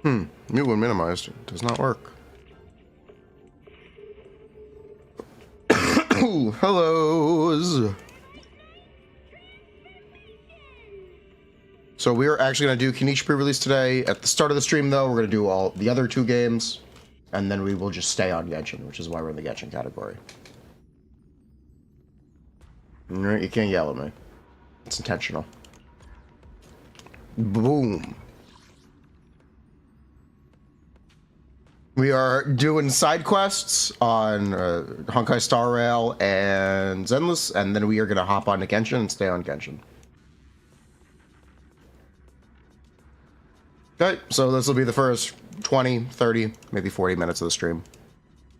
Mute when minimized. Does not work. Ooh, hellos. So we're actually going to do Kinich pre-release today. At the start of the stream, though, we're going to do all the other two games. And then we will just stay on Genshin, which is why we're in the Genshin category. You can't yell at me. It's intentional. Boom. We are doing side quests on Honkai Star Rail and Zenless, and then we are going to hop on to Genshin and stay on Genshin. Okay, so this will be the first 20, 30, maybe 40 minutes of the stream.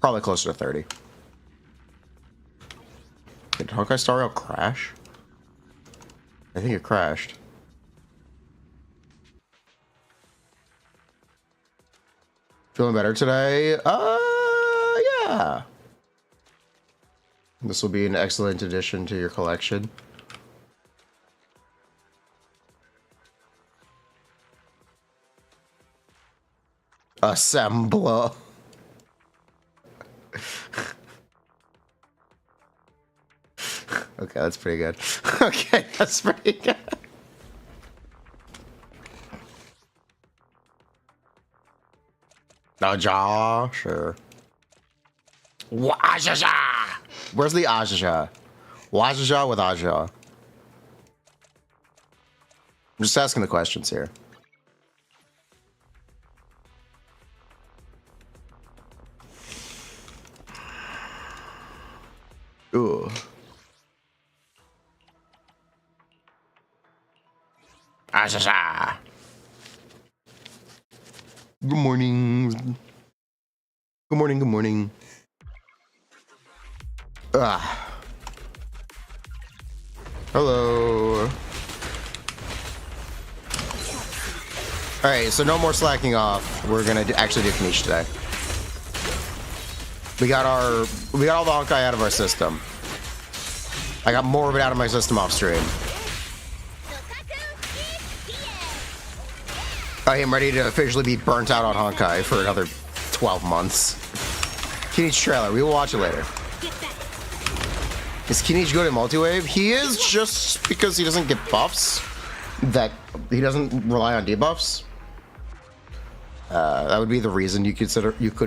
Probably closer to 30. Did Honkai Star Rail crash? I think it crashed. Feeling better today? Yeah. This will be an excellent addition to your collection. Assembler. Okay, that's pretty good. Okay, that's pretty good. Aja, sure. Wajaja. Where's the Ajaja? Wajaja with Aja. I'm just asking the questions here. Ooh. Ajaja. Good morning. Good morning, good morning. Hello. Alright, so no more slacking off. We're gonna actually do Kinich today. We got all the Honkai out of our system. I got more of it out of my system off stream. I am ready to officially be burnt out on Honkai for another 12 months. Kinich trailer, we will watch it later. Is Kinich good at multi-wave? He is, just because he doesn't get buffs. That he doesn't rely on debuffs. That would be the reason you could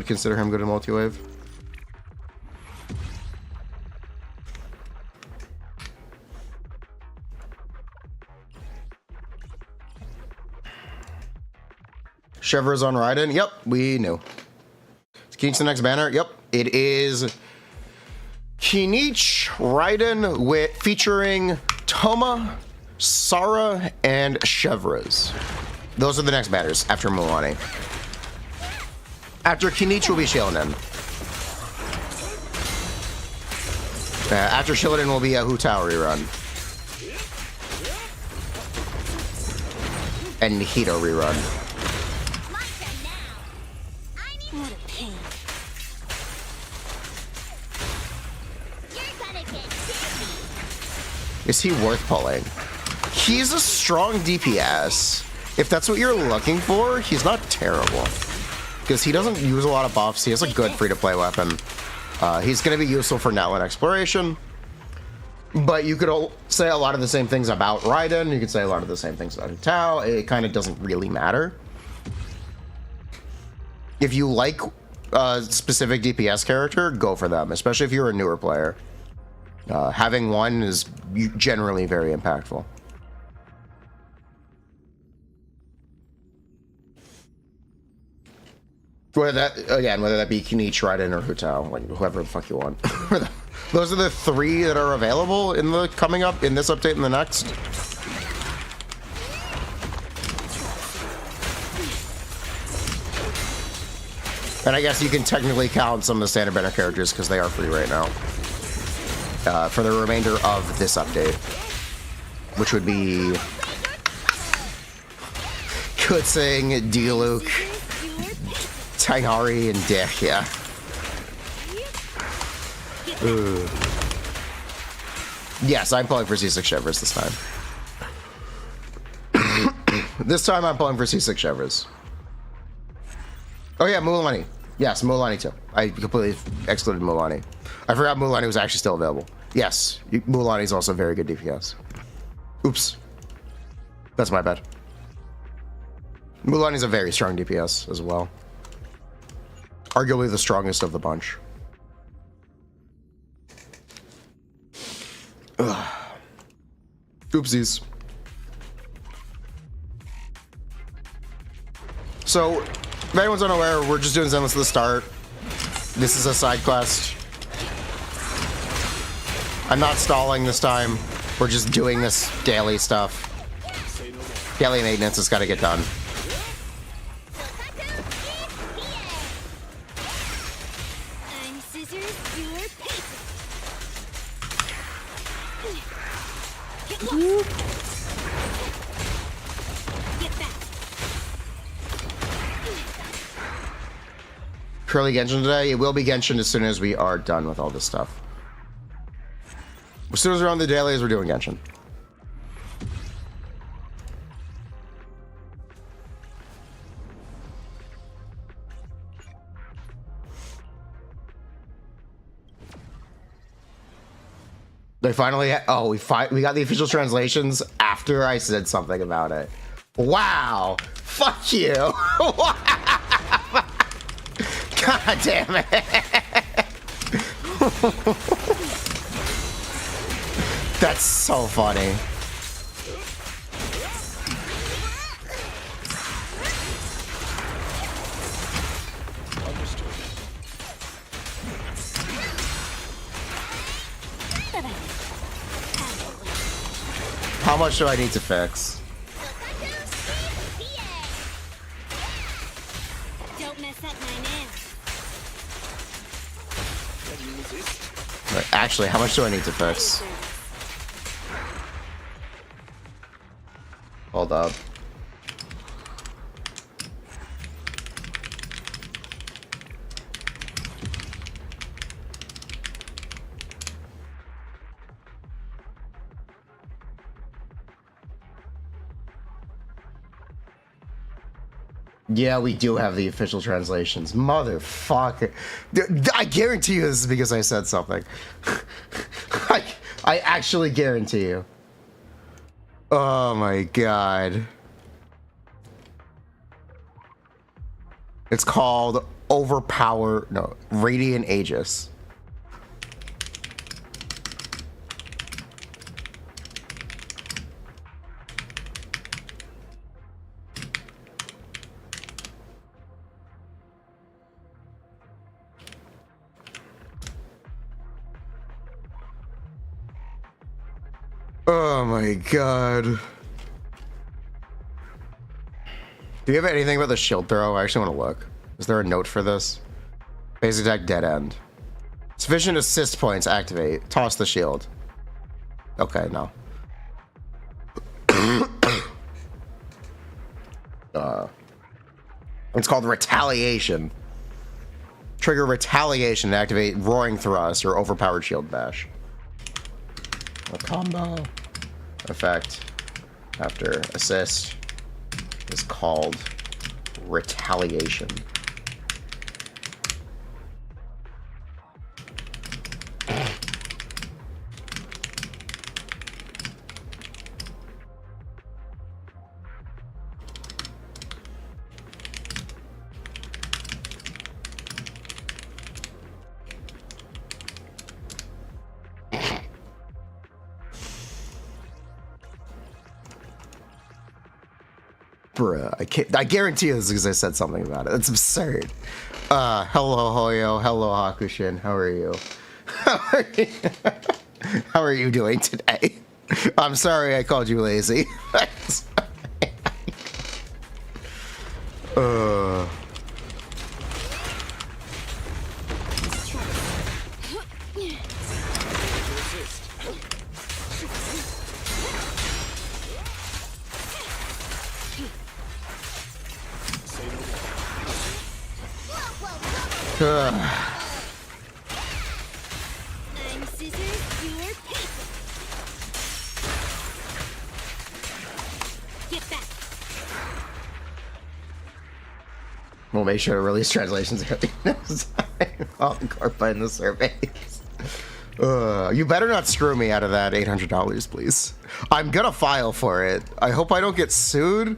consider him good at multi-wave. Chevro's on Raiden. Yep, we knew. Is Kinich the next banner? Yep, it is Kinich Raiden featuring Toma, Sara, and Chevro's. Those are the next banners after Milani. After Kinich will be Shilinen. After Shilinen will be a Hu Tao rerun. And Hito rerun. Is he worth pulling? He's a strong DPS. If that's what you're looking for, he's not terrible. Because he doesn't use a lot of buffs. He has a good free-to-play weapon. He's going to be useful for netland exploration. But you could say a lot of the same things about Raiden. You could say a lot of the same things about Hu Tao. It kind of doesn't really matter. If you like a specific DPS character, go for them. Especially if you're a newer player. Having one is generally very impactful. Whether that be Kinich, Raiden, or Hu Tao, like whoever the fuck you want. Those are the three that are available in the coming up in this update and the next. And I guess you can technically count some of the standard banner characters because they are free right now. For the remainder of this update, which would be Kutsing, Diluc, Tainari, and Dick, yeah. Ooh. Yes, I'm pulling for C6 Chevers this time. This time I'm pulling for C6 Chevers. Oh yeah, Mulaney. Yes, Mulaney too. I completely excluded Mulaney. I forgot Mulaney was actually still available. Yes, Mulaney is also very good DPS. Oops. That's my bad. Mulaney's a very strong DPS as well. Arguably the strongest of the bunch. Ugh. Oopsies. So, if anyone's unaware, we're just doing Zenless at the start. This is a side quest. I'm not stalling this time. We're just doing this daily stuff. Daily maintenance has got to get done. Curly Genshin today. It will be Genshin as soon as we are done with all this stuff. As soon as we're on the dailies, we're doing Genshin. They finally we got the official translations after I said something about it. Wow. Fuck you. God damn it. That's so funny. How much do I need to fix? Don't mess up my nails. Actually, how much do I need to fix? Hold up. Yeah, we do have the official translations. Motherfucker. I guarantee you this is because I said something. I actually guarantee you. Oh my god. It's called Radiant Aegis. Oh my god. Do you have anything about the shield throw? I actually want to look. Is there a note for this? Basic attack dead end. Sufficient assist points activate. Toss the shield. Okay, no. It's called retaliation. Trigger retaliation to activate roaring thrust or overpowered shield bash. A combo effect after assist is called retaliation. Bruh, I guarantee you this is because I said something about it. It's absurd. Hello, Hoyo. Hello, Hakushin. How are you? How are you doing today? I'm sorry I called you lazy. I'm scissors, you're paper. Get back. We'll make sure to release translations next time. I'll incorporate in the surveys. You better not screw me out of that $800, please. I'm gonna file for it. I hope I don't get sued.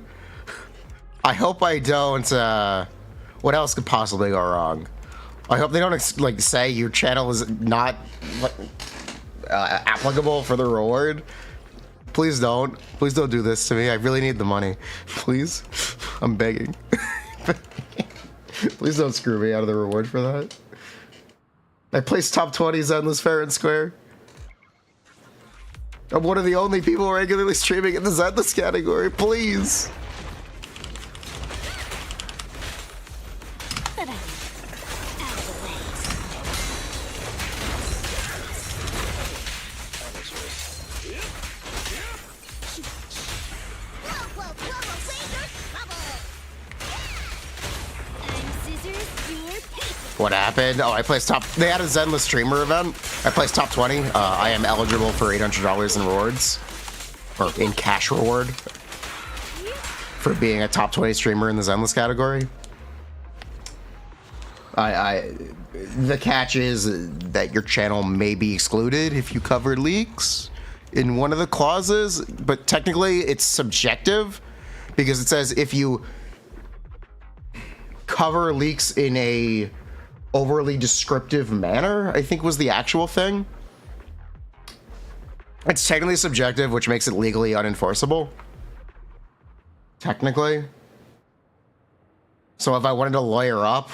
I hope I don't. What else could possibly go wrong? I hope they don't like say your channel is not applicable for the reward. Please don't. Please don't do this to me. I really need the money. Please. I'm begging. Please don't screw me out of the reward for that. I placed top 20s Endless Fair and Square. I'm one of the only people regularly streaming in the Endless category. Please. What happened? Oh, I placed top. They had a Zenless streamer event. I placed top 20. I am eligible for $800 in rewards, or in cash reward, for being a top 20 streamer in the Zenless category. The catch is that your channel may be excluded if you cover leaks in one of the clauses, but technically it's subjective because it says if you cover leaks in a overly descriptive manner, I think was the actual thing. It's technically subjective, which makes it legally unenforceable. Technically. So if I wanted to lawyer up,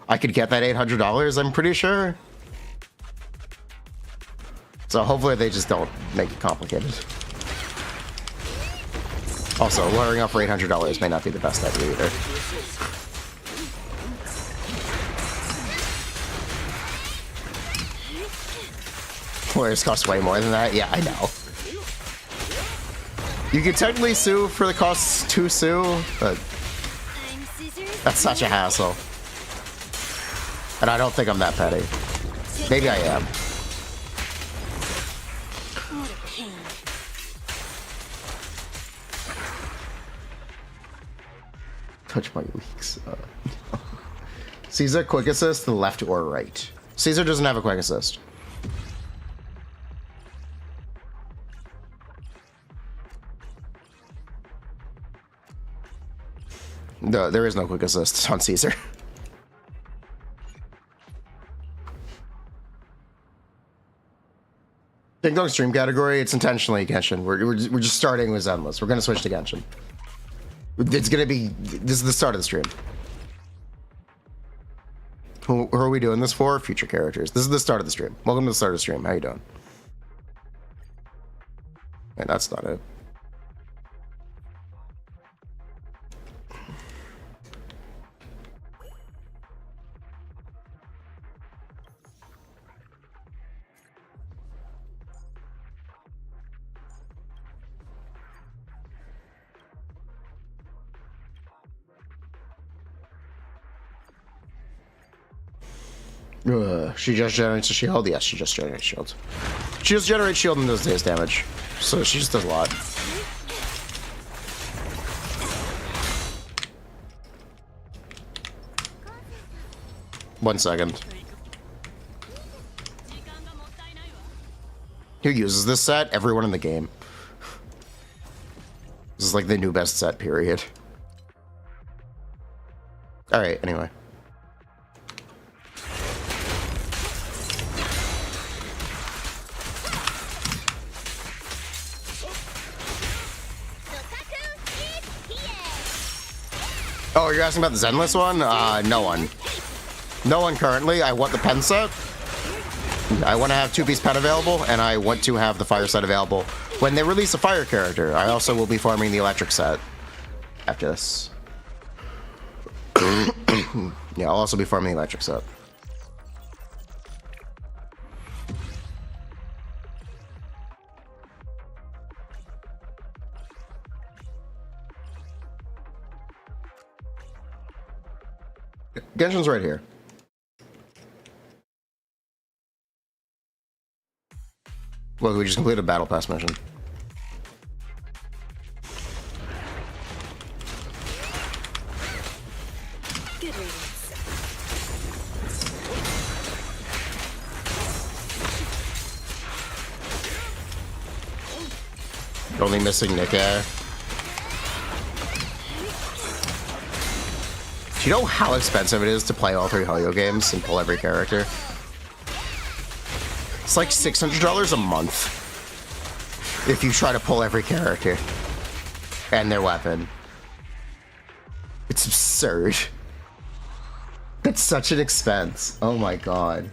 I could get that $800, I'm pretty sure. So hopefully they just don't make it complicated. Also, lawyering up for $800 may not be the best idea either. Lawyers cost way more than that. Yeah, I know. You can technically sue for the costs to sue, but that's such a hassle. And I don't think I'm that petty. Maybe I am. Touch my leaks. Caesar, quick assist, the left or right? Caesar doesn't have a quick assist. No, there is no quick assist on Caesar. Ding Dong stream category, it's intentionally Genshin. We're just starting with Zenless. We're gonna switch to Genshin. It's gonna be, this is the start of the stream. Who are we doing this for? Future characters. This is the start of the stream. Welcome to the start of the stream. How you doing? And that's not it. She just generates a shield? Yes, she just generates shield. She just generates shield and does days damage. So she just does a lot. One second. Who uses this set? Everyone in the game. This is like the new best set, period. Alright, anyway. Oh, you're asking about the Zenless one? No one. No one currently. I want the pen set. I want to have two-piece pen available, and I want to have the fire set available. When they release a fire character, I also will be farming the electric set after this. Yeah, I'll also be farming the electric set. Genshin's right here. Look, we just completed a battle pass mission. Good reading. Only missing Nikke. Do you know how expensive it is to play all 3 Hoyo games and pull every character? It's like $600 a month if you try to pull every character and their weapon. It's absurd. That's such an expense. Oh my god.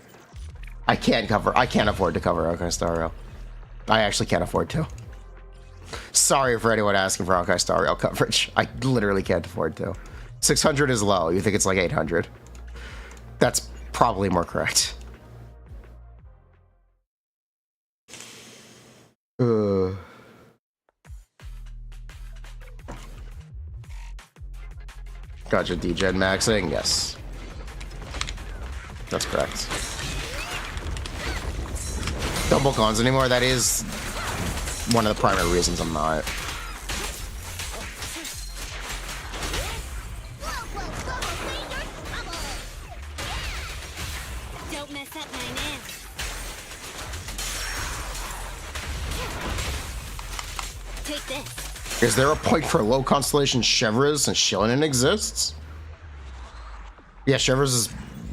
I can't afford to cover Honkai Star Rail. I actually can't afford to. Sorry for anyone asking for Honkai Star Rail coverage. I literally can't afford to. 600 is low. You think it's like 800. That's probably more correct. Gotcha, D-Gen maxing? Yes. That's correct. Don't book ons anymore. That is one of the primary reasons I'm not. Don't mess up my nails. Take this. Is there a point for low Constellation Chevres and Shillinen exists? Yeah, Chevres is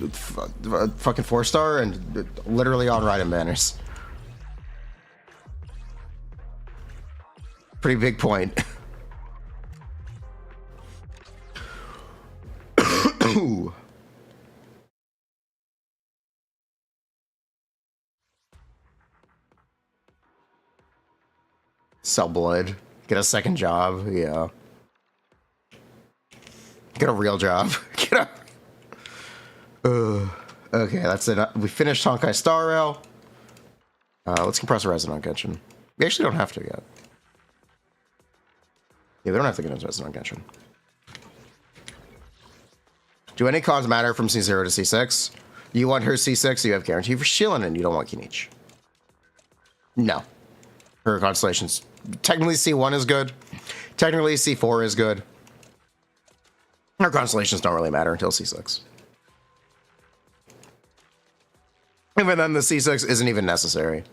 fucking 4-star and literally on Raiden banners. Pretty big point. Sell blood. Get a second job. Yeah. Get a real job. Get a... Okay, that's it. We finished Honkai Star Rail. Let's compress Resonant Genshin. We actually don't have to yet. Yeah, we don't have to get into Resonant Genshin. Do any cons matter from C0 to C6? You want her C6, you have guarantee for Shillin, and you don't want Kinich. No. Her Constellations. Technically C1 is good. Technically C4 is good. Her Constellations don't really matter until C6. Even then, the C6 isn't even necessary.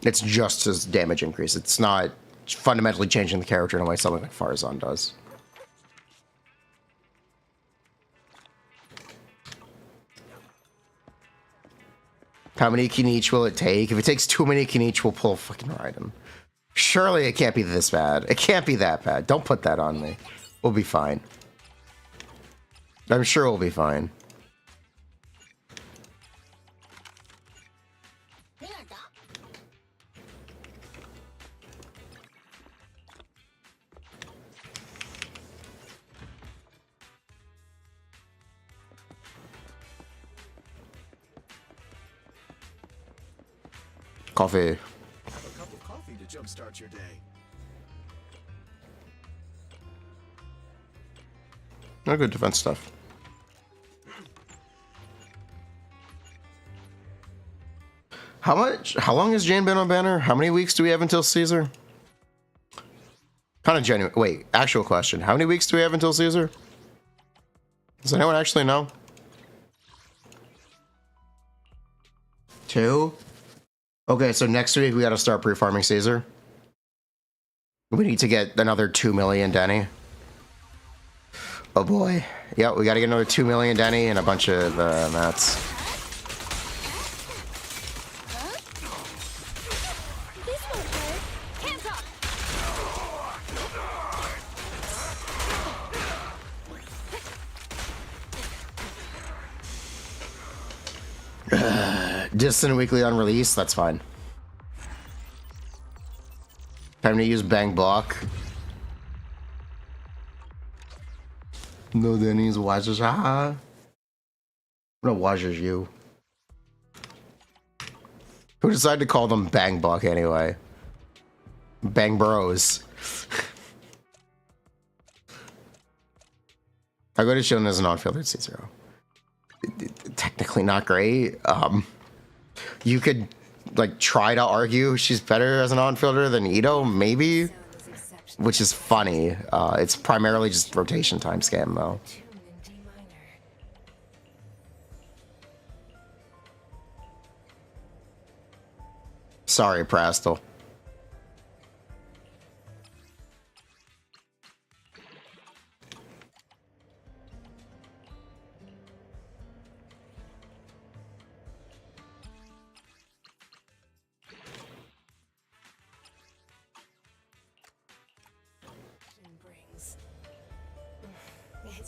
It's just as damage increase. It's not fundamentally changing the character in a way something like Farazan does. How many Kinich will it take? If it takes too many Kinich, we'll pull a fucking Raiden. Surely it can't be this bad. It can't be that bad. Don't put that on me. We'll be fine. I'm sure we'll be fine. Coffee. Have a cup of coffee to jumpstart your day. No good defense stuff. How long has Jane been on banner? How many weeks do we have until Caesar? Kind of genuine. Wait, actual question. How many weeks do we have until Caesar? Does anyone actually know? 2? Okay, so next week we gotta start pre-farming Caesar. We need to get another 2 million Denny. Oh boy. Yep, we gotta get another 2 million Denny and a bunch of mats. This won't hurt. Hands up. Distant weekly on release, that's fine. Time to use Bang Block. No, Denny's watches. I'm gonna watch you. Who decided to call them Bang Block anyway? Bang Bros. I go to Shilin as an on-fielder at C0. Technically not great. You could like try to argue she's better as an on-fielder than Ito, maybe, which is funny. It's primarily just rotation time scam though. Sorry, Prastel.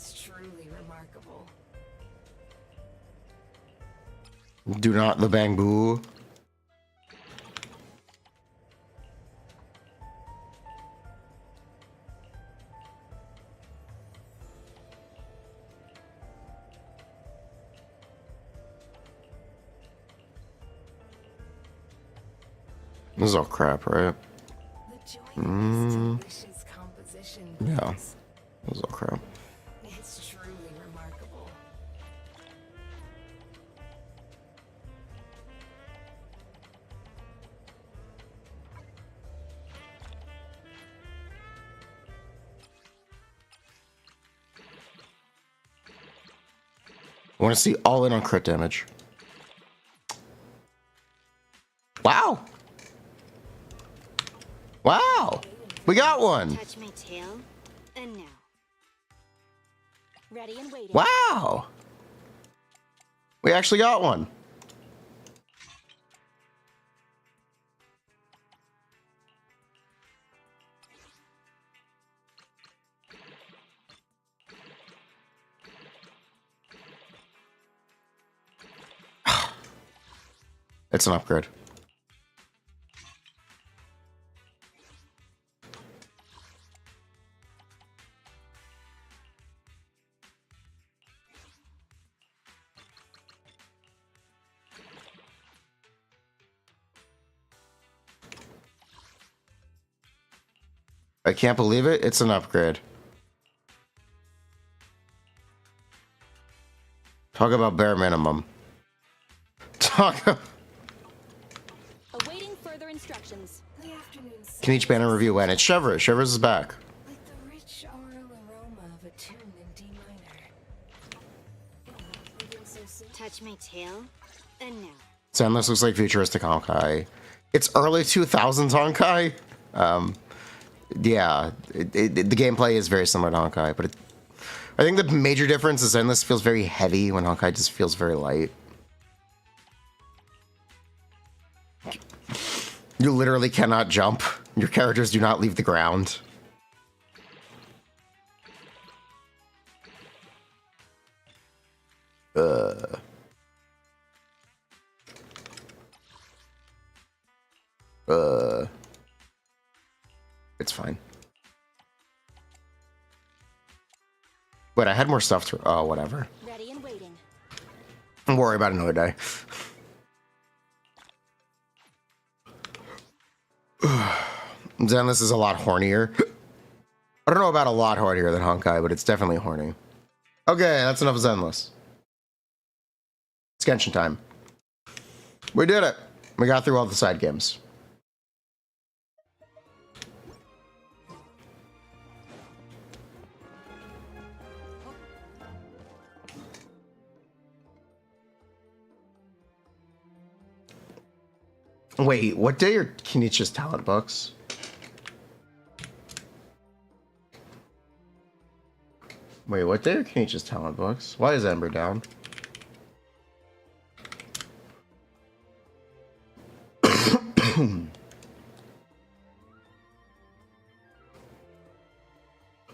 It's truly remarkable. Do not the bang boo. This is all crap, right? The joy of this delicious composition. Yeah. This is all crap. It's truly remarkable. I want to see all in on crit damage. Wow. Wow. We got one. Touch my tail, and now. Ready and waiting. Wow. We actually got one. It's an upgrade. I can't believe it. It's an upgrade. Talk about bare minimum. Talk. Awaiting further instructions. The afternoon's Kinich banner review when? It's Chevrolet. Chevrolet is back. like the rich oral aroma of a tune in D minor. Moving so soon. Touch my tail, and now. Zenless looks like futuristic Honkai. It's early 2000s Honkai. Yeah, the gameplay is very similar to Honkai, but I think the major difference is Zenless feels very heavy when Honkai just feels very light. You literally cannot jump. Your characters do not leave the ground. It's fine. Wait, I had more stuff to... Oh, whatever. Ready and waiting. Don't worry about it another day. Zenless is a lot hornier. I don't know about a lot hornier than Honkai, but it's definitely horny. Okay, that's enough of Zenless. It's Genshin time. We did it. We got through all the side games. Wait, what day are Kinich's talent books? Wait, what day are Kinich's talent books? Why is Ember down?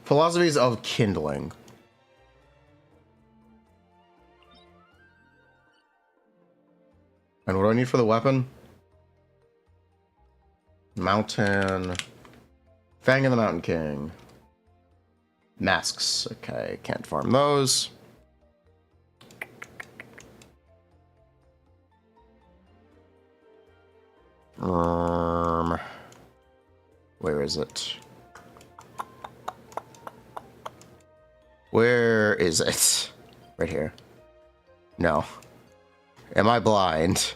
Philosophies of kindling. And what do I need for the weapon? Mountain. Fang of the Mountain King. Masks. Okay, can't farm those. Where is it? Where is it? Right here. No. Am I blind?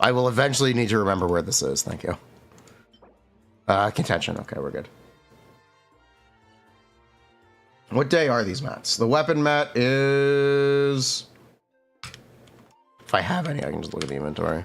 I will eventually need to remember where this is. Thank you. Contention. Okay, we're good. What day are these mats? The weapon mat is... If I have any, I can just look at the inventory.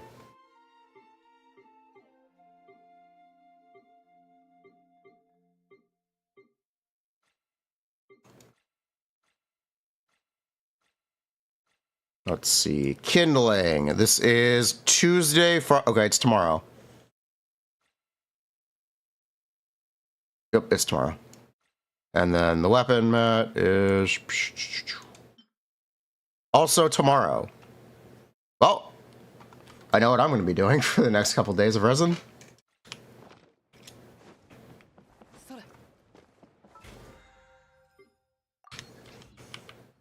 Let's see. Kindling. This is Tuesday. Okay, it's tomorrow. Yep, it's tomorrow. And then the weapon mat is also tomorrow. Well, I know what I'm going to be doing for the next couple days of resin.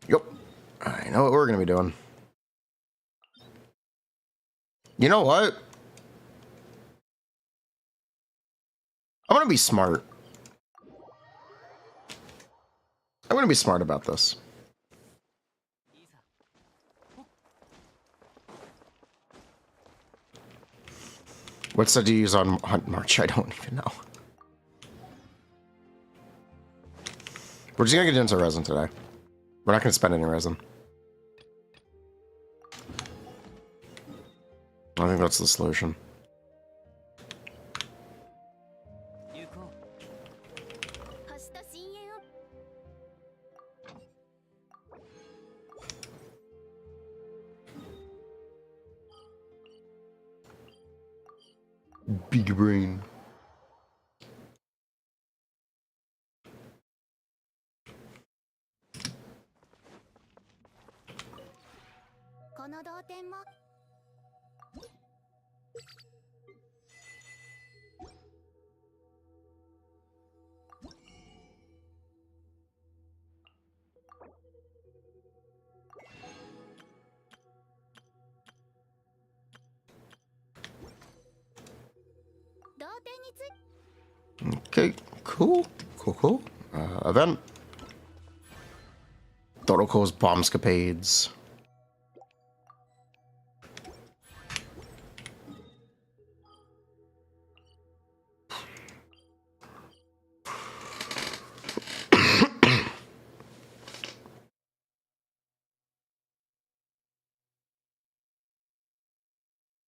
Yep, I know what we're going to be doing. You know what? I'm going to be smart. I'm going to be smart about this. What's that you use on Hunt March? I don't even know. We're just going to get into resin today. We're not going to spend any resin. I think that's the solution. Big brain. Okay, cool. Cool. Event. Doroko's Bombscapades.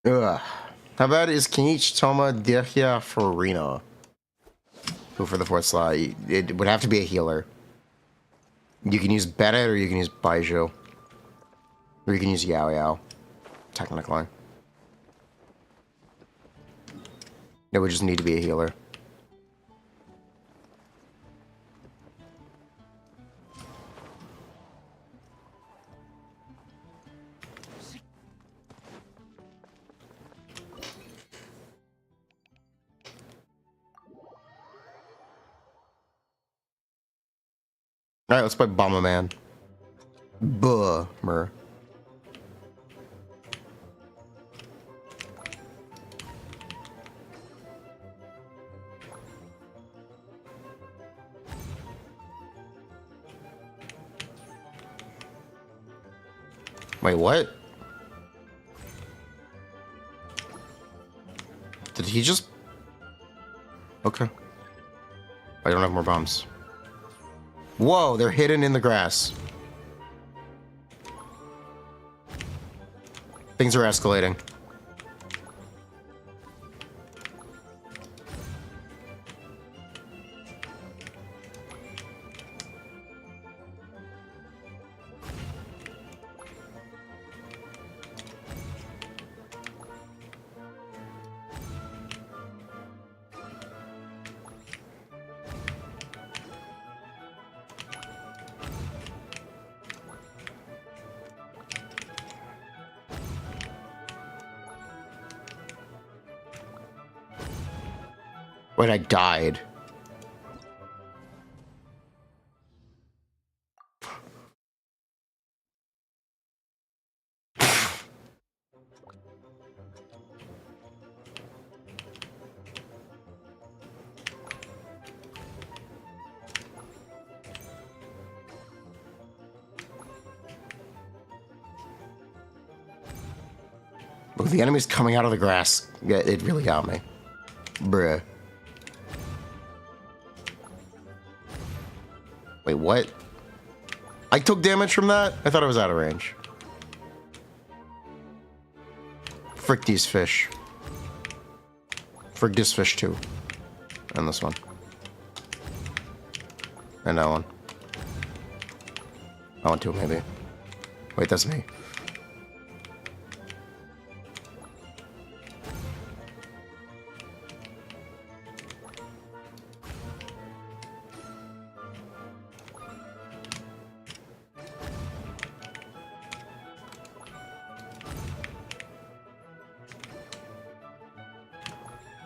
Ugh. How bad is Kinich Toma Dehya Furina? Who for the 4th slot? It would have to be a healer. You can use Bennett or you can use Baiju. Or you can use Yao Yao. Technically. It would just need to be a healer. Alright, let's play Bomberman. Bummer. Wait, what? Did he just... Okay. I don't have more bombs. Whoa, they're hidden in the grass. Things are escalating. Wait, I died. Look, the enemy's coming out of the grass. Yeah, it really got me. Bruh. Wait, what? I took damage from that? I thought I was out of range. Frick these fish. Frick this fish too. And this one. And that one. That one too, maybe. Wait, that's me.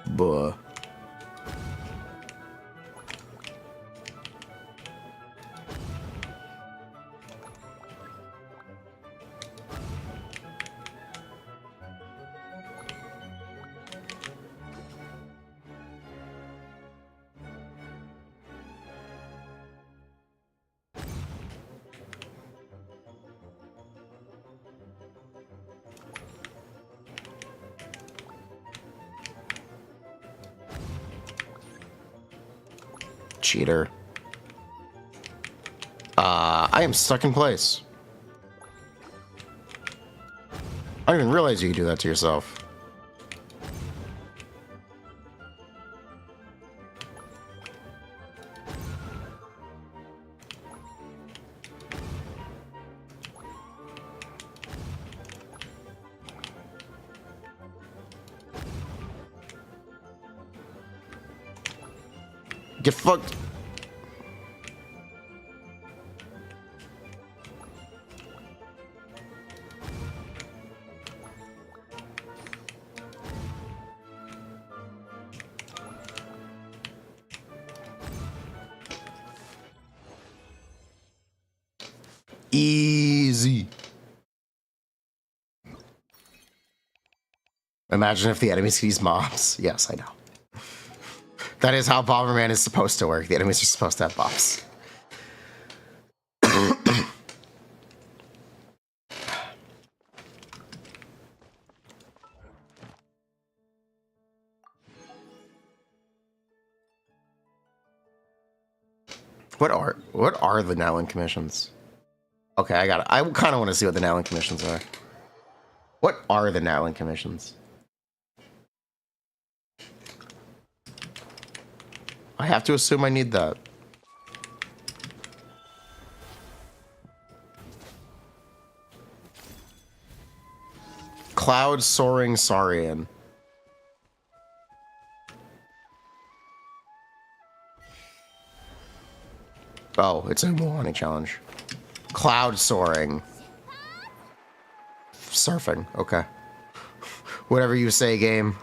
Buh. Cheater. I am stuck in place. I didn't even realize you could do that to yourself. Get fucked. Easy. Imagine if the enemies could use mobs. Yes, I know. That is how Bomberman is supposed to work. The enemies are supposed to have mobs. What are the Nowin commissions? Okay, I got it. I kind of want to see what the Nowin commissions are. What are the Nowin commissions? I have to assume I need that. Cloud Soaring Saurian. Oh, it's a Moani challenge. Cloud Soaring. Surfing, okay. Whatever you say, game.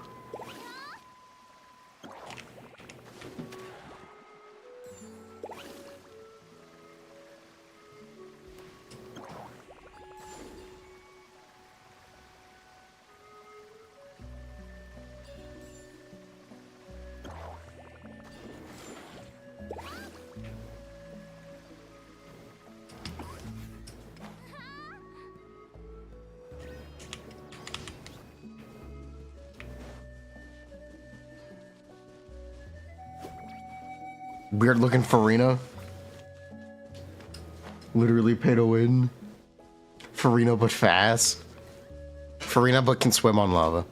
Weird looking Furina. Literally pay to win. Furina but fast. Furina but can swim on lava.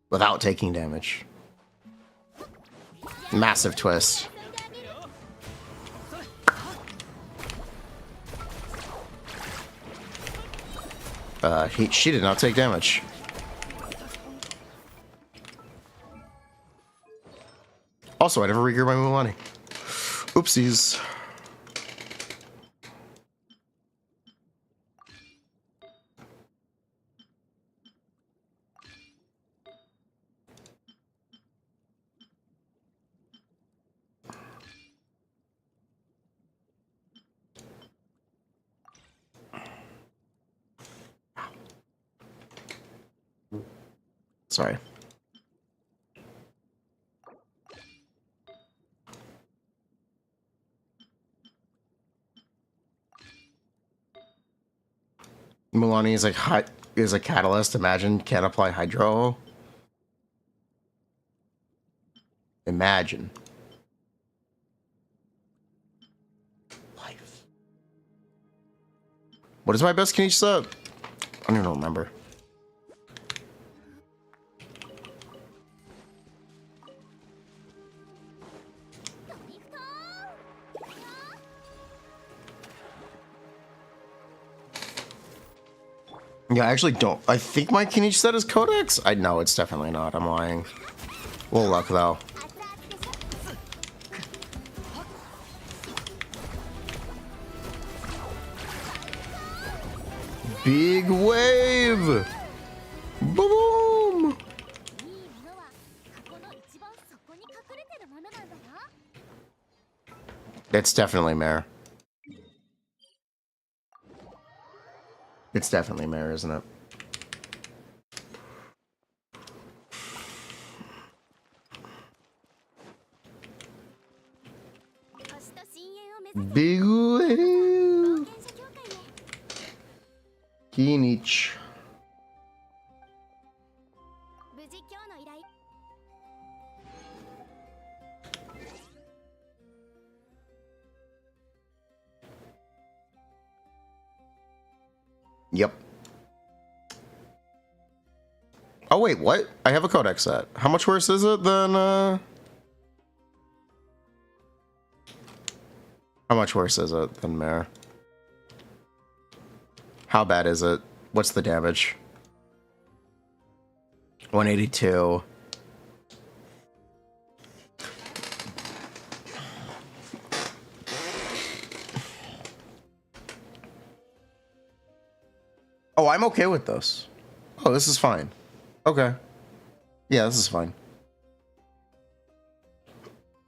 Without taking damage. Massive twist. She did not take damage. Also, I never regeared my Muani. Oopsies. Sorry. Mulani is like is a catalyst. Imagine can't apply hydro. Imagine. Life. What is my best Kinich sub? I don't even remember. Yeah, I actually don't. I think my Kinich set is Codex. I know it's definitely not. I'm lying. Well, luck though. Big wave. Boom! It's definitely Mare. It's definitely Mare, isn't it? Big whale. Kinich. Yep. Oh wait, what? I have a codex set. How much worse is it than How much worse is it than Mare? How bad is it? What's the damage? 182. Oh, I'm okay with this. Oh, this is fine. Okay. Yeah, this is fine.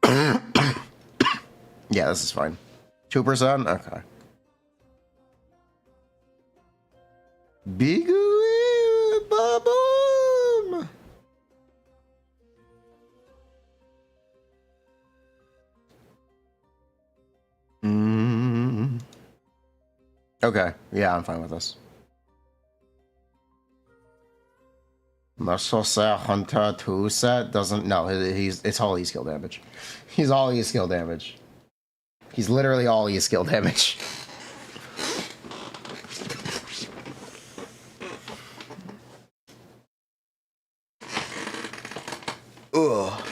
Yeah, this is fine. 2%? Okay. Big boom. Okay. Yeah, I'm fine with this. Muscle set Hunter 2 set doesn't. No, it's all E skill damage. He's all E skill damage. He's literally all E skill damage. Ugh.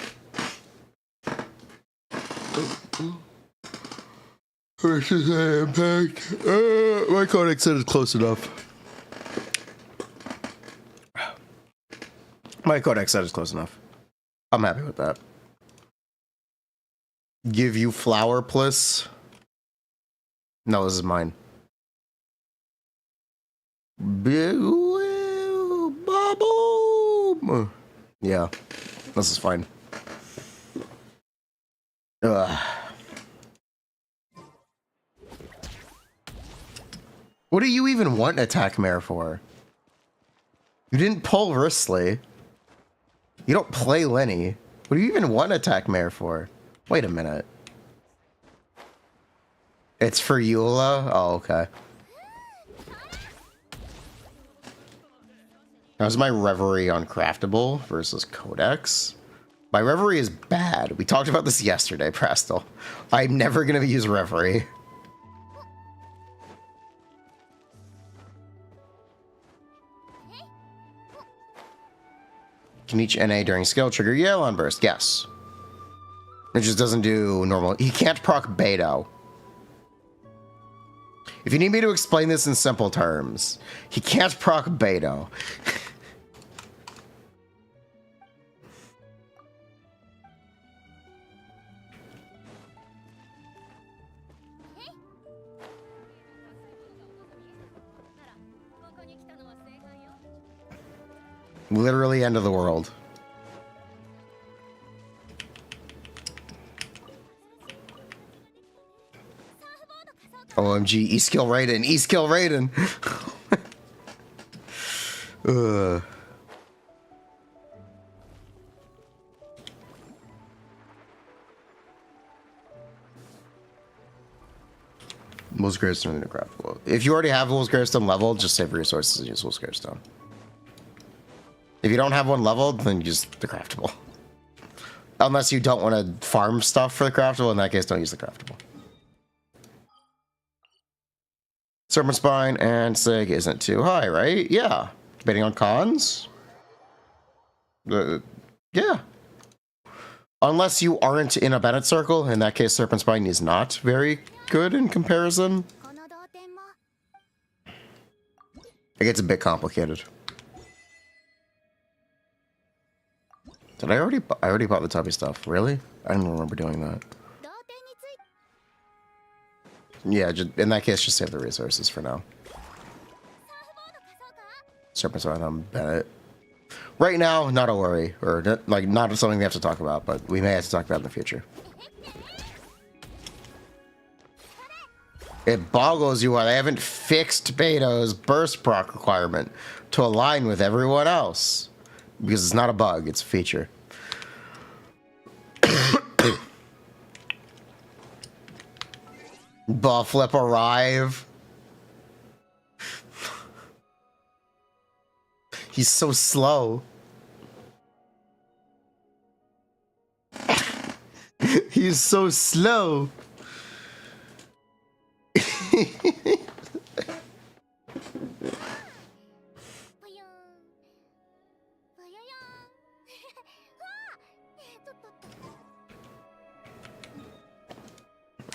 Versus Impact. My codex said it's close enough. My codex said it's close enough. I'm happy with that. Give you flower plus. No, this is mine. Big wheel, bubble. Yeah, this is fine. Ugh. What do you even want attack mare for? You didn't pull Wristly. You don't play Lenny. What do you even want attack mare for? Wait a minute. It's for Eula? Oh, okay. How's my Reverie on Craftable versus Codex? My Reverie is bad. We talked about this yesterday, Prastel. I'm never going to use Reverie. Kinich NA during skill trigger Yale on burst. Yes. It just doesn't do normal. He can't proc Beto. If you need me to explain this in simple terms, he can't proc Beto. Literally end of the world. OMG, E-skill Raiden, E-skill Raiden. Will's Gravestone in the craftable. If you already have Will's Gravestone leveled, just save resources and use Will's Gravestone. If you don't have one leveled, then use the craftable. Unless you don't want to farm stuff for the craftable, in that case, don't use the craftable. Serpent Spine and Sig isn't too high, right? Yeah. Depending on cons? Yeah. Unless you aren't in a Bennett circle, in that case, Serpent Spine is not very good in comparison. It gets a bit complicated. Did I already bought the Tubby stuff? Really? I don't remember doing that. Yeah, in that case, just save the resources for now. Serpent Spine on Bennett. Right now, not a worry, or like not something we have to talk about, but we may have to talk about in the future. It boggles you why they haven't fixed Beto's burst proc requirement to align with everyone else. Because it's not a bug, it's a feature. Ball flip arrive. He's so slow. He's so slow.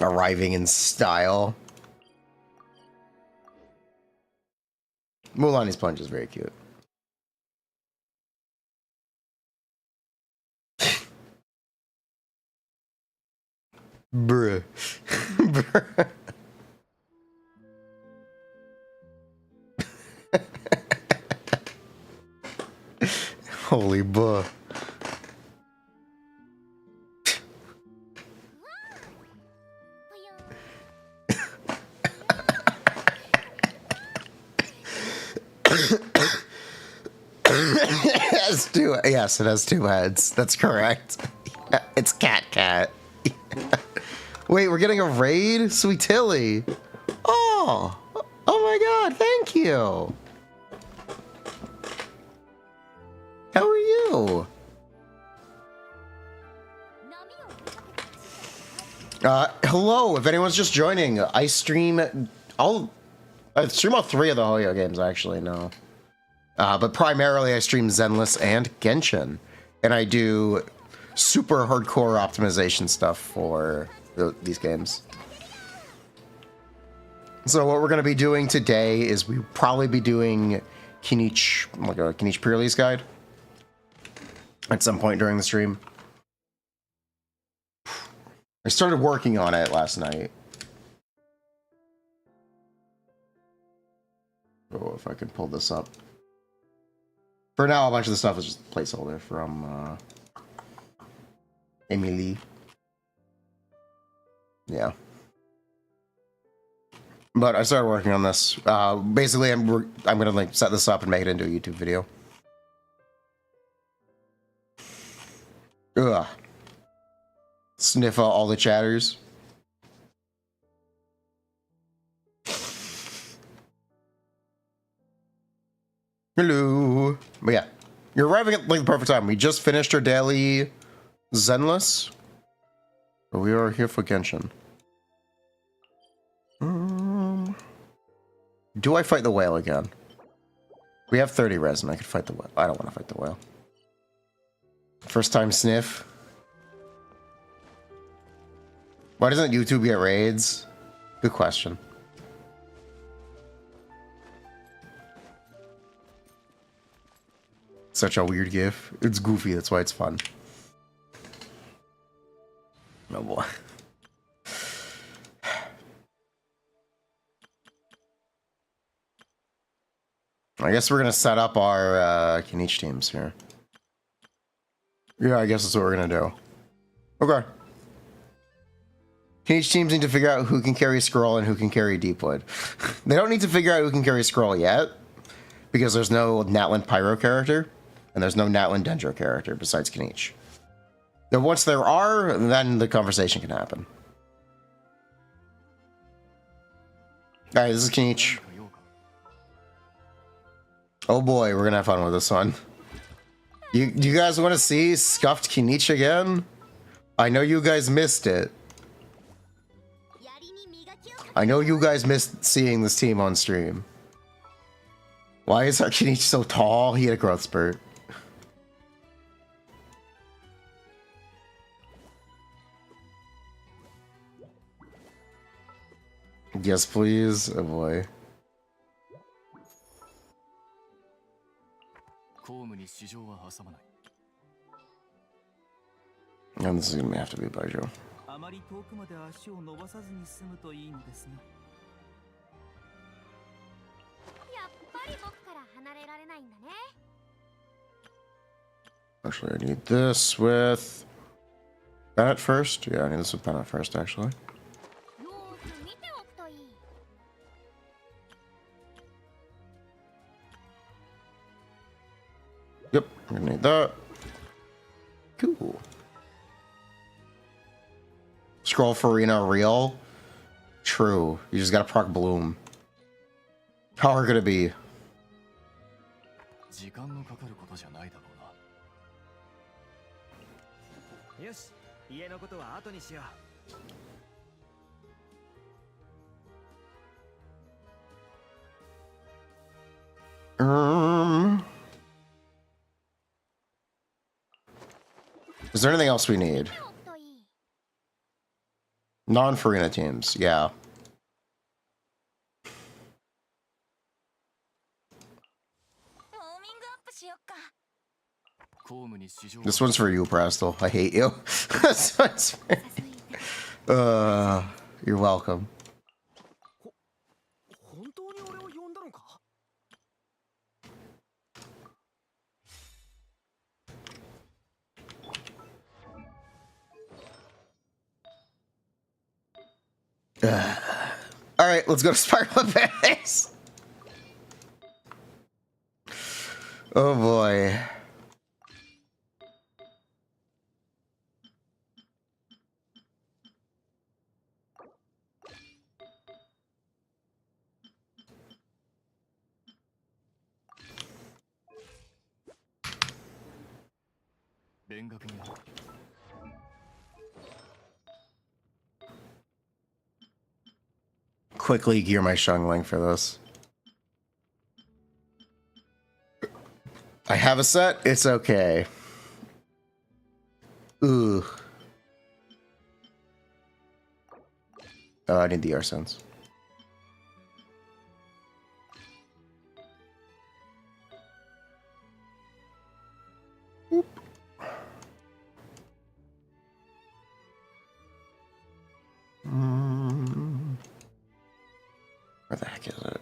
Arriving in style. Mulani's punch is very cute. Bruh. Bruh. Holy buh. Yes, it has two heads. That's correct. It's Cat. Wait, we're getting a raid? Sweet Tilly. Oh my god, thank you. How are you? Hello, if anyone's just joining, I stream all 3 of the Hoyo games actually now. But primarily I stream Zenless and Genshin. And I do super hardcore optimization stuff for these games. So what we're going to be doing today is we'll probably be doing Kinich, like a Kinich Prerelease guide at some point during the stream. I started working on it last night. Oh, if I can pull this up. For now, a bunch of the stuff is just placeholder from Emily. Yeah. But I started working on this. Basically, I'm gonna like set this up and make it into a YouTube video. Ugh. Sniff out all the chatters. Hello. But yeah, you're arriving at like the perfect time. We just finished our daily Zenless. We are here for Genshin. Do I fight the whale again? We have 30 resin. I could fight the whale. I don't want to fight the whale. First time sniff. Why doesn't YouTube get raids? Good question. Such a weird gif. It's goofy, that's why it's fun. Oh boy. I guess we're gonna set up our Kinich teams here. Yeah, I guess that's what we're gonna do. Okay. Kinich teams need to figure out who can carry Scroll and who can carry Deepwood. They don't need to figure out who can carry Scroll yet, because there's no Natlan Pyro character, and there's no Natlan Dendro character besides Kinich. Then once there are, then the conversation can happen. Alright, this is Kinich. Oh boy, we're gonna have fun with this one. You guys want to see scuffed Kinich again? I know you guys missed it. I know you guys missed seeing this team on stream. Why is our Kinich so tall? He had a growth spurt. Yes, please. Oh boy. And this is gonna have to be Baijo. Actually, I need this with Bennett first. Yeah, I need this with Bennett first, actually. Yep, I'm gonna need that. Cool. Scroll Furina real. True. You just gotta proc Bloom. How hard could it be? Is there anything else we need? Non-Furina teams, yeah. This one's for you, Prestel. I hate you. This one's for you're welcome. All right, let's go to Spiral Base. Oh boy. Quickly gear my Shungling for this. I have a set. It's okay. Ooh. Oh, I need the Airsense. Where the heck is it?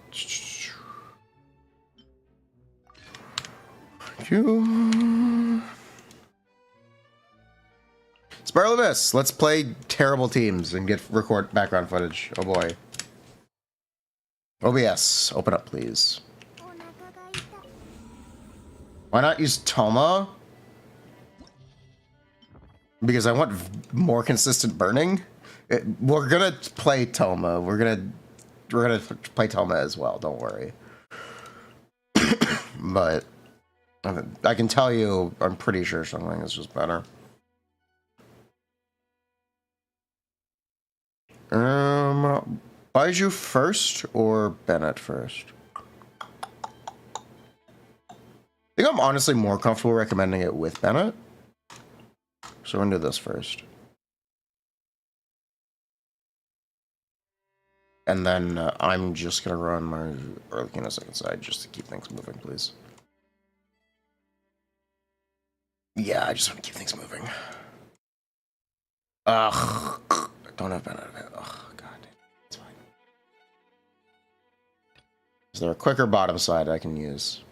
Spiral Abyss. Let's play terrible teams and record background footage. Oh boy. OBS, open up, please. Why not use Toma? Because I want more consistent burning. We're gonna play Toma. We're gonna play Toma as well. Don't worry. But I can tell you, I'm pretty sure Shungling is just better. Baiju first or Bennett first? I think I'm honestly more comfortable recommending it with Bennett. So we're gonna do this first. And then I'm just gonna run my early Kino second side just to keep things moving, please. Yeah, I just want to keep things moving. Ugh, I don't have Bennett. Ugh, god, it's fine. Is there a quicker bottom side I can use?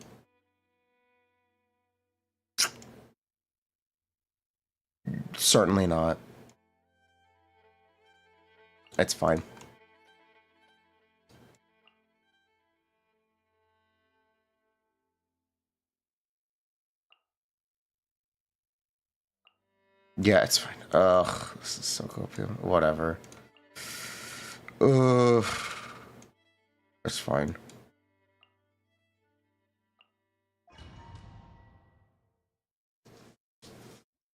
Certainly not. It's fine. Yeah, it's fine. Ugh, this is so copium. Whatever. Ugh. It's fine.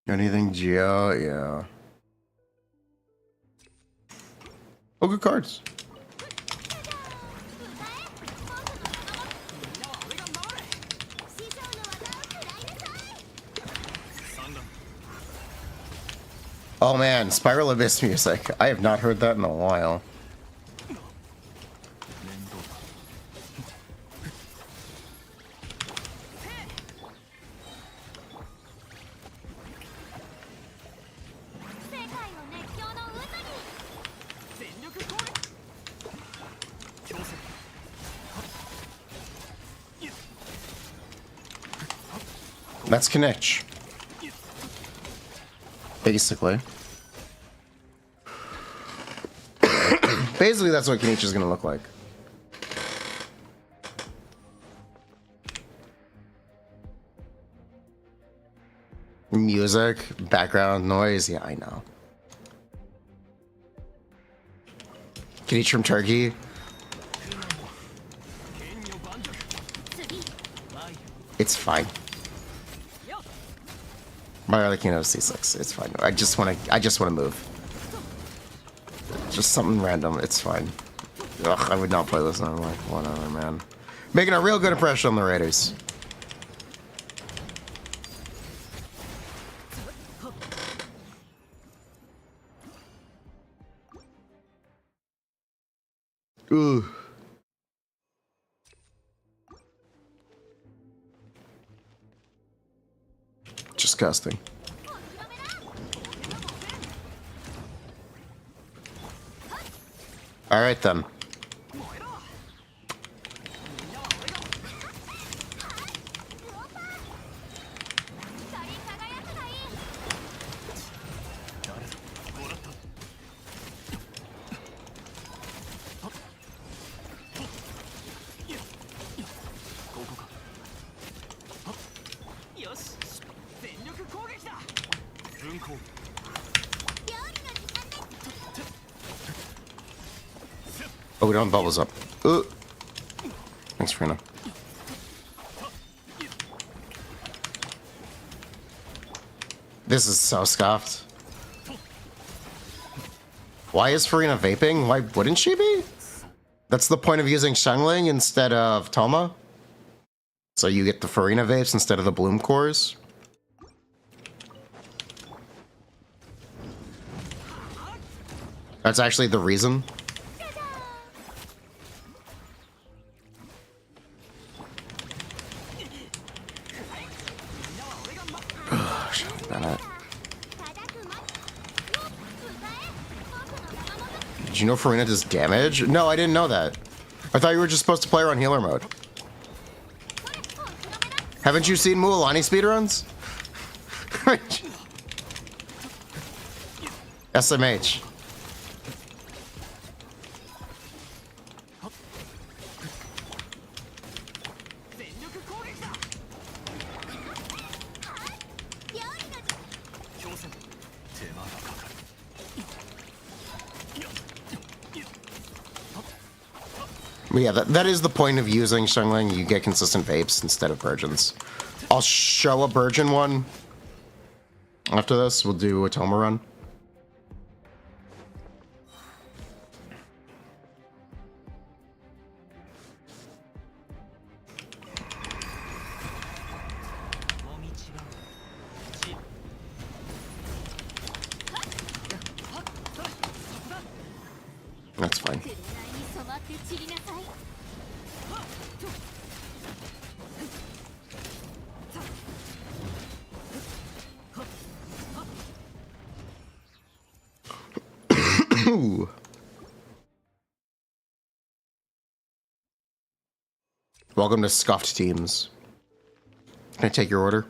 Anything Geo? Yeah. Oh, good cards. Oh man, Spiral Abyss music. I have not heard that in a while. That's Kinich. Basically. Basically, that's what Kinich is going to look like. Music, background noise, yeah, I know. Kinich from Turkey. It's fine. My other Kino C6. It's fine. I just wanna move. Just something random. It's fine. Ugh, I would not play this. I'm like, whatever, man. Making a real good impression on the Raiders. Ooh. Disgusting. All right then. Oh, we don't have bubbles up. Thanks, Furina. This is so scuffed. Why is Furina vaping? Why wouldn't she be? That's the point of using Shengling instead of Toma. So you get the Furina vapes instead of the Bloom cores. That's actually the reason. Did you know Furina does damage? No, I didn't know that. I thought you were just supposed to play her on healer mode. Haven't you seen Mualani speedruns? SMH. But yeah, that is the point of using Shengling. You get consistent vapes instead of virgins. I'll show a virgin one. After this, we'll do a Toma run. That's fine. Welcome to Scuffed Teams. Can I take your order?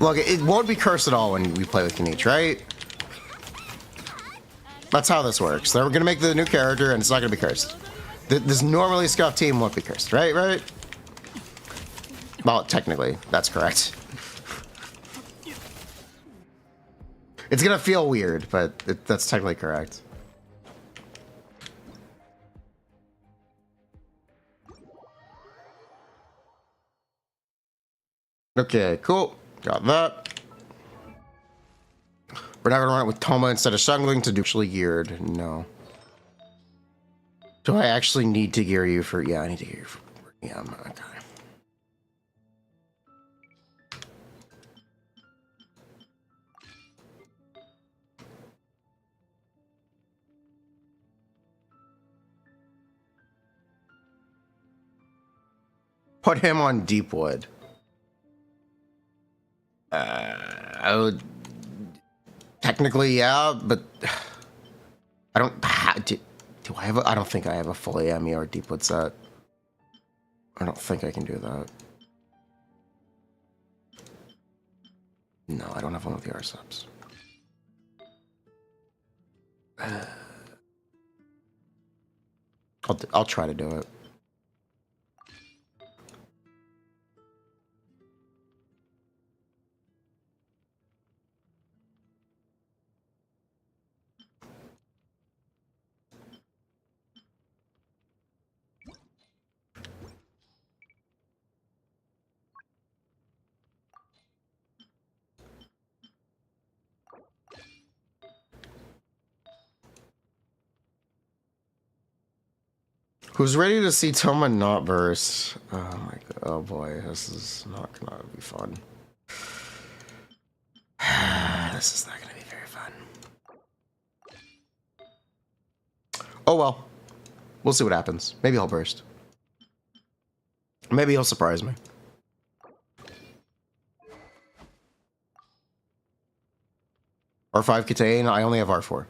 Look, it won't be cursed at all when we play with Kinich, right? That's how this works. They're gonna make the new character and it's not gonna be cursed. This normally scuffed team won't be cursed, right? Right? Well, technically, that's correct. It's gonna feel weird, but that's technically correct. Okay, cool. Got that. We're not gonna run it with Toma instead of Shengling to do actually geared. No. Do I actually need to gear you for? Yeah, I need to gear you for. Yeah, okay. put him on Deepwood. I would technically, yeah, but I don't. Do I have? I don't think I have a fully MER Deepwood set. I don't think I can do that. No, I don't have one with the R-subs. I'll try to do it. Who's ready to see Toma not verse? Oh my god! Oh boy, this is not gonna be fun. This is not gonna be very fun. Oh well, we'll see what happens. Maybe he'll burst. Maybe he'll surprise me. R5 Kitane, I only have R4.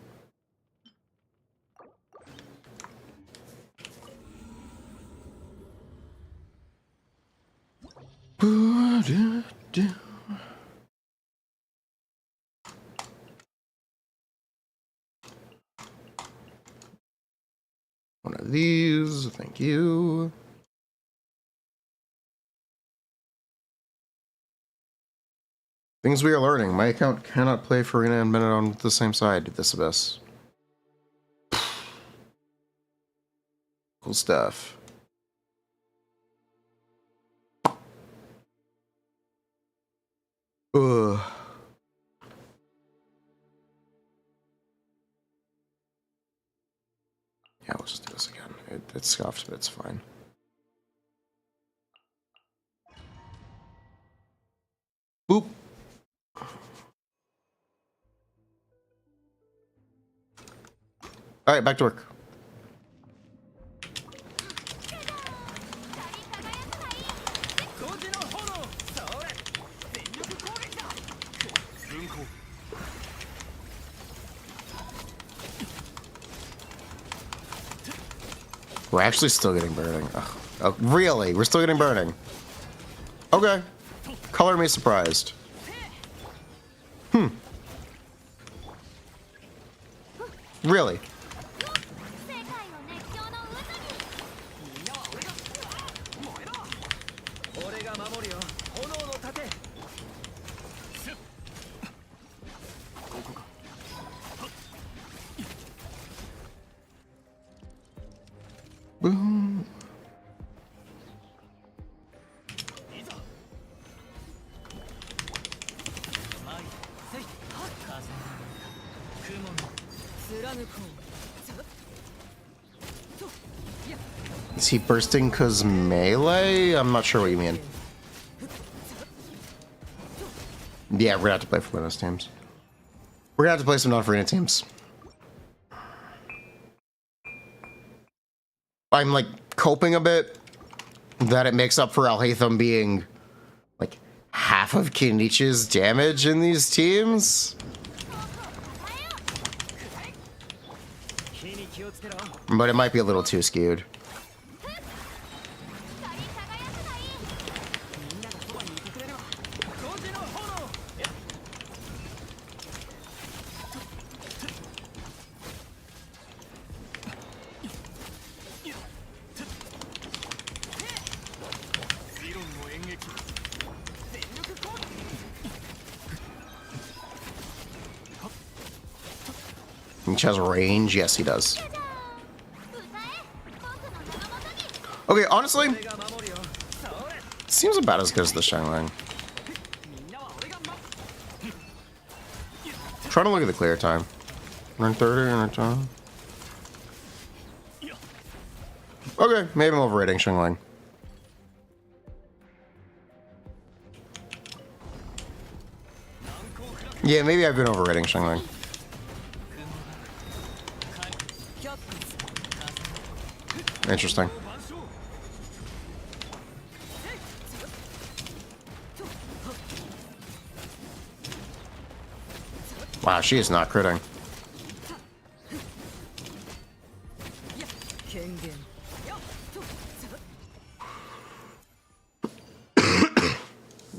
One of these, thank you. Things we are learning. My account cannot play Furina and Bennett on the same side. This abyss. Cool stuff. Ugh. Yeah, we'll just do this again. It's scuffed, but it's fine. Boop. All right, back to work. We're actually still getting burning. Oh, really? We're still getting burning. Okay. Color me surprised. Really? Boom. Is he bursting cause melee? I'm not sure what you mean. Yeah, we're gonna have to play for one of those teams. We're gonna have to play some non-Furina teams. I'm like coping a bit that it makes up for Alhaitham being like half of Kinich's damage in these teams. But it might be a little too skewed. Kinich has range? Yes, he does. Okay, honestly, seems about as good as the Shangling. Trying to look at the clear time. 9:30 and time. Okay, maybe I'm overrating Shangling. Yeah, maybe I've been overrating Shangling. Wow, she is not critting.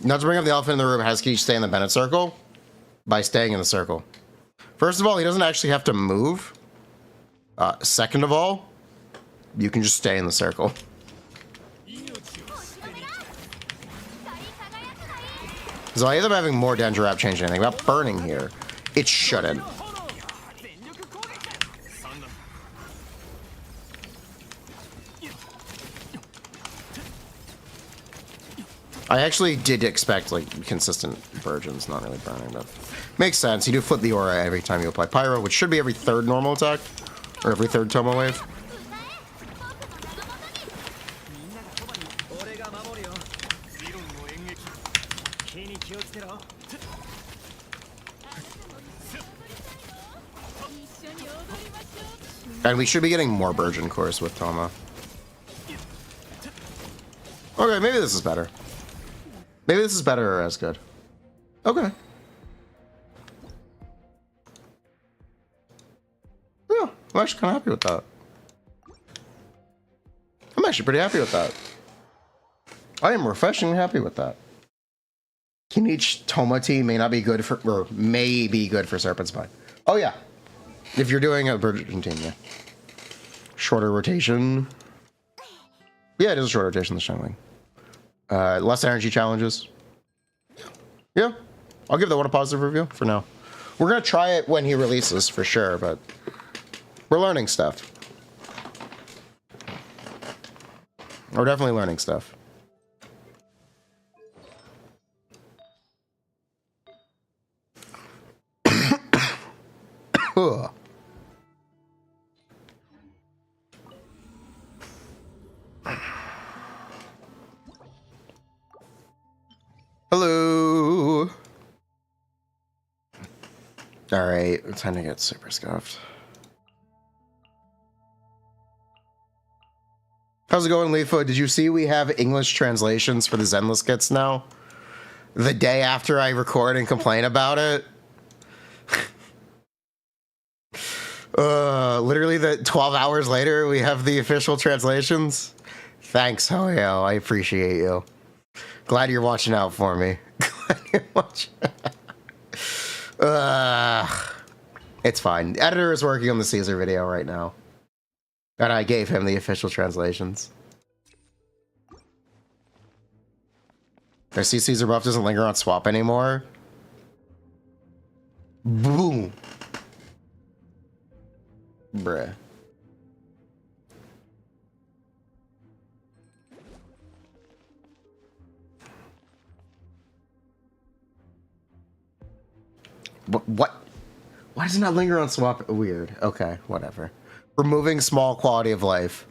Not to bring up the elephant in the room, how does Kinich stay in the Bennett circle? By staying in the circle. First of all, he doesn't actually have to move. Second of all, you can just stay in the circle. So I either having more danger wrap change anything about burning here. It shouldn't. I actually did expect like consistent virgins, not really burning, but makes sense. You do flip the aura every time you apply pyro, which should be every third normal attack, or every third Tomo wave. And we should be getting more Virgin Course with Toma. Okay, maybe this is better. Maybe this is better or as good. Okay. Yeah, I'm actually kind of happy with that. I'm actually pretty happy with that. I am refreshingly happy with that. Kinich Tomati may not be good for, or may be good for Serpent Spine. Oh yeah. If you're doing a Virgin team, yeah. Shorter rotation. Yeah, it is a short rotation this time. Less energy challenges. Yeah, I'll give that one a positive review for now. We're gonna try it when he releases for sure, but we're learning stuff. We're definitely learning stuff. Ugh. Hello. All right, time to get super scuffed. How's it going, Leafo? Did you see we have English translations for the Zenless kits now? The day after I record and complain about it. Literally 12 hours later, we have the official translations. Thanks, Hoyo. I appreciate you. Glad you're watching out for me. Glad you're watching. It's fine. The editor is working on the Caesar video right now. And I gave him the official translations. I see Caesar buff doesn't linger on swap anymore. Boom. Bruh. What? Why does it not linger on swap? Weird. Okay, whatever. Removing small quality of life.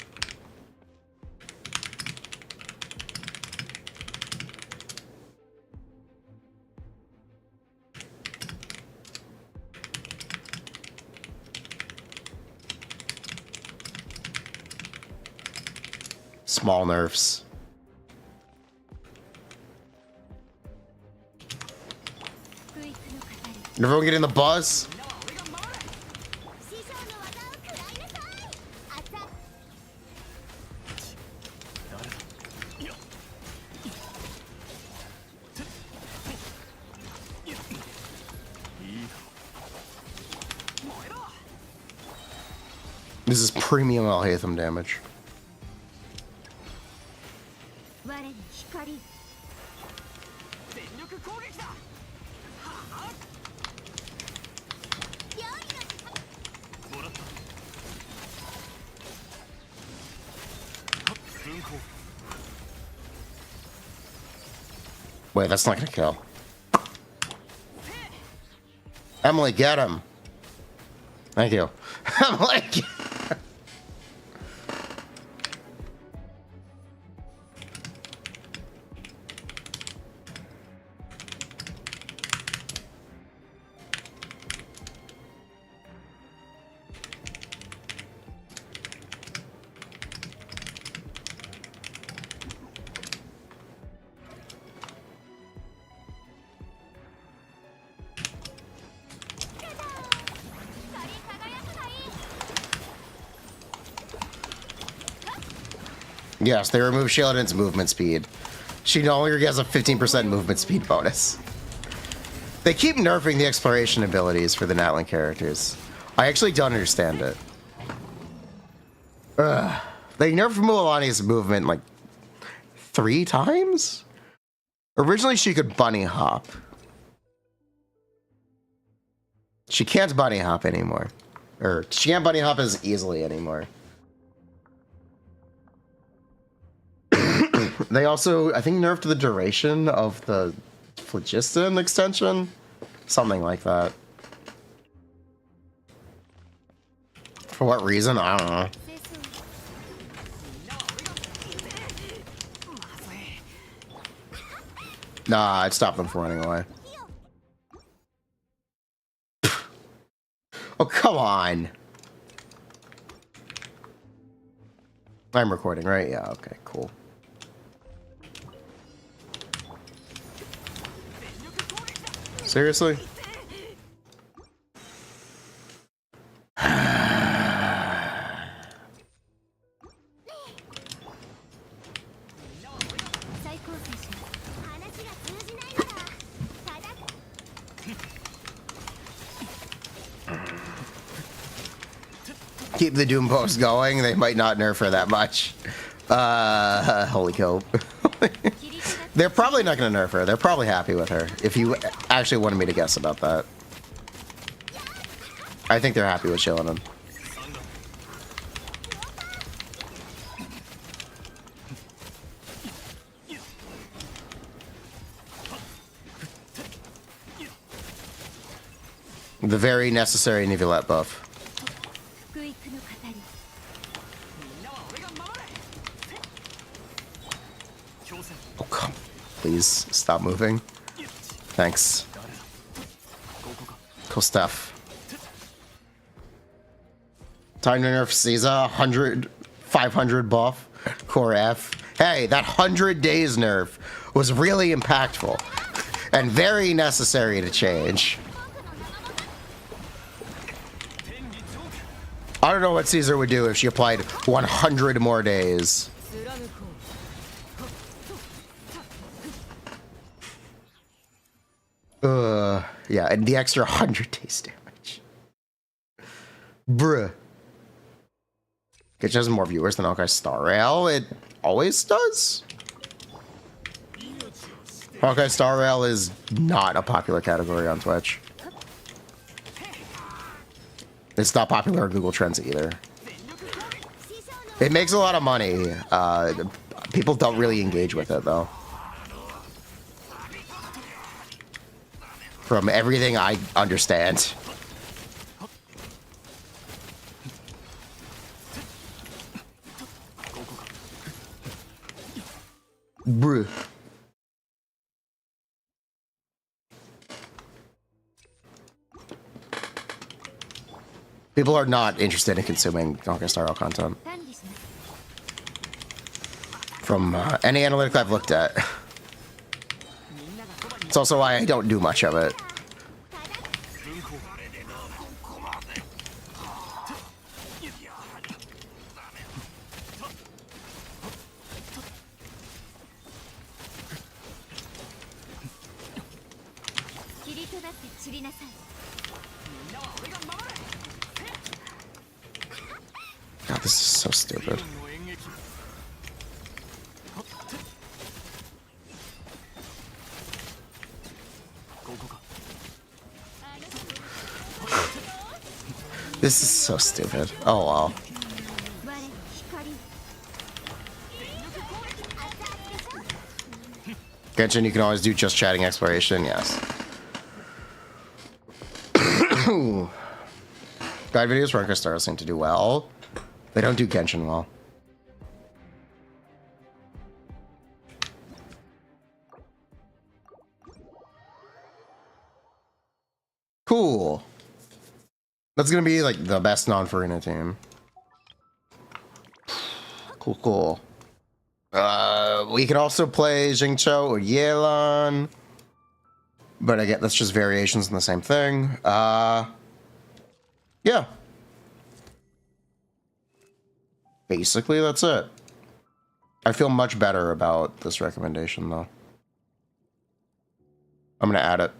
Small nerfs. Everyone get in the bus? This is premium Alhaitham damage. Wait, that's not gonna kill. Emily, get him. Thank you. Emily, Yes, they remove Shieldon's movement speed. She no longer gets a 15% movement speed bonus. They keep nerfing the exploration abilities for the Natlan characters. I actually don't understand it. Ugh. They nerfed Mualani's movement like 3 times? Originally, she could bunny hop. She can't bunny hop anymore. Or, she can't bunny hop as easily anymore. They also, I think, nerfed the duration of the Phlogiston extension. Something like that. For what reason? I don't know. Nah, it stopped them from running away. Oh, come on. I'm recording, right? Yeah, okay, cool. Seriously? Keep the Doom post going. They might not nerf her that much. Holy cow. They're probably not going to nerf her. They're probably happy with her. If you actually wanted me to guess about that. I think they're happy with Shieldon. The very necessary Nivelette buff. Oh, come. Please stop moving. Thanks. Cool stuff. Time to nerf Caesar. 100, 500 buff. Core F. Hey, that 100 days nerf was really impactful and very necessary to change. I don't know what Caesar would do if she applied 100 more days. Yeah, and the extra 100 days damage. Bruh. It has more viewers than Honkai Star Rail. It always does. Honkai Star Rail is not a popular category on Twitch. It's not popular on Google Trends either. It makes a lot of money. People don't really engage with it, though. From everything I understand. Bruh. People are not interested in consuming Honkai Star Rail content. From any analytic I've looked at. It's also why I don't do much of it. God, this is so stupid. This is so stupid. Oh, wow. Genshin, you can always do just chatting exploration, yes. Guide videos for Honkai Star seem to do well. They don't do Genshin well. Cool. That's gonna be like the best non-Furina team. Cool, cool. We can also play Jingcho or Yelan. But I get that's just variations on the same thing. Yeah. Basically, that's it. I feel much better about this recommendation, though. I'm gonna add it.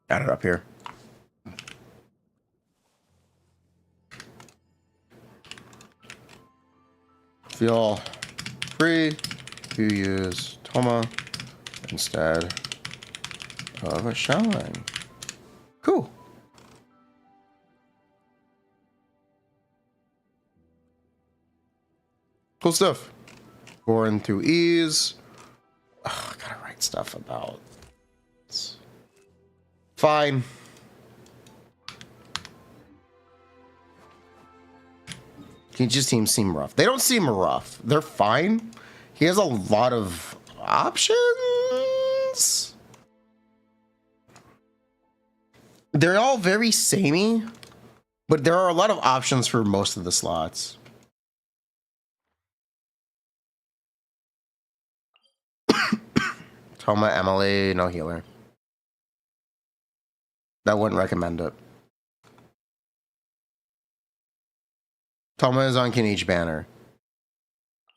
Add it up here. Feel free to use Toma instead of a shine. Cool. Cool stuff. Born through ease. Oh, I gotta write stuff about. It's fine. Kinch's team seem rough. They don't seem rough. They're fine. He has a lot of options. They're all very samey, but there are a lot of options for most of the slots. Toma, Emily, no healer. I wouldn't recommend it. Toma is on Kinich banner.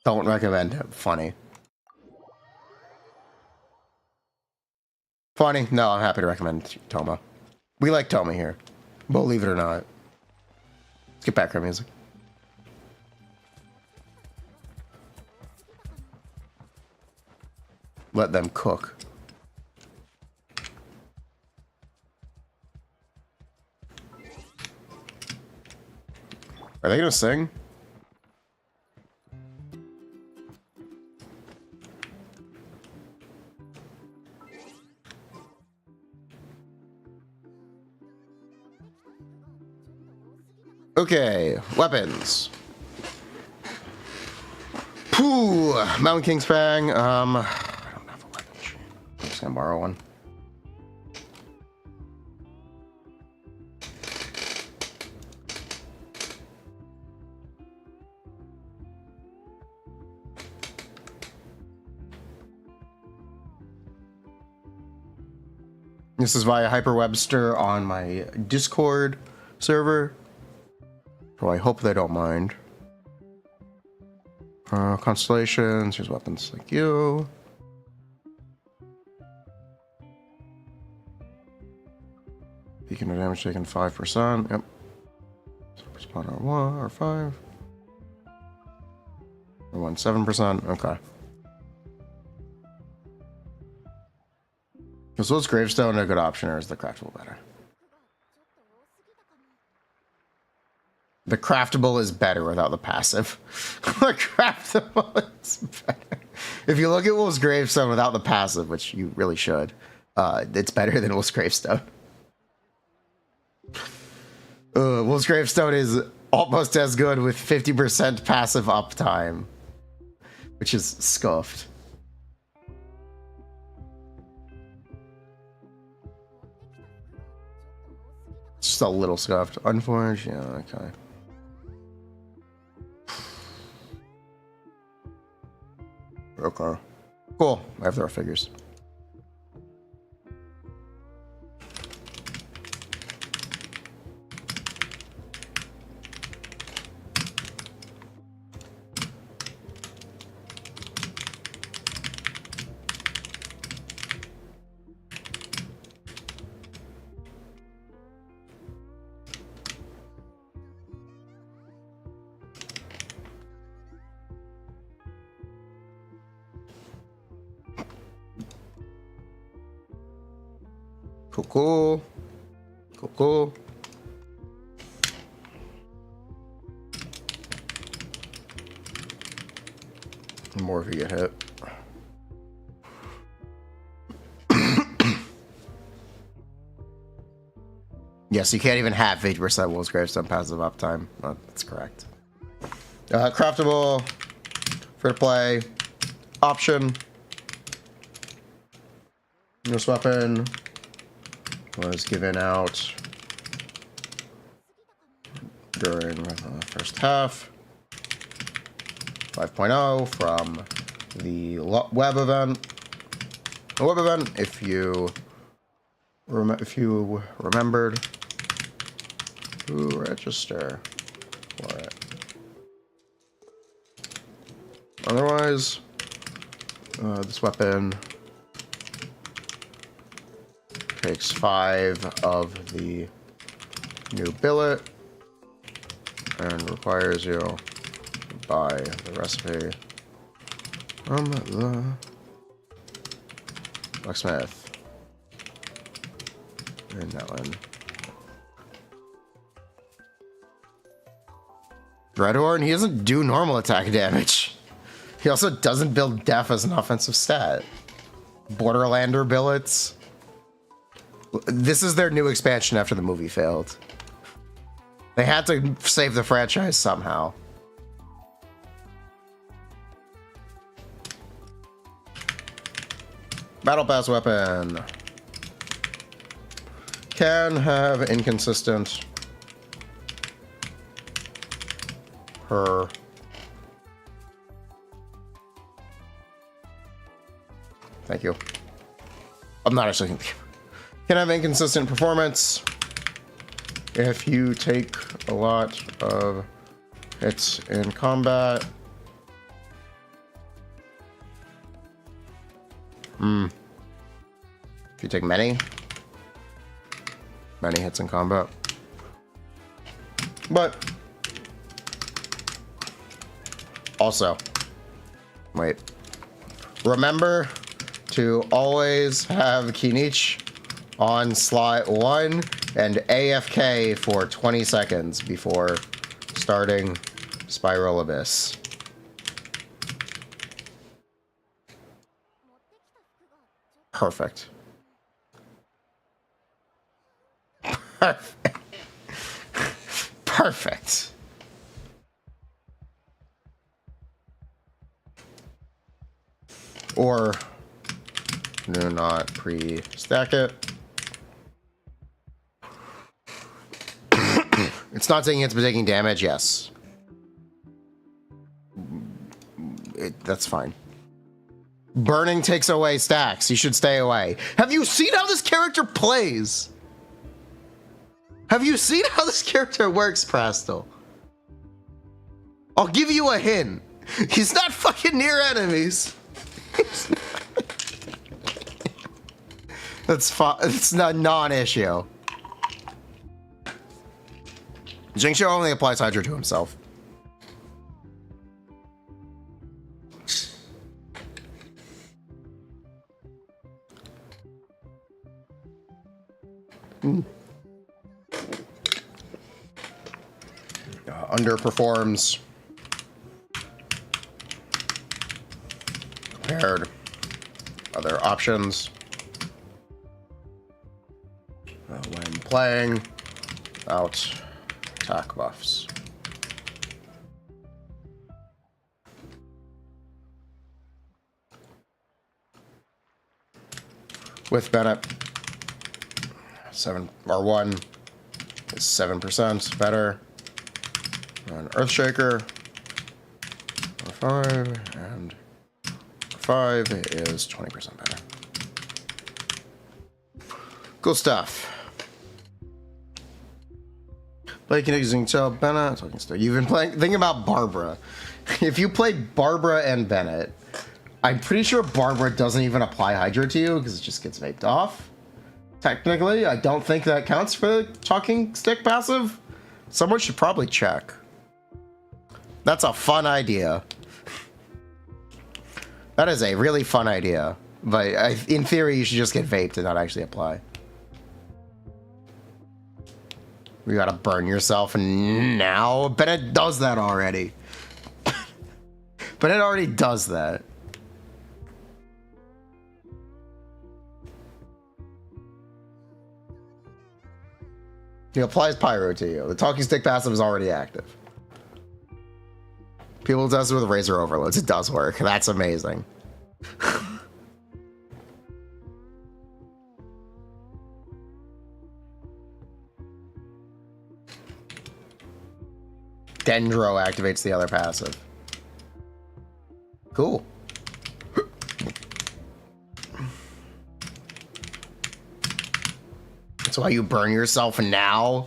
Don't recommend it. Funny. Funny? No, I'm happy to recommend Toma. We like Toma here. Believe it or not. Let's get background music. Let them cook. Are they gonna sing? Okay, weapons. Pooh, Mountain King's Fang. I don't have a weapon. I'm just gonna borrow one. This is via Hyperwebster on my Discord server. So I hope they don't mind. Constellations, here's weapons like you. Beacon of damage taken 5%. Yep. Spawn R1 or 5. R1 7%. Okay. So is Gravestone a good option, or is the craftable better? The craftable is better without the passive. The craftable is better. If you look at Wolf's Gravestone without the passive, which you really should, it's better than Wolf's Gravestone. Wolf's Gravestone is almost as good with 50% passive uptime, which is scuffed. Just a little scuffed. Unforged? Yeah, okay. Okay. Cool. I have their figures. Cool. Cool, cool. More if you get hit. Yes, you can't even have 50% Wolf's Gravestone passive uptime. That's correct. Craftable, free to play, option. This weapon was given out during the first half. 5.0 from the web event. The web event, if you remembered to register for it. otherwise, this weapon takes 5 of the new billet and requires you to buy the recipe from the blacksmith in Netland. Dreadhorn, he doesn't do normal attack damage. He also doesn't build def as an offensive stat. Borderlander billets. This is their new expansion after the movie failed. They had to save the franchise somehow. Battle Pass weapon. Can have inconsistent per thank you. I'm not actually can have inconsistent performance if you take a lot of hits in combat. If you take many hits in combat. But also, wait. Remember to always have Kinich on slot 1 and AFK for 20 seconds before starting Spiral Abyss. Perfect. Perfect. Perfect. Or do not pre-stack it. It's not taking hits but taking damage, yes. That's fine. Burning takes away stacks. You should stay away. Have you seen how this character plays? Have you seen how this character works, Prastel? I'll give you a hint. He's not fucking near enemies. That's fine. It's not non-issue. Jingxiu only applies Hydra to himself. Underperforms compared other options when playing out attack buffs. With Bennett, 7 or 1 is 7% better. An Earthshaker, 5, and 5 is 20% better. Cool stuff. Play Kinich using Bennett, talking stuff. You've been playing. Think about Barbara. If you play Barbara and Bennett, I'm pretty sure Barbara doesn't even apply Hydra to you because it just gets vaped off. Technically, I don't think that counts for the talking stick passive. Someone should probably check. That's a fun idea. That is a really fun idea. But in theory, you should just get vaped and not actually apply. You gotta burn yourself now. Bennett does that already. Bennett already does that. He applies pyro to you. The talking stick passive is already active. People does it with razor overloads. It does work. That's amazing. Dendro activates the other passive. Cool. That's why you burn yourself now.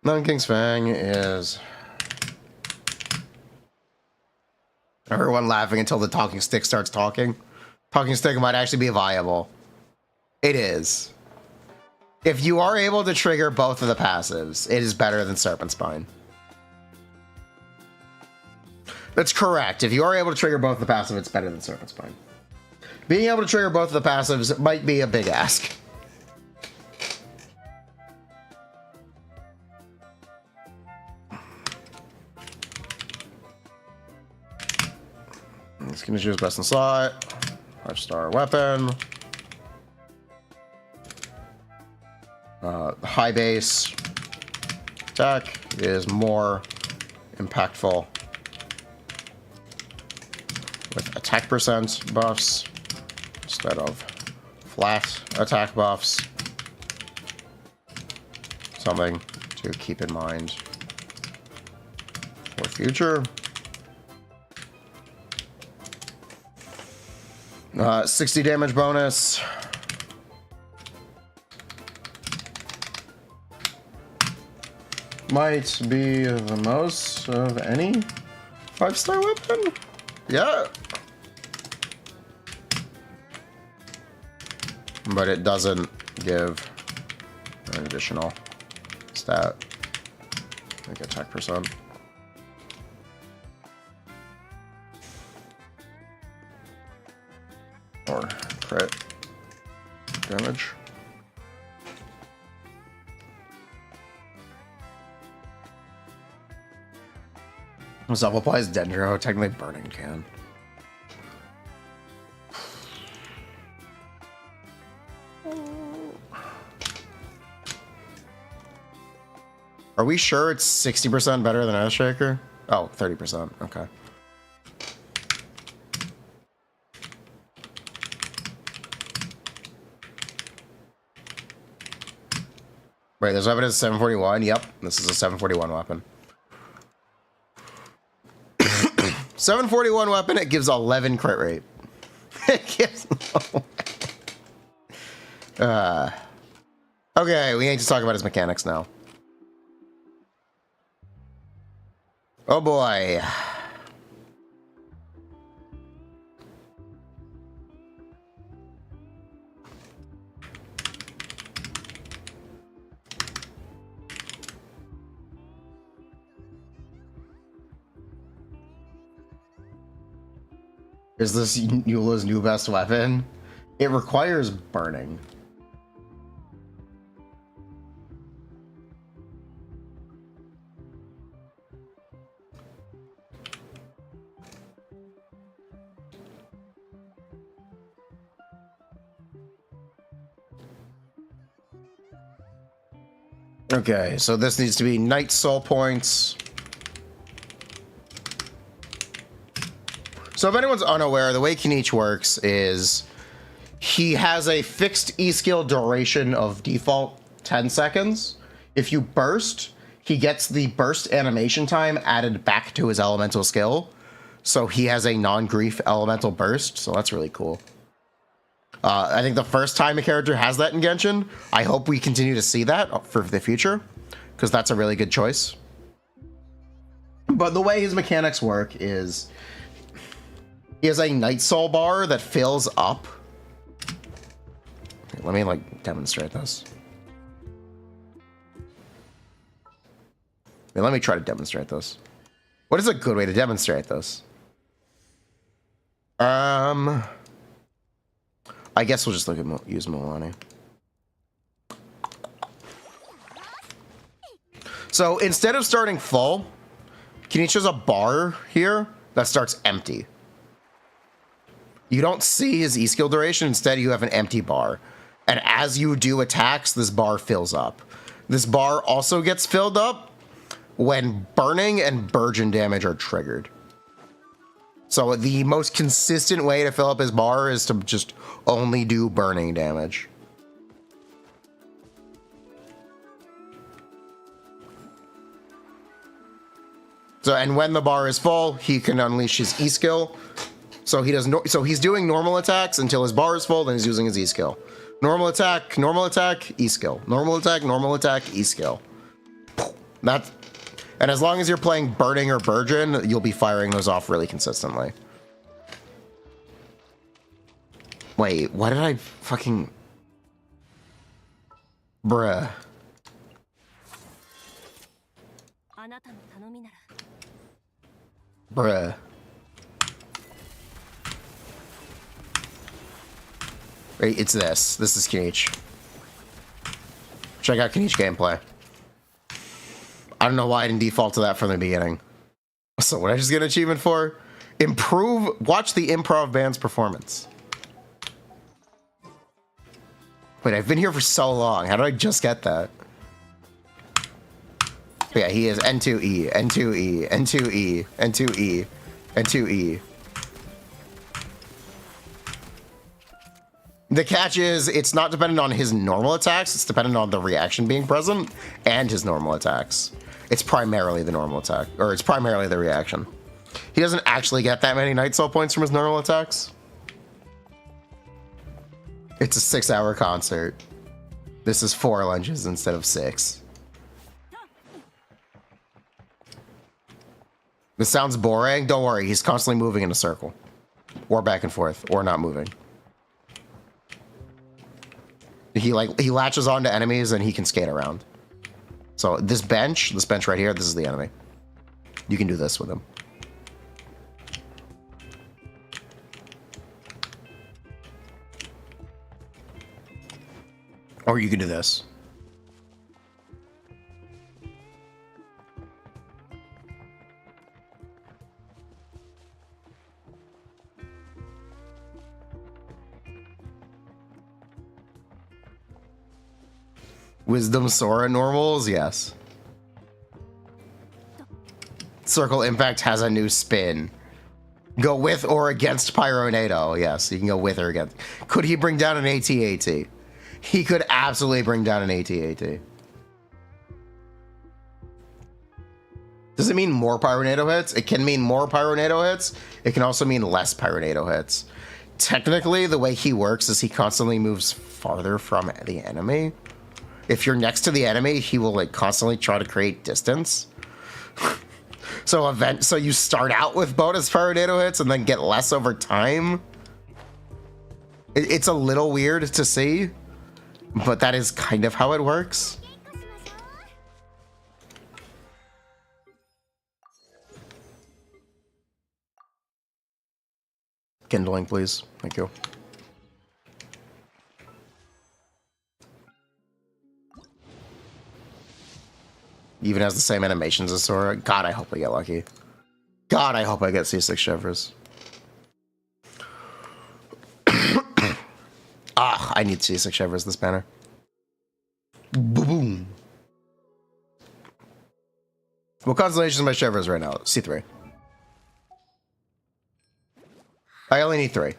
Nun King's Fang is... Everyone laughing until the talking stick starts talking. Talking stick might actually be viable. It is. If you are able to trigger both of the passives, it is better than Serpent Spine. That's correct. If you are able to trigger both the passive, it's better than Serpent Spine. Being able to trigger both of the passives might be a big ask. It's gonna choose best in slot. 5-star weapon. High base attack is more impactful with attack percent buffs instead of flat attack buffs. Something to keep in mind for future. 60 damage bonus. Might be the most of any 5-star weapon. Yeah. But it doesn't give an additional stat. Like attack percent. Or crit damage. Self applies Dendro, technically burning can. Are we sure it's 60% better than Earthshaker? Oh, 30%. Okay. Wait, this weapon is 741? Yep, this is a 741 weapon. 741 weapon, it gives 11 crit rate. It gives okay, we need to talk about his mechanics now. Oh boy. Is this Eula's new best weapon? It requires burning. Okay, so this needs to be Night Soul points. So if anyone's unaware, the way Kinich works is he has a fixed E-skill duration of default 10 seconds. If you burst, he gets the burst animation time added back to his elemental skill. So he has a non-grief elemental burst, so that's really cool. I think the first time a character has that in Genshin, I hope we continue to see that for the future, because that's a really good choice. But the way his mechanics work is he has a Night Soul bar that fills up. Okay, let me like demonstrate this. Let me try to demonstrate this. What is a good way to demonstrate this? I guess we'll just look at use Milani. So instead of starting full, Kinich has a bar here that starts empty. You don't see his E-skill duration. Instead, you have an empty bar. And as you do attacks, this bar fills up. This bar also gets filled up when burning and burgeon damage are triggered. So the most consistent way to fill up his bar is to just only do burning damage. So, and when the bar is full, he can unleash his E-skill. So he does so he's doing normal attacks until his bar is full, then he's using his E skill. Normal attack, E skill. Normal attack, E skill. That's, and as long as you're playing Burning or Burgeon, you'll be firing those off really consistently. Wait, what did I fucking... Bruh. Bruh. Wait, it's this. This is Kinich. Check out Kinich gameplay. I don't know why I didn't default to that from the beginning. So what did I just get an achievement for? Watch the improv band's performance. Wait, I've been here for so long. How did I just get that? Yeah, he is N2E, N2E, N2E, N2E, N2E. The catch is, it's not dependent on his normal attacks, it's dependent on the reaction being present and his normal attacks. It's primarily the normal attack, or it's primarily the reaction. He doesn't actually get that many Night Soul points from his normal attacks. It's a 6-hour concert. This is 4 lunges instead of 6. This sounds boring. Don't worry, he's constantly moving in a circle. Or back and forth, or not moving. He latches onto enemies and he can skate around. So this bench right here, this is the enemy. You can do this with him. Or you can do this. Wisdom Sora normals, yes. Circle Impact has a new spin. Go with or against Pyronado. Yes, you can go with or against. Could he bring down an AT-AT? He could absolutely bring down an AT-AT. Does it mean more Pyronado hits? It can mean more Pyronado hits. It can also mean less Pyronado hits. Technically, the way he works is he constantly moves farther from the enemy. If you're next to the enemy, he will like constantly try to create distance. So you start out with bonus Pyronado hits and then get less over time. It's a little weird to see, but that is kind of how it works. Kindling, please. Thank you. Even has the same animations as Sora. God, I hope I get lucky. God, I hope I get C6 Shivers. I need C6 Shivers this banner. Boom. What constellation is my Shivers right now? C3. I only need 3.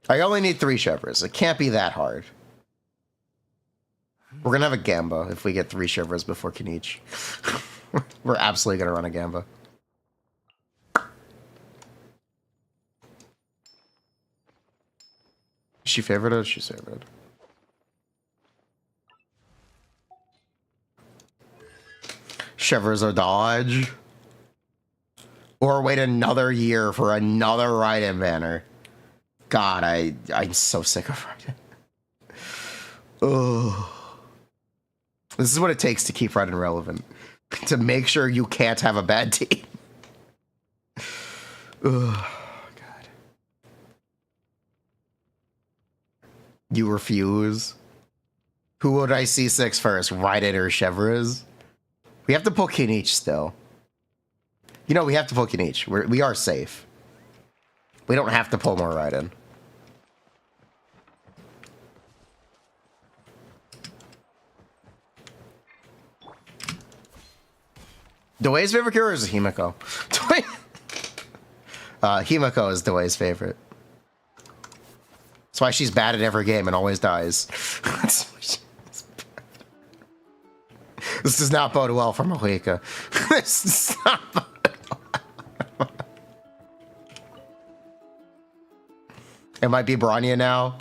I only need 3 Shivers. It can't be that hard. We're gonna have a Gamba if we get 3 Shivers before Kinich. We're absolutely gonna run a Gamba. Is she favorited? She's favorited. Shivers or dodge. Or wait another year for another Raiden banner. God, I'm so sick of Raiden. Ugh. This is what it takes to keep Raiden relevant. To make sure you can't have a bad team. Ugh, God. You refuse? Who would I C6 first? Raiden or Shivers? We have to pull Kinich still. You know, we have to pull Kinich. We are safe. We don't have to pull more Raiden. Dway's favorite character is Himiko. Himiko is Dway's favorite. That's why she's bad at every game and always dies. This does not bode well for Mohika. This does not bode well. It might be Bronya now.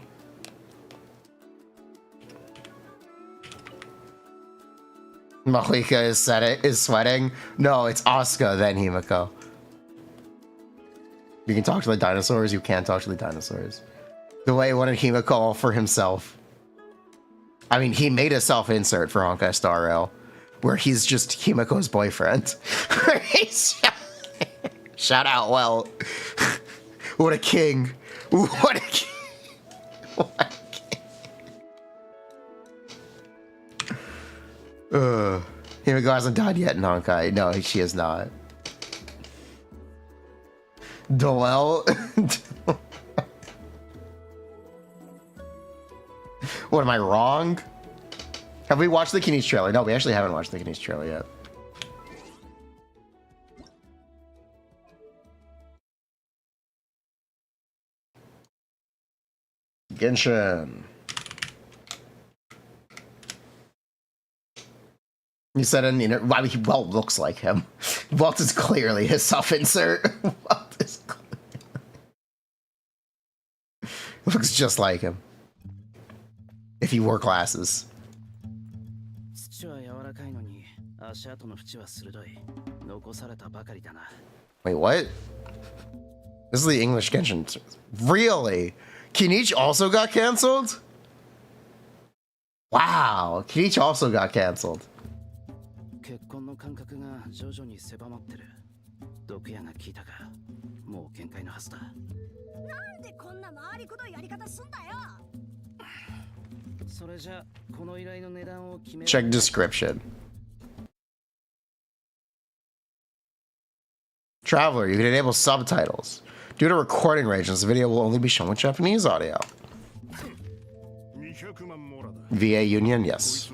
Malika is sweating. No, it's Asuka, then Himiko. You can talk to the dinosaurs, you can't talk to the dinosaurs. The way he wanted Himiko all for himself. I mean, he made a self-insert for Honkai Star Rail, where he's just Himiko's boyfriend. Shout out, well. What a king. What a king. What a king. Himiko hasn't died yet in Honkai. No, she has not. Doel. What, am I wrong? Have we watched the Kinich trailer? No, we actually haven't watched the Kinich trailer yet. Genshin. You said an inner. Well, he looks like him. Walt is clearly his self-insert. Walt is looks just like him. If he wore glasses. Wait, what? This is the English Genshin. Really? Kinich also got canceled? Wow, Kinich also got canceled. Check description. Traveler, you can enable subtitles. Due to recording arrangements, the video will only be shown with Japanese audio. VA Union, yes.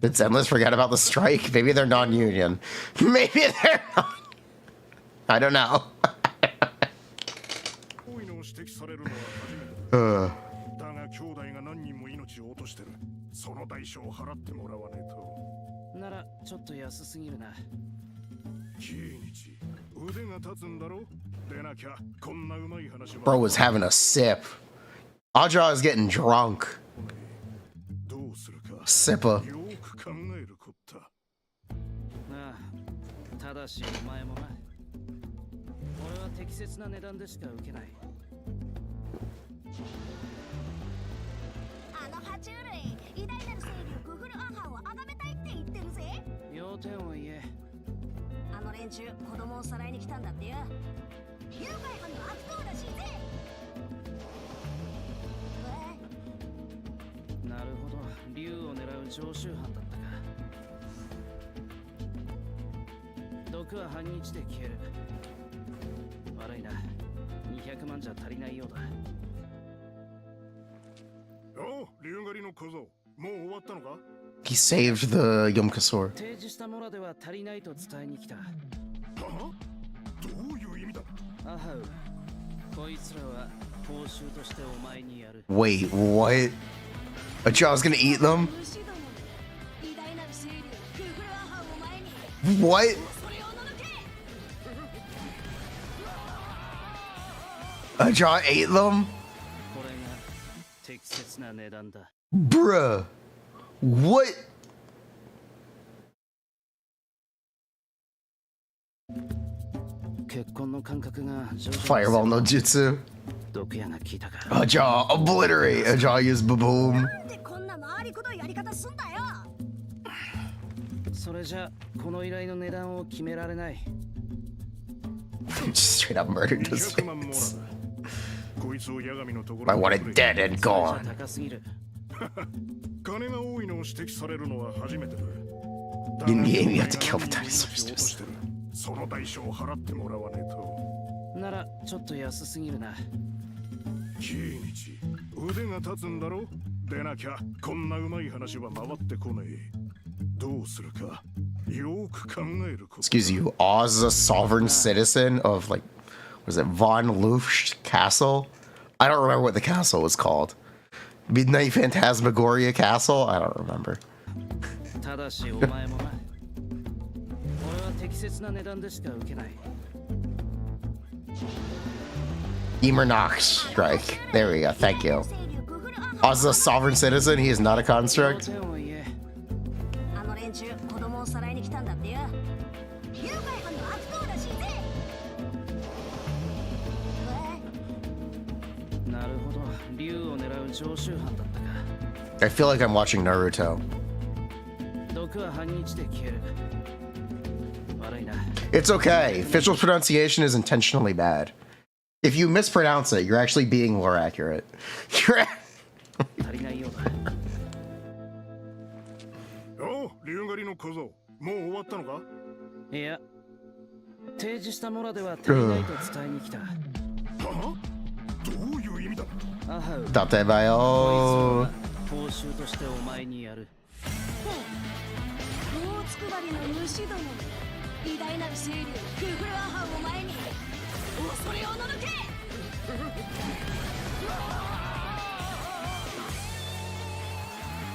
Did Zenless forget about the strike? Maybe they're non-union. Maybe they're not. I don't know. Bro was having a sip. Aja is getting drunk. Sipper. He saved the Yomkasor. Wait, what? Aja's gonna eat them? What? Aja ate them? Bruh. What? Fireball no jutsu. Aja obliterate. Aja use baboom. Just straight up murdered his face. I want it dead and gone. In-game, you have to kill the dinosaurs. Just. Excuse you, Oz is a sovereign citizen of, like, was it Von Lufsch Castle? I don't remember what the castle was called. Midnight Phantasmagoria Castle? I don't remember. Emernox strike. There we go. Thank you. As a sovereign citizen, he is not a construct. あの連中子供をさらいに来たんだってよ。誘拐犯の悪党らしいぜ。なるほど、竜を狙う常習犯だったか。 I feel like I'm watching Naruto. 毒は半日で消える。悪いな。 It's okay. Official pronunciation is intentionally bad. If you mispronounce it, you're actually being more accurate. You're 足りないようだ。おう、竜狩りの小僧、もう終わったのか？いや、提示したモラでは足りないと伝えに来た。は？どういう意味だ？アハウ。 Datebayo. 報酬としてお前にやる。大つくばりの主ども、偉大なる清流クフルアハンを前に恐れおののけ。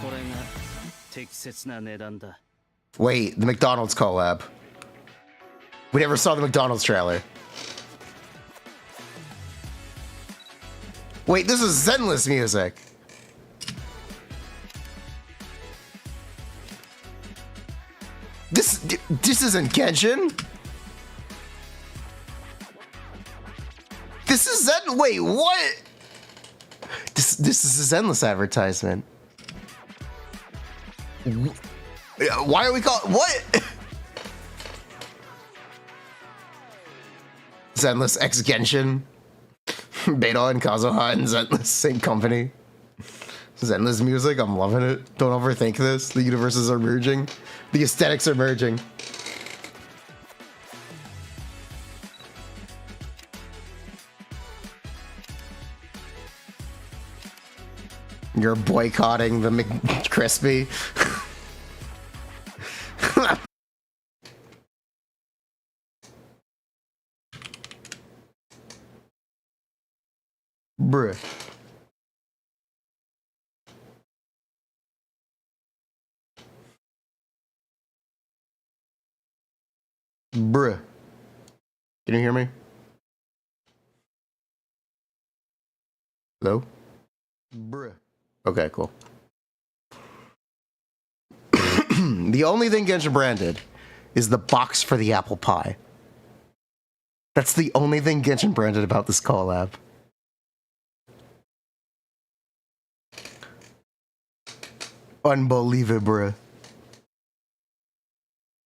これが適切な値段だ。 Wait, the McDonald's collab. We never saw the McDonald's trailer. Wait, this is Zenless music. This isn't Genshin. This is Zen. Wait, what? This is a Zenless advertisement. Why are we called what? Zenless X Genshin. Beta and Kazuha and Zenless, same company. Zenless music, I'm loving it. Don't overthink this. The universes are merging. The aesthetics are merging. You're boycotting the McCrispy. Bruh. Bruh. Can you hear me? Hello? Bruh. Okay, cool. The only thing Genshin branded is the box for the apple pie. That's the only thing Genshin branded about this collab. Unbelievable.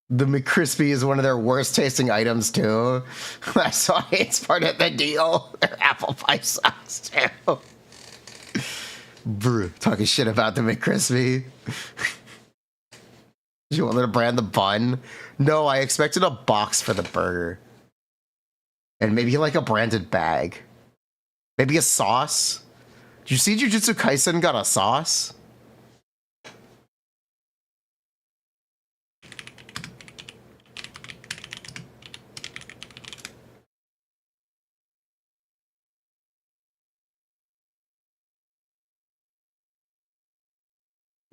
The McCrispy is one of their worst tasting items too. That's why it's part of the deal. Their apple pie sucks too. Bruh, talking shit about the McCrispy. You wanted to brand the bun? No, I expected a box for the burger. And maybe like a branded bag. Maybe a sauce. Did you see Jujutsu Kaisen got a sauce?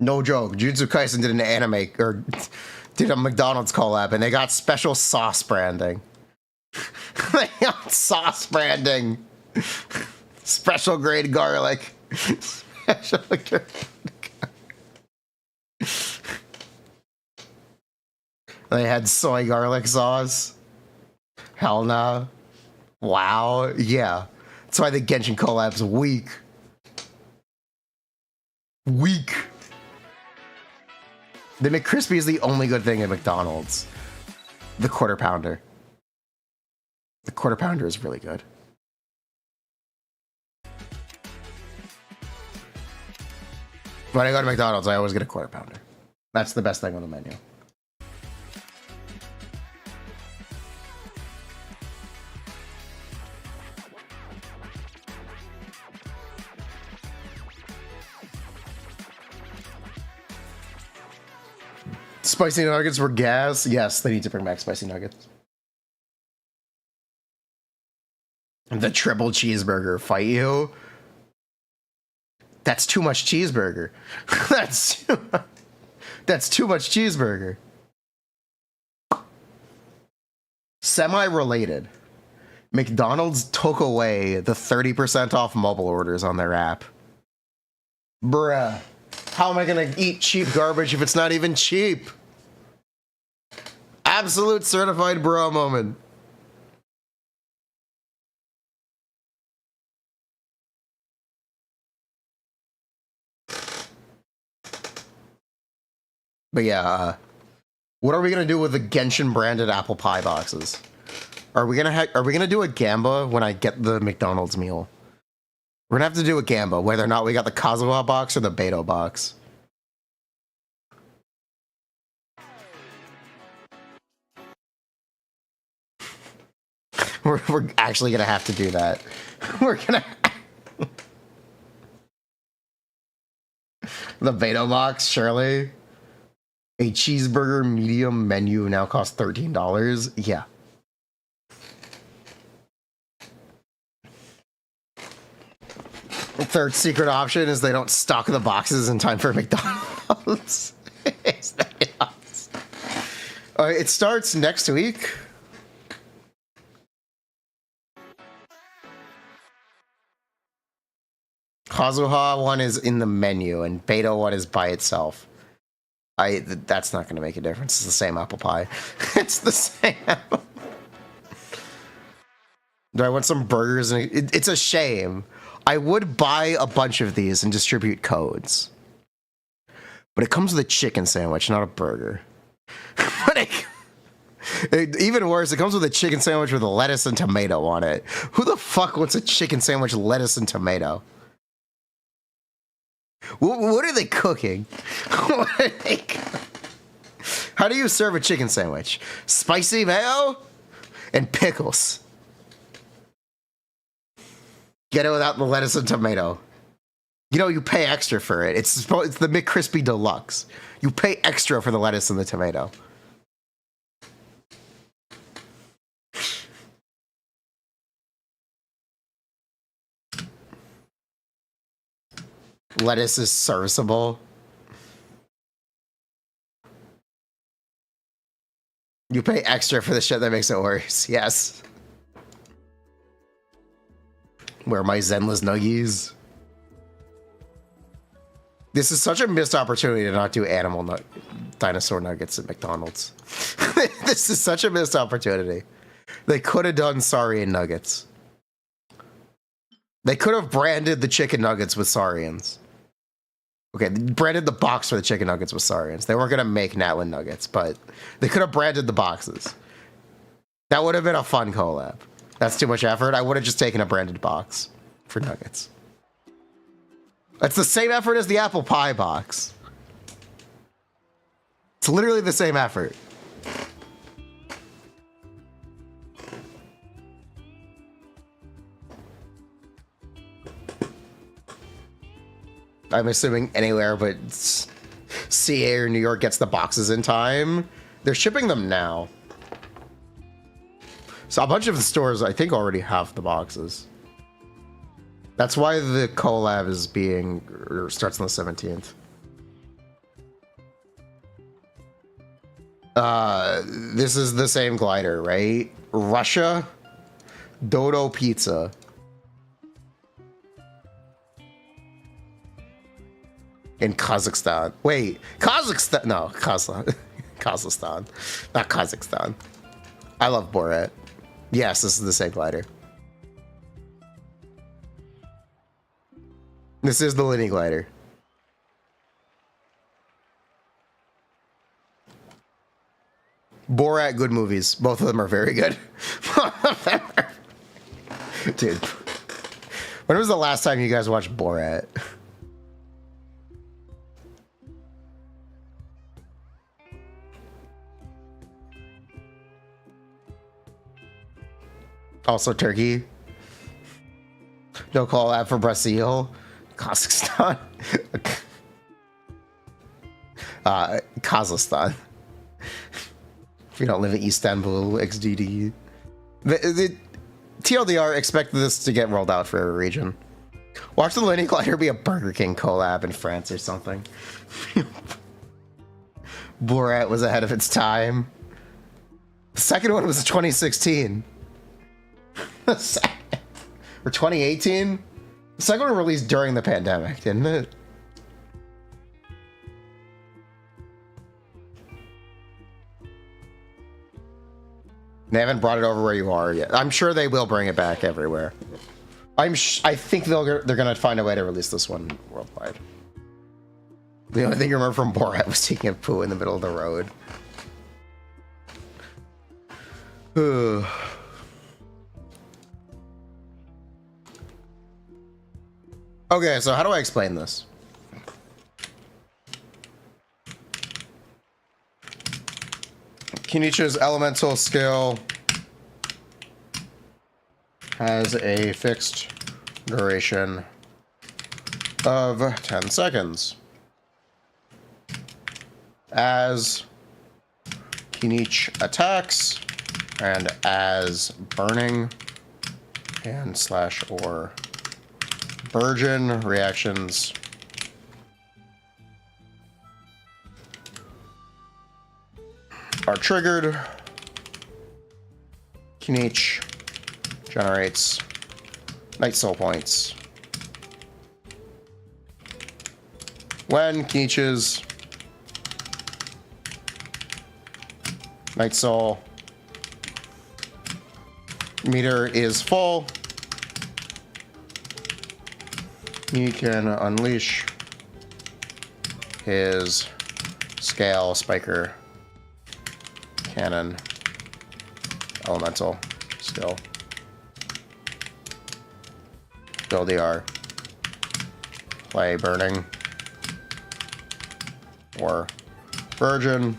No joke. Jujutsu Kaisen did an anime or did a McDonald's collab, and they got special sauce branding. They got sauce branding. Special grade garlic. Special grade. They had soy garlic sauce. Hell no. Wow. Yeah. That's why the Genshin collab's weak. Weak. The McCrispy is the only good thing at McDonald's. The quarter pounder. The quarter pounder is really good. When I go to McDonald's, I always get a quarter pounder. That's the best thing on the menu. Spicy nuggets were gas. Yes, they need to bring back spicy nuggets. The triple cheeseburger fight you. That's too much cheeseburger. That's too much cheeseburger. Semi-related. McDonald's took away the 30% off mobile orders on their app. Bruh. How am I gonna eat cheap garbage if it's not even cheap? Absolute certified bro moment. But yeah, what are we gonna do with the Genshin branded apple pie boxes? Are we gonna do a gamba when I get the McDonald's meal? We're gonna have to do a gamba, whether or not we got the Kazuha box or the Beto box. We're actually gonna have to do that. We're gonna the Beto box, surely. A cheeseburger medium menu now costs $13. Yeah. Third secret option is they don't stock the boxes in time for McDonald's. It starts next week. Kazuha one is in the menu and Beto one is by itself. That's not going to make a difference. It's the same apple pie. It's the same. Do I want some burgers? It's a shame. I would buy a bunch of these and distribute codes. But it comes with a chicken sandwich, not a burger. But even worse, it comes with a chicken sandwich with lettuce and tomato on it. Who the fuck wants a chicken sandwich, lettuce, and tomato? What are they cooking? How do you serve a chicken sandwich? Spicy mayo and pickles. Get it without the lettuce and tomato. You know, you pay extra for it. It's the McCrispy Deluxe. You pay extra for the lettuce and the tomato. Lettuce is serviceable. You pay extra for the shit that makes it worse. Yes. Where are my Zenless Nuggies? This is such a missed opportunity to not do dinosaur nuggets at McDonald's. This is such a missed opportunity. They could have done Saurian nuggets. They could have branded the chicken nuggets with Saurians. Okay, they branded the box for the chicken nuggets with Saurians. They weren't going to make Natlin nuggets, but they could have branded the boxes. That would have been a fun collab. That's too much effort. I would have just taken a branded box for nuggets. That's the same effort as the apple pie box. It's literally the same effort. I'm assuming anywhere but CA or New York gets the boxes in time. They're shipping them now. So a bunch of the stores, I think, already have the boxes. That's why the collab is starts on the 17th. This is the same glider, right? Russia, Dodo Pizza. In Kazakhstan. Wait, Kazakhstan? No, Kazakhstan. Not Kazakhstan. I love Borat. Yes, this is the same glider. This is the Linny glider. Borat, good movies. Both of them are very good. Dude. When was the last time you guys watched Borat? Also Turkey. No collab for Brazil. Kazakhstan. Kazakhstan. If you don't live in Istanbul, XDD. The TLDR expect this to get rolled out for every region. Watch the Lenny Glider be a Burger King collab in France or something. Borat was ahead of its time. The second one was 2016. For 2018? The second one released during the pandemic, didn't it? They haven't brought it over where you are yet. I'm sure they will bring it back everywhere. I think they're gonna find a way to release this one worldwide. The only thing you remember from Borat was taking a poo in the middle of the road. Okay, so how do I explain this? Kinich's elemental skill has a fixed duration of 10 seconds. As Kinich attacks and as burning and slash or virgin reactions are triggered, Kinich generates Night Soul points. When Kinich's Night Soul meter is full, he can unleash his Scale Spiker Cannon elemental skill. Build DR. Play Burning. Or Virgin.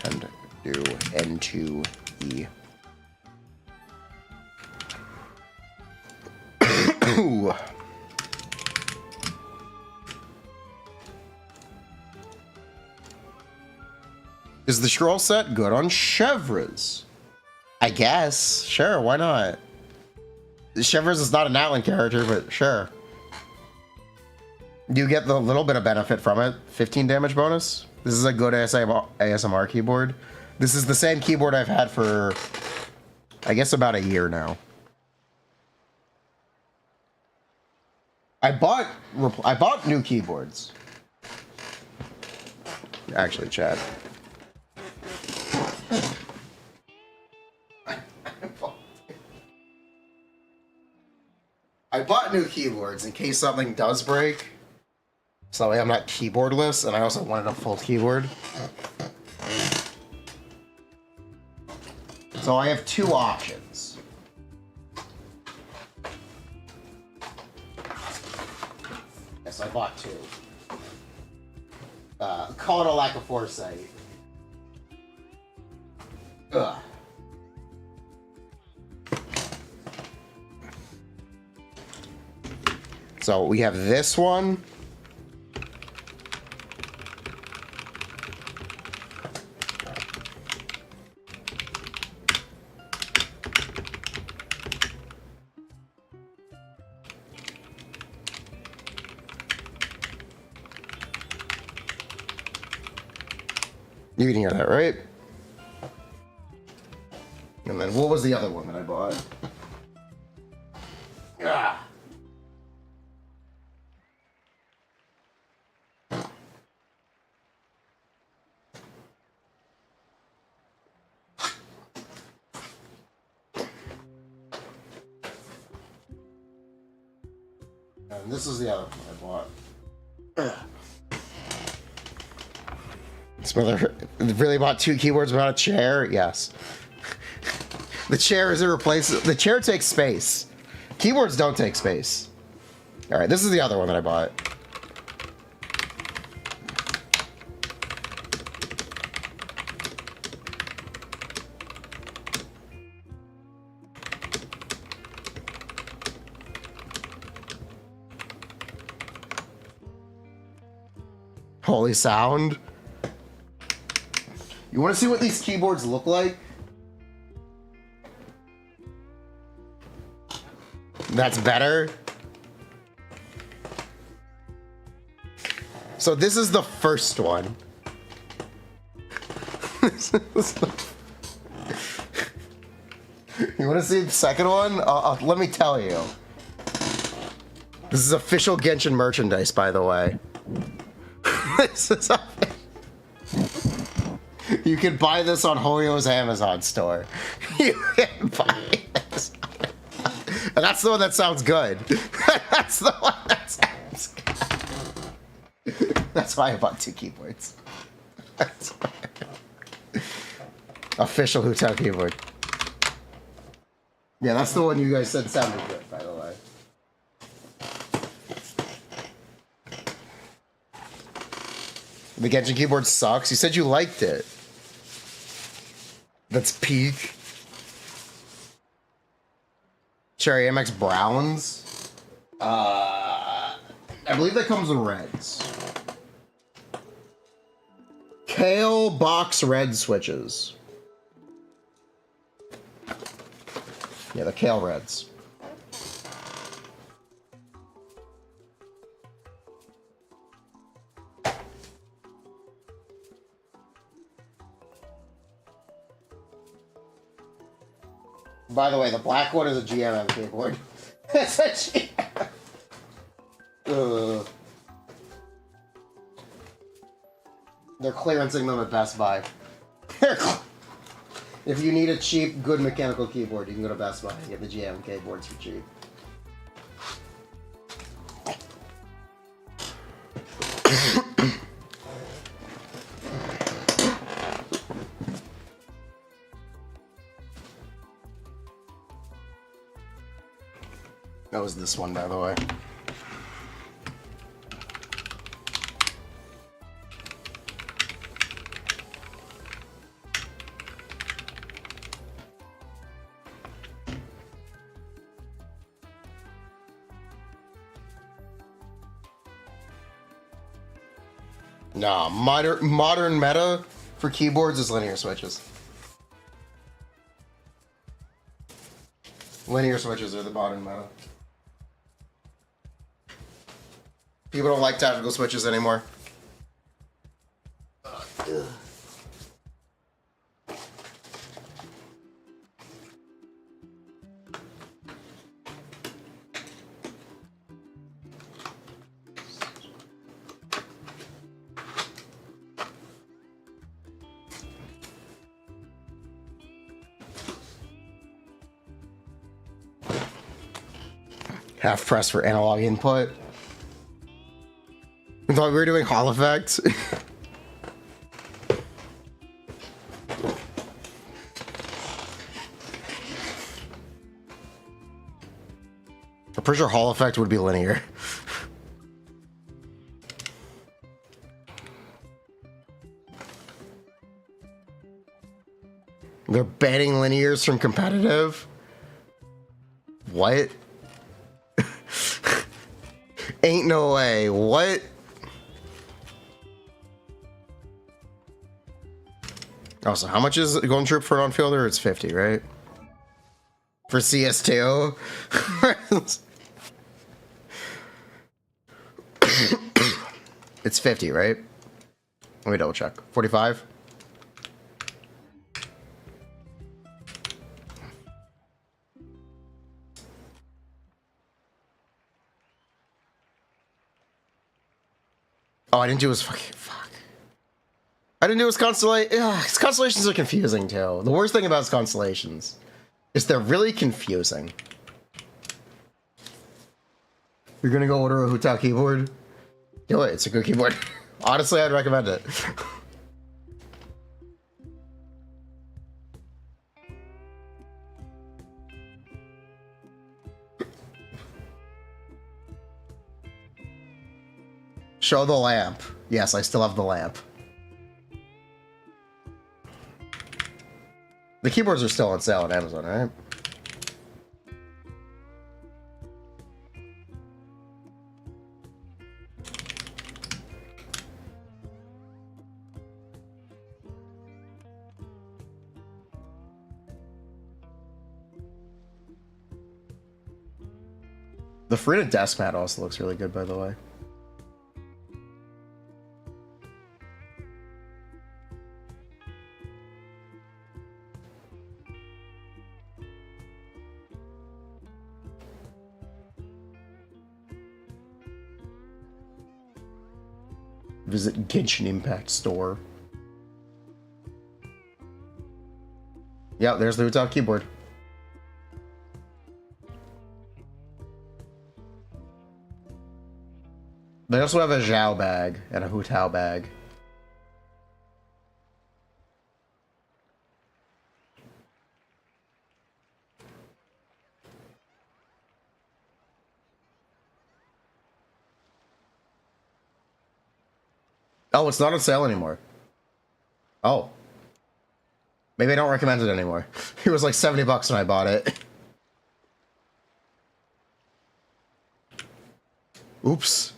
And do N2E. Ooh. Is the scroll set good on Chevres? I guess. Sure, why not? Chevres is not an Atlan character, but sure. You get the little bit of benefit from it. 15 damage bonus. This is a good ASMR keyboard. This is the same keyboard I've had for, I guess, about a year now. I bought new keyboards. Actually, Chad. I bought new keyboards in case something does break. So that way I'm not keyboardless, and I also wanted a full keyboard. So I have two options. Yes, I bought two. Call it a lack of foresight. Ugh. So we have this one. You can hear that, right? And then what was the other one that I bought? Ah. And this is the other one I bought. Smother really bought two keyboards without a chair? Yes. The chair is a replace. The chair takes space. Keyboards don't take space. All right, this is the other one that I bought. Holy sound. You want to see what these keyboards look like? That's better. So this is the first one. You want to see the second one? Let me tell you. This is official Genshin merchandise, by the way. This is you can buy this on Hoyo's Amazon store. You can buy this. And that's the one that sounds good. That's the one that sounds good. That's why I bought 2 keyboards. That's why. Official Hotel keyboard. Yeah, that's the one you guys said sounded good, by the way. The Genshin keyboard sucks. You said you liked it. That's peak. Cherry MX Browns. I believe that comes in reds. Kale box red switches. Yeah, the Kale reds. By the way, the black one is a GMM keyboard. It's a GMM. They're clearancing them at Best Buy. If you need a cheap, good mechanical keyboard, you can go to Best Buy and get the GM keyboards for cheap. That was this one, by the way. Nah, modern meta for keyboards is linear switches. Linear switches are the modern meta. People don't like tactical switches anymore. Half press for analog input. I thought we were doing Hall effects. I'm pretty sure Hall effect would be linear. They're banning linears from competitive? What? Ain't no way. What? Oh, so how much is Golden Troop for an on-fielder? It's 50, right? For CS2? It's 50, right? Let me double check. 45? Oh, I didn't do his fucking... Fuck. I didn't do his Constellation. His Constellations are confusing, too. The worst thing about his Constellations is they're really confusing. You're gonna go order a Huta keyboard? Do it. It's a good keyboard. Honestly, I'd recommend it. Show the lamp. Yes, I still have the lamp. The keyboards are still on sale on Amazon, right? The Furina desk mat also looks really good, by the way. Visit Genshin Impact store. Yeah, there's the Hutao keyboard. They also have a Zhao bag and a Hutao bag. Oh, it's not on sale anymore. Oh. Maybe I don't recommend it anymore. It was like 70 bucks when I bought it. Oops.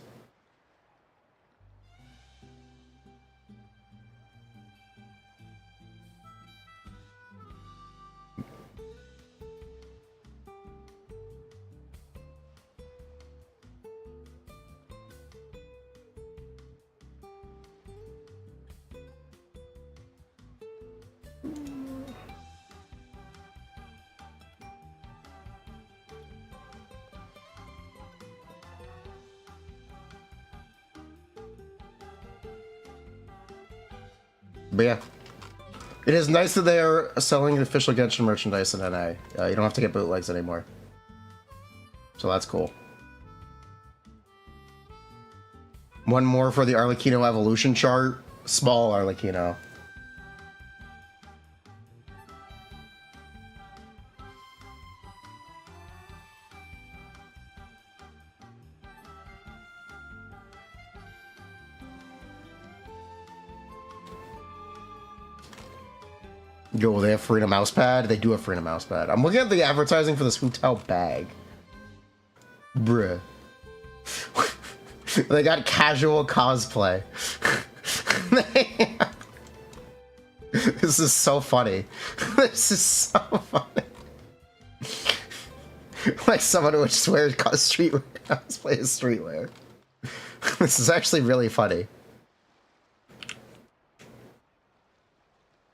But yeah, it is nice that they are selling official Genshin merchandise in NA. You don't have to get bootlegs anymore. So that's cool. One more for the Arlecchino evolution chart. Small Arlecchino. Yo, they have Furina mousepad? They do have Furina mousepad. I'm looking at the advertising for this Hutao bag. Bruh. They got casual cosplay. This is so funny. This is so funny. Like someone who would just wear streetwear cosplay as streetwear. This is actually really funny.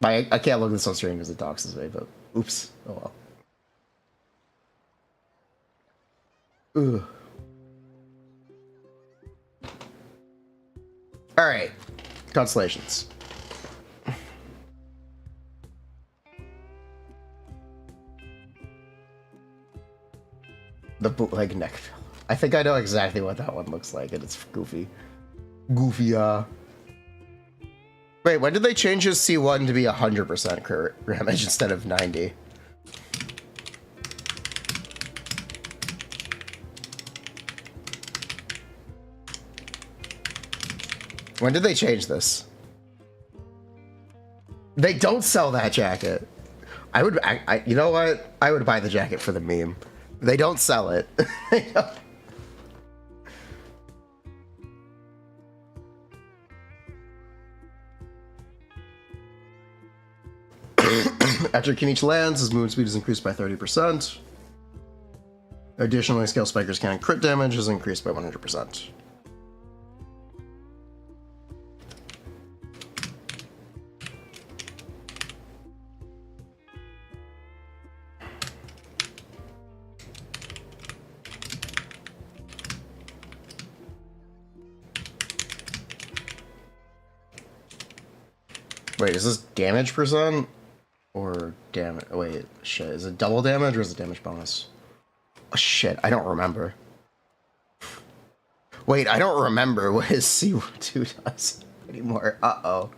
I can't look at this on stream because it doxes me, but oops. Oh well. Ugh. Alright. Constellations. The bootleg neck. I think I know exactly what that one looks like, and it's goofy. Goofy, Wait, when did they change his C1 to be 100% crit damage instead of 90? When did they change this? They don't sell that jacket. You know what? I would buy the jacket for the meme. They don't sell it. After Kinich lands, his movement speed is increased by 30%. Additionally, Scale Spiker's cannon crit damage is increased by 100%. Wait, is this damage percent? Or damage? Wait, shit. Is it double damage or is it damage bonus? Oh, shit, I don't remember. Wait, I don't remember what his C2 does anymore. Uh-oh.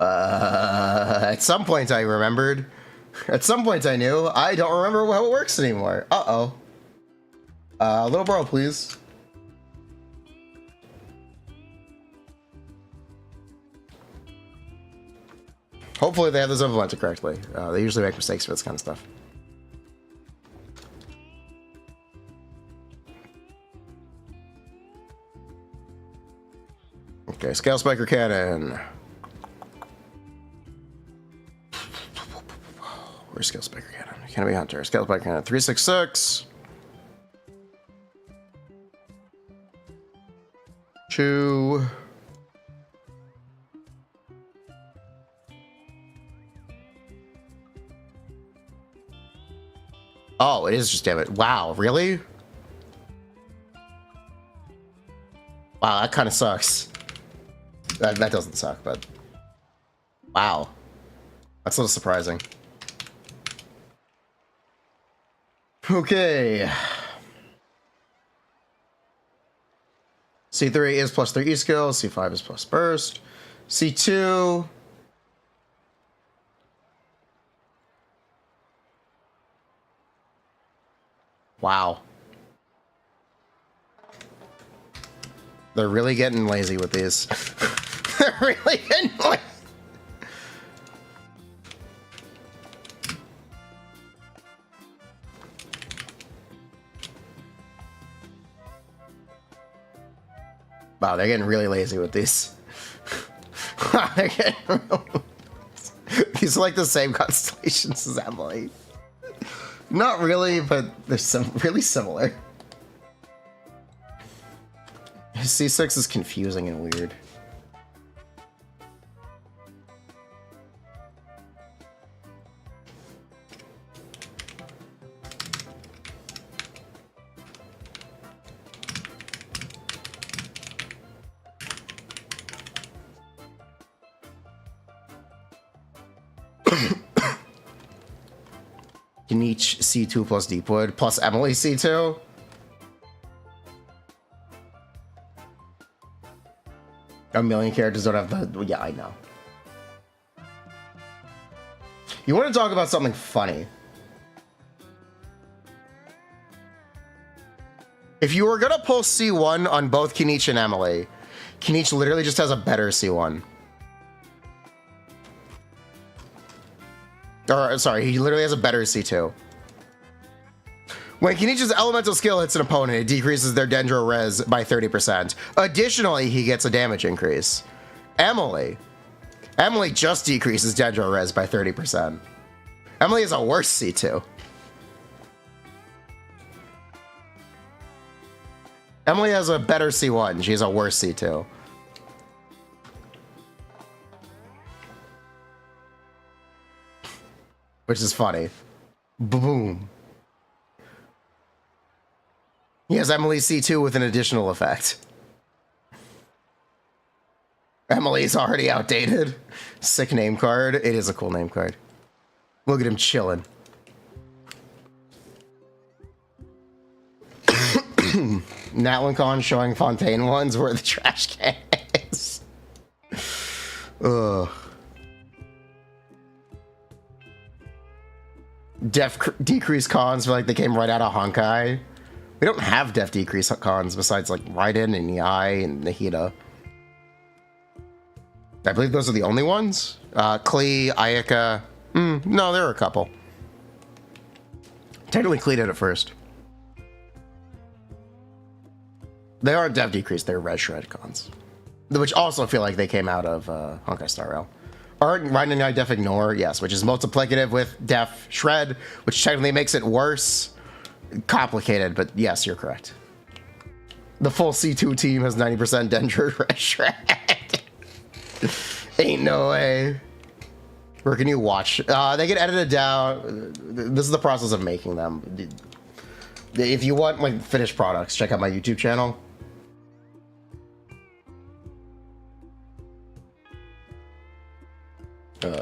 At some point I remembered. At some point I knew. I don't remember how it works anymore. Uh-oh. Little bro, please. Hopefully they have this implemented correctly. They usually make mistakes for this kind of stuff. Okay, Scale Spiker Cannon. Where's Scale Spiker Cannon? Canopy Hunter. Scale Spiker Cannon. 366. 2. Oh, it is just damage. Wow, really? Wow, that kind of sucks. That doesn't suck, but wow, that's a little surprising. Okay. C3 is +3 E skill. C5 is plus burst. C2. Wow. They're really getting lazy with these. They're really getting lazy. Wow, they're getting really lazy with these. They're getting these are like the same constellations as Emily. Not really, but they're really similar. C6 is confusing and weird. Kinich C2 plus Deepwood plus Emily C2. A million characters don't have the... Yeah, I know. You want to talk about something funny? If you were gonna pull C1 on both Kinich and Emily, Kinich literally just has a better C1. Or, sorry, he literally has a better C2. When Kinich's elemental skill hits an opponent, it decreases their Dendro res by 30%. Additionally, he gets a damage increase. Emily just decreases Dendro res by 30%. Emily is a worse C2. Emily has a better C1. She has a worse C2. Which is funny. Boom. He has Emily C2 with an additional effect. Emily's already outdated. Sick name card. It is a cool name card. Look at him chilling. Natlincon showing Fontaine ones where the trash can is. Ugh. Def decrease cons feel like they came right out of Honkai. We don't have def decrease cons besides like Raiden and Yai and Nahida. I believe those are the only ones. Klee, Ayaka. No, there are a couple. Technically, Klee did it first. They aren't dev decrease, they're res shred cons. Which also feel like they came out of Honkai Star Rail. Aren't Raiden and Yai def ignore? Yes, which is multiplicative with def shred, which technically makes it worse. Complicated, but yes, you're correct. The full C2 team has 90% Dendro res shred. Ain't no way. Where can you watch? They get edited down. This is the process of making them. If you want like finished products, check out my YouTube channel.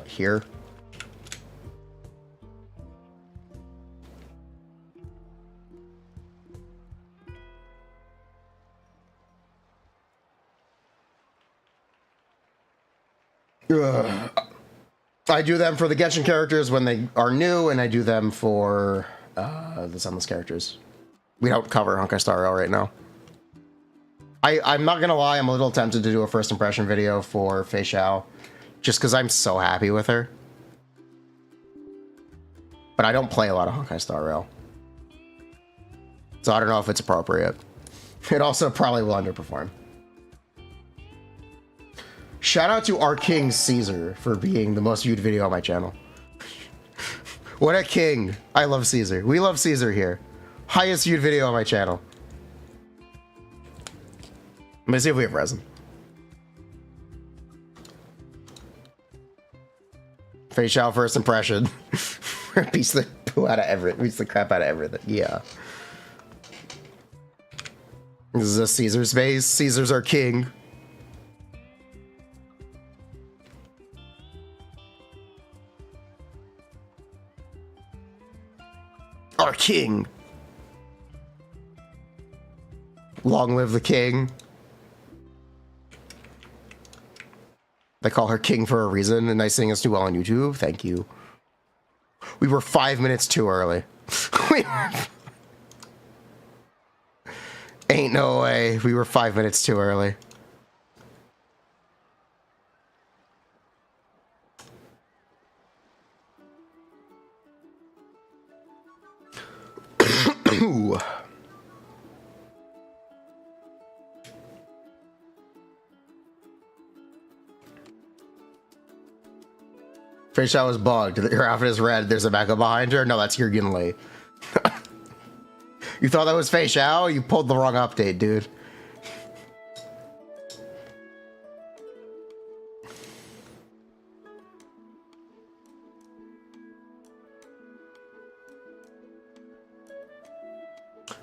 Here. I do them for the Genshin characters when they are new, and I do them for the Sunless characters. We don't cover Honkai Star Rail right now. I'm not gonna lie, I'm a little tempted to do a first impression video for Fei Xiao, just because I'm so happy with her. But I don't play a lot of Honkai Star Rail, so I don't know if it's appropriate. It also probably will underperform. Shout out to our king Caesar for being the most viewed video on my channel. What a king. I love Caesar. We love Caesar here. Highest viewed video on my channel. Let me see if we have resin. Fei Xiao first impression. Beats the poo out of everything. Beats the crap out of everything. Yeah. This is a Caesar space. Caesar's our king. king. Long live the king. They call her king for a reason, and nice seeing us do well on YouTube. Thank you. We were 5 minutes too early. Ain't no way. We were 5 minutes too early. Ooh. Fish out was bugged. Her outfit is red. There's a backup behind her. No, that's Jurgen Lee. You thought that was Fei Xiao? You pulled the wrong update, dude.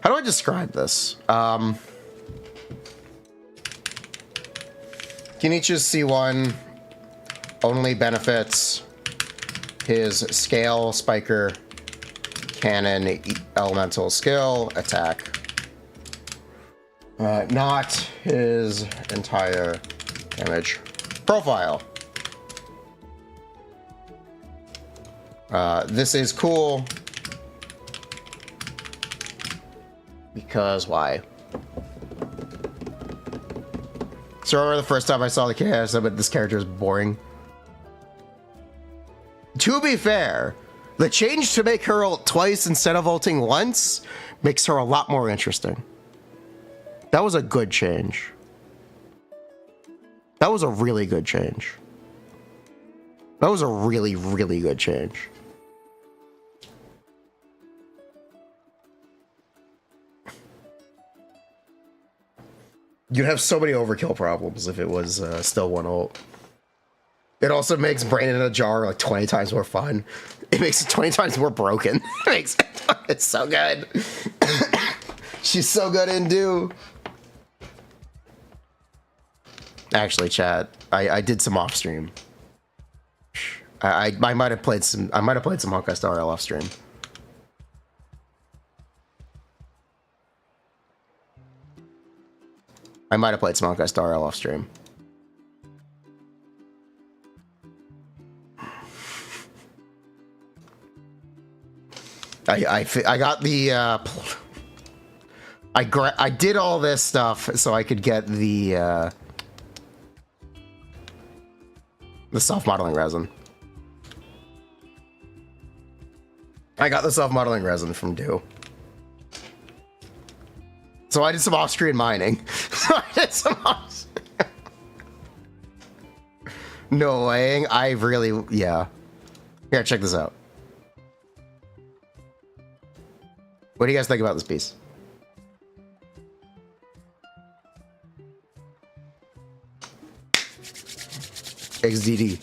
How do I describe this? Kinich's C1 only benefits his scale, spiker, cannon, elemental skill, attack. Not his entire damage profile. This is cool. Because why? So I remember the first time I saw the character, I said, but this character is boring. To be fair, the change to make her ult twice instead of ulting once makes her a lot more interesting. That was a good change. That was a really good change. That was a really, really good change. You'd have so many overkill problems if it was still one ult. It also makes Brain in a Jar like 20 times more fun. It makes it 20 times more broken. It's so good. She's so good in Do. Actually, chat, I did some off stream. I might have played some Honkai Star Rail off stream. I might have played some Honkai Star Rail off stream. I got the I did all this stuff so I could get the self-modeling resin. I got the self-modeling resin from Do. So I did some off-screen mining. No way. I really, yeah. Here, check this out. What do you guys think about this piece? XDD.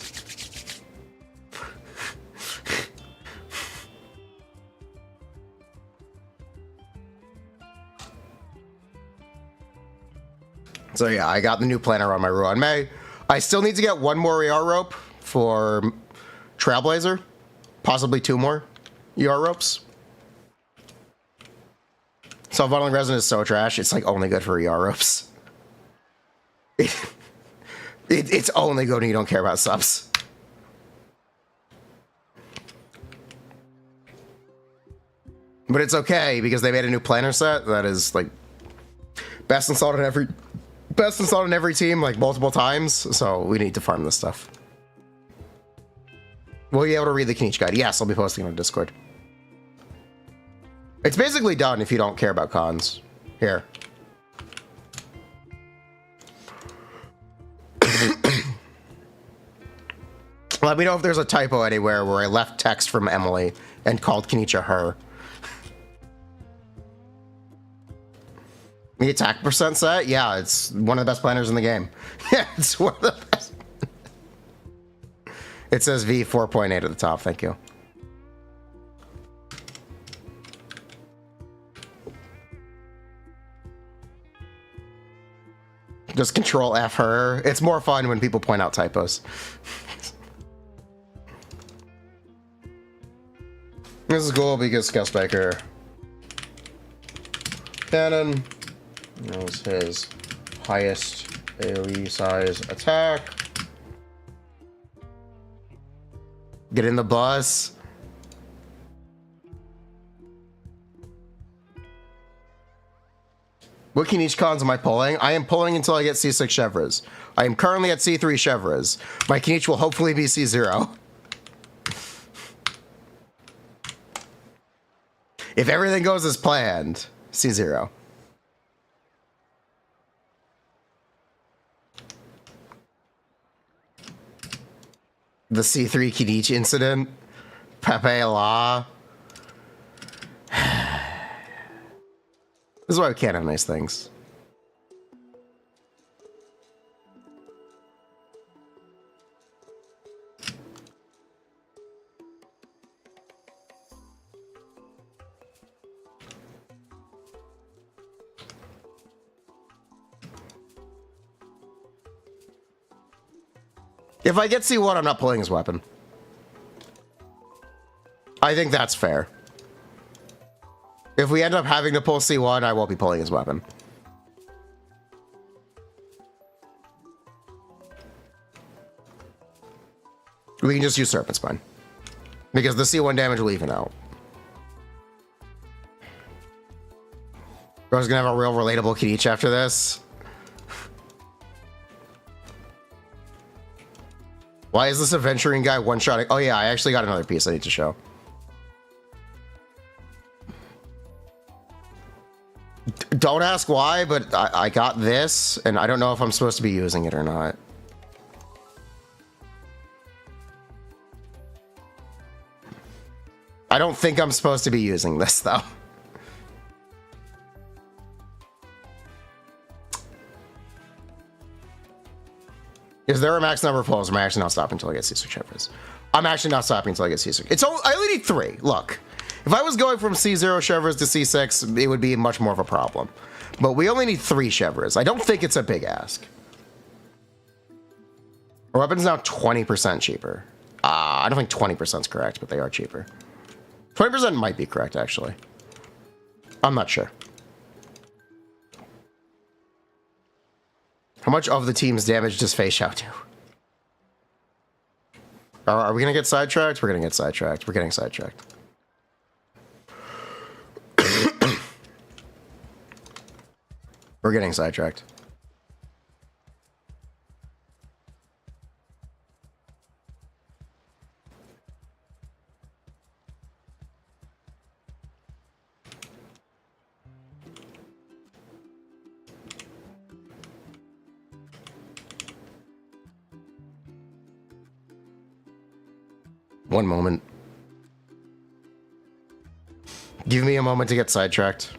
So yeah, I got the new planner on my Ruan Mei. I still need to get one more ER rope for Trailblazer. Possibly two more ER ropes. Self-modeling resin is so trash, it's like only good for ER ropes. It's only good when you don't care about subs. But it's okay because they made a new planner set that is like best installed in every team like multiple times. So we need to farm this stuff. Will you be able to read the Kinich guide? Yes, I'll be posting on Discord. It's basically done if you don't care about cons. Here. Let me know if there's a typo anywhere where I left text from Emily and called Kinich a her. The attack percent set? Yeah, it's one of the best planners in the game. Yeah, it's one of the best. It says V 4.8 at the top, thank you. Just control F her. It's more fun when people point out typos. This is cool because Scale Spiker cannon. That was his highest AoE size attack. Get in the bus. What Kinich cons am I pulling? I am pulling until I get C6 Chevres. I am currently at C3 Chevres. My Kinich will hopefully be C0. If everything goes as planned, C0. The C3 Kinich incident. Pepe La. This is why we can't have nice things. If I get C1, I'm not pulling his weapon. I think that's fair. If we end up having to pull C1, I won't be pulling his weapon. We can just use Serpent Spine. Because the C1 damage will even out. I was gonna have a real relatable Kinich after this. Why is this adventuring guy one-shotting? Oh yeah, I actually got another piece I need to show. Don't ask why, but I got this, and I don't know if I'm supposed to be using it or not. I don't think I'm supposed to be using this, though. Is there a max number of pulls? Am I actually not stopping until I get C6 Chevres? I'm actually not stopping until I get C6. I only need 3. Look, if I was going from C0 Chevres to C6, it would be much more of a problem. But we only need 3 Chevres. I don't think it's a big ask. Our weapon's now 20% cheaper. I don't think 20% is correct, but they are cheaper. 20% might be correct, actually. I'm not sure. How much of the team's damage does Fei Xiao do? Are we going to get sidetracked? We're going to get sidetracked. We're getting sidetracked. We're getting sidetracked. One moment. Give me a moment to get sidetracked.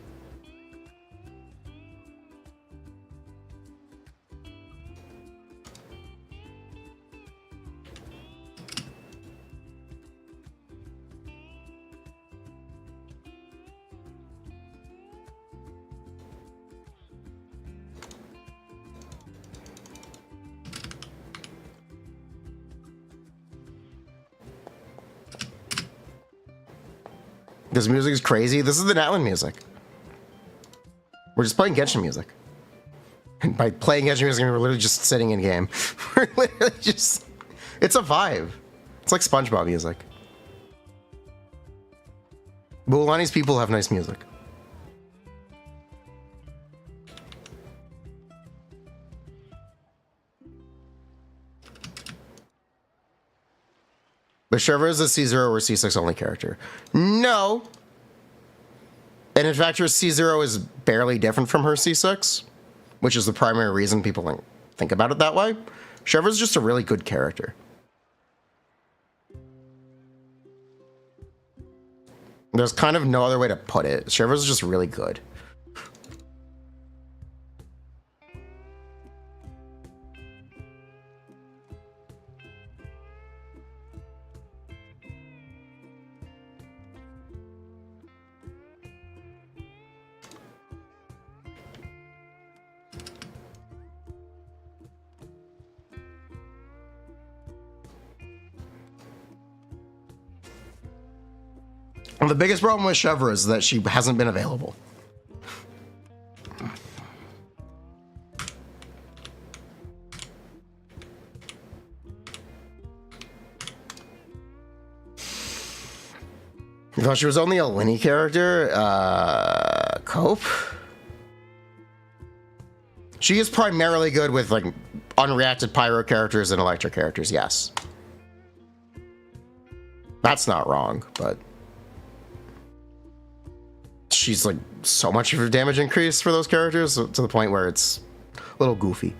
This music is crazy. This is the Natlan music. We're just playing Genshin music. And by playing Genshin music, we're literally just sitting in game. We're literally just... It's a vibe. It's like SpongeBob music. Bulani's people have nice music. But Trevor is a C0 or C6 only character. No. And in fact, her C0 is barely different from her C6, which is the primary reason people think about it that way. Trevor's just a really good character. There's kind of no other way to put it. Trevor's just really good. The biggest problem with Chevra is that she hasn't been available. thought she was only a Linny character? Cope? She is primarily good with, like, unreacted pyro characters and electric characters, yes. That's not wrong, but... she's, like, so much of her damage increase for those characters to the point where it's a little goofy.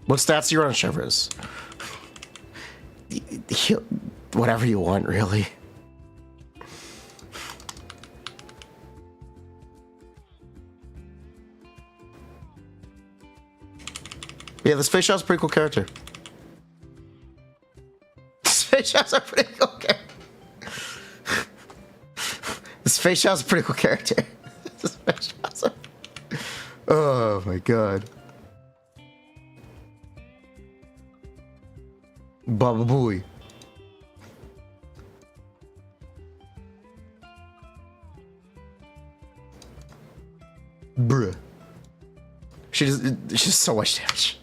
What stats do you run on Shivers? Whatever you want, really. Yeah, this Face Shot's a pretty cool character. This Face Shot's a pretty cool character. This Face Shot's a pretty cool character. This Face Shot's a... oh my god. Baba Booey. Bruh. She does so much damage.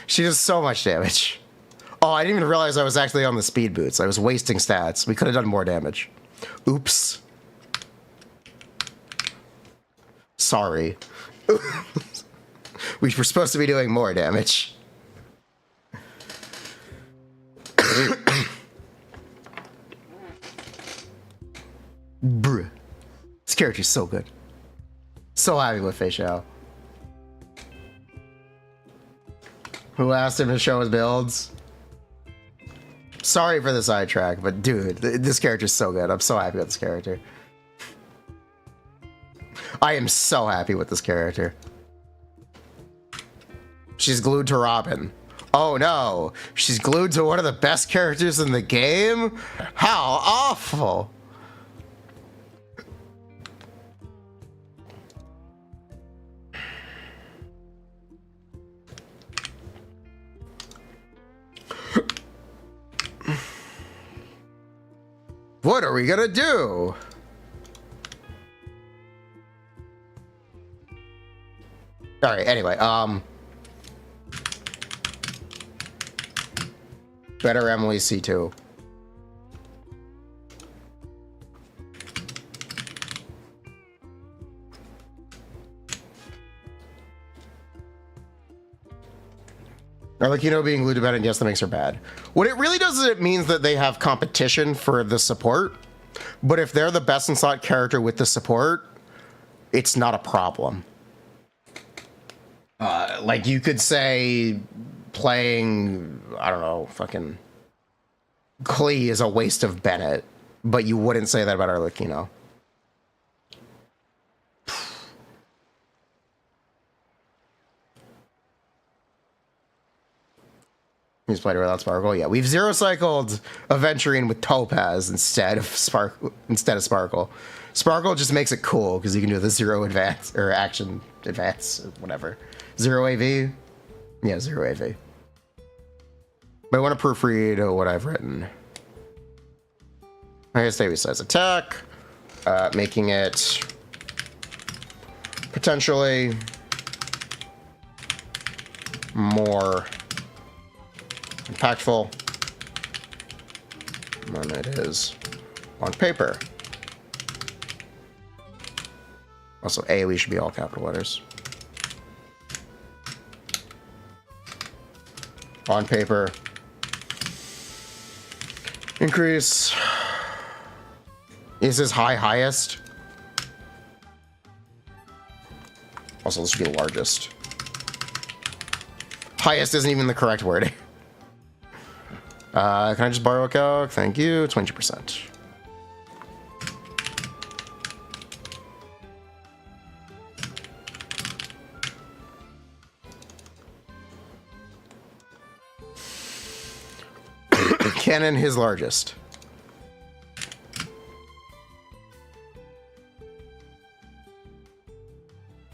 She does so much damage. Oh, I didn't even realize I was actually on the speed boots. I was wasting stats. We could have done more damage. Oops. Sorry. We were supposed to be doing more damage. Bruh. This character's so good. So happy with Fei Xiao. Who asked him to show his builds? Sorry for the sidetrack, but dude, this character's so good. I'm so happy with this character. I am so happy with this character. She's glued to Robin. Oh no, she's glued to one of the best characters in the game? How awful! What are we gonna do? Alright, anyway, better Emily C2. Arlecchino being glued to Bennett, yes, that makes her bad. What it really does is it means that they have competition for the support, but if they're the best in slot character with the support, it's not a problem. Like you could say playing, I don't know, fucking Klee is a waste of Bennett, but you wouldn't say that about Arlecchino. He's played without Sparkle. Yeah, we've zero cycled Aventurine with Topaz instead of Sparkle. Sparkle just makes it cool because you can do the zero advance or action advance or whatever. Zero AV. Yeah, zero AV. But I want to proofread what I've written. I guess maybe size attack, making it potentially more impactful than it is on paper. Also, AoE should be all capital letters. On paper. Increase. Is his highest? Also, this should be the largest. Highest isn't even the correct wording. Can I just borrow a calc? Thank you. 20%. Cannon, his largest.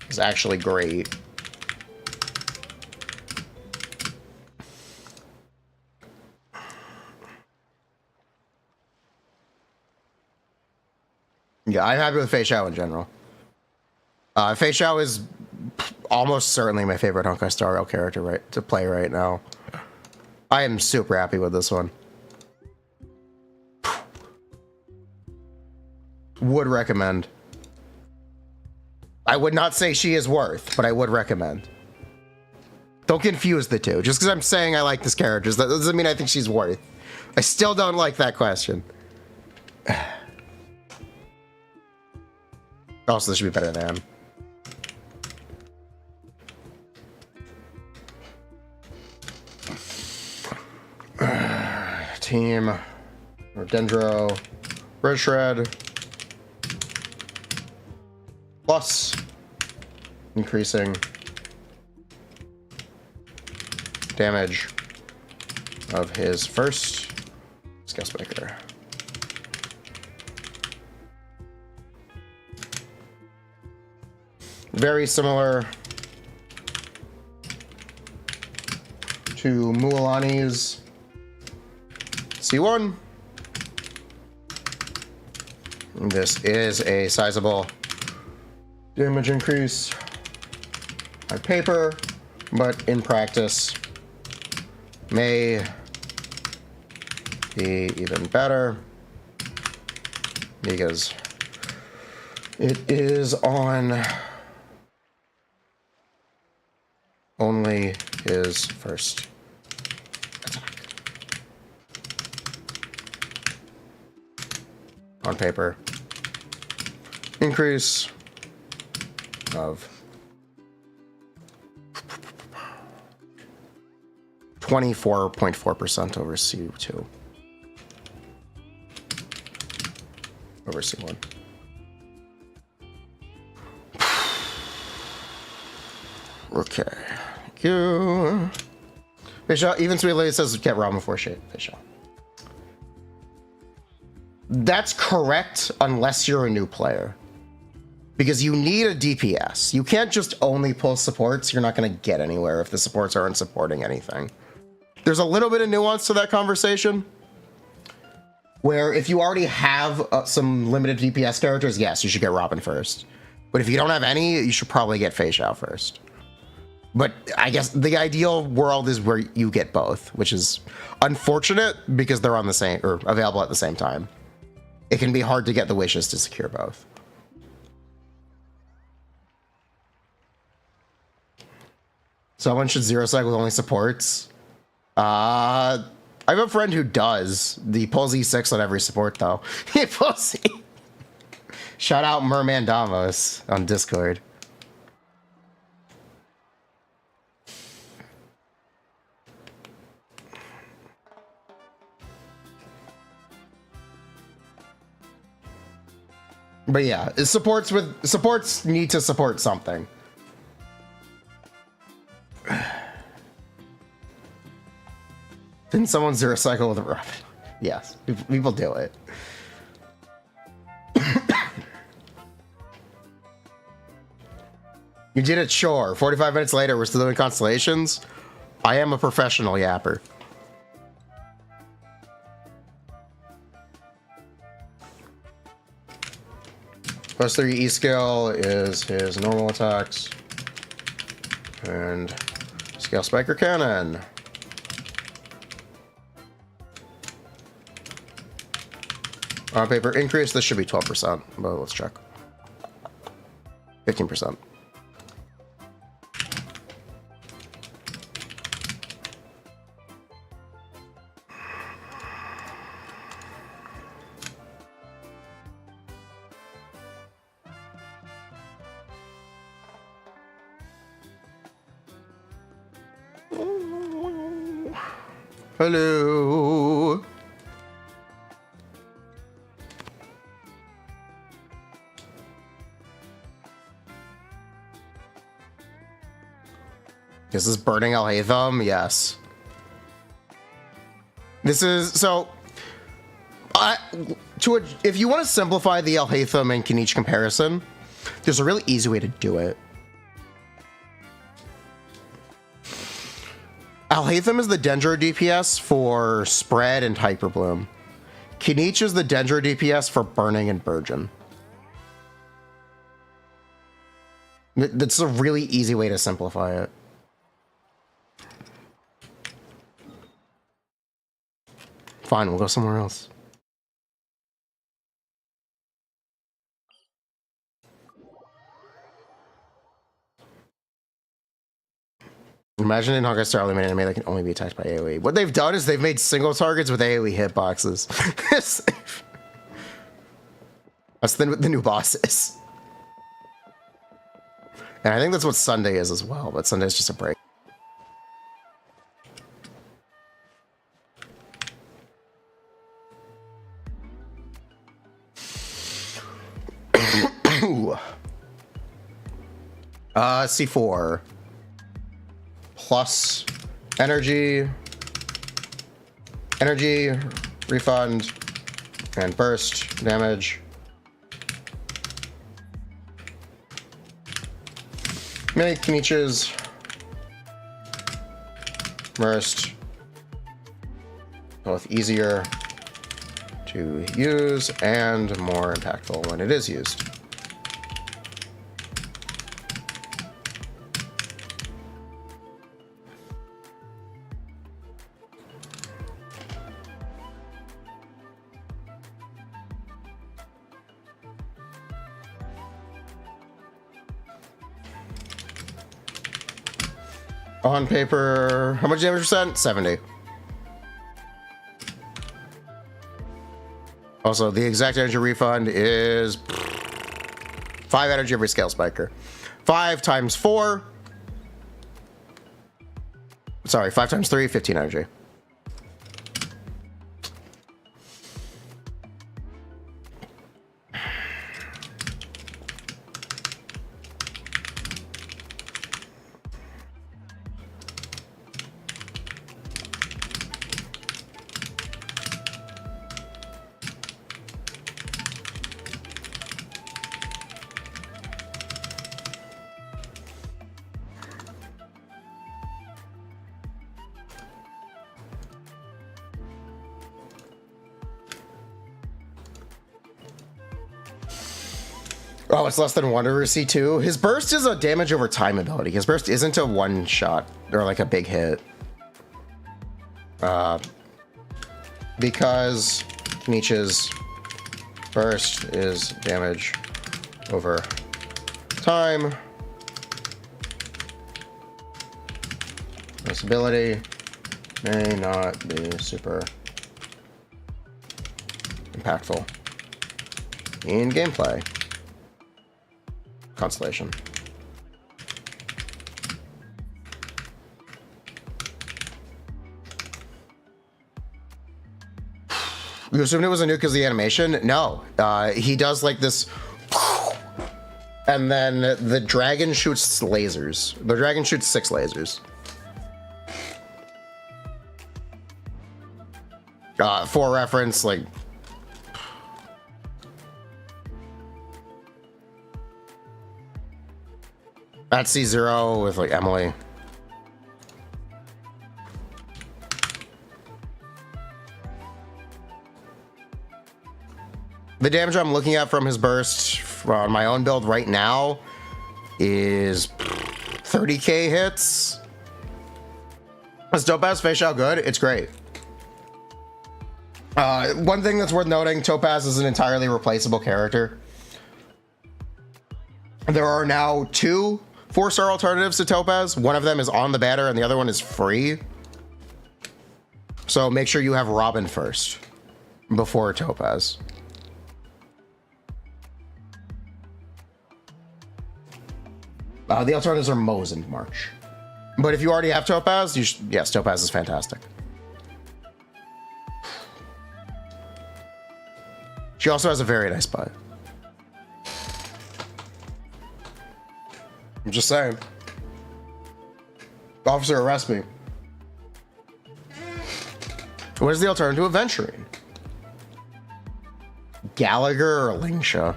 Is actually great. Yeah, I'm happy with Fei Xiao in general. Fei Xiao is almost certainly my favorite Honkai Star Rail character to play right now. I am super happy with this one. Would recommend. I would not say she is worth, but I would recommend. Don't confuse the two. Just because I'm saying I like this character, that doesn't mean I think she's worth. I still don't like that question. Also, this should be better than. Team. Or Dendro. Red Shred. Plus. Increasing. Damage. Of his first. Scale Spiker. Very similar to Mualani's C1. This is a sizable damage increase on paper, but in practice may be even better because it is on only his first attack. On paper. Increase of 24.4% over C2. Over C1. Okay. Thank you. Bishop, even Sweet Lady says get ramen for shit. Bishop. That's correct unless you're a new player. Because you need a DPS. You can't just only pull supports. You're not going to get anywhere if the supports aren't supporting anything. There's a little bit of nuance to that conversation. Where if you already have some limited DPS characters, yes, you should get Robin first. But if you don't have any, you should probably get Fei Xiao first. But I guess the ideal world is where you get both, which is unfortunate because they're on the same or available at the same time. It can be hard to get the wishes to secure both. Someone should zero cycle with only supports. I have a friend who does. He pulls E6 on every support though. He pulls E. Shout out Merman Damos on Discord. But yeah, supports need to support something. Didn't someone zero cycle with a Robin? Yes, people do it. You did it, sure. 45 minutes later, we're still doing constellations. I am a professional yapper. Plus 3 E scale is his normal attacks. And scale spiker cannon. On paper increase, this should be 12%, but let's check. 15%. Hello. Is this burning Alhaitham? Yes. This is so. If you want to simplify the Alhaitham and Kinich comparison, there's a really easy way to do it. Alhaitham is the Dendro DPS for Spread and Hyperbloom. Kinich is the Dendro DPS for Burning and Burgeon. That's a really easy way to simplify it. Fine, we'll go somewhere else. Imagine in Honkai Star Limit anime that can only be attacked by AoE. What they've done is they've made single targets with AoE hitboxes. That's the new boss is. And I think that's what Sunday is as well, but Sunday is just a break. C4 plus energy, refund, and burst damage. Make Kinich's burst both easier to use and more impactful when it is used. On paper, how much damage percent? 70. Also, the exact energy refund is 5 energy every scale spiker. 5 times 4. Sorry, 5 times 3, 15 energy. Oh, it's less than 1 over C2. His burst is a damage over time ability. His burst isn't a one shot or like a big hit. Because Kinich's burst is damage over time. This ability may not be super impactful in gameplay. Constellation. You assumed it was a nuke because of the animation? No. He does like this, and then the dragon shoots lasers. The dragon shoots 6 lasers. For reference, like, at C0 with like Emily. The damage I'm looking at from his burst on my own build right now is 30k hits. It's Topaz Face Out good. It's great. One thing that's worth noting, Topaz is an entirely replaceable character. There are now 2 4-star alternatives to Topaz. One of them is on the banner and the other one is free. So make sure you have Robin first before Topaz. The alternatives are Moe's and March. But if you already have Topaz, yes, Topaz is fantastic. She also has a very nice butt. I'm just saying. Officer, arrest me. What is the alternative to Aventurine? Gallagher or Lingsha?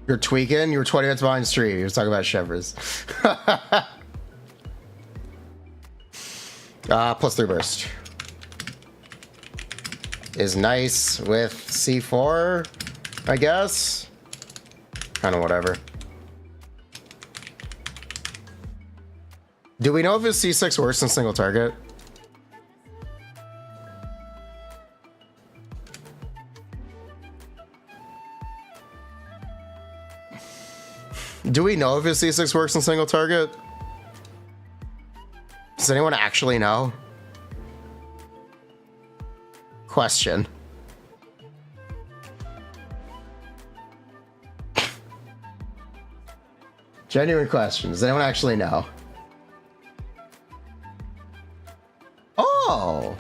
You're tweaking. You were 20 minutes behind stream. You were talking about Chevres. +3 burst is nice with C4, I guess. Kind of whatever. Do we know if his C6 works than single target? Do we know if his C6 works in single target? Does anyone actually know? Question. Genuine question. Does anyone actually know? Oh!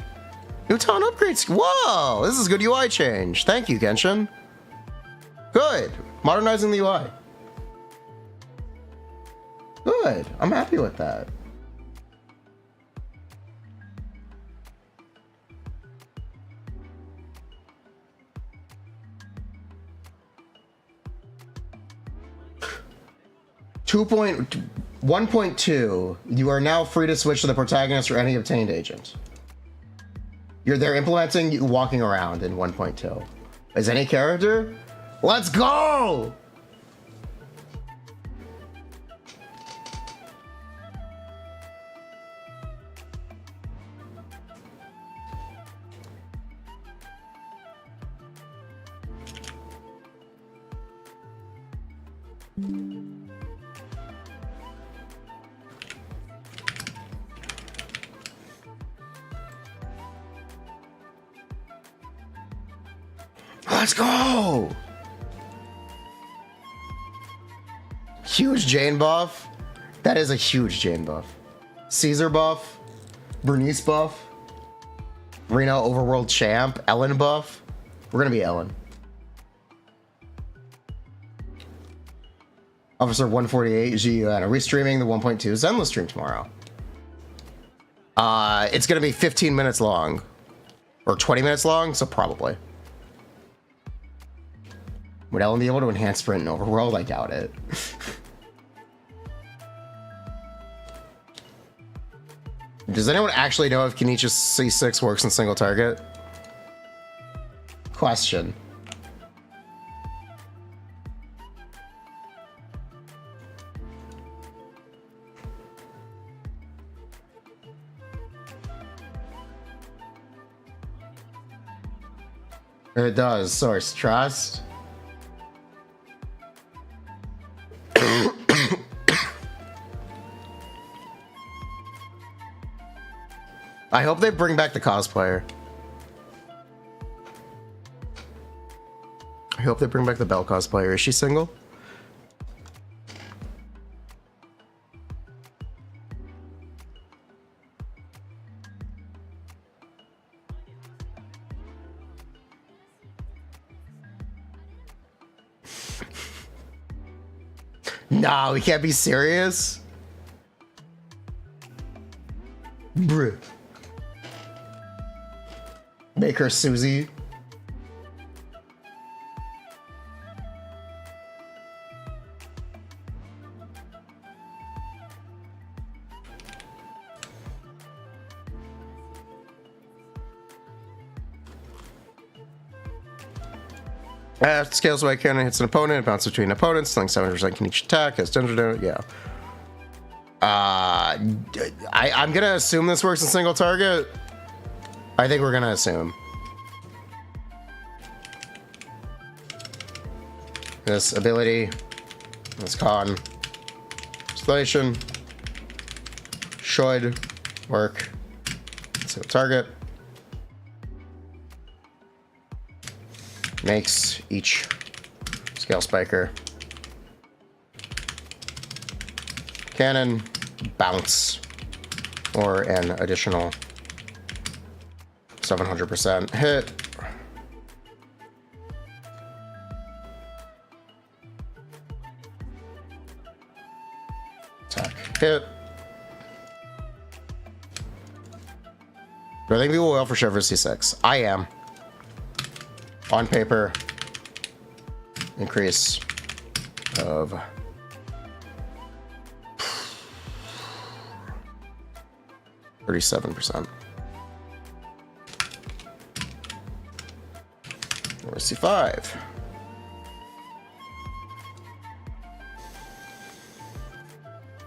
Newton upgrades. Whoa! This is a good UI change. Thank you, Genshin. Good. Modernizing the UI. Good. I'm happy with that. Two point 1.2. You are now free to switch to the protagonist or any obtained agent. They're implementing you walking around in 1.2. Is any character? Let's go! Let's go! Huge Jane buff. That is a huge Jane buff. Caesar buff. Bernice buff. Reno Overworld champ. Ellen buff. We're gonna be Ellen. Officer 148 GUN. Are we streaming the 1.2 Zenless stream tomorrow? It's gonna be 15 minutes long. Or 20 minutes long, so probably. Would Ellen be able to enhance sprint in Overworld? I doubt it. Does anyone actually know if Kinich's C6 works in single target? Question. It does. Source trust. I hope they bring back the cosplayer. I hope they bring back the Belle cosplayer. Is she single? Nah, we can't be serious. Bruh. Make her Susie. Scales by cannon hits an opponent, bounces between opponents, dealing 7% Kinich attack, has danger, yeah. I'm gonna assume this works in single target. I think we're gonna assume. This ability, this Constellation should work. Single target. Makes each scale spiker cannon bounce or an additional 700% hit. Attack hit. Do I think people will for sure for C6? I am. On paper, increase of 37%. Or C5.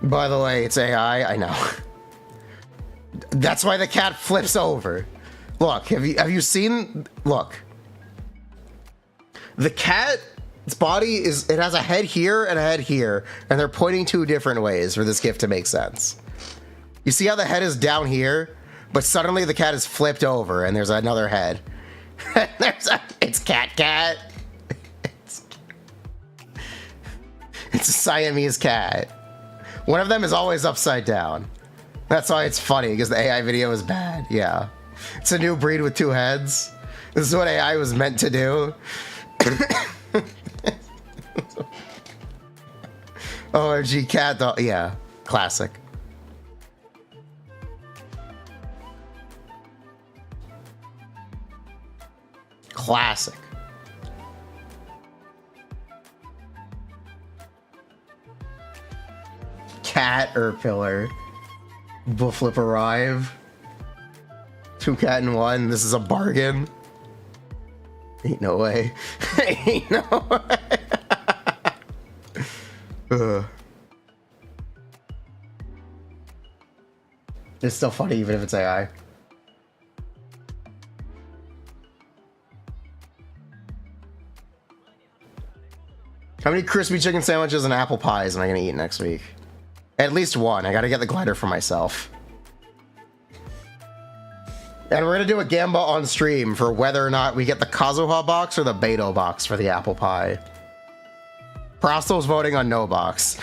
By the way, it's AI. I know. That's why the cat flips over. Look, have you seen? Look. The cat's body it has a head here and a head here, and they're pointing two different ways for this gift to make sense. You see how the head is down here, but suddenly the cat is flipped over and there's another head. It's cat. It's a Siamese cat. One of them is always upside down. That's why it's funny, because the AI video is bad. Yeah. It's a new breed with two heads. This is what AI was meant to do. OMG cat doll. Yeah, classic. Classic. Cat or pillar. Bull flip arrive. 2 cat in 1. This is a bargain. Ain't no way. Ain't no way. It's still funny even if it's AI. How many crispy chicken sandwiches and apple pies am I gonna eat next week? At least one. I gotta get the glider for myself. And we're gonna do a gamba on stream for whether or not we get the Kazuha box or the Beto box for the apple pie. Prosto's voting on no box.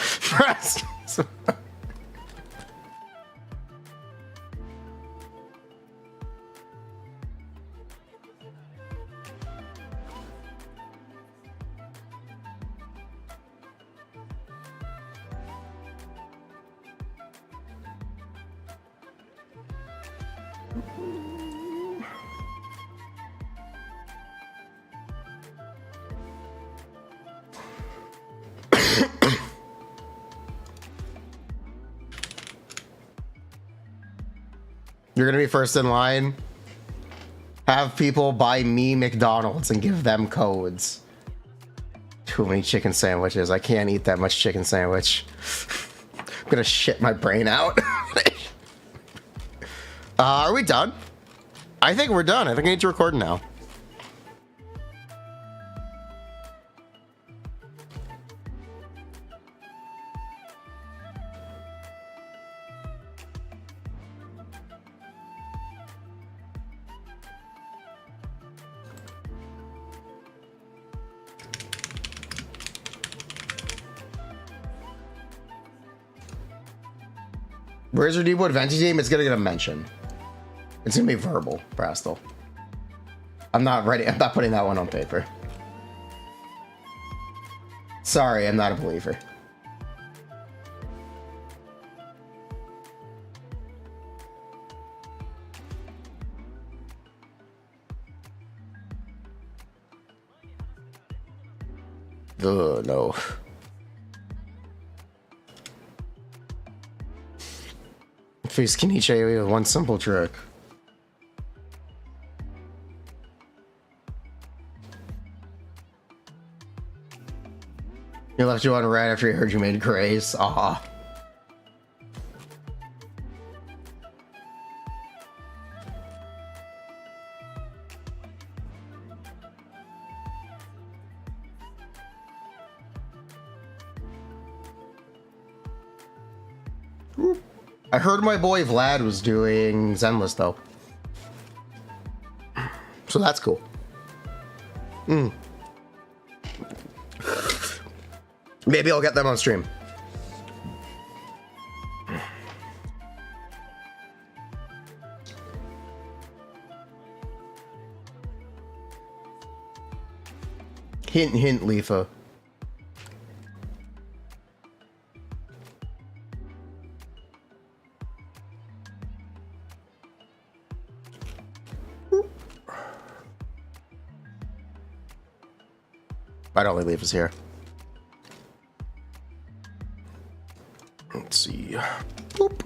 You're gonna be first in line. Have people buy me McDonald's and give them codes. Too many chicken sandwiches. I can't eat that much chicken sandwich. I'm gonna shit my brain out. Are we done? I think we're done. I think I need to record now. Where's your Deepwood Venti team? It's gonna get a mention. It's gonna be verbal, Brastel. I'm not ready. I'm not putting that one on paper. Sorry, I'm not a believer. Ugh, no. Face Kinich with one simple trick. He left you on red after he heard you made grace. Aw. I heard my boy Vlad was doing Zenless though. So that's cool. Maybe I'll get them on stream. Hint, hint, Leafa. I'd only leave us here. Let's see. Boop.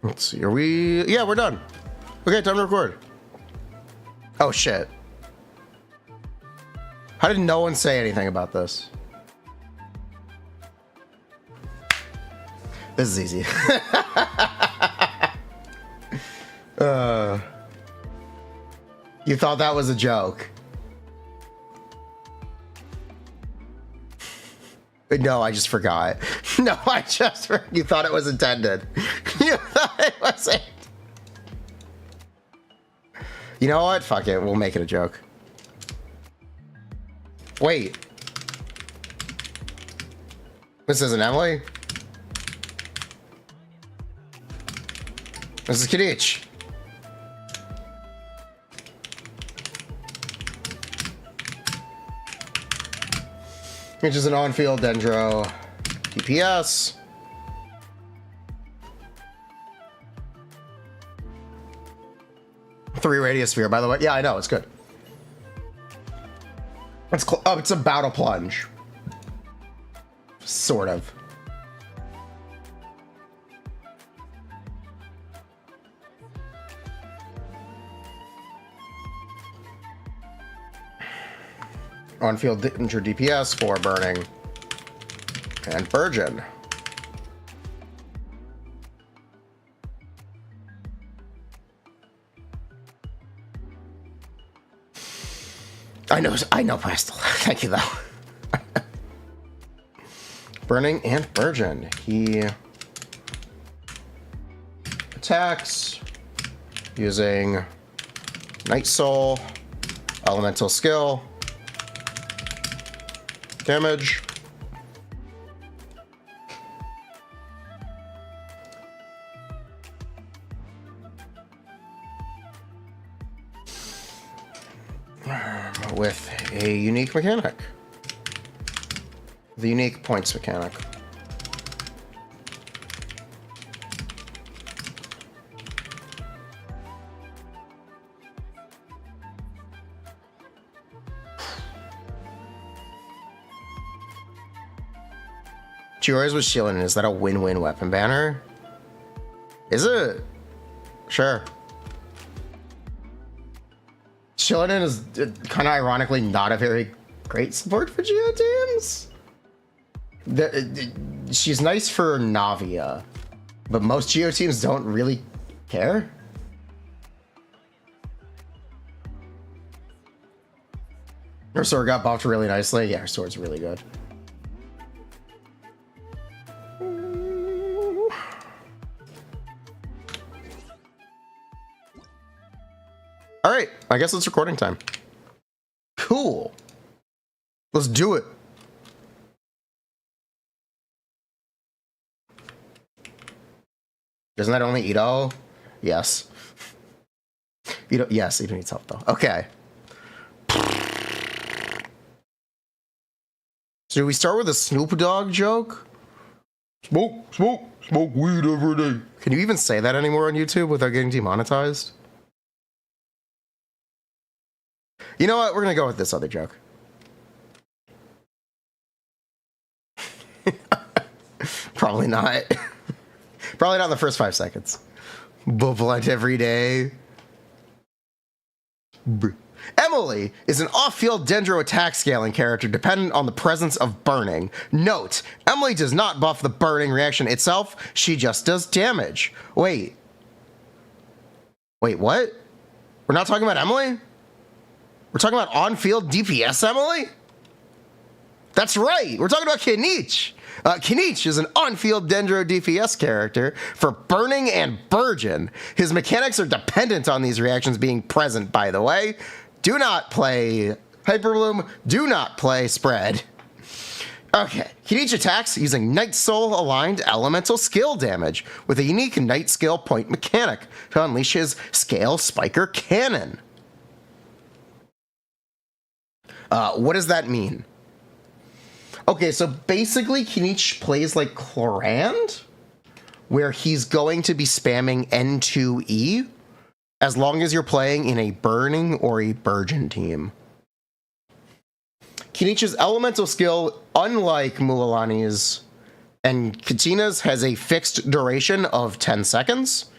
Let's see. Are we? Yeah, we're done. Okay, time to record. Oh shit. How did no one say anything about this? This is easy. You thought that was a joke. No, I just forgot. No, you thought it was intended. You thought it wasn't. You know what? Fuck it. We'll make it a joke. Wait. This isn't Emily? This is Kinich. Which is an on-field Dendro DPS. Three radius sphere, by the way. Yeah, I know, it's good. It's about a plunge. Sort of. On-field danger DPS for burning. And Burgeon. I know Pastel. Thank you, though. Burning and Burgeon. He attacks using Night Soul, Elemental Skill, damage. With a unique mechanic. The unique points mechanic. Chiori's with Shilin. Is that a win-win weapon banner? Is it? Sure. Shilin is kind of ironically not a very great support for Geo teams. She's nice for Navia, but most Geo teams don't really care. Her sword got buffed really nicely. Yeah, her sword's really good. All right, I guess it's recording time. Cool. Let's do it. Isn't that only Ito? Yes. Yes, Ito needs help though. Okay. So do we start with a Snoop Dogg joke? Smoke weed every day. Can you even say that anymore on YouTube without getting demonetized? You know what? We're gonna go with this other joke. Probably not. Probably not in the first 5 seconds. Blunt every day. Emily is an off-field dendro attack scaling character dependent on the presence of burning. Note, Emily does not buff the burning reaction itself, she just does damage. Wait, what? We're not talking about Emily? We're talking about on-field DPS Emily? That's right, we're talking about Kinich. Kinich is an on-field dendro DPS character for burning and burgeon. His mechanics are dependent on these reactions being present, by the way. Do not play Hyperbloom, do not play Spread. Okay, Kinich attacks using Night Soul aligned elemental skill damage with a unique Night Skill point mechanic to unleash his Scale Spiker Cannon. What does that mean? Okay, so basically Kinich plays like Chlorand, where he's going to be spamming N2E as long as you're playing in a Burning or a Burgeon team. Kinich's elemental skill, unlike Mulalani's and Katina's, has a fixed duration of 10 seconds.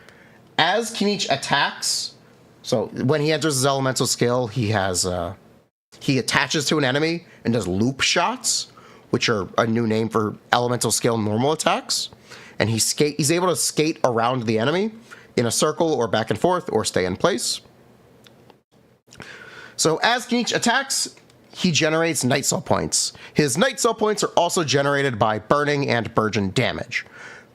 As Kinich attacks, so when he enters his elemental skill, he attaches to an enemy and does loop shots, which are a new name for elemental skill normal attacks. And he's able to skate around the enemy in a circle or back and forth or stay in place. So as Kinich attacks, he generates Night Soul points. His Night Soul points are also generated by burning and burgeon damage.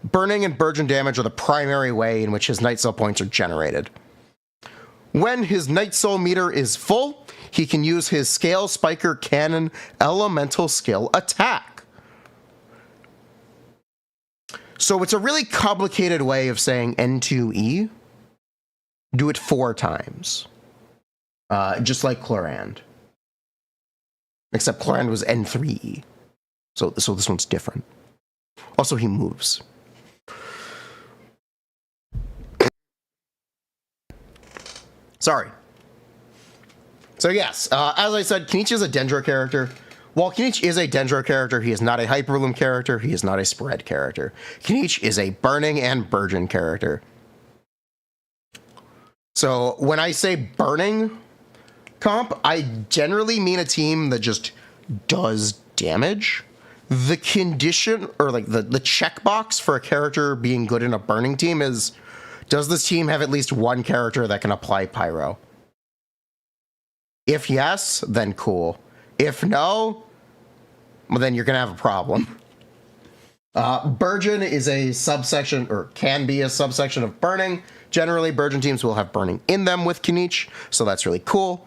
Burning and burgeon damage are the primary way in which his Night Soul points are generated. When his Night Soul meter is full, he can use his Scale Spiker Cannon elemental skill attack. So it's a really complicated way of saying N2E. Do it 4 times. Just like Chlorand. Except Chlorand was N3E. So this one's different. Also, he moves. Sorry. So yes, as I said, Kinich is a Dendro character. While Kinich is a Dendro character, he is not a Hyperbloom character, he is not a Spread character. Kinich is a Burning and Burgeon character. So when I say Burning comp, I generally mean a team that just does damage. The condition, or like the checkbox for a character being good in a Burning team is, does this team have at least one character that can apply Pyro? If yes, then cool. If no, well, then you're going to have a problem. Burgeon is a subsection, or can be a subsection of Burning. Generally, Burgeon teams will have Burning in them with Kinich, so that's really cool.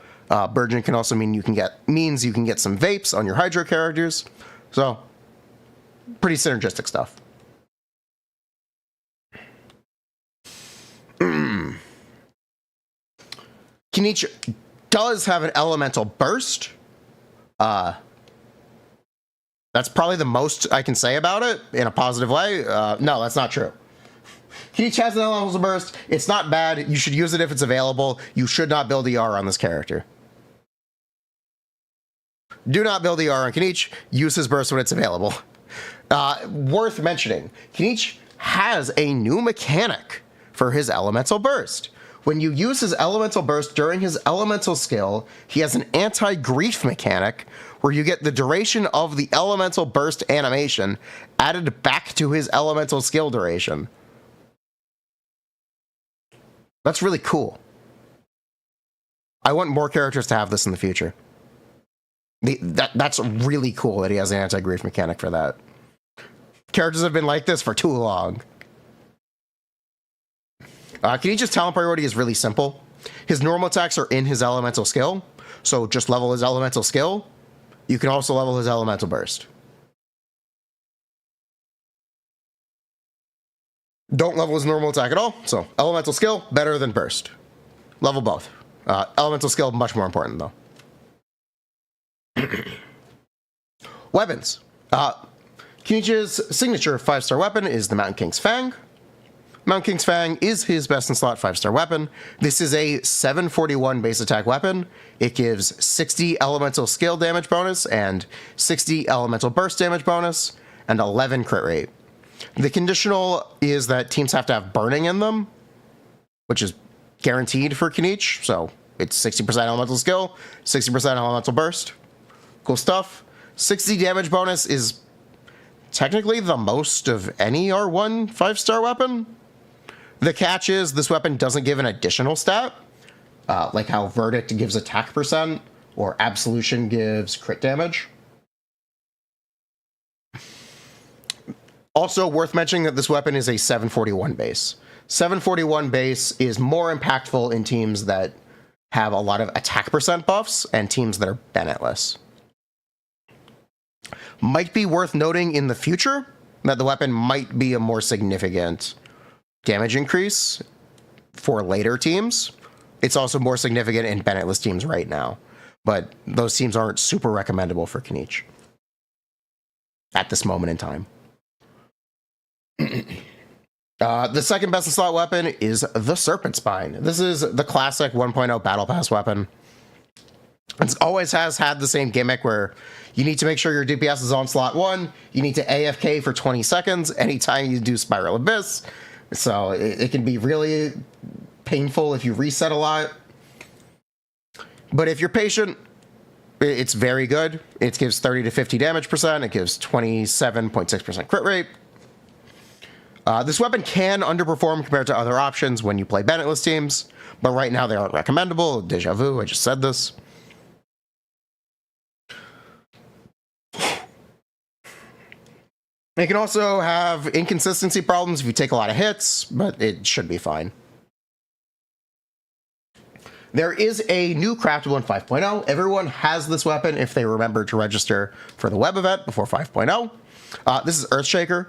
Burgeon can also mean you can get some Vapes on your Hydro characters. So, pretty synergistic stuff. Kinich does have an elemental burst. That's probably the most I can say about it in a positive way. No, that's not true. Kinich has an elemental burst. It's not bad. You should use it if it's available. You should not build ER on this character. Do not build ER on Kinich. Use his burst when it's available. Worth mentioning, Kinich has a new mechanic for his elemental burst. When you use his elemental burst during his elemental skill, he has an anti-grief mechanic where you get the duration of the elemental burst animation added back to his elemental skill duration. That's really cool. I want more characters to have this in the future. That's really cool that he has an anti-grief mechanic for that. Characters have been like this for too long. Kinich's talent priority is really simple. His normal attacks are in his elemental skill, so just level his elemental skill. You can also level his elemental burst. Don't level his normal attack at all, so elemental skill, better than burst. Level both. Elemental skill, much more important, though. Weapons. Kinich's signature 5-star weapon is the Mountain King's Fang. Mount King's Fang is his best in slot 5-star weapon. This is a 741 base attack weapon. It gives 60 elemental skill damage bonus and 60 elemental burst damage bonus and 11 crit rate. The conditional is that teams have to have burning in them, which is guaranteed for Kinich. So it's 60% elemental skill, 60% elemental burst. Cool stuff. 60 damage bonus is technically the most of any R1 5-star weapon. The catch is this weapon doesn't give an additional stat, like how Verdict gives attack percent or Absolution gives crit damage. Also worth mentioning that this weapon is a 741 base. 741 base is more impactful in teams that have a lot of attack percent buffs and teams that are Bennetless. Might be worth noting in the future that the weapon might be a more significant damage increase for later teams. It's also more significant in Bennetless teams right now, but those teams aren't super recommendable for Kinich at this moment in time. The second best in slot weapon is the Serpent Spine. This is the classic 1.0 Battle Pass weapon. It always has had the same gimmick where you need to make sure your DPS is on slot 1. You need to AFK for 20 seconds anytime you do Spiral Abyss. So it can be really painful if you reset a lot. But if you're patient, it's very good. It gives 30 to 50 damage percent. It gives 27.6% crit rate. This weapon can underperform compared to other options when you play Bennetless teams, but right now they aren't recommendable. Deja vu, I just said this. It can also have inconsistency problems if you take a lot of hits, but it should be fine. There is a new craftable in 5.0. Everyone has this weapon if they remember to register for the web event before 5.0. This is Earthshaker.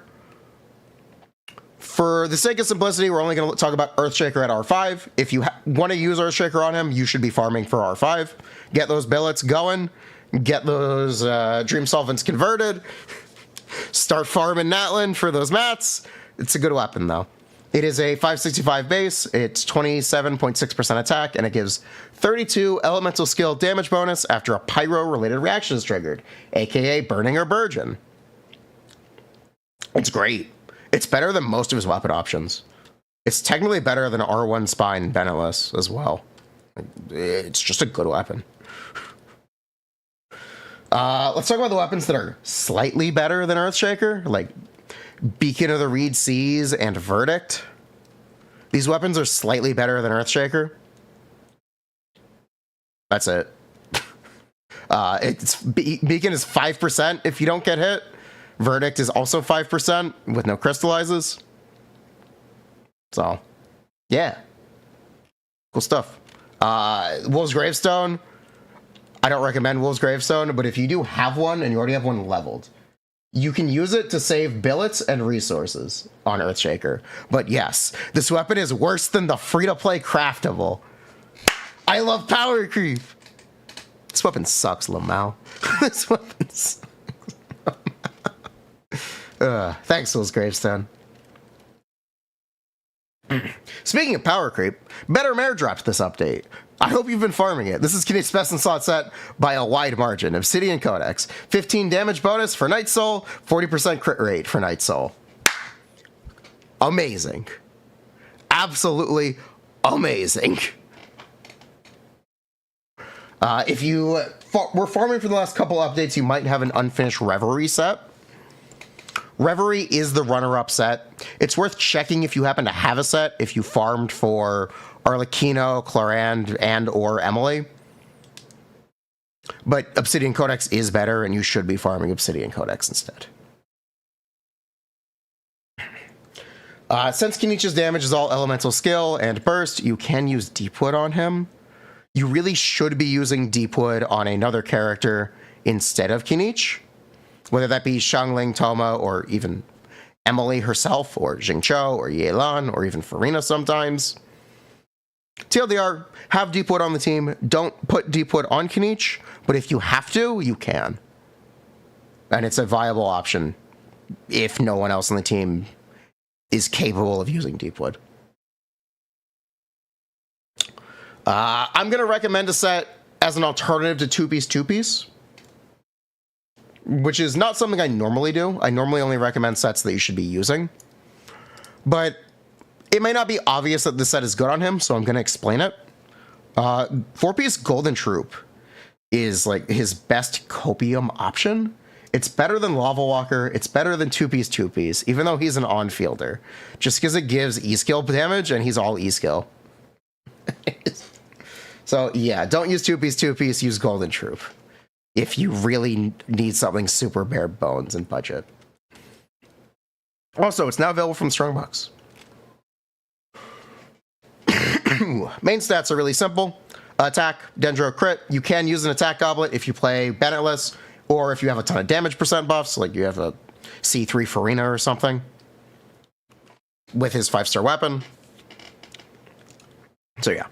For the sake of simplicity, we're only going to talk about Earthshaker at R5. If you want to use Earthshaker on him, you should be farming for R5. Get those billets going. Get those Dream Solvents converted. Start farming Natlan for those mats. It's a good weapon, though. It is a 565 base. It's 27.6% attack, and it gives 32 elemental skill damage bonus after a pyro-related reaction is triggered, aka Burning or Burgeon. It's great. It's better than most of his weapon options. It's technically better than R1 Spine Bennetless as well. It's just a good weapon. Let's talk about the weapons that are slightly better than Earthshaker, like Beacon of the Reed Seas and Verdict. These weapons are slightly better than Earthshaker. That's it. Beacon is 5% if you don't get hit. Verdict is also 5% with no crystallizes. So, yeah. Cool stuff. Wolf's Gravestone. I don't recommend Wolf's Gravestone, but if you do have one and you already have one leveled, you can use it to save billets and resources on Earthshaker. But yes, this weapon is worse than the free-to-play craftable. I love power creep. This weapon sucks, Lamau. This weapon sucks. Thanks, Wolf's Gravestone. Speaking of power creep, Better Mare dropped this update. I hope you've been farming it. This is Kinich's best in slot set by a wide margin. Obsidian Codex. 15 damage bonus for Night Soul, 40% crit rate for Night Soul. Amazing. Absolutely amazing. If you were farming for the last couple updates, you might have an unfinished Reverie set. Reverie is the runner-up set. It's worth checking if you happen to have a set, if you farmed for Arlecchino, Clorand, and or Emily. But Obsidian Codex is better, and you should be farming Obsidian Codex instead. Since Kinich's damage is all elemental skill and burst, you can use Deepwood on him. You really should be using Deepwood on another character instead of Kinich. Whether that be Xiangling, Toma, or even Emily herself, or Jingqiu, or Yelan, or even Furina sometimes. TLDR, have Deepwood on the team. Don't put Deepwood on Kinich, but if you have to, you can. And it's a viable option if no one else on the team is capable of using Deepwood. I'm going to recommend a set as an alternative to two-piece, which is not something I normally do. I normally only recommend sets that you should be using. But it may not be obvious that this set is good on him, so I'm going to explain it. Four-piece Golden Troop is like his best copium option. It's better than Lava Walker. It's better than two-piece, even though he's an on-fielder. Just because it gives E-skill damage, and he's all E-skill. So, yeah, don't use two-piece, use Golden Troop. If you really need something super bare bones and budget. Also, it's now available from Strongbox. Main stats are really simple. Attack, Dendro, crit. You can use an attack goblet if you play Bennetless, or if you have a ton of damage percent buffs, like you have a C3 Furina or something, with his 5-star weapon. So yeah.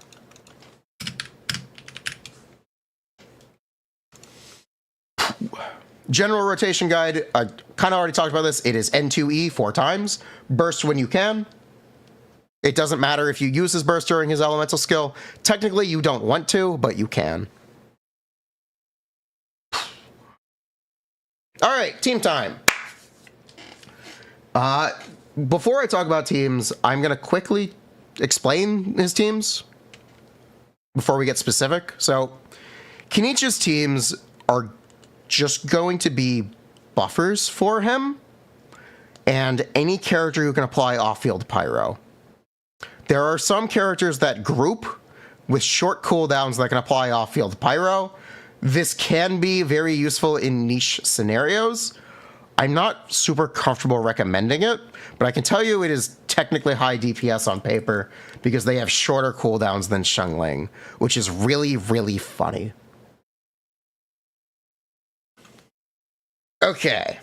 General rotation guide, I kind of already talked about this. It is N2E 4 times. Burst when you can. It doesn't matter if you use his burst during his elemental skill. Technically, you don't want to, but you can. All right, team time. Before I talk about teams, I'm going to quickly explain his teams before we get specific. So, Kinich's teams are just going to be buffers for him and any character who can apply off-field pyro. There are some characters that group with short cooldowns that can apply off-field pyro. This can be very useful in niche scenarios. I'm not super comfortable recommending it, but I can tell you it is technically high DPS on paper because they have shorter cooldowns than Xiangling, which is really, really funny. Okay.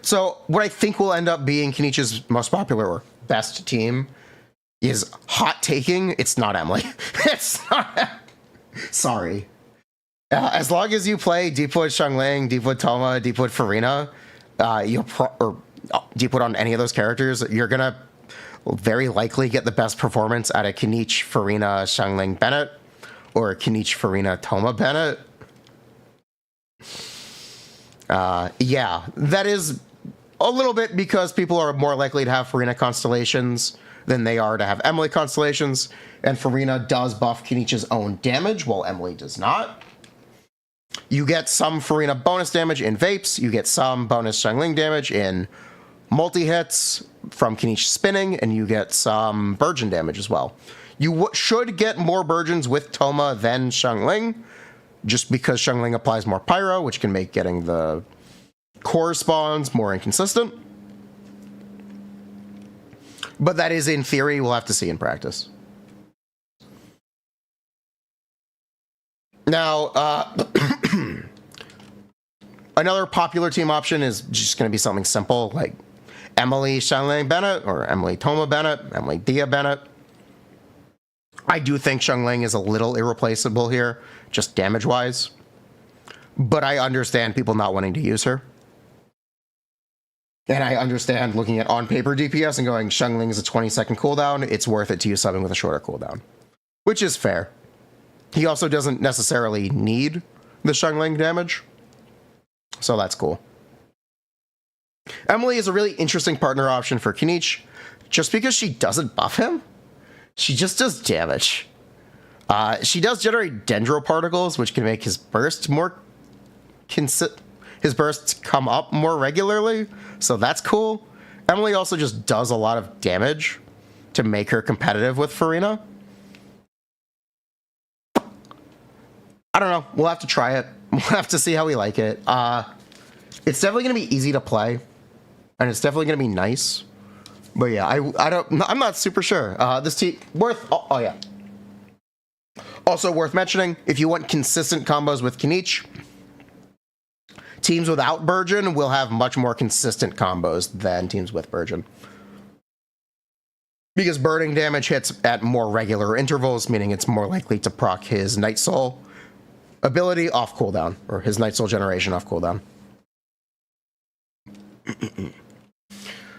So what I think will end up being Kinich's most popular or best team is hot taking. It's not Emily. It's not. Sorry. As long as you play Deepwood Xiangling, Deepwood Toma, Deepwood Furina, or Deepwood on any of those characters, you're gonna very likely get the best performance out of Kinich, Furina, Xiangling, Bennett, or Kinich, Furina, Toma, Bennett. Yeah, that is a little bit because people are more likely to have Furina constellations than they are to have Emily constellations, and Furina does buff Kinich's own damage, while Emily does not. You get some Furina bonus damage in Vapes, you get some bonus Xiangling damage in multi-hits from Kinich spinning, and you get some Burgeon damage as well. You should get more Burgeons with Toma than Xiangling, just because Xiangling applies more Pyro, which can make getting the core spawns more inconsistent. But that is in theory, we'll have to see in practice. Now, another popular team option is just going to be something simple, like Emily Xiangling Bennett, or Emily Toma Bennett, Emily Dia Bennett. I do think Xiangling is a little irreplaceable here, just damage-wise. But I understand people not wanting to use her. And I understand looking at on-paper DPS and going, Xiangling is a 20-second cooldown, it's worth it to use something with a shorter cooldown. Which is fair. He also doesn't necessarily need the Xiangling damage. So that's cool. Emily is a really interesting partner option for Kinich, just because she doesn't buff him. She just does damage. She does generate dendro particles, which can make his burst more his bursts come up more regularly, so that's cool. Emily also just does a lot of damage to make her competitive with Furina. I don't know. We'll have to try it. We'll have to see how we like it. It's definitely going to be easy to play, and it's definitely going to be nice. But yeah, I'm not super sure. This team worth. Oh yeah. Also worth mentioning, if you want consistent combos with Kinich, teams without Burgeon will have much more consistent combos than teams with Burgeon. Because burning damage hits at more regular intervals, meaning it's more likely to proc his Night Soul ability off cooldown, or his Night Soul generation off cooldown.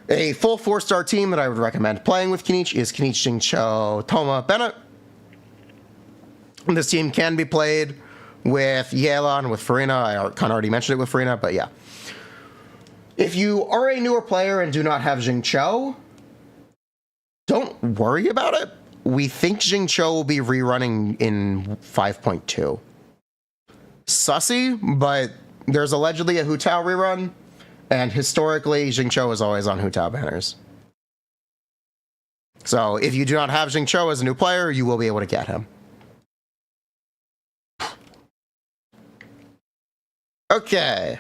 A full 4-star team that I would recommend playing with Kinich is Kinich, Jingcho, Toma, Bennett. This team can be played with Yelan, with Furina. I kind of already mentioned it with Furina, but yeah. If you are a newer player and do not have Jingcho, don't worry about it. We think Jingcho will be rerunning in 5.2. Sussy, but there's allegedly a Hu Tao rerun, and historically, Jingcho is always on Hu Tao banners. So if you do not have Jingcho as a new player, you will be able to get him. Okay.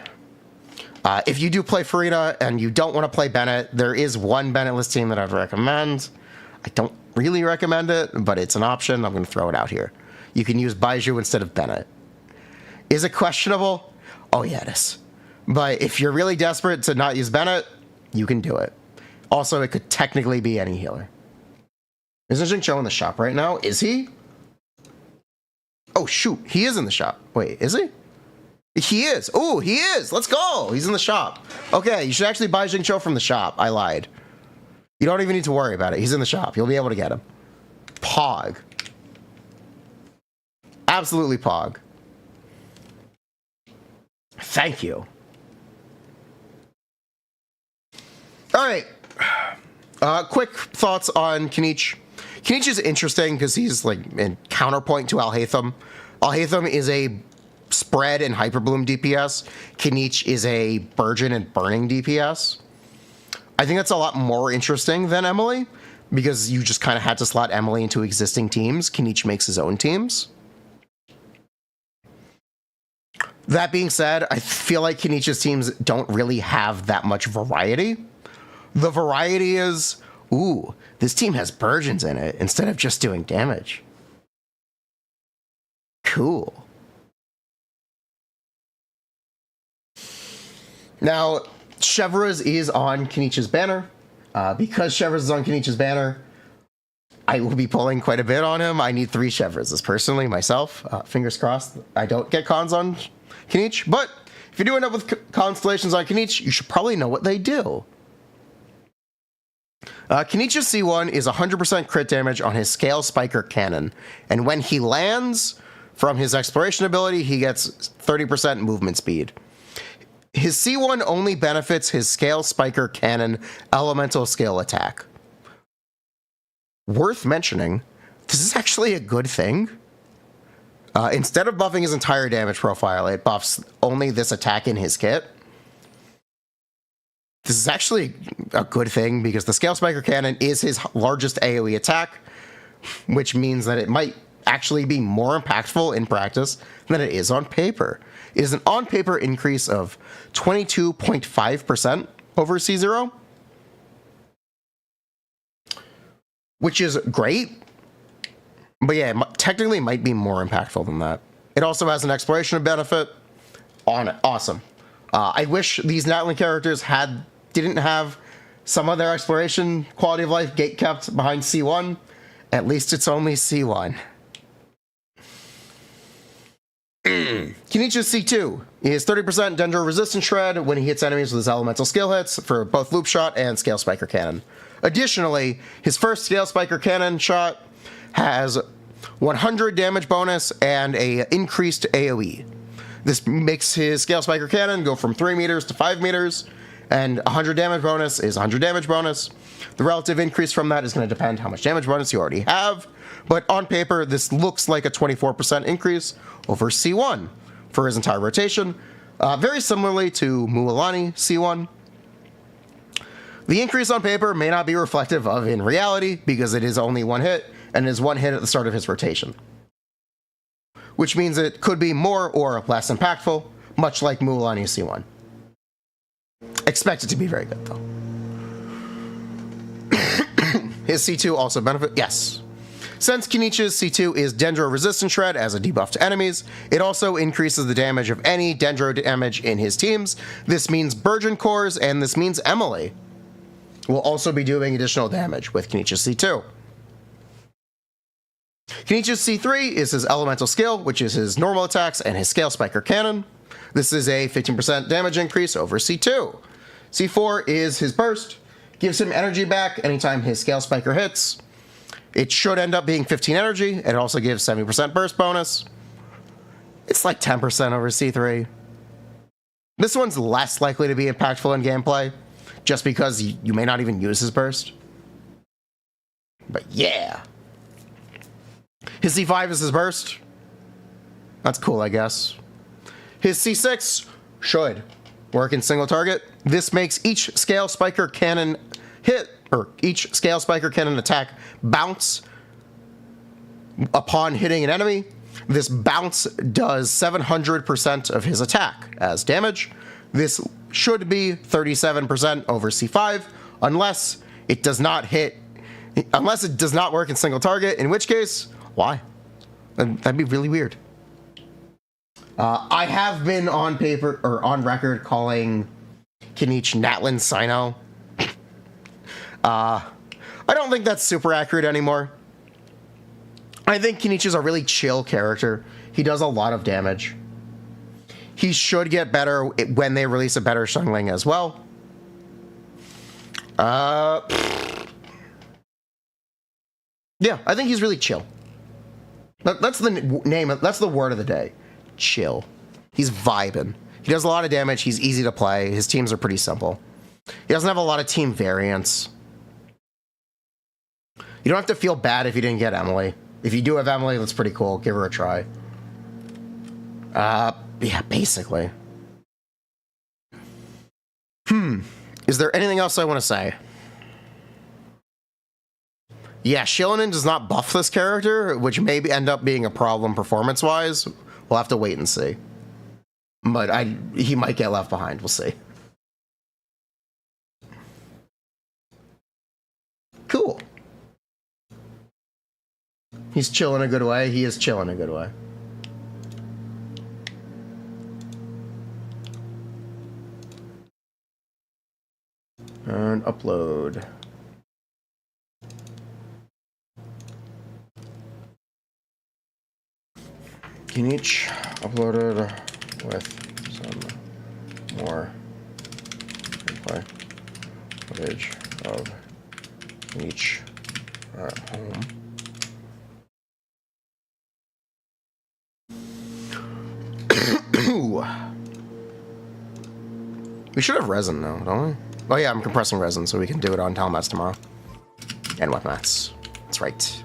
If you do play Furina and you don't want to play Bennett, there is one Bennett-less team that I'd recommend. I don't really recommend it, but it's an option. I'm going to throw it out here. You can use Baiju instead of Bennett. Is it questionable? Oh, yeah, it is. But if you're really desperate to not use Bennett, you can do it. Also, it could technically be any healer. Isn't Jingcho in the shop right now? Is he? Oh, shoot. He is in the shop. Wait, is he? He is. Oh, he is. Let's go. He's in the shop. Okay, you should actually buy Jingcho from the shop. I lied. You don't even need to worry about it. He's in the shop. You'll be able to get him. Pog. Absolutely Pog. Thank you. All right. Quick thoughts on Kinich. Kinich is interesting because he's like in counterpoint to Alhaitham. Alhaitham is a spread and hyperbloom DPS. Kinich is a burgeon and burning DPS. I think that's a lot more interesting than Emily because you just kind of had to slot Emily into existing teams. Kinich makes his own teams. That being said, I feel like Kinich's teams don't really have that much variety. The variety is, ooh, this team has burgeons in it instead of just doing damage. Cool. Now, Chevreuse is on Kinich's banner. Because Chevreuse is on Kinich's banner, I will be pulling quite a bit on him. I need 3 Chevreuses personally, myself. Fingers crossed I don't get cons on Kinich. But if you do end up with constellations on Kinich, you should probably know what they do. Kinich's C1 is 100% crit damage on his Scale Spiker Cannon. And when he lands from his Exploration ability, he gets 30% movement speed. His C1 only benefits his Scale Spiker Cannon elemental scale attack. Worth mentioning, this is actually a good thing. Instead of buffing his entire damage profile, it buffs only this attack in his kit. This is actually a good thing because the Scale Spiker Cannon is his largest AoE attack, which means that it might actually be more impactful in practice than it is on paper. It is an on-paper increase of 22.5% over C0, which is great, but yeah, it technically might be more impactful than that. It also has an exploration benefit on it. Awesome. I wish these Natlan characters didn't have some of their exploration quality of life gate kept behind C1. At least it's only C1. Kinich's C2 is 30% Dendro Resistance Shred when he hits enemies with his elemental skill hits for both Loop Shot and Scale Spiker Cannon. Additionally, his first Scale Spiker Cannon shot has 100 damage bonus and a increased AoE. This makes his Scale Spiker Cannon go from 3 meters to 5 meters, and 100 damage bonus is 100 damage bonus. The relative increase from that is going to depend how much damage bonus you already have, but on paper, this looks like a 24% increase over C1 for his entire rotation, very similarly to Mualani C1. The increase on paper may not be reflective of in reality because it is only one hit, and it is one hit at the start of his rotation, which means it could be more or less impactful, much like Mualani C1. Expect it to be very good, though. His C2 also benefit, yes. Since Kinich's C2 is Dendro Resistance Shred as a debuff to enemies, it also increases the damage of any Dendro damage in his teams. This means Burgeon Cores, and this means Emily will also be doing additional damage with Kinich's C2. Kinich's C3 is his elemental skill, which is his normal attacks and his Scale Spiker Cannon. This is a 15% damage increase over C2. C4 is his burst. Gives him energy back anytime his Scale Spiker hits. It should end up being 15 energy. It also gives 70% burst bonus. It's like 10% over C3. This one's less likely to be impactful in gameplay, just because you may not even use his burst. But yeah. His C5 is his burst. That's cool, I guess. His C6 should work in single target. This makes each Scale Spiker cannon hit, or each Scale Spiker cannon attack bounce upon hitting an enemy. This bounce does 700% of his attack as damage. This should be 37% over C5, unless it does not work in single target, in which case, why? That'd be really weird. I have been on paper, or on record, calling Kinich Natlin Sino. I don't think that's super accurate anymore. I think Kinich is a really chill character. He does a lot of damage. He should get better when they release a better Xiangling as well. Yeah, I think he's really chill. That's the name. That's the word of the day. Chill. He's vibing. He does a lot of damage. He's easy to play. His teams are pretty simple. He doesn't have a lot of team variance. You don't have to feel bad if you didn't get Emily. If you do have Emily, that's pretty cool. Give her a try. Yeah, basically. Is there anything else I want to say? Yeah, Shilinen does not buff this character, which may end up being a problem performance-wise. We'll have to wait and see. But he might get left behind. We'll see. Cool. He's chill in a good way. He is chill in a good way. And upload. Kinich uploaded with some more gameplay footage of Kinich at home. We should have resin now, don't we? Oh yeah, I'm compressing resin so we can do it on Talmats tomorrow. And wet mats. That's right.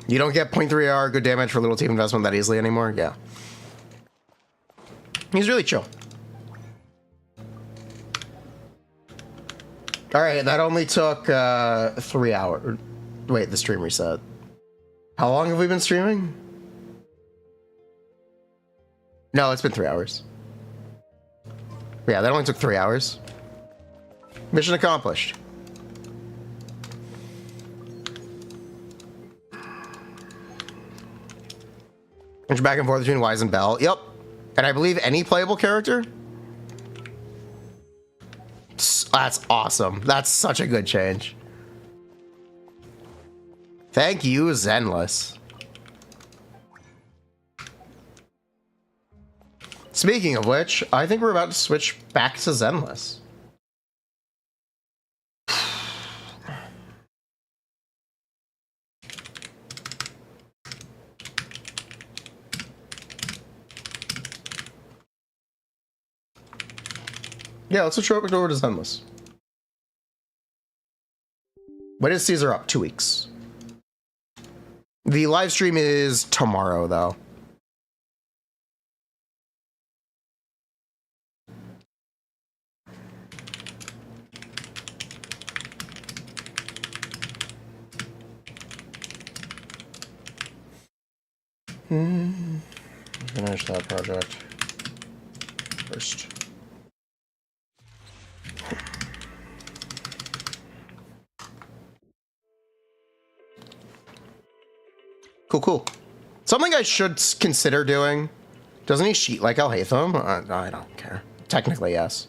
You don't get 0.3R good damage for little team investment that easily anymore? Yeah. He's really chill. Alright, that only took 3 hours. Wait, the stream reset. How long have we been streaming? No, it's been 3 hours. Yeah, that only took 3 hours. Mission accomplished. Switch back and forth between Wise and Bell. Yep. And I believe any playable character? That's awesome. That's such a good change. Thank you, Zenless. Speaking of which, I think we're about to switch back to Zenless. Yeah, let's switch over to Zenless. When is Caesar up? 2 weeks. The live stream is tomorrow, though. Finish that project first. Cool. Something I should consider doing. Doesn't he cheat like Alhaitham? I don't care. Technically, yes.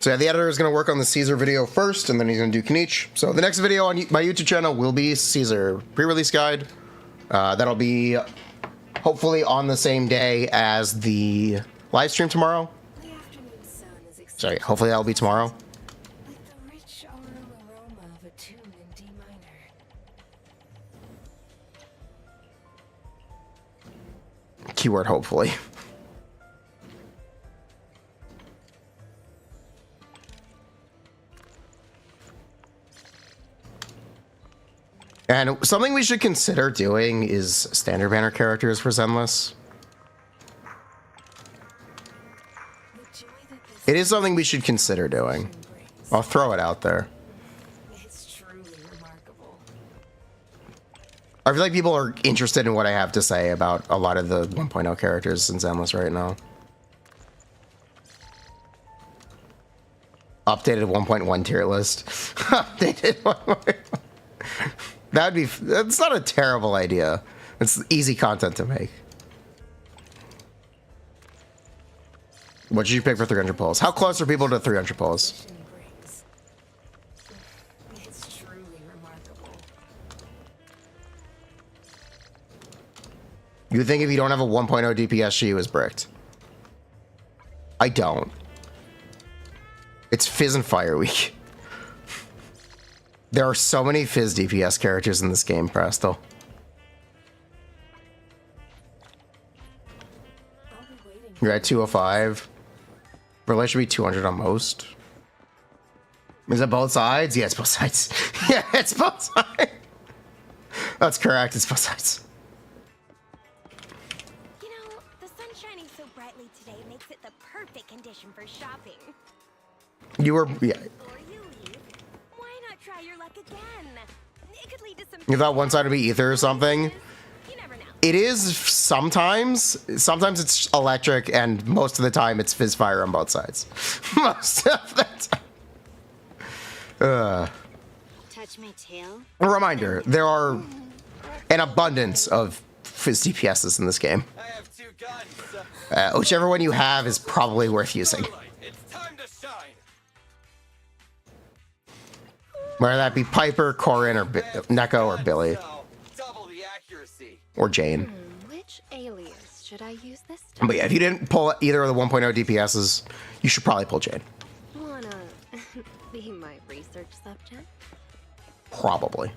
So yeah, the editor is going to work on the Caesar video first, and then he's going to do Kinich. So the next video on my YouTube channel will be Caesar pre-release guide. That'll be hopefully on the same day as the live stream tomorrow. The afternoon sun is Sorry, hopefully that'll be tomorrow. like the rich autumn aroma of a tune in D minor. Keyword hopefully. And something we should consider doing is standard banner characters for Zenless. The joy that this It is something we should consider doing. brings. I'll throw it out there. It's truly remarkable. I feel like people are interested in what I have to say about a lot of the 1.0 characters in Zenless right now. Updated 1.1 tier list. Updated 1.1. That's not a terrible idea. It's easy content to make. What did you pick for 300 polls? How close are people to 300 polls? Brings. It's truly remarkable. You think if you don't have a 1.0 DPS, she was bricked? I don't. It's Fizz and Fire Week. There are so many Fizz DPS characters in this game, Presto. I'll be waiting. You're at 205. Relay should be 200 on most. Is it both sides? Yeah, it's both sides. Yeah, it's both sides. That's correct, it's both sides. You know, the sun shining so brightly today makes it the perfect condition for shopping. You were, yeah. Before you leave, why not try your luck again? It could lead to some. You thought one side would be ether or something? You never know. It is sometimes. Sometimes it's electric, and most of the time it's fizz fire on both sides. Most of the time. Touch my tail. A reminder, there are an abundance of fizz DPSs in this game. I have two guns. Whichever one you have is probably worth using. It's time to shine. Whether that be Piper, Corrin, or Neko, or Billy, So, double the accuracy. or Jane. Which alias should I use this time? But yeah, if you didn't pull either of the 1.0 DPSs, you should probably pull Jane. Wanna be my research subject? Probably.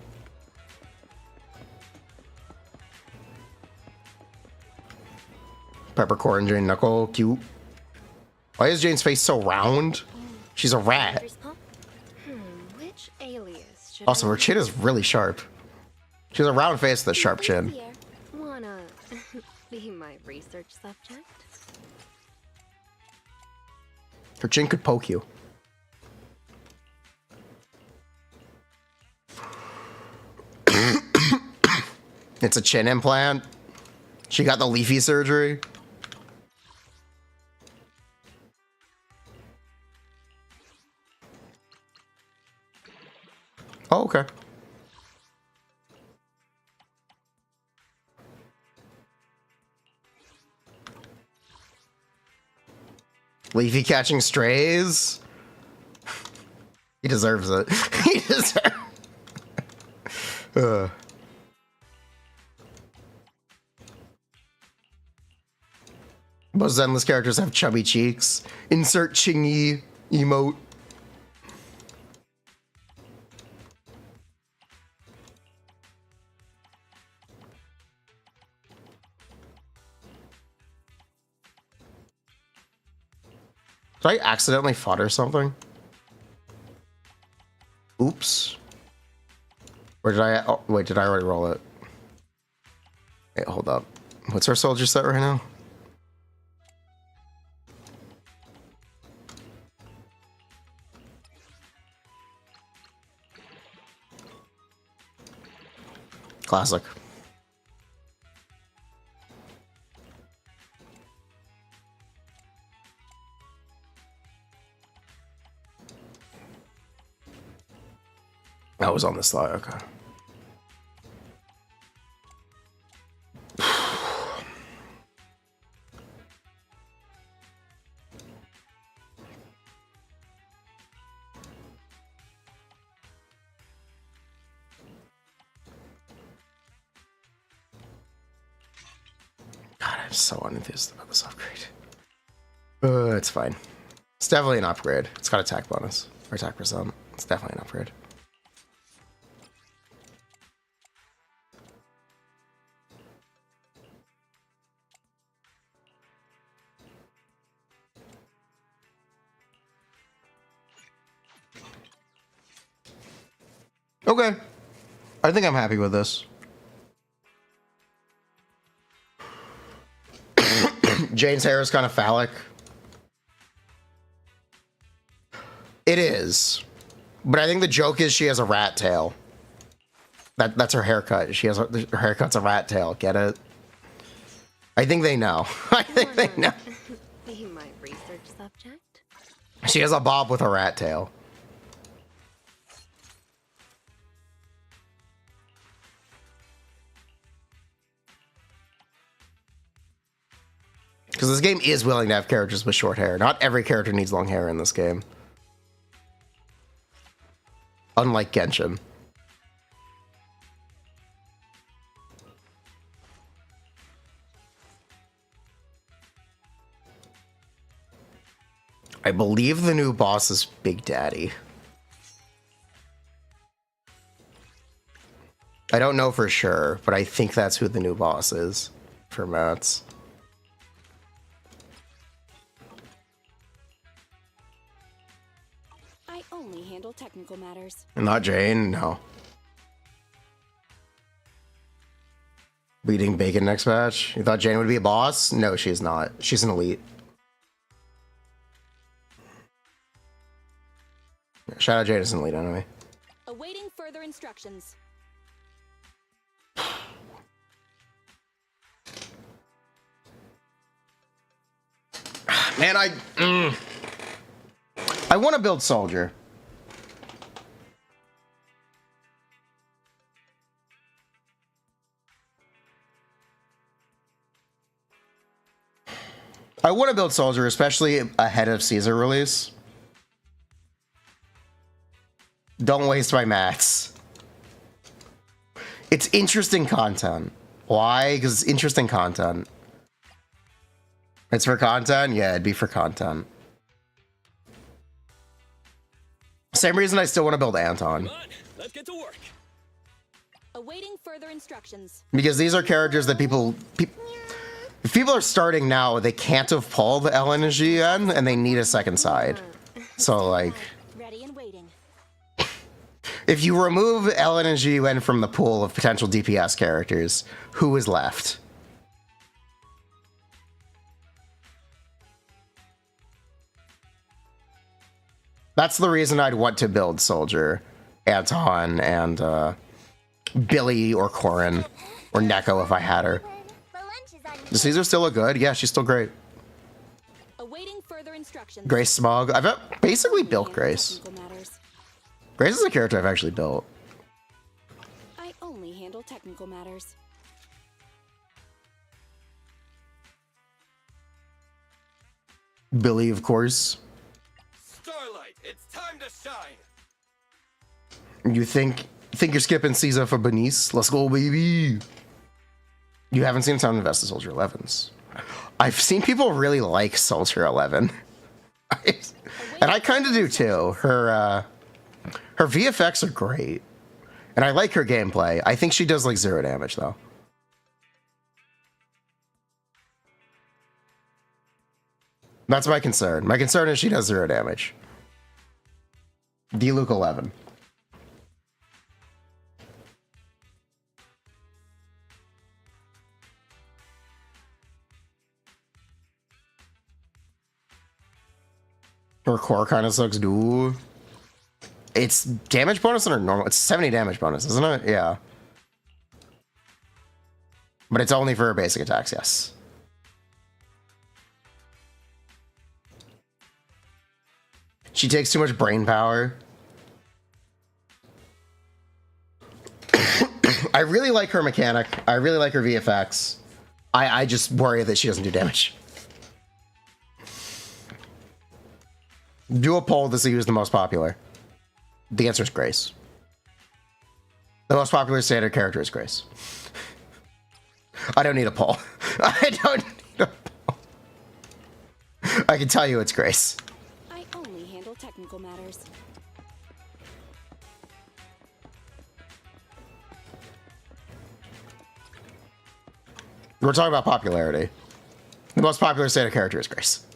Pepper, Corrin, Jane, Knuckle, cute. Why is Jane's face so round? She's a rat. Which alias should Also, her chin is really sharp. She has a round face with a sharp chin. Wanna be my research subject? Her chin could poke you. It's a chin implant. She got the leafy surgery. Oh, okay. Leafy catching strays. He deserves it. He deserves. Most Zenless characters have chubby cheeks. Insert chingy emote. Did I accidentally fodder something? Oops. Or did I? Oh, wait, did I already roll it? Wait, hold up. What's our soldier set right now? Classic. That was on the slide, okay. so unenthused about this upgrade. It's fine. It's definitely an upgrade. It's got attack bonus or attack percent. It's definitely an upgrade. Okay. I think I'm happy with this. Jane's hair is kind of phallic. It is. But I think the joke is she has a rat tail. That's her haircut. Her haircut's a rat tail. Get it? I think they know. I think they know. Be my research subject. She has a bob with a rat tail. Because this game is willing to have characters with short hair. Not every character needs long hair in this game. Unlike Genshin. I believe the new boss is Big Daddy. I don't know for sure, but I think that's who the new boss is for Mats. I only handle technical matters. Not Jane, no. Beating Bacon next match? You thought Jane would be a boss? No, she is not. She's an elite. Shout out Jade as an elite enemy. Awaiting further instructions. Man, I want to build Soldier. I want to build Soldier, especially ahead of Caesar release. Don't waste my mats. It's interesting content. Why? Because it's interesting content. It's for content? Yeah, it'd be for content. Same reason I still want to build Anton. Let's get to work. Awaiting further instructions. Because these are characters that if people are starting now, they can't have pulled Ellen and GN, and they need a second side. So, like, Ready and waiting. if you remove Ellen and GN from the pool of potential DPS characters, who is left? That's the reason I'd want to build Soldier, Anton, and Billy or Corin, or Neko if I had her. Does Caesar still look good? Yeah, she's still great. Awaiting further instructions. Grace Smog. I've basically built Grace. Technical matters. Grace is a character I've actually built. I only handle technical matters. Billy, of course. Starlight, it's time to shine. You think you're skipping Caesar for Benice? Let's go, baby. You haven't seen Time to Invest in Soldier 11s. I've seen people really like Soldier 11. And I kind of do too. Her VFX are great. And I like her gameplay. I think she does like 0 damage though. That's my concern. My concern is she does 0 damage. D-Luke 11. Her core kind of sucks, dude. It's damage bonus or normal? It's 70 damage bonus, isn't it? Yeah. But it's only for her basic attacks, yes. She takes too much brain power. I really like her mechanic. I really like her VFX. I just worry that she doesn't do damage. Do a poll to see who's the most popular. The answer is Grace. The most popular standard character is Grace. I don't need a poll. I don't I can tell you it's Grace. I only handle technical matters. We're talking about popularity. The most popular state of character is Grace.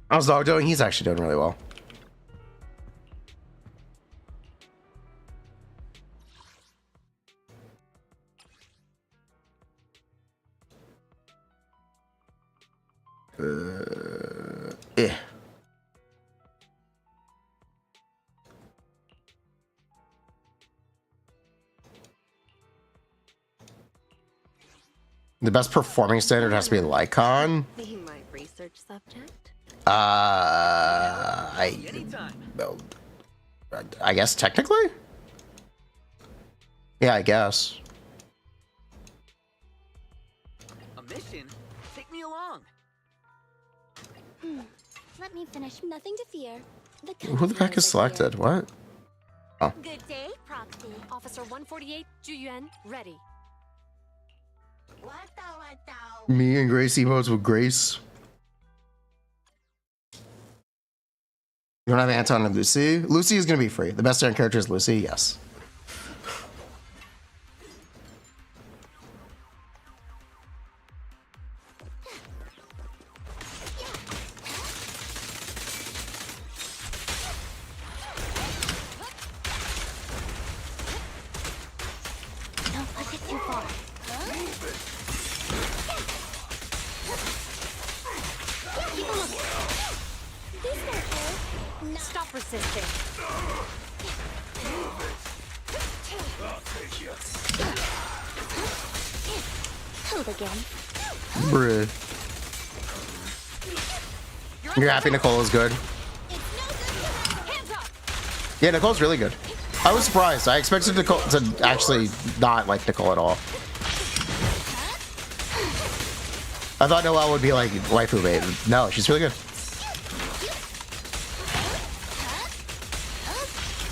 How's Dog doing? He's actually doing really well. Eh. The best performing standard has to be Lycon. Be my research subject. Anytime. I guess technically? Yeah, I guess. A mission? Take me along. Let me finish. Nothing to fear. Who the heck is selected? What? Good day, Proxy. Officer 148, Juyuan, ready. Me and Grace emotes with Grace. You don't have Anton and Lucy? Lucy is going to be free. The best darn character is Lucy, yes. Don't push it too far. Stop resisting. Hold again. Bruh. You're happy Nicole is good? Hands up. Yeah, Nicole's really good. I was surprised. I expected Nicole to actually not like Nicole at all. I thought Noelle would be like waifu bait. No, she's really good.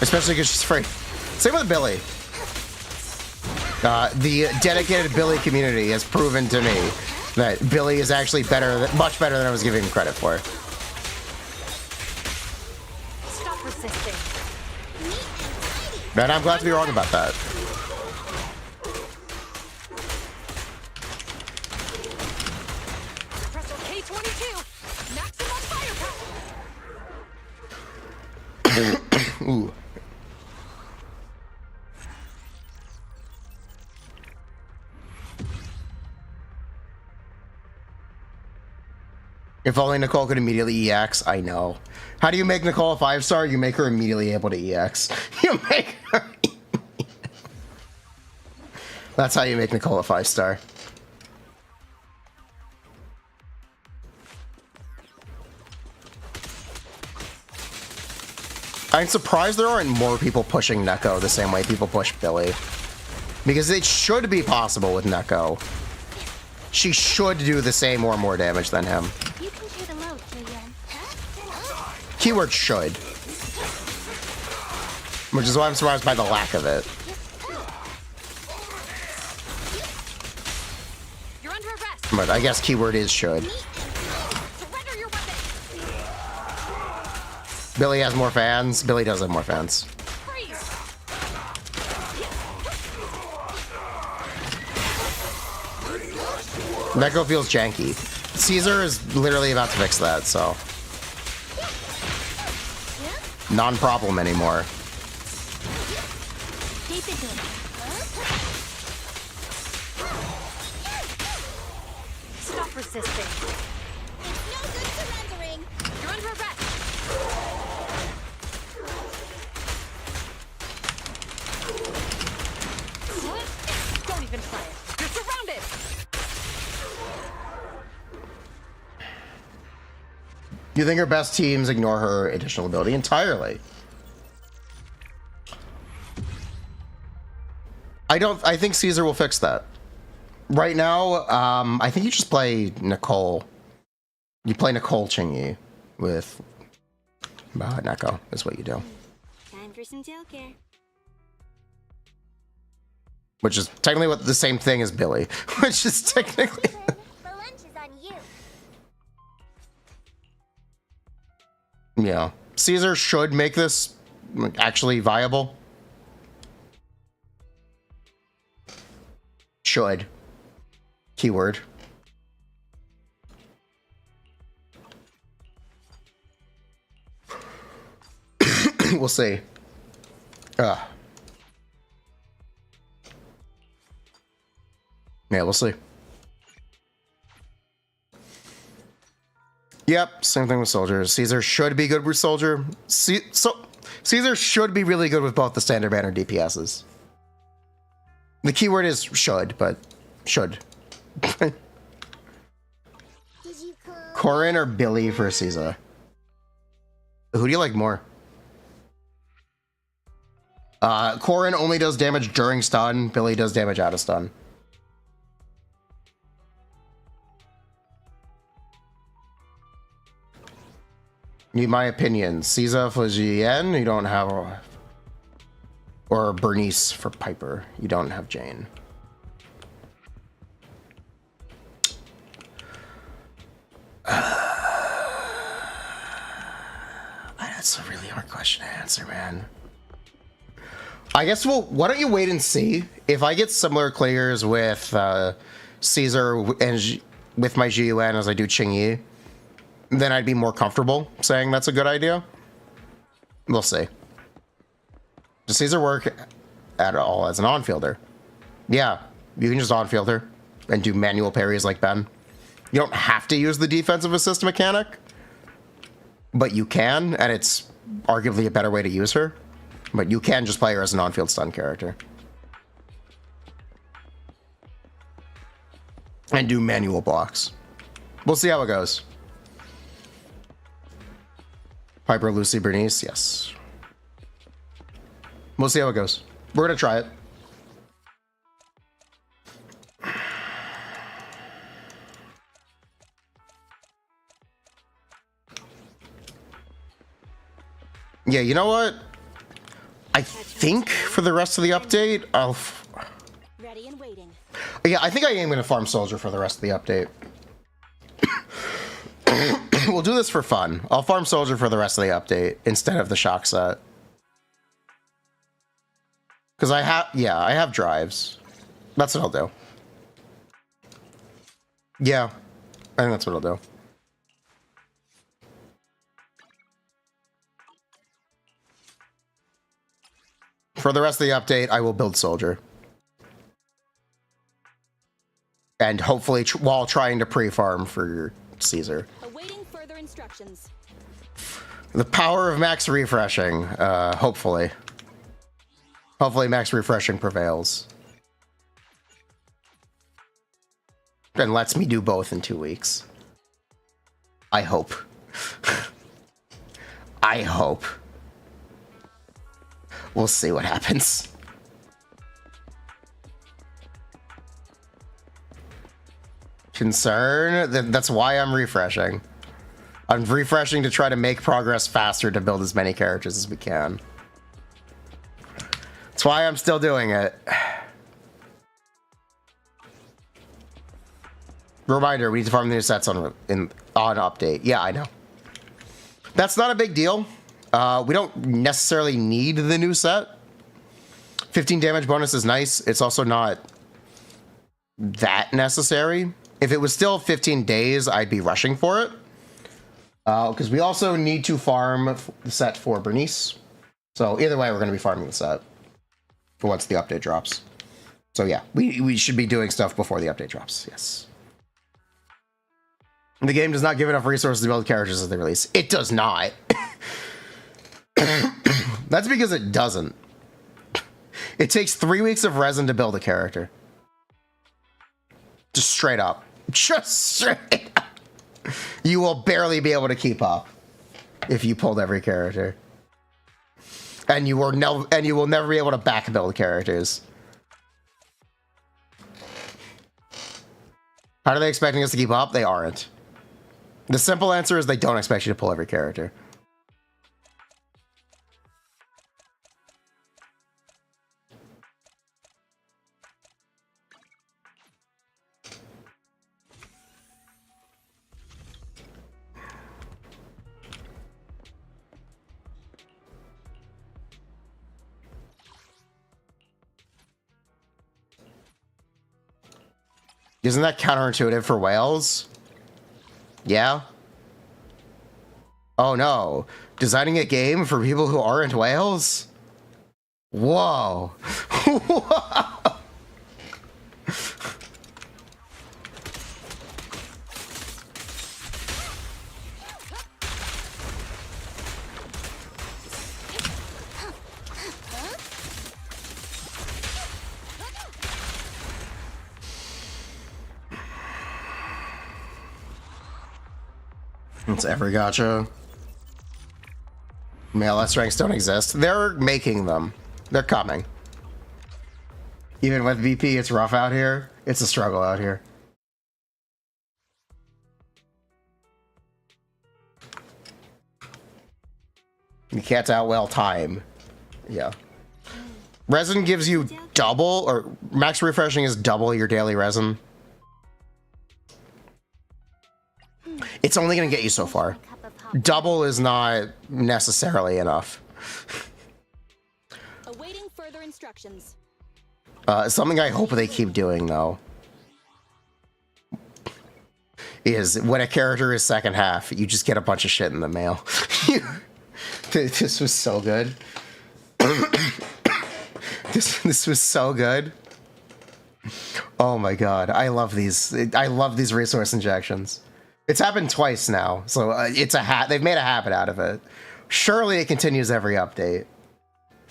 Especially because she's free. Same with Billy. The dedicated Billy community has proven to me that Billy is actually better, much better than I was giving him credit for. Stop resisting. And I'm glad to be wrong about that. Suppressor K22. Maximum firepower. Ooh. If only Nicole could immediately EX, I know. How do you make Nicole a 5-star? You make her immediately able to EX. You make her... That's how you make Nicole a 5-star. I'm surprised there aren't more people pushing Neko the same way people push Billy. Because it should be possible with Neko. She should do the same or more damage than him. You can share the load, Julian. Keyword should. Which is why I'm surprised by the lack of it. You're under arrest. But I guess keyword is should. Surrender your weapon. Billy has more fans. Billy does have more fans. Freeze. Neko feels janky. Caesar is literally about to fix that, so. Non-problem anymore. Deep into it. Stop resisting. It's no good surrendering. You're under arrest. Don't even try it. You're surrounded. You think her best teams ignore her additional ability entirely? I think Caesar will fix that. Right now, I think you just play Nicole. You play Nicole Chingy with Neko, is what you do. Time for some tail care. which is technically what the same thing as Billy, which is technically. The lunch is on you. Yeah, Caesar should make this like, actually viable. Should. Keyword. We'll see. Yeah, we'll see. Yep, same thing with Soldier. Caesar should be good with Soldier. Caesar should be really good with both the standard banner DPSs. The keyword is should, but should. Did you call? Corin or Billy for Caesar? Who do you like more? Corin only does damage during stun. Billy does damage out of stun. Need my opinion. Caesar for Jien, you don't have... Or Bernice for Piper. You don't have Jane. That's a really hard question to answer, man. I guess why don't you wait and see? If I get similar clears with Caesar and with my GUN as I do Qingyi, then I'd be more comfortable saying that's a good idea. We'll see. Does Caesar work at all as an on-fielder? Yeah, you can just on-fielder and do manual parries like Ben. You don't have to use the defensive assist mechanic, but you can, and it's arguably a better way to use her. But you can just play her as an on-field stun character. And do manual blocks. We'll see how it goes. Piper, Lucy, Bernice, yes. We'll see how it goes. We're gonna try it. Yeah, you know what? I think for the rest of the update, I'll... Ready and waiting. Yeah, I think I am going to farm Soldier for the rest of the update. We'll do this for fun. I'll farm Soldier for the rest of the update instead of the shock set. Because I have drives. That's what I'll do. Yeah, I think that's what I'll do. For the rest of the update, I will build Soldier. And hopefully, while trying to pre-farm for Caesar. Awaiting further instructions. The power of max refreshing, hopefully. Hopefully max refreshing prevails. And lets me do both in 2 weeks. I hope. I hope. We'll see what happens. Concern? That's why I'm refreshing. I'm refreshing to try to make progress faster to build as many characters as we can. That's why I'm still doing it. Reminder, we need to farm the new sets on update. Yeah, I know. That's not a big deal. We don't necessarily need the new set. 15 damage bonus is nice. It's also not that necessary. If it was still 15 days, I'd be rushing for it. Because we also need to farm the set for Bernice. So either way, we're going to be farming the set for once the update drops. So yeah, we should be doing stuff before the update drops. Yes. The game does not give enough resources to build characters as they release. It does not. That's because it doesn't. It takes 3 weeks of resin to build a character. Just straight up. Just straight up. You will barely be able to keep up if you pulled every character. And you will never be able to back build characters. How are they expecting us to keep up? They aren't. The simple answer is they don't expect you to pull every character. Isn't that counterintuitive for whales? Yeah? Oh no. Designing a game for people who aren't whales? Whoa. Whoa. It's every gacha. Male S ranks don't exist. They're making them. They're coming. Even with VP, it's rough out here. It's a struggle out here. You can't outwell time. Yeah. Resin gives you double, or max refreshing is double your daily resin. It's only going to get you so far. Double is not necessarily enough. Awaiting further instructions. Something I hope they keep doing, though, is when a character is second half, you just get a bunch of shit in the mail. This was so good. This was so good. Oh my god, I love these. I love these resource injections. It's happened twice now, so it's a they've made a habit out of it. Surely it continues every update.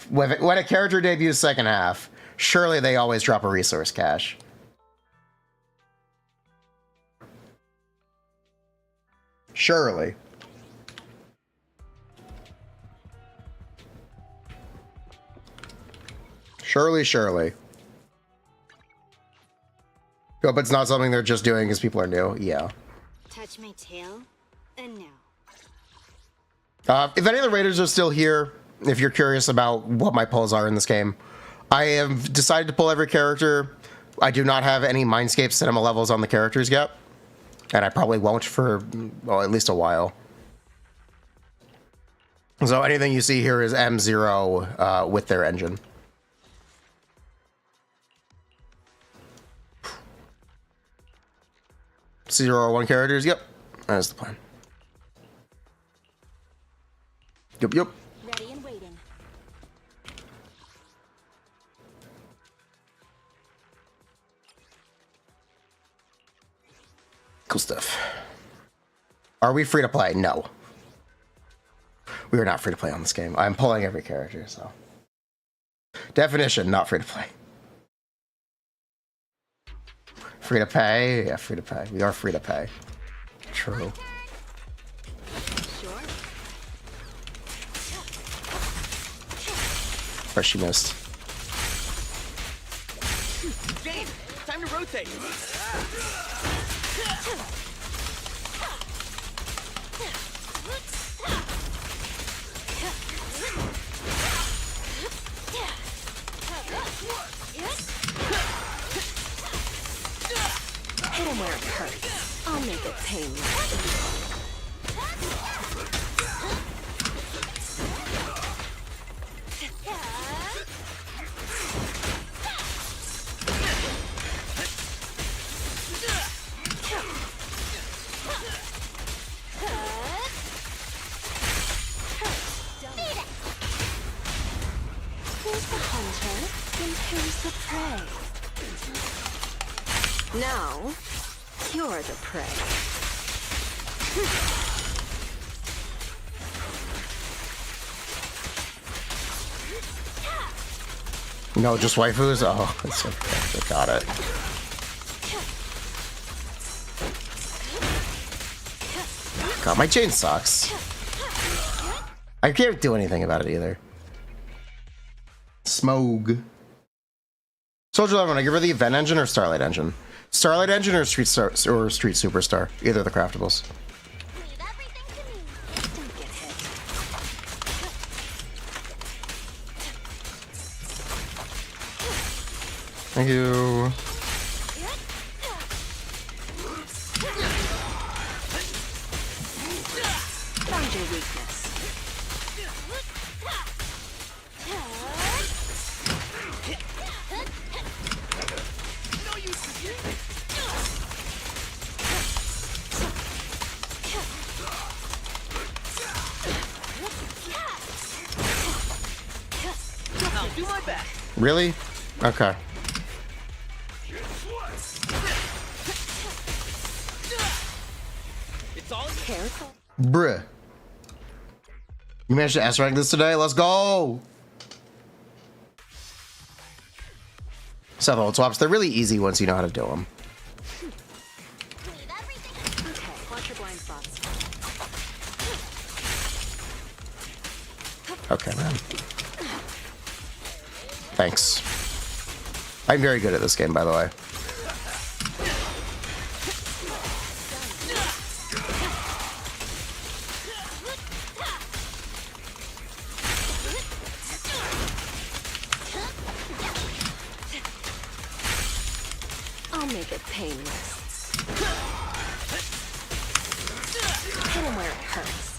When a character debuts second half, surely they always drop a resource cache. Surely. Surely. Hope it's not something they're just doing because people are new. Yeah. Touch my tail, and now. If any of the raiders are still here, if you're curious about what my pulls are in this game, I have decided to pull every character. I do not have any Mindscape cinema levels on the characters yet, and I probably won't for, well, at least a while. So anything you see here is M0 with their engine. Zero 01 characters, yep. That's the plan. Yep. Ready and waiting. Cool stuff. Are we free to play? No. We are not free to play on this game. I'm pulling every character, so. Definition, not free to play. Free to pay? Yeah, free to pay. We are free to pay. True. Sure. But she missed. Jane, time to rotate. Hit him where it hurts. I'll make it painless. Here's the hunter, and here's the prey. Now, you're the prey. No, just waifus? Oh, that's okay. Got it. God, my chain sucks. I can't do anything about it either. Smog. Soldier 11, I give her the event engine or Starlight engine? Starlight engine or Street Superstar? Either of the craftables. Leave everything to me. Don't get hit. Thank you. Found your weakness. Really? Okay. Careful. Bruh. You managed to S-rank this today? Let's go! Seth ult swaps, they're really easy once you know how to do them. Okay, watch your blind spots. Okay, man. Thanks. I'm very good at this game, by the way. I'll make it painless. Hit him where it hurts.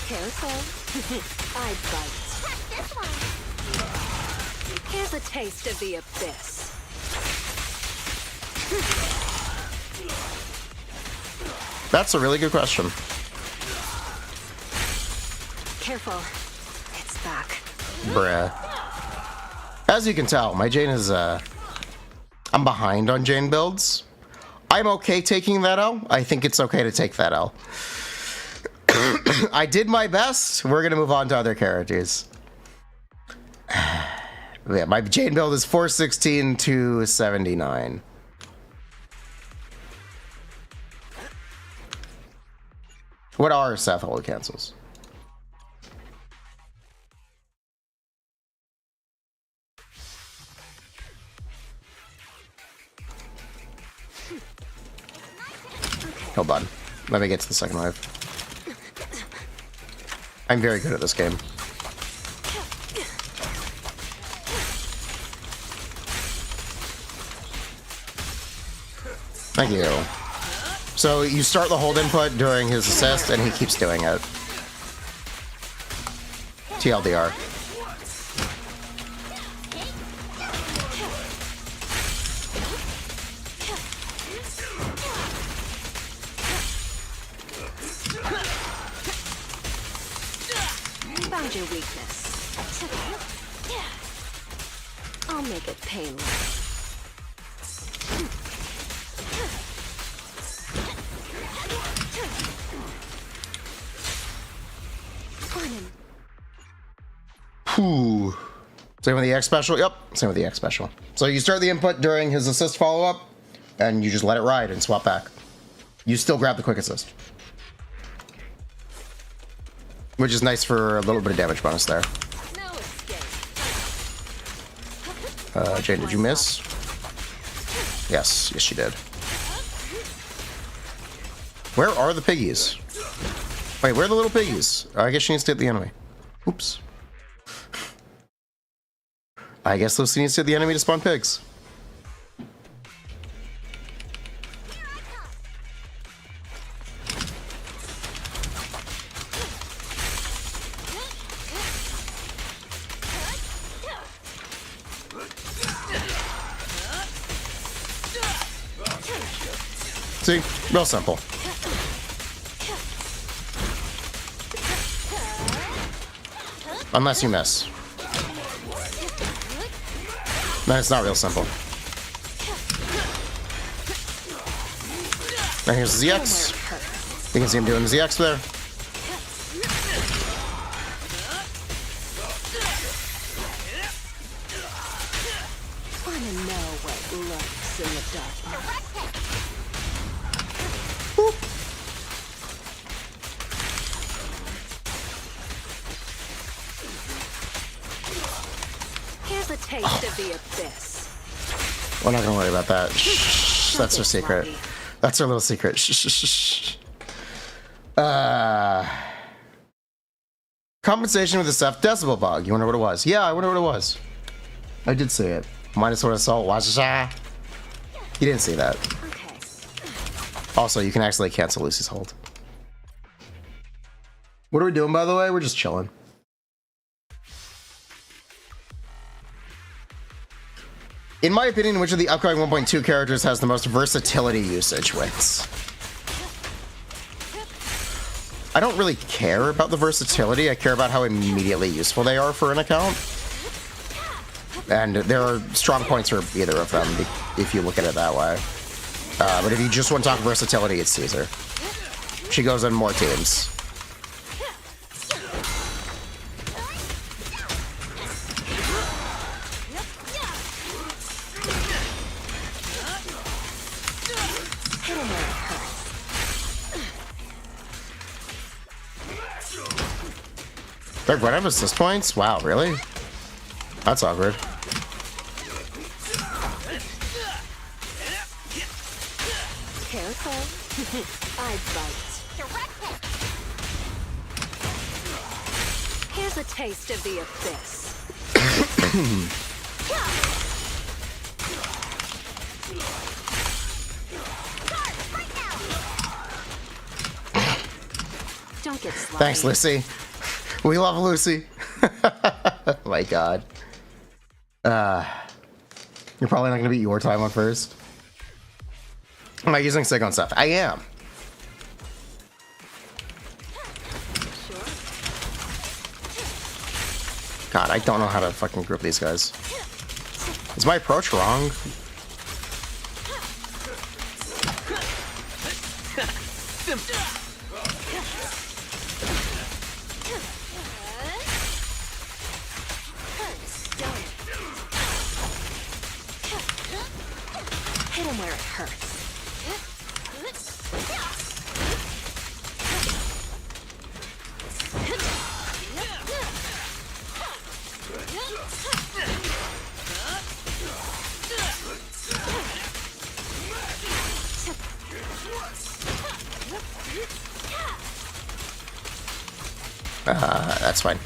Careful. I bite. This one. Here's a taste of the abyss. That's a really good question. Careful. It's back. Bruh. As you can tell, my Jane is, I'm behind on Jane builds. I'm okay taking that L. I think it's okay to take that L. I did my best. We're gonna move on to other characters. Yeah, my Jane build is 416 to 79. What are Seth ult cancels? Hold on. Let me get to the second wave. I'm very good at this game. Thank you. So you start the hold input during his assist, and he keeps doing it. TLDR. Found your weakness. I'll make it painless. Whew. Same with the X special? Yep, same with the X special. So you start the input during his assist follow-up, and you just let it ride and swap back. You still grab the quick assist. Which is nice for a little bit of damage bonus there. No escape. Jane, did you miss? Yes, yes she did. Where are the piggies? Wait, where are the little piggies? Oh, I guess she needs to hit the enemy. Oops. I guess Lucy needs to hit the enemy to spawn pigs. See? Real simple. Unless you miss. Then it's not real simple. Now here's the ZX. You can see him doing the ZX there. Wanna know what lurks in the dark? Here's a taste of the abyss. We're not gonna worry about that. Shh, that's her secret. That's her little secret. Shh, shh, shh, shh. Compensation with the Seth decibel bug. You wonder what it was? Yeah, I wonder what it was. I did see it. -1 assault. Washa. You didn't see that. Okay. Also, you can actually cancel Lucy's hold. What are we doing, by the way? We're just chilling. In my opinion, which of the upcoming 1.2 characters has the most versatility usage wins? I don't really care about the versatility. I care about how immediately useful they are for an account. And there are strong points for either of them, if you look at it that way. But if you just want to talk versatility, it's Caesar. She goes in more teams. They're going to have assist points? Wow, really? That's awkward. Careful. I bite. Here's a taste of the abyss. Don't get slimy. Thanks, Lucy. We love Lucy. Oh my god. You're probably not going to beat your time on first. Am I using Sig on stuff? I am. God, I don't know how to fucking group these guys. Is my approach wrong? Hit him where it hurts. That's fine.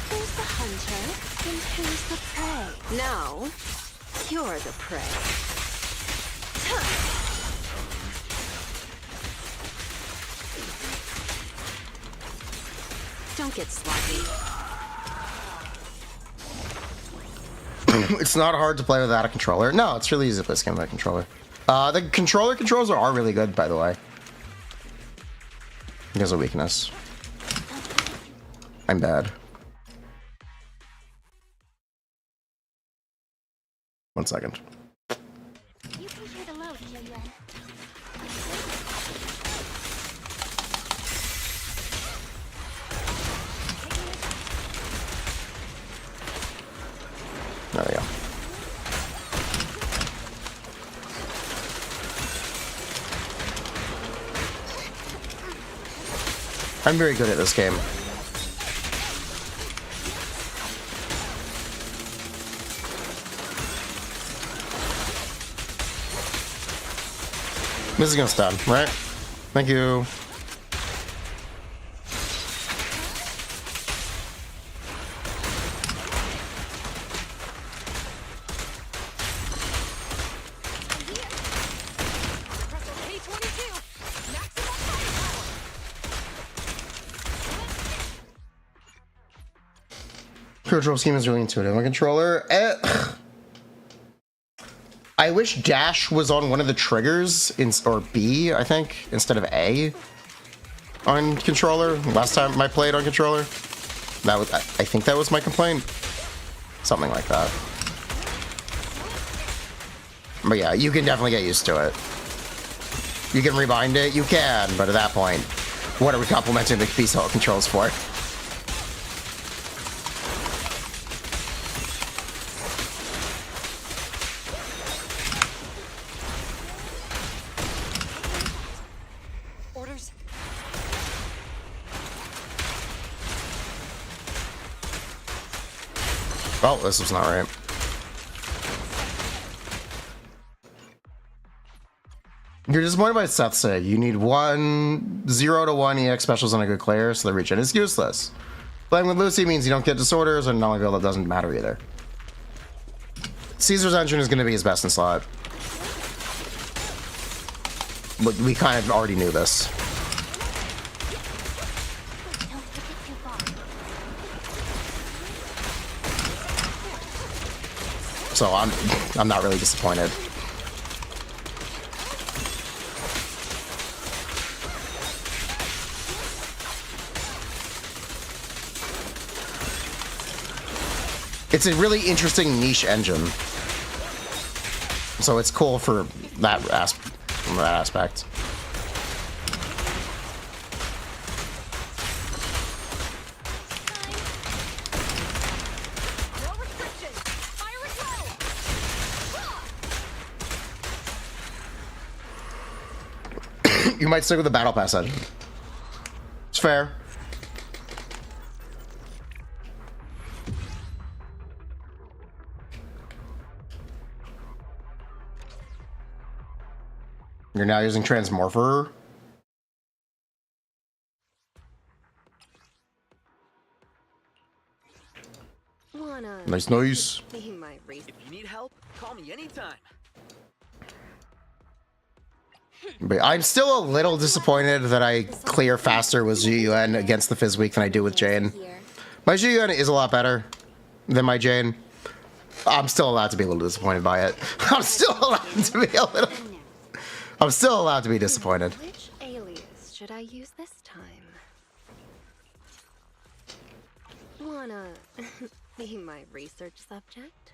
Who's the hunter and who's the prey? Now, you're the prey. Don't get sloppy. It's not hard to play without a controller. No, it's really easy to play this game without a controller. The controller controls are really good, by the way. There's a weakness. I'm bad. One second. You can hear the load, Killian. There we go. I'm very good at this game. This is gonna stun, right? Thank you. Control scheme is really intuitive. My controller. I wish dash was on one of the triggers, or B, I think, instead of A on controller. Last time I played on controller, that was, I think that was my complaint. Something like that. But yeah, you can definitely get used to it. You can rebind it, you can, but at that point, what are we complimenting the piece of controls for? Oh, this was not right. You're disappointed by Seth's Sig. You need 0 to 1 EX specials on a good player, so the regen is useless. Playing with Lucy means you don't get disorders, and knowledge build doesn't matter either. Caesar's engine is going to be his best in slot. But we kind of already knew this. So I'm not really disappointed. It's a really interesting niche engine. So it's cool for that aspect. No restrictions. Fire at will. You might stick with the battle pass engine. It's fair. You're now using Transmorpher. Wanna Nice noise. be my race? If you need help, call me anytime. But I'm still a little disappointed that I clear faster with Zhiyuan against the Fizz Week than I do with Jane. My Zhiyuan is a lot better than my Jane. I'm still allowed to be a little disappointed by it. I'm still allowed to be a little... I'm still allowed to be disappointed. Which alias should I use this time? Wanna be my research subject?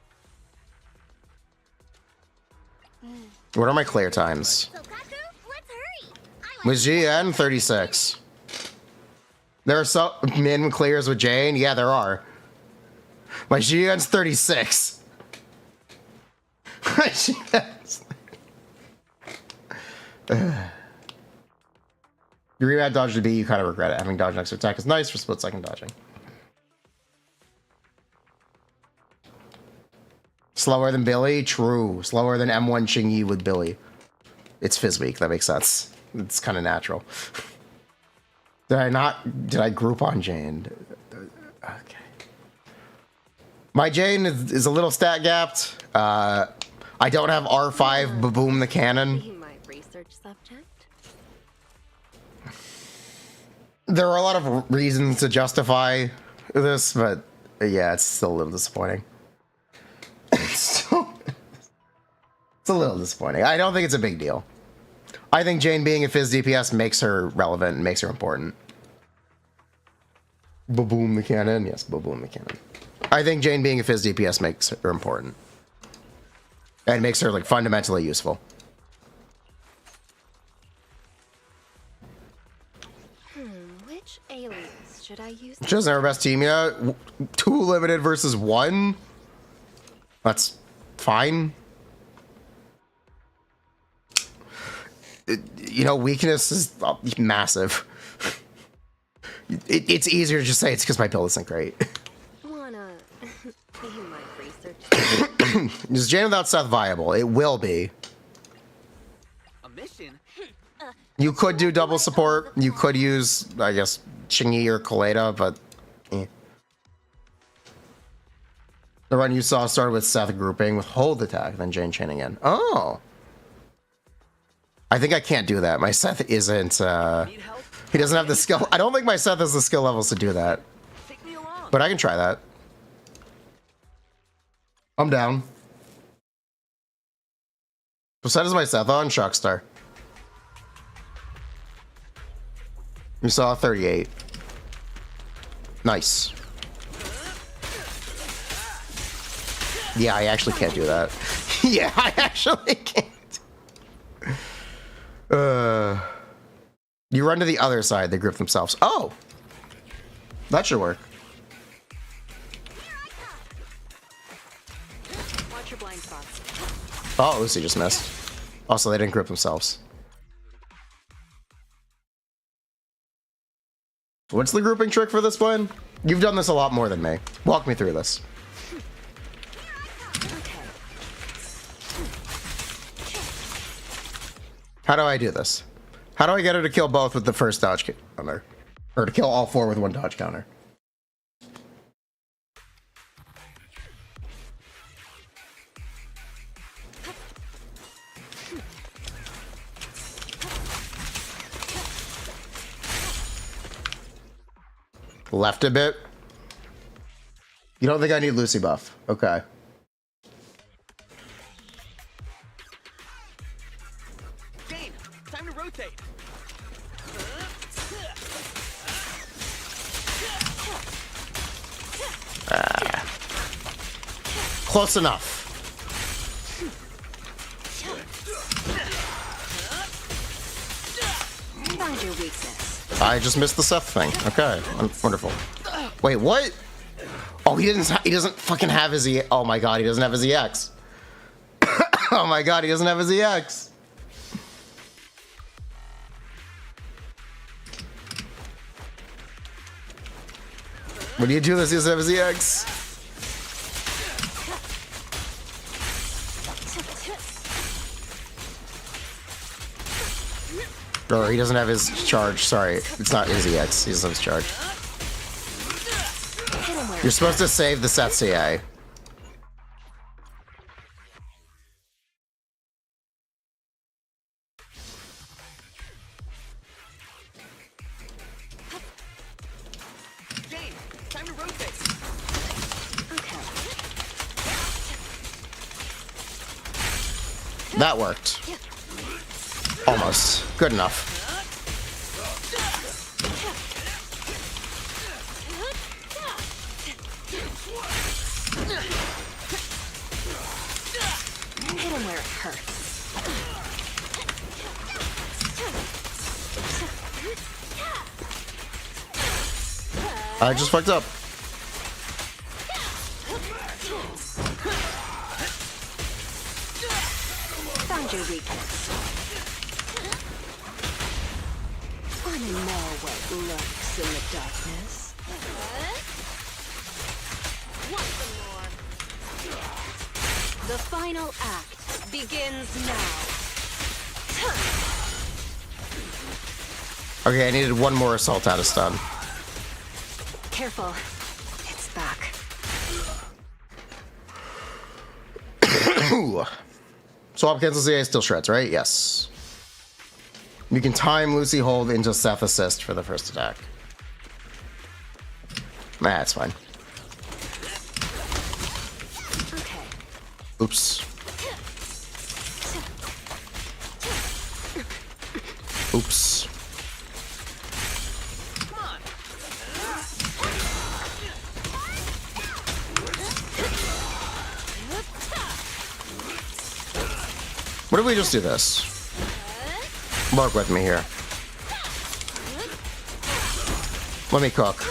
What are my clear times? With GN, 36. There are some min clears with Jane? Yeah, there are. My GN's 36. My GN's... You read dodge to B, you kind of regret it. Having dodge next to attack is nice for split second dodging. Slower than Billy? True. Slower than M1 Xingyi with Billy. It's Fizz Week, that makes sense. It's kind of natural. Did I group on Jane? Okay. My Jane is a little stat gapped. I don't have R5 Baboom the cannon. Be my research subject? There are a lot of reasons to justify this, but yeah, it's still a little disappointing. It's a little disappointing. I don't think it's a big deal. I think Jane being a Fizz DPS makes her relevant and makes her important. Baboom the cannon. Yes, Baboom the cannon. I think Jane being a Fizz DPS makes her important. And makes her like fundamentally useful. Which alias should I use? She doesn't have her best team yet. 2 limited versus 1. That's fine. You know, weakness is massive. It's easier to just say it's because my build isn't great. Wanna be my research? Is Jane without Seth viable? It will be. A mission? You could do double support. You could use, I guess, Xingyi or Kaleda, but eh. The run you saw started with Seth grouping with hold attack, then Jane chaining in. Oh. I think I can't do that. My Seth isn't, he doesn't have the skill. I don't think my Seth has the skill levels to do that. Take me along. But I can try that. I'm down. What set is my Seth on? Shockstar. You saw 38. Nice. Yeah, I actually can't do that. Yeah, I actually can't. You run to the other side, they grip themselves. Oh! That should work. Watch your blind spots. Oh, Lucy just missed. Also, they didn't grip themselves. What's the grouping trick for this one? You've done this a lot more than me. Walk me through this. How do I do this? How do I get her to kill both with the first dodge counter? Or to kill all 4 with 1 dodge counter? Left a bit. You don't think I need Lucy buff? Okay. Close enough. Find your weakness. I just missed the Seth thing. Okay, wonderful. Wait, what? Oh, he doesn't fucking have his E. Oh my god, he doesn't have his EX. Oh my god, he doesn't have his EX. When do you do this? He doesn't have his EX. Or he doesn't have his charge. Sorry, it's not his EX. He doesn't have his charge. You're supposed to save the Seth CA. That worked. Almost. Good enough. Hit him where it hurts. I just fucked up. Find your weakness. Wanna know what lurks in the darkness? The final act begins now. Okay, I needed one more assault out of stun. Careful. It's back. Ooh. Swap cancel CA still shreds, right? Yes. You can time Lucy hold into Seth assist for the first attack. Nah, that's fine. Okay. Oops. Oops. What if we just do this? Work with me here. Let me cook.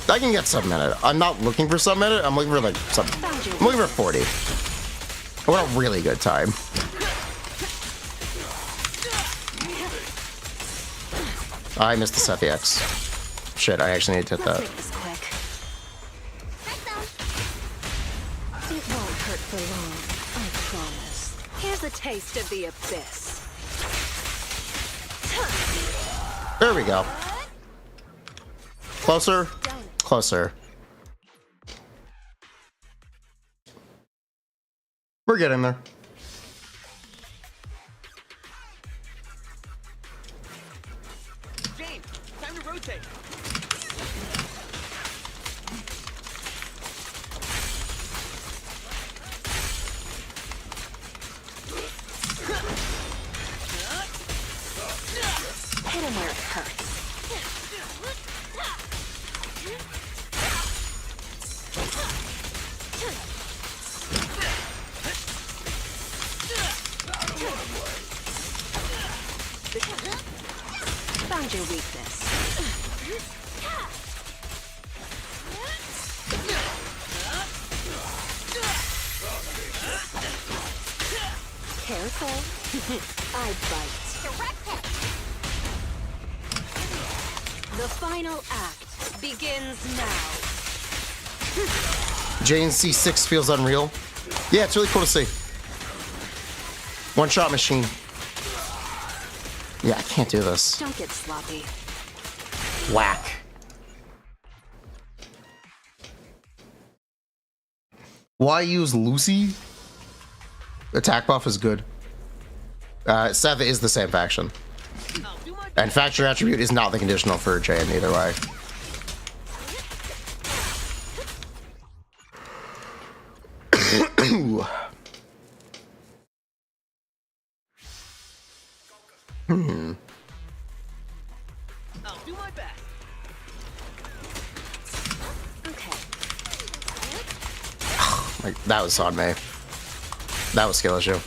I can get sub-minute. I'm not looking for sub-minute. I'm looking for like sub. I'm looking for 40. I want a really good time. I missed the Seth EX. Shit, I actually need to hit that. Make this quick. It won't hurt for long, I promise. Here's a taste of the abyss. There we go. Closer. Closer. We're getting there. James, time to rotate. Hit him where it hurts. Found your weakness. Careful. I bite. The final act begins now. Jane C6 feels unreal. Yeah, it's really cool to see. One shot machine. Yeah, I can't do this. Don't get sloppy. Whack. Why use Lucy? Attack buff is good. Seth is the same faction. And faction attribute is not the conditional for Jane either way. I'll do my best. Okay. Like, that was on me. That was skill issue.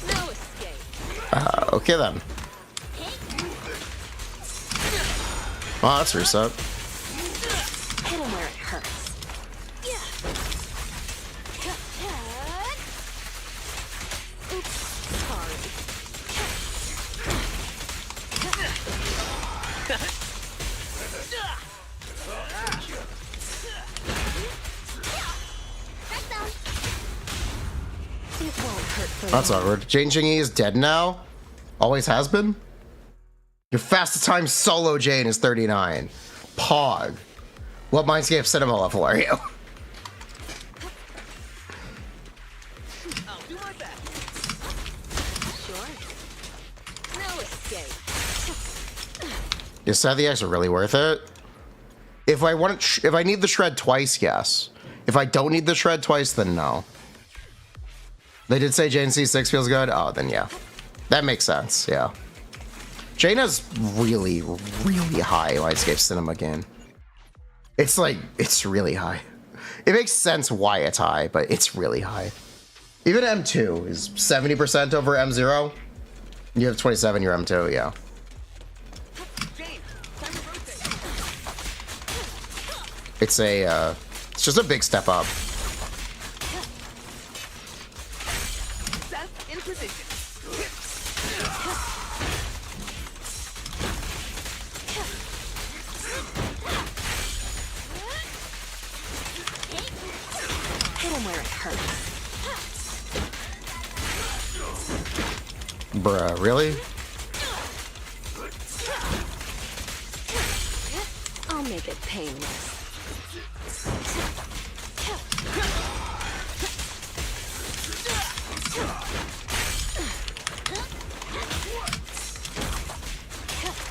No escape. Okay then. Oh, that's reset. Hit him where it hurts. Oops, sorry. It won't hurt for That's long. awkward. Jane Jingy is dead now? Always has been? Your fastest time solo Jane is 39. Pog. What Mindscape cinema level are you? I'll do my best. Sure. No escape. You said the X are really worth it? If I want if I need the shred twice, yes. If I don't need the shred twice, then no. They did say Jane C6 feels good? Oh, then yeah. That makes sense, yeah. Jane has really, really high Mindscape cinema gain. It's like, it's really high. It makes sense why it's high, but it's really high. Even M2 is 70% over M0. You have 27, you're M2, yeah. Jane, time to rotate. It's just a big step up. Seth in position. Hit him where it hurts. Bruh, really? I'll make it painless.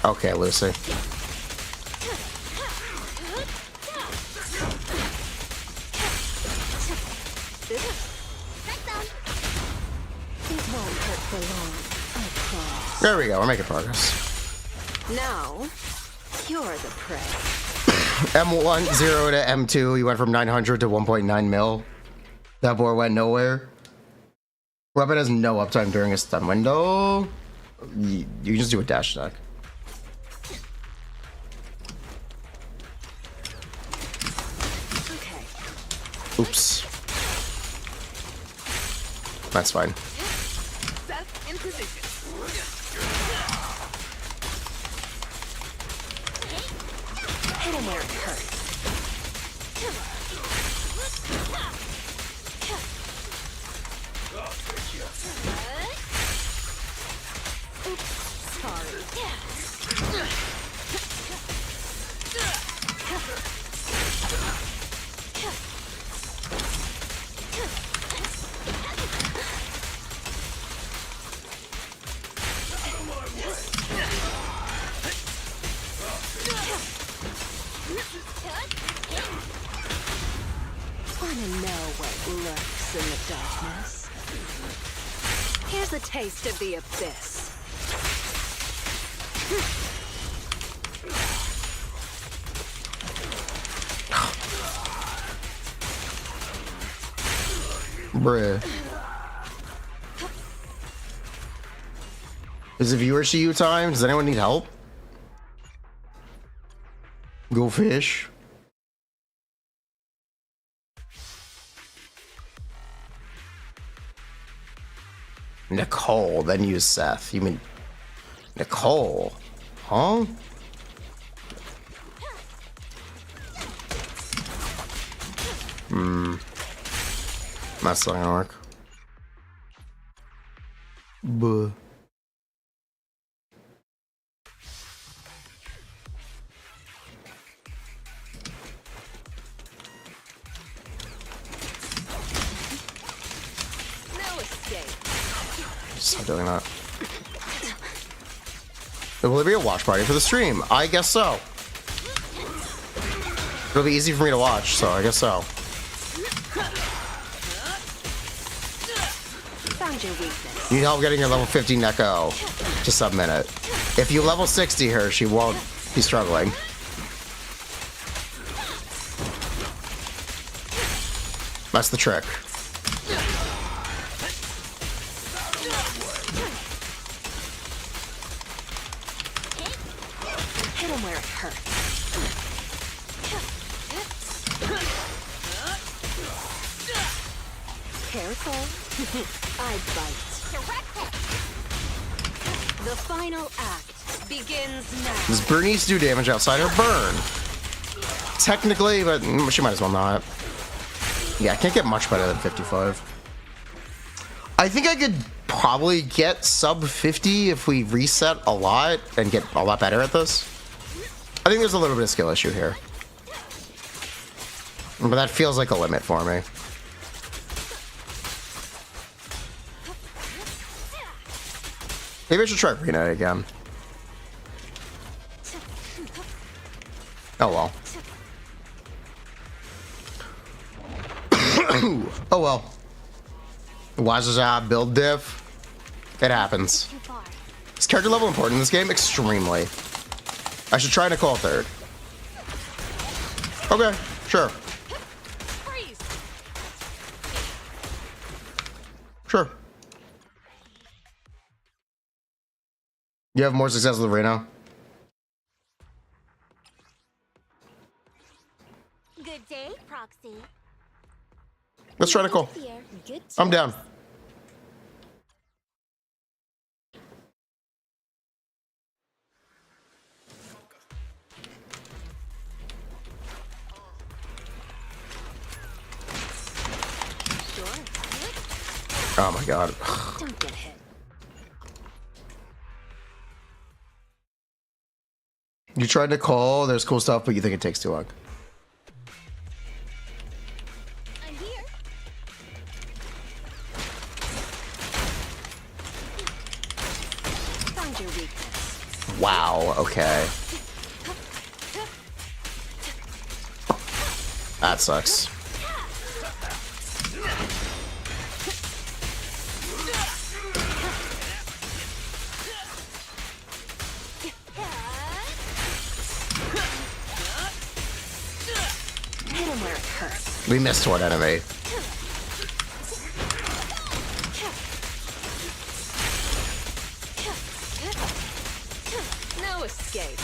Okay, Lucy. It won't hurt for long, I promise. There we go, we're making progress. Now, you're the prey. M1, 0 to M2, you went from 900 to 1.9 mil. That board went nowhere. Weapon has no uptime during a stun window. You can just do a dash attack. Okay. Oops. That's fine. Seth in position. Hit him where it hurts. Oops, sorry. Wanna know what lurks in the darkness? Here's a taste of the abyss. Bruh. Is it viewer CU time? Does anyone need help? Go fish. Nicole, then use Seth. You mean Nicole? Huh? That's not gonna work. Buh. escape. Stop doing that. Will there be a watch party for the stream? I guess so. It'll be easy for me to watch, so I guess so. Found your weakness. You need help getting your level 50 Neko to submit it. If you level 60 her, she won't be struggling. That's the trick. Hit him where it hurts. Careful. I bite. The final act begins now. Does Bernice do damage outside her burn? Technically, but she might as well not. Yeah, I can't get much better than 55. I think I could probably get sub 50 if we reset a lot and get a lot better at this. I think there's a little bit of skill issue here. But that feels like a limit for me. Maybe I should try Furina again. Oh well. Oh well. Wazaza build diff. It happens. Is character level important in this game? Extremely. I should try Nicole third. Okay, sure. Sure. You have more success with Reno? Good day, Proxy. Let's try Nicole. Good I'm down. Oh my god. Don't get hit. You tried Nicole, there's cool stuff, but you think it takes too long. I'm here. Found your weakness. Wow, okay. That sucks. Hit him where it hurts. We missed one enemy. No escape.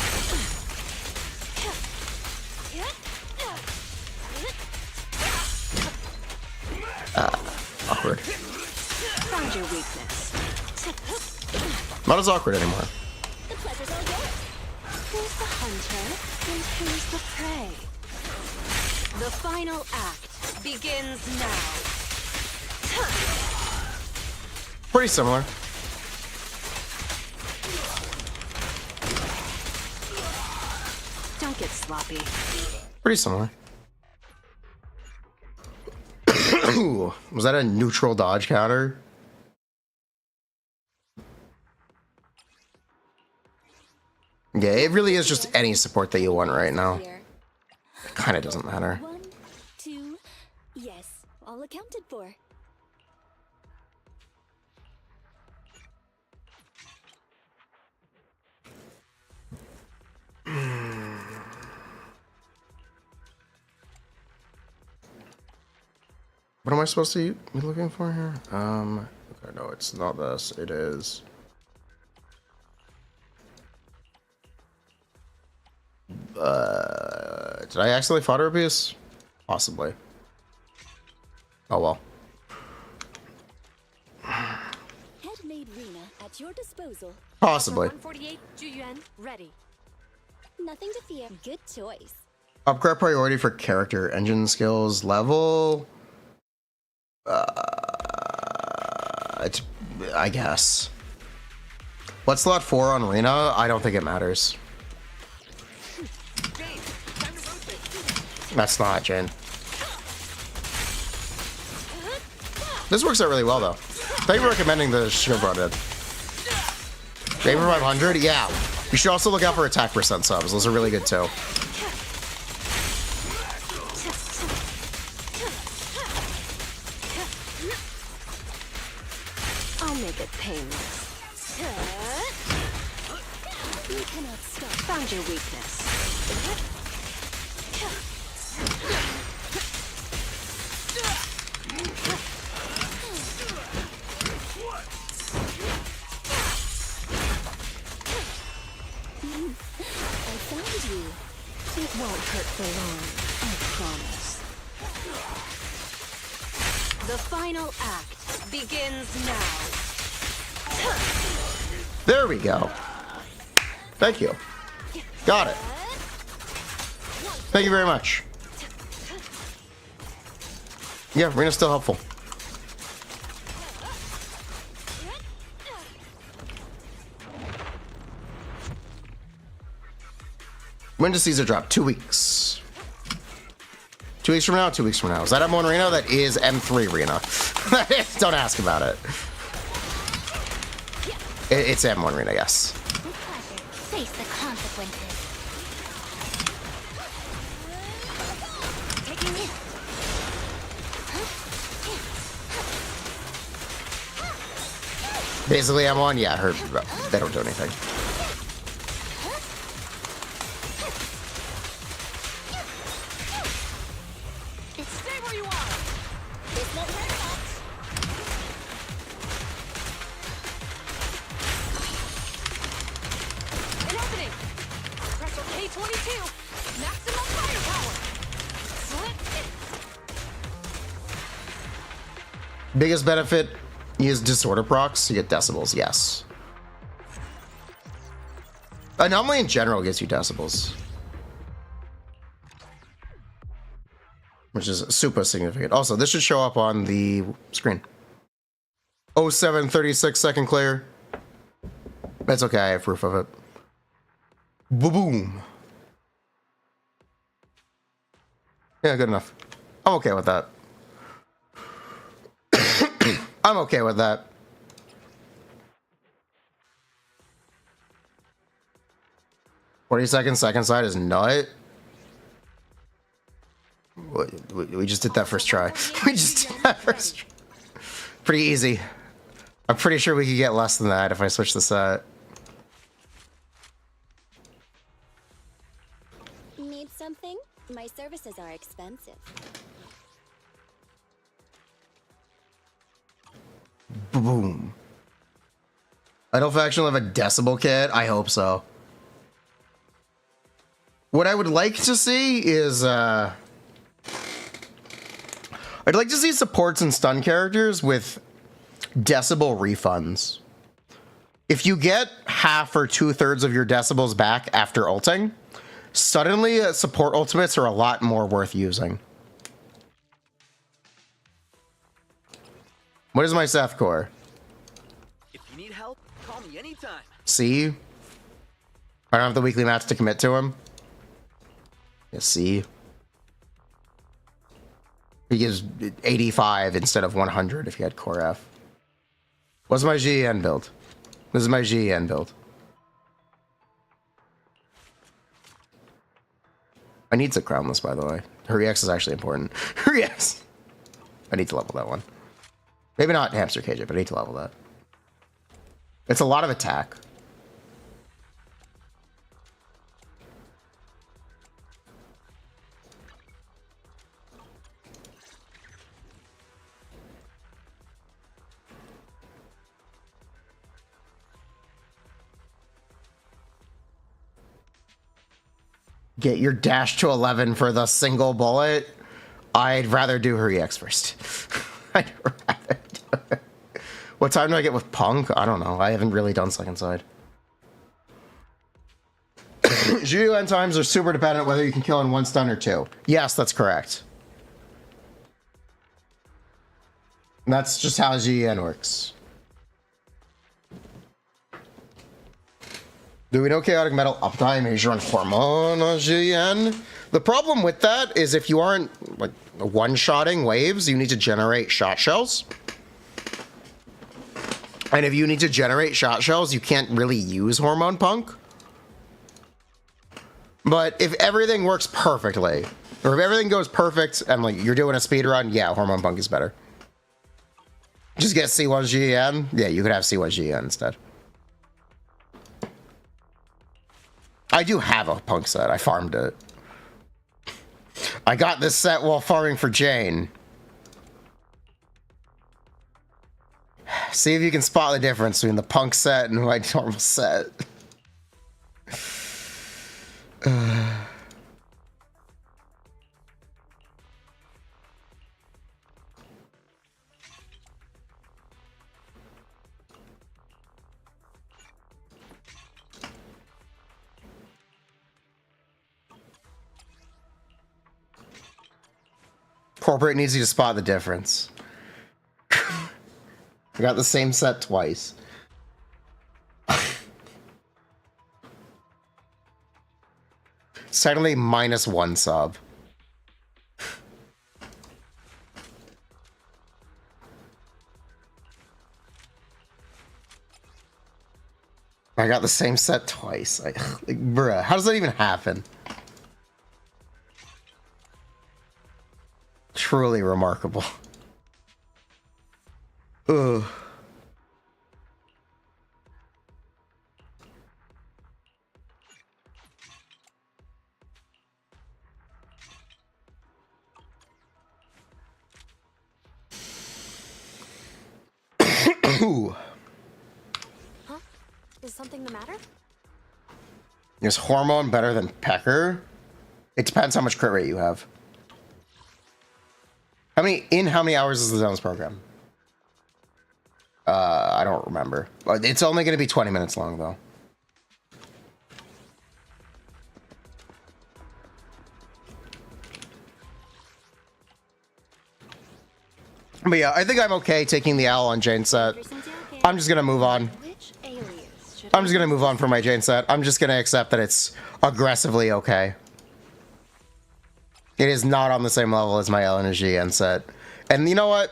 Awkward. Found your weakness. Not as awkward anymore. The pleasure's all yours. Who's the hunter and who's the prey? The final act begins now. Pretty similar. Don't get sloppy. Pretty similar. Was that a neutral dodge counter? Yeah, it really is just any support that you want right now. Here. Kind of doesn't matter. 1, 2, yes, all accounted for. What am I supposed to be looking for here? Okay, no, it's not this. It is. Did I accidentally fodder a piece? Possibly. Oh well. Head-made Rena at your disposal. Possibly. 148 Juyuan ready. Nothing to fear. Good choice. Upgrade priority for character engine skills level. It's, I guess. What's slot 4 on Rena? I don't think it matters. That's not Jane. This works out really well though. Thank you for recommending the Shield Did. Maybe for 500? Yeah. You should also look out for attack percent subs. Those are really good too. I'll make it painless. You cannot stop. Found your weakness. I found you. It won't hurt for long, I promise. The final act begins now. There we go. Thank you. Got it. Thank you very much. Yeah, Rena's still helpful. When does Caesar drop? 2 weeks. 2 weeks from now, 2 weeks from now. Is that M1 Reno? That is M3 Reno. Don't ask about it. It's M1 Reno, yes. With pleasure. Face the consequences. Taking it. Basically, M1, yeah, they don't do anything. Stay where you are. This won't hurt much. An opening. Pressure K22. Maximum firepower. Slip it. Biggest benefit is disorder procs. You get decibels, yes. Anomaly in general gives you decibels, which is super significant. Also, this should show up on the screen. 0736 second clear. That's okay, I have proof of it. Boom. Yeah, good enough. I'm okay with that. I'm okay with that. Second side is nut. We just did that first try. We just did that first try. Pretty easy. I'm pretty sure we could get less than that if I switch the set. Need something? My services are expensive. Boom. Idle faction will have a decibel kit? I hope so. What I would like to see is, I'd like to see supports and stun characters with decibel refunds. If you get half or 2/3 of your decibels back after ulting, suddenly support ultimates are a lot more worth using. What is my Seth core? If you need help, call me anytime. See? I don't have the weekly match to commit to him. Yeah, see? He gives 85 instead of 100 if he had core F. What's my GEN build? This is my GEN build. I need to crownless, by the way. Her EX is actually important. Her EX. I need to level that one. Maybe not Hamster KJ, but I need to level that. It's a lot of attack. Get your dash to 11 for the single bullet. I'd rather do her EX first. I'd rather do it. What time do I get with Punk? I don't know. I haven't really done second side. GUN times are super dependent whether you can kill in one stun or two. Yes, that's correct. And that's just how GEN works. Do we know chaotic metal uptime is your informal on GEN? The problem with that is if you aren't like one-shotting waves, you need to generate shot shells. And if you need to generate shot shells, you can't really use Hormone Punk. But if everything works perfectly, or if everything goes perfect and like you're doing a speed run, yeah, Hormone Punk is better. Just get C1 GEN. Yeah, you could have C1 GEN instead. I do have a Punk set. I farmed it. I got this set while farming for Jane. See if you can spot the difference between the Punk set and my normal set. Corporate needs you to spot the difference. I got the same set twice. Suddenly -1 sub. I got the same set twice. Like, bruh, how does that even happen? Truly remarkable. Ugh. Ooh. Huh? Is something the matter? Is Hormone better than Pecker? It depends how much crit rate you have. How many hours is the Zones program? I don't remember. It's only going to be 20 minutes long, though. But yeah, I think I'm okay taking the Owl on Jane set. I'm just going to move on. Which alias should I'm just going to move on from my Jane set. I'm just going to accept that it's aggressively okay. It is not on the same level as my LNG and set. And you know what?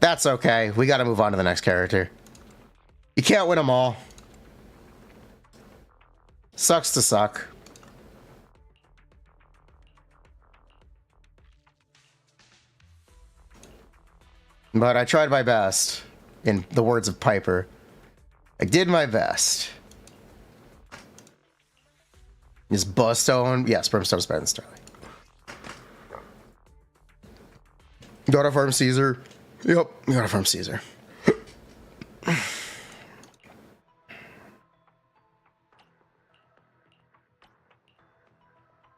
That's okay. We got to move on to the next character. You can't win them all. Sucks to suck. But I tried my best. In the words of Piper, I did my best. Is Bustone? Yes, Brimstone's better than Starlight. Gotta farm Caesar. Yep, gotta farm Caesar.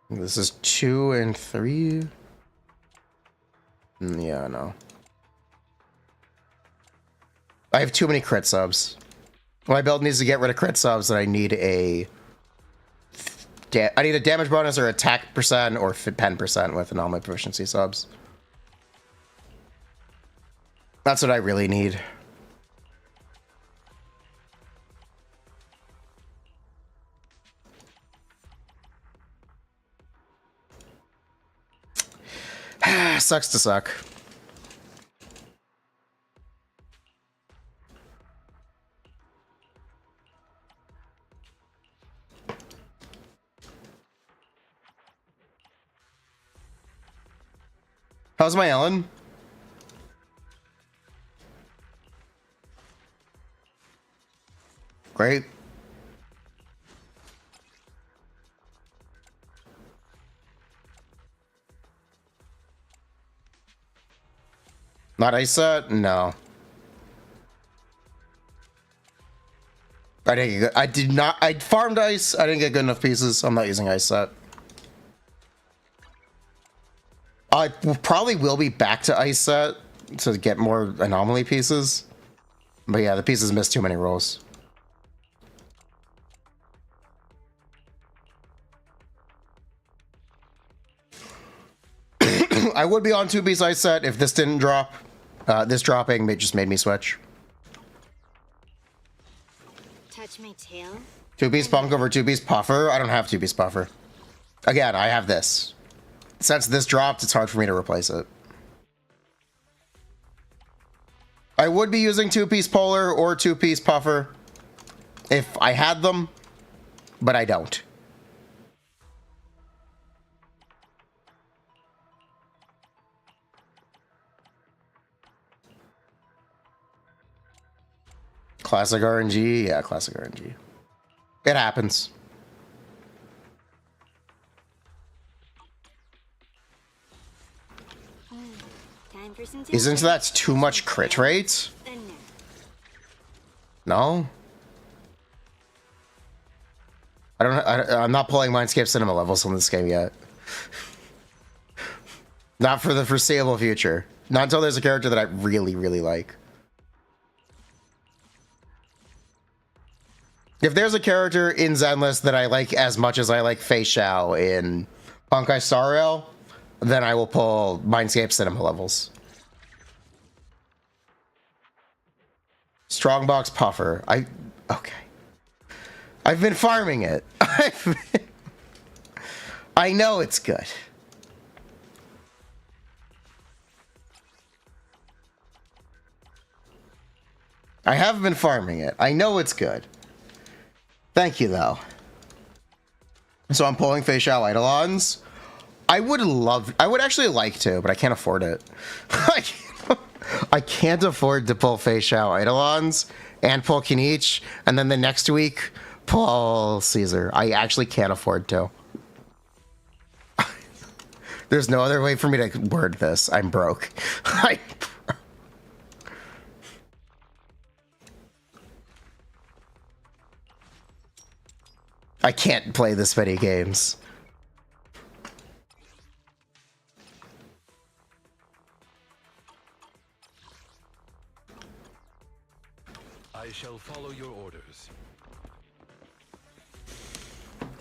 This is 2 and 3. Yeah, no. I have too many crit subs. My build needs to get rid of crit subs, and I need a damage bonus or attack percent or pen percent with all my proficiency subs. That's what I really need. Sucks to suck. How's my Ellen? Great. Not ice set? No. I didn't get, I did not. I farmed ice. I didn't get good enough pieces. I'm not using ice set. I probably will be back to ice set to get more anomaly pieces. But yeah, the pieces missed too many rolls. I would be on 2-piece ice set if this didn't drop. This dropping just made me switch. Touch my tail? 2-piece punk over 2-piece puffer? I don't have 2-piece puffer. Again, I have this. Since this dropped, it's hard for me to replace it. I would be using 2-piece polar or 2-piece puffer if I had them, but I don't. Classic RNG? Yeah, classic RNG. It happens. Time for some Isn't that too much crit rate? No? I'm not pulling Mindscape Cinema levels on this game yet. Not for the foreseeable future. Not until there's a character that I really, really like. If there's a character in Zenless that I like as much as I like Fei Xiao in Honkai Star Rail, then I will pull Mindscape Cinema levels. Strongbox Puffer. Okay. I've been farming it. I know it's good. I have been farming it. I know it's good. Thank you, though. So I'm pulling Fei Xiao Eidolons. I would actually like to, but I can't afford it. I can't afford to pull Fei Xiao Eidolons and pull Kinich, and then the next week pull Caesar. I actually can't afford to. There's no other way for me to word this. I'm broke. I can't play this many games. I shall follow your orders.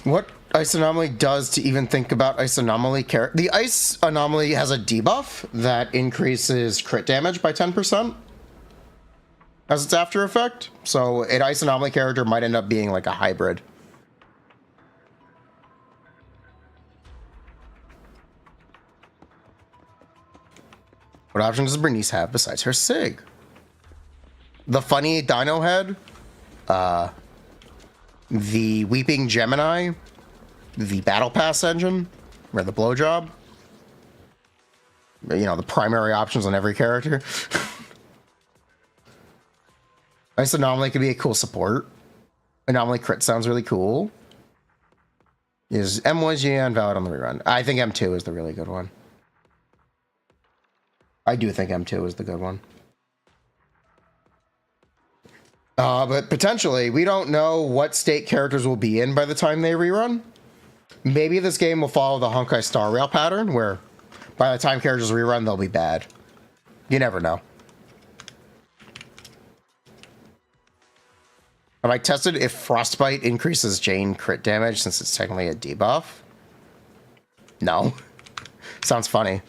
What Ice Anomaly does to even think about Ice Anomaly character. The Ice Anomaly has a debuff that increases crit damage by 10% as its after effect. So an Ice Anomaly character might end up being like a hybrid. What options does Bernice have besides her Sig? The funny Dino Head, the Weeping Gemini, the Battle Pass engine, or the Blowjob. You know, the primary options on every character. Ice Anomaly could be a cool support. Anomaly Crit sounds really cool. Is M1GN valid on the rerun? I think M2 is the really good one. I do think M2 is the good one. But potentially, we don't know what state characters will be in by the time they rerun. Maybe this game will follow the Honkai Star Rail pattern, where by the time characters rerun, they'll be bad. You never know. Have I tested if Frostbite increases Jane crit damage since it's technically a debuff? No. Sounds funny.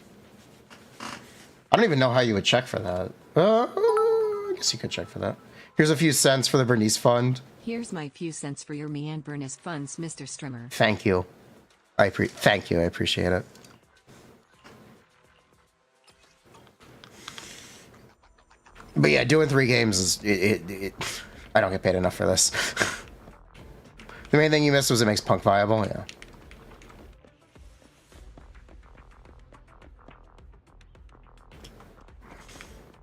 I don't even know how you would check for that. I guess you could check for that. Here's a few cents for the Bernice Fund. Here's my few cents for your me and Bernice funds, Mr. Strimmer. Thank you. Thank you. I appreciate it. But yeah, doing 3 games is I don't get paid enough for this. The main thing you missed was it makes Punk viable. Yeah.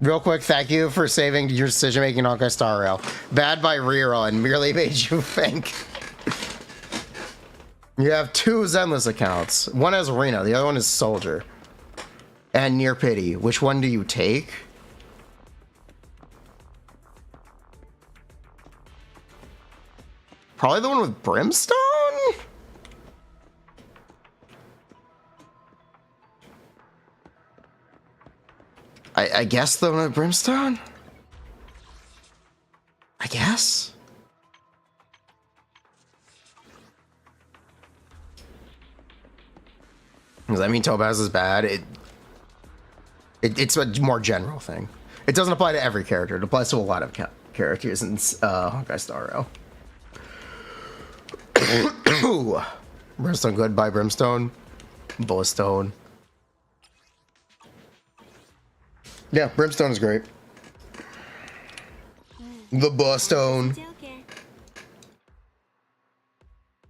Real quick, thank you for saving your decision-making on Honkai Star Rail. Bad by reroll and merely made you think. You have 2 Zenless accounts. One has Arena, the other one is Soldier. And Near Pity. Which one do you take? Probably the one with Brimstone? I guess the one with Brimstone? I guess? Does that mean Topaz is bad? It's a more general thing. It doesn't apply to every character. It applies to a lot of characters in Honkai Star Rail. Brimstone good by Brimstone. Bullistone. Yeah, Brimstone is great. The Bustone.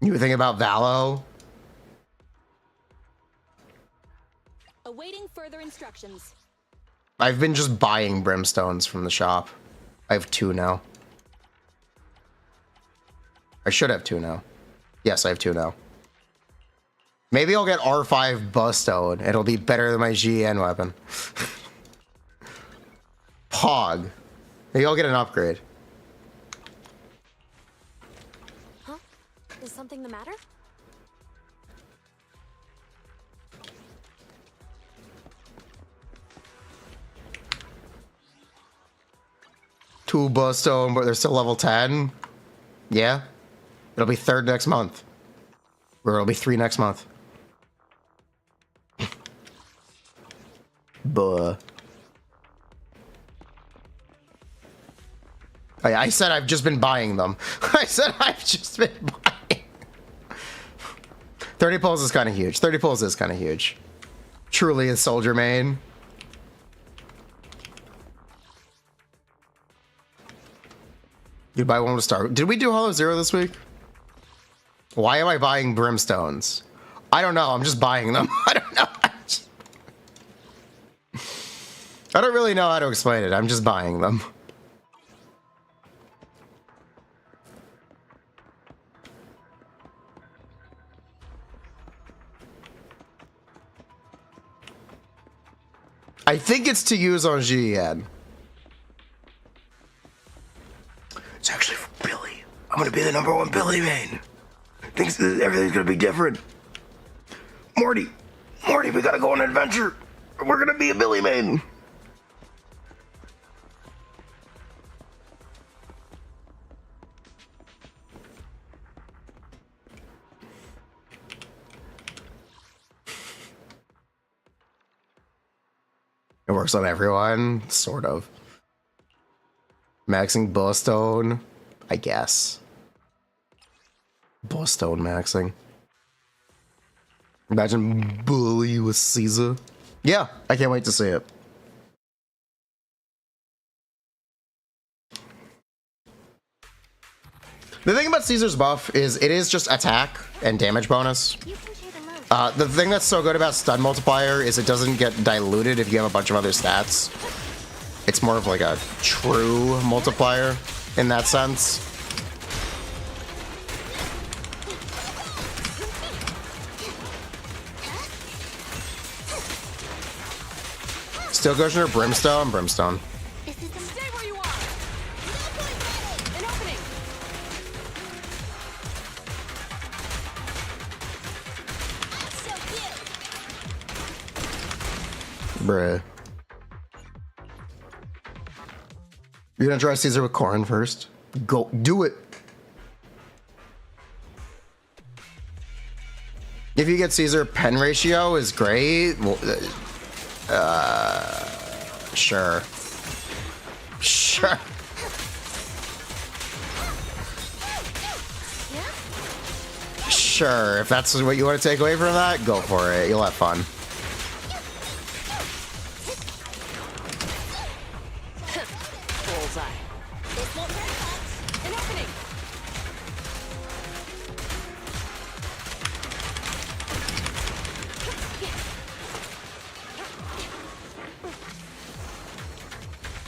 You were thinking about Valo? Awaiting further instructions. I've been just buying brimstones from the shop. I have 2 now. I should have 2 now. Yes, I have 2 now. Maybe I'll get R5 Bustone. It'll be better than my GN weapon. Pog. Maybe I'll get an upgrade. Huh? Is something the matter? Two Bustone, but they're still level 10. Yeah. It'll be 3rd next month. Or it'll be 3 next month. Buh. I said I've just been buying them. I said I've just been buying. 30 pulls is kind of huge. 30 pulls is kind of huge. Truly a soldier main. You buy one to start. Did we do Hollow Zero this week? Why am I buying brimstones? I don't know. I'm just buying them. I don't know. I don't really know how to explain it. I'm just buying them. I think it's to use on GN. It's actually for Billy. I'm gonna be the #1 Billy main. Thinks that everything's gonna be different. Morty, we gotta go on an adventure. We're gonna be a Billy main. It works on everyone, sort of. Maxing Bustone, I guess. Bustone maxing. Imagine Bully with Caesar. Yeah, I can't wait to see it. The thing about Caesar's buff is it is just attack and damage bonus. The thing that's so good about stun multiplier is it doesn't get diluted if you have a bunch of other stats. It's more of like a true multiplier in that sense. Steel Goshen or Brimstone? Brimstone. Stay where you are. An opening. Bruh. You're gonna try Caesar with Corrin first? Go, do it. If you get Caesar, pen ratio is great. Well, sure. Sure. Sure, if that's what you want to take away from that, go for it. You'll have fun. Bullseye. An opening.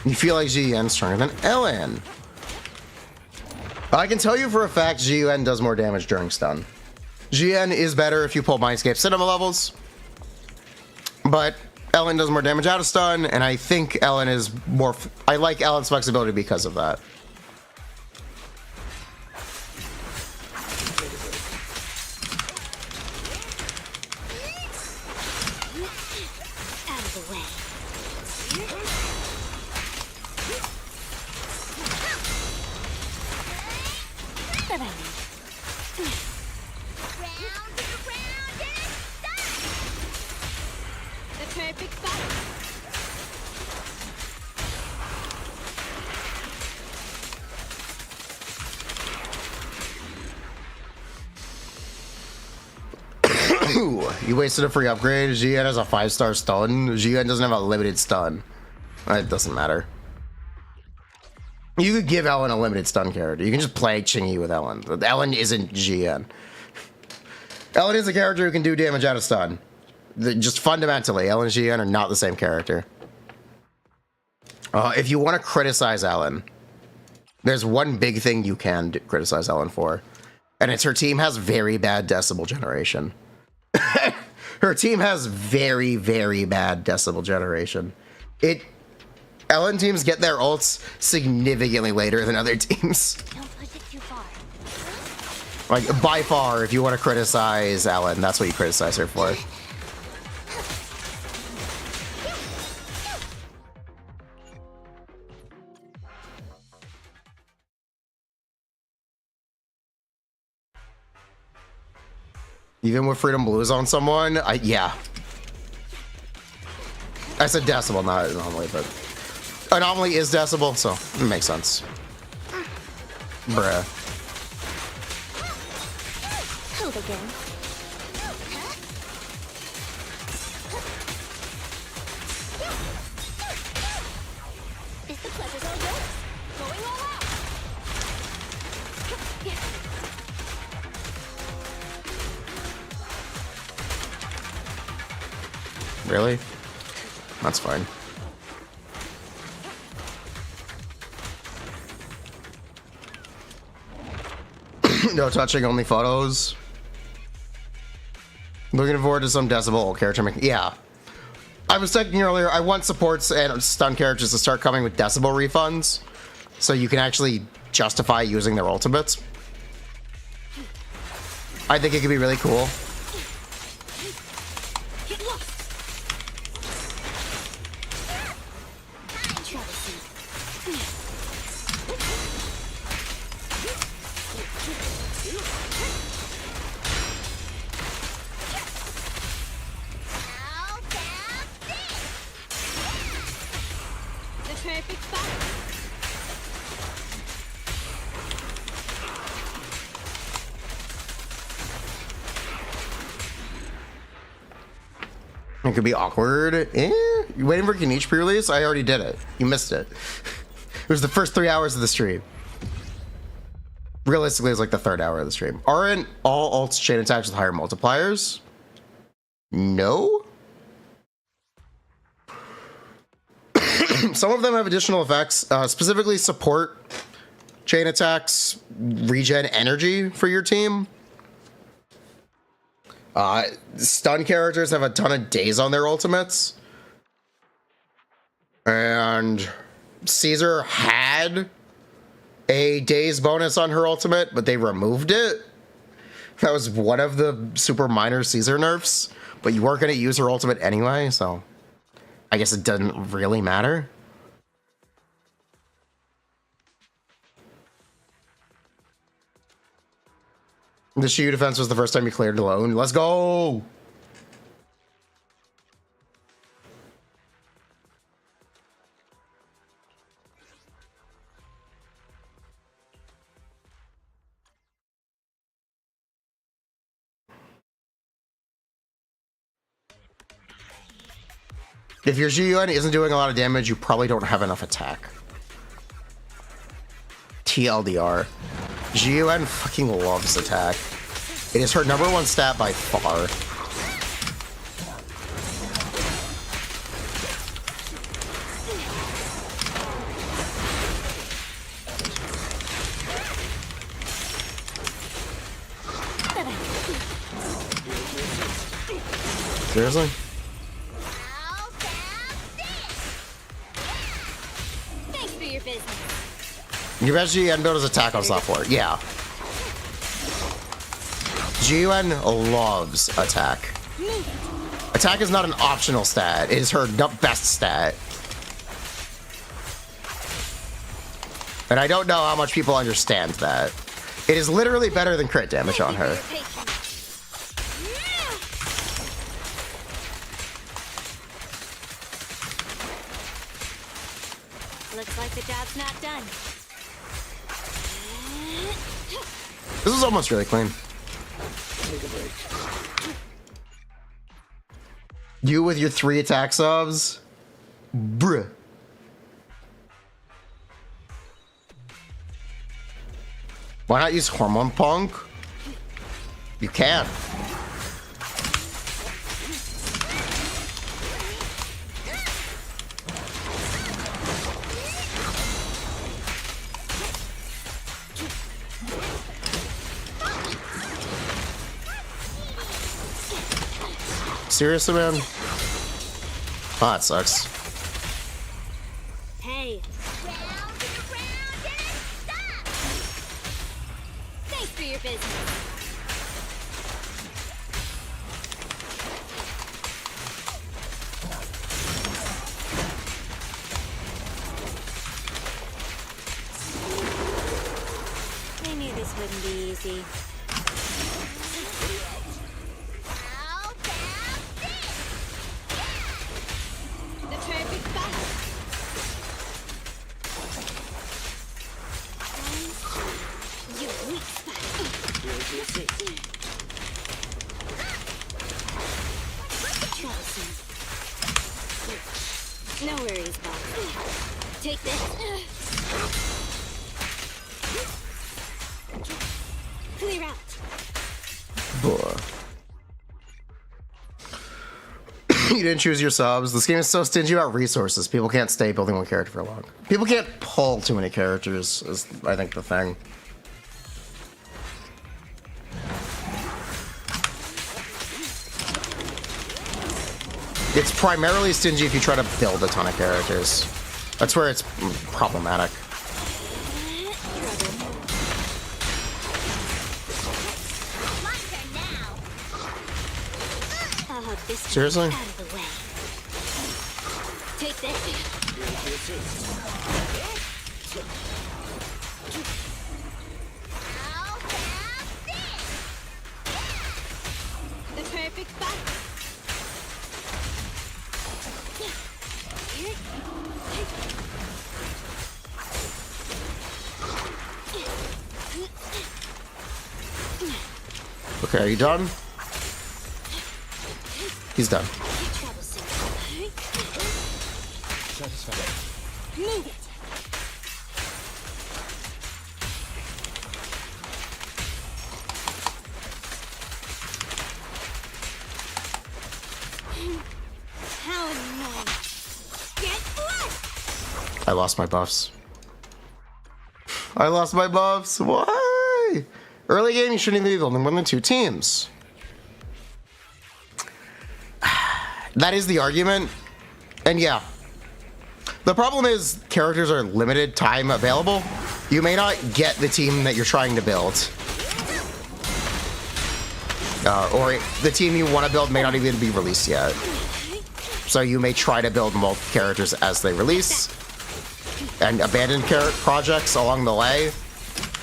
You feel like GUN's stronger than LN. I can tell you for a fact GUN does more damage during stun. GN is better if you pull Mindscape Cinema levels, but LN does more damage out of stun, and I think LN is more... I like LN's flexibility because of that. Out of the way. That's my big fight. You wasted a free upgrade. GN has a 5-star stun. GN doesn't have a limited stun. It doesn't matter. You could give Ellen a limited stun character. You can just play Chingy with Ellen. Ellen isn't GN. Ellen is a character who can do damage out of stun. Just fundamentally, Ellen and GN are not the same character. If you want to criticize Ellen, there's one big thing you can criticize Ellen for. And it's her team has very bad decibel generation. Her team has very, very bad decibel generation. Ellen teams get their ults significantly later than other teams. Don't push it too far. Like, by far, if you want to criticize Ellen, that's what you criticize her for. Even with Freedom Blues on someone, yeah. I said decibel, not anomaly, but anomaly is decibel, so it makes sense. Bruh. Hold again. Is the pleasure all yours? Going all out. Really? That's fine. No touching, only photos. Looking forward to some decibel character making. Yeah. I was talking earlier, I want supports and stun characters to start coming with decibel refunds so you can actually justify using their ultimates. I think it could be really cool. It could be awkward. You waiting for Kinich pre-release? I already did it. You missed it. It was the first 3 hours of the stream. Realistically, it's like the third hour of the stream. Aren't all ults chain attacks with higher multipliers? No? Some of them have additional effects, specifically support chain attacks, regen energy for your team. Stun characters have a ton of days on their ultimates. And Caesar had a days bonus on her ultimate, but they removed it. That was one of the super minor Caesar nerfs, but you weren't going to use her ultimate anyway, so I guess it doesn't really matter. The Shiyu defense was the first time you cleared alone. Let's go! If your Zhiyuan isn't doing a lot of damage, you probably don't have enough attack. TLDR. Zhiyuan fucking loves attack. It is her #1 stat by far. Seriously? Thanks for your business. You bet GN build his attack on software. Yeah. GN loves attack. Attack is not an optional stat. It is her best stat. And I don't know how much people understand that. It is literally better than crit damage on her. Looks like the job's not done. This is almost really clean. You with your 3 attack subs? Bruh. Why not use Hormone Punk? You can. Seriously, man? Oh, that sucks. Hey. Round and around and stop! Thanks for your business. I knew this wouldn't be easy. How about this? The perfect fight. Your weak spot. Troublesome. No worries, boss. Take this. Clear out. You didn't choose your subs. This game is so stingy about resources. People can't stay building one character for long. People can't pull too many characters, is I think the thing. It's primarily stingy if you try to build a ton of characters. That's where it's problematic. Seriously? Out of the way. Take this. How about this? The perfect fight. Okay, are you done? He's done. Move it. How annoying. Get blood. I lost my buffs. I lost my buffs. Why? Early game, you shouldn't even be building more than 2 teams. That is the argument. And yeah. The problem is characters are limited time available. You may not get the team that you're trying to build. Or the team you want to build may not even be released yet. So you may try to build multiple characters as they release. And abandon projects along the way.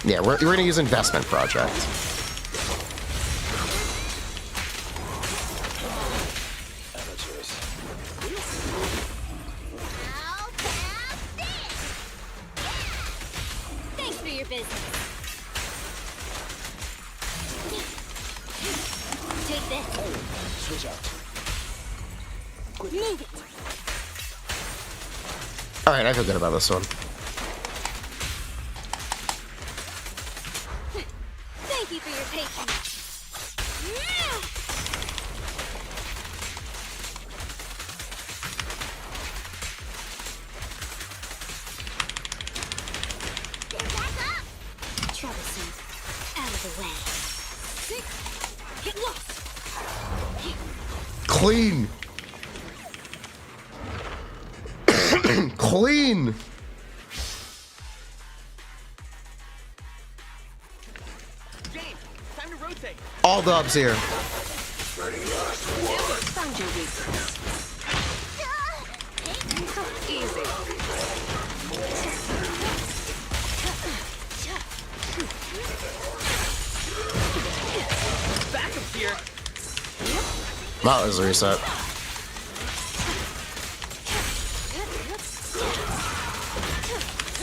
Yeah, we're going to use investment project. How about this? Thanks for your business. Take this. Move it. Alright, I feel good about this one. Thank you for your patience. Get back up. Troublesome. Out of the way. Get lost. Clean. Clean. James, time to rotate. All dubs here. Found your weakness. Easy. Backup's here. That was a reset.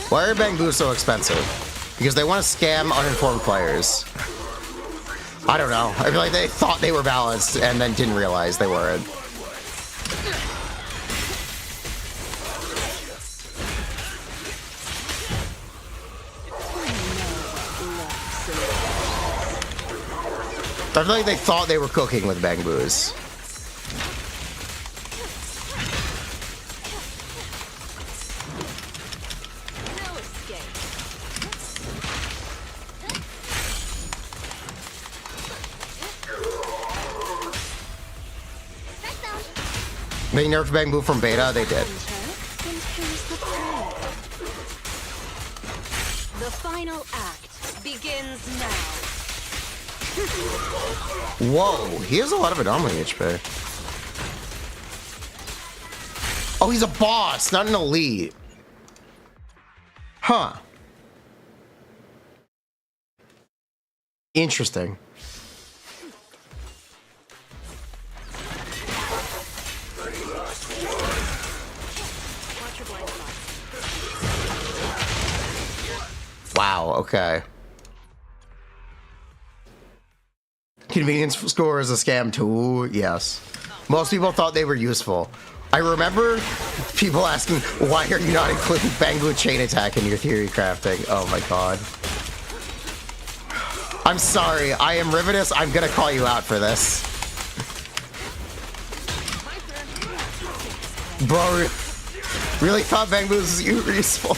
Why are Bangboos so expensive? Because they want to scam uninformed players. I don't know. I feel like they thought they were balanced and then didn't realize they weren't. I feel like they thought they were cooking with Bang Boos. No escape. They nerfed Bang Boo from beta, they did. And here's the prey. The final act begins now. Whoa, he has a lot of anomaly HP. Oh, he's a boss, not an elite. Huh. Interesting. Watch your blind spots. Wow, okay. Convenience score is a scam too, yes. Most people thought they were useful. I remember people asking, why are you not including Bang Boo chain attack in your theory crafting? Oh my god. I'm sorry, I am Rivetous, I'm gonna call you out for this. Bro, really thought Bang Boo was useful.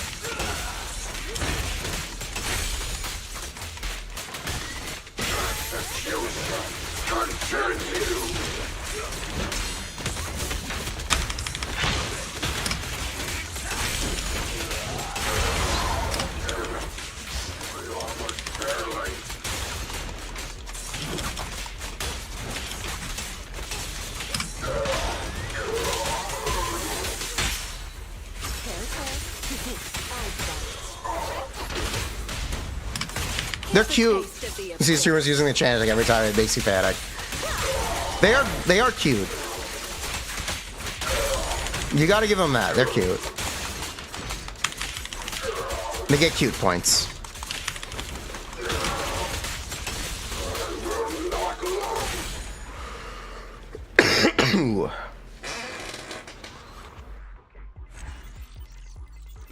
They're cute. See streamers using the chant like every time, it makes you panic. They are cute. You gotta give them that. They're cute. They get cute points.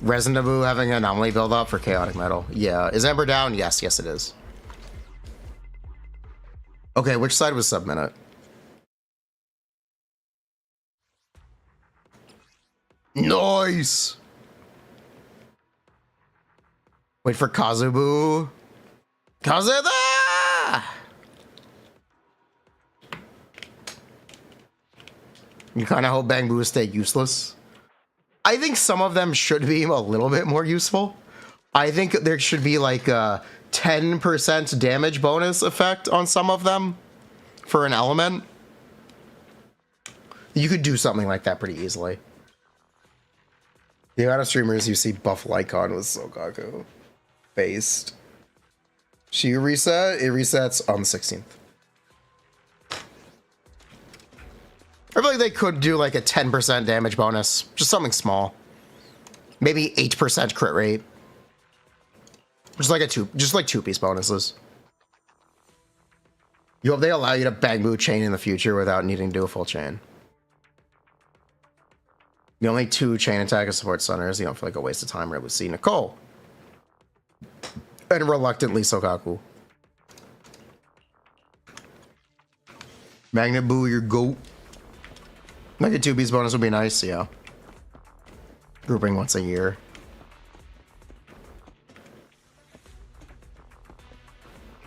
Resin Taboo having an anomaly build up for chaotic metal. Yeah. Is Ember down? Yes, yes it is. Okay, which side was sub-minute? Nice! Wait for Kazubu. Kazuda! You kind of hope Bang Boo stay useless. I think some of them should be a little bit more useful. I think there should be like a 10% damage bonus effect on some of them for an element. You could do something like that pretty easily. The amount of streamers you see buff Lycon with Sokaku based. She reset, it resets on the 16th. I feel like they could do like a 10% damage bonus, just something small. Maybe 8% crit rate. Just like two-piece bonuses. You hope they allow you to Bang Boo chain in the future without needing to do a full chain. The only two chain attack and support stunners, you don't feel like a waste of time. We're able to see Nicole. And reluctantly Sokaku. Magnet Boo, your goat. Like a 2-piece bonus would be nice, yeah. Grouping once a year.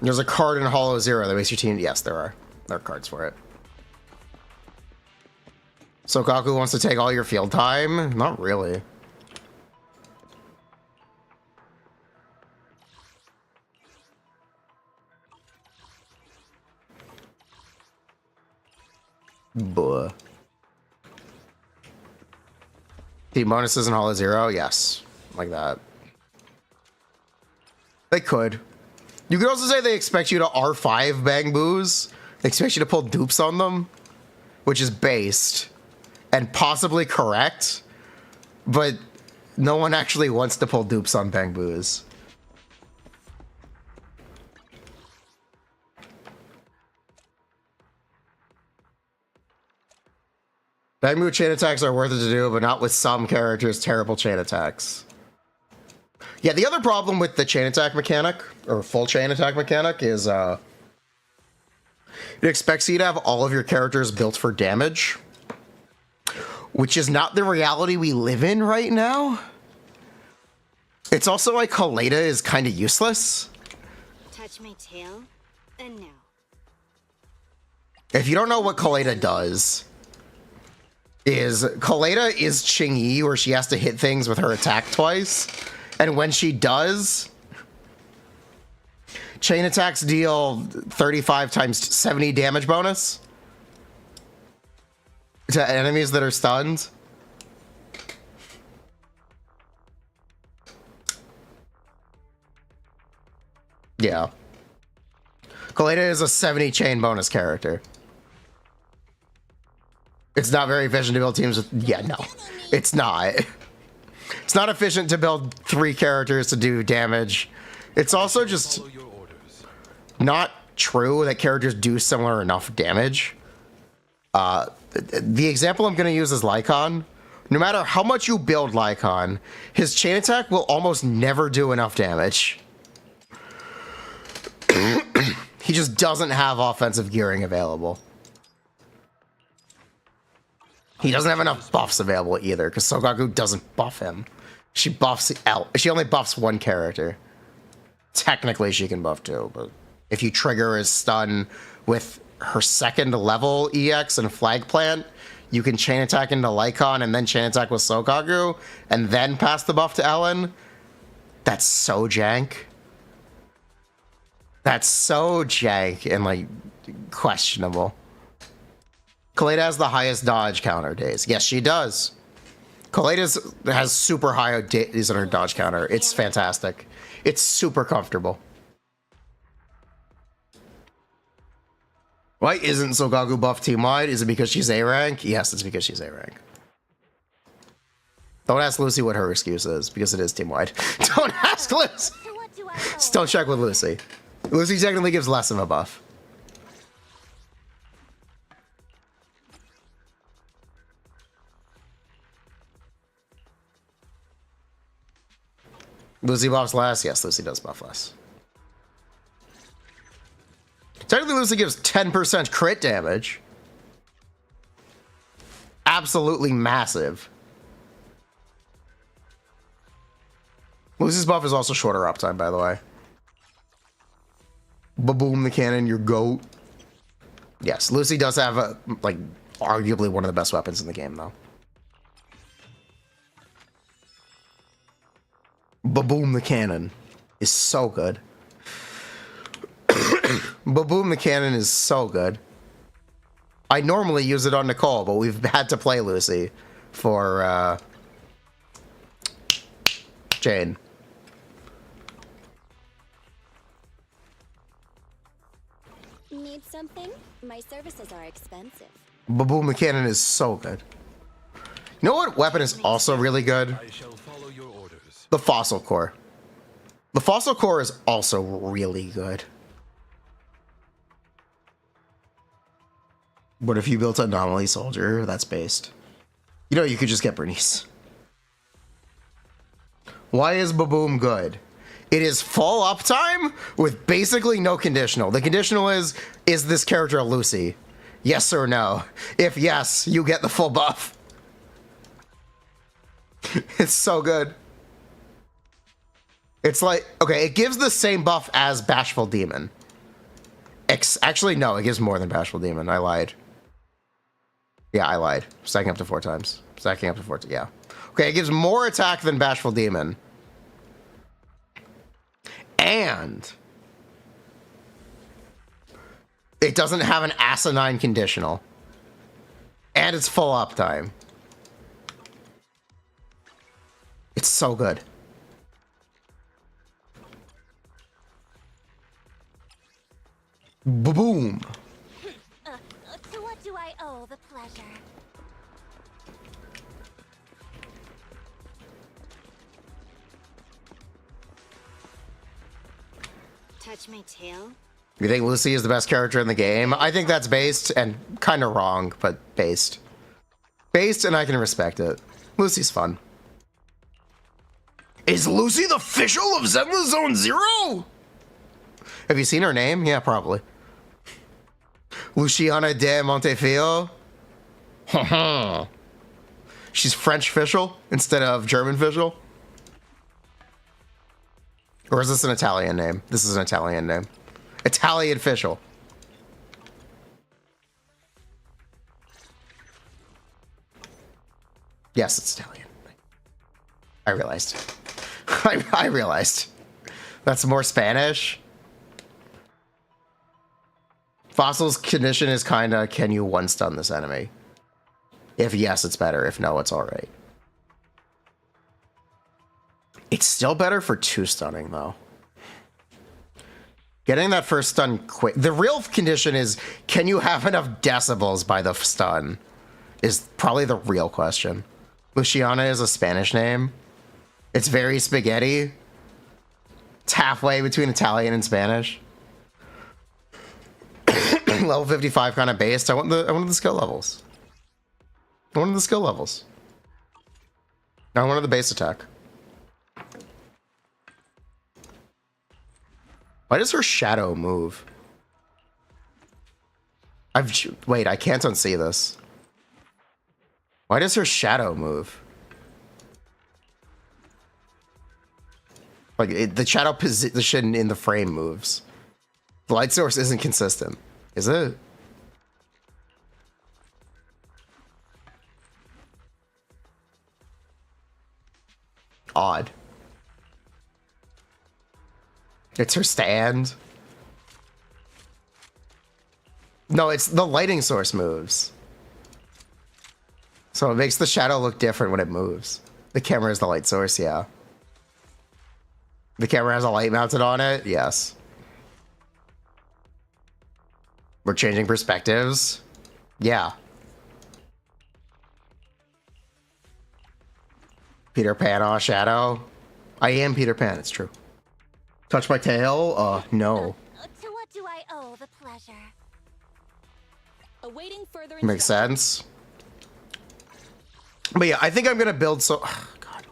There's a card in Hollow Zero that makes your team... Yes, there are. There are cards for it. Sokaku wants to take all your field time? Not really. Buh. Team bonuses in Hollow Zero? Yes. Like that. They could. You could also say they expect you to R5 Bang Boos. They expect you to pull dupes on them. Which is based. And possibly correct. But no one actually wants to pull dupes on Bang Boos. Bang Boo chain attacks are worth it to do, but not with some characters' terrible chain attacks. Yeah, the other problem with the chain attack mechanic, or full chain attack mechanic, is It expects you to have all of your characters built for damage, which is not the reality we live in right now. It's also like Kaleda is kind of useless. Touch my tail, and no. If you don't know what Kaleda does, Kaleda is Ching-Yi, where she has to hit things with her attack twice. And when she does, chain attacks deal 35 times 70 damage bonus to enemies that are stunned. Yeah. Kaleda is a 70 chain bonus character. It's not very efficient to build teams with... Yeah, no. It's not. It's not efficient to build 3 characters to do damage. It's also just not true that characters do similar enough damage. The example I'm going to use is Lycon. No matter how much you build Lycon, his chain attack will almost never do enough damage. He just doesn't have offensive gearing available. He doesn't have enough buffs available either, because Sogaku doesn't buff him. She buffs she only buffs one character. Technically, she can buff 2, but if you trigger his stun with her 2nd level EX and Flag Plant, you can chain attack into Lycon and then chain attack with Sogaku, and then pass the buff to Ellen. That's so jank. That's so jank and, like, questionable. Kaleda has the highest dodge counter days. Yes, she does. Kaleda has super high days on her dodge counter. It's fantastic. It's super comfortable. Why isn't Sogaku buff team-wide? Is it because she's A-rank? Yes, it's because she's A-rank. Don't ask Lucy what her excuse is, because it is team-wide. Don't ask Lucy! Just don't check with Lucy. Lucy technically gives less of a buff. Lucy buffs less? Yes, Lucy does buff less. Technically, Lucy gives 10% crit damage. Absolutely massive. Lucy's buff is also shorter uptime, by the way. Ba-boom the cannon, your goat. Yes, Lucy does have, arguably one of the best weapons in the game, though. Ba-boom the cannon is so good. Ba-boom the cannon is so good. I normally use it on Nicole, but we've had to play Lucy for Jane. Need something? My services are expensive. Ba-boom the cannon is so good. You know what weapon is also really good? I shall follow your orders. The Fossil Core. The Fossil Core is also really good. But if you built Anomaly Soldier, that's based. You know, you could just get Bernice. Why is Ba-boom good? It is full uptime with basically no conditional. The conditional is this character a Lucy? Yes or no? If yes, you get the full buff. It's so good. It's like, okay, it gives the same buff as Bashful Demon. Actually, no, it gives more than Bashful Demon. I lied. Yeah, I lied. Stacking up to 4 times. Stacking up to 4 times, yeah. Okay, it gives more attack than Bashful Demon. And it doesn't have an asinine conditional. And it's full uptime. It's so good. Boom. To what do I owe the pleasure? Touch my tail? You think Lucy is the best character in the game? I think that's based and kind of wrong, but based. Based, and I can respect it. Lucy's fun. Is Lucy the official of Zenless Zone Zero? Have you seen her name? Yeah, probably. Luciana de Montefiore. She's French official instead of German official. Or is this an Italian name? This is an Italian name. Italian official. Yes, it's Italian. I realized. I realized. That's more Spanish. Fossil's condition is kinda, can you one stun this enemy? If yes, it's better. If no, it's alright. It's still better for 2 stunning, though. Getting that first stun quick. The real condition is, can you have enough decibels by the stun? Is probably the real question. Luciana is a Spanish name. It's very spaghetti. It's halfway between Italian and Spanish. Level 55 kind of based. I wanted the skill levels. I wanted the skill levels. I wanted the base attack. Why does her shadow move? Wait, I can't unsee this. Why does her shadow move? Like, the shadow position in the frame moves. The light source isn't consistent, is it? Odd. It's her stand. No, it's the lighting source moves. So it makes the shadow look different when it moves. The camera is the light source, yeah. The camera has a light mounted on it, yes. We're changing perspectives. Yeah. Peter Pan, shadow. I am Peter Pan, it's true. Touch my tail? No. To what do I owe the pleasure? Awaiting further Makes sense. But yeah, I think I'm gonna build God.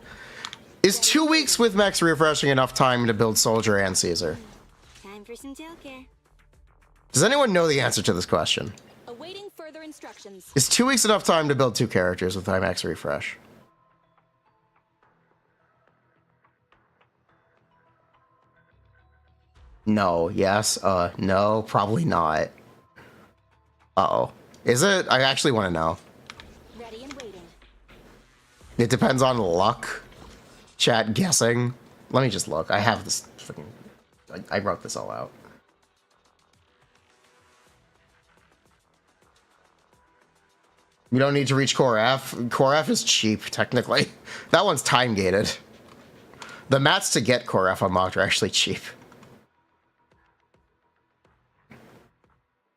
Is 2 weeks with max refreshing enough time to build Soldier and Caesar? Time for some Joker. Does anyone know the answer to this question? Awaiting further instructions. Is 2 weeks enough time to build 2 characters with max refresh? No, yes, no, probably not. Uh-oh. Is it? I actually want to know. Ready and waiting. It depends on luck. Chat guessing. Let me just look. I have this freaking... I wrote this all out. You don't need to reach Core F. Core F is cheap, technically. That one's time-gated. The mats to get Core F unlocked are actually cheap.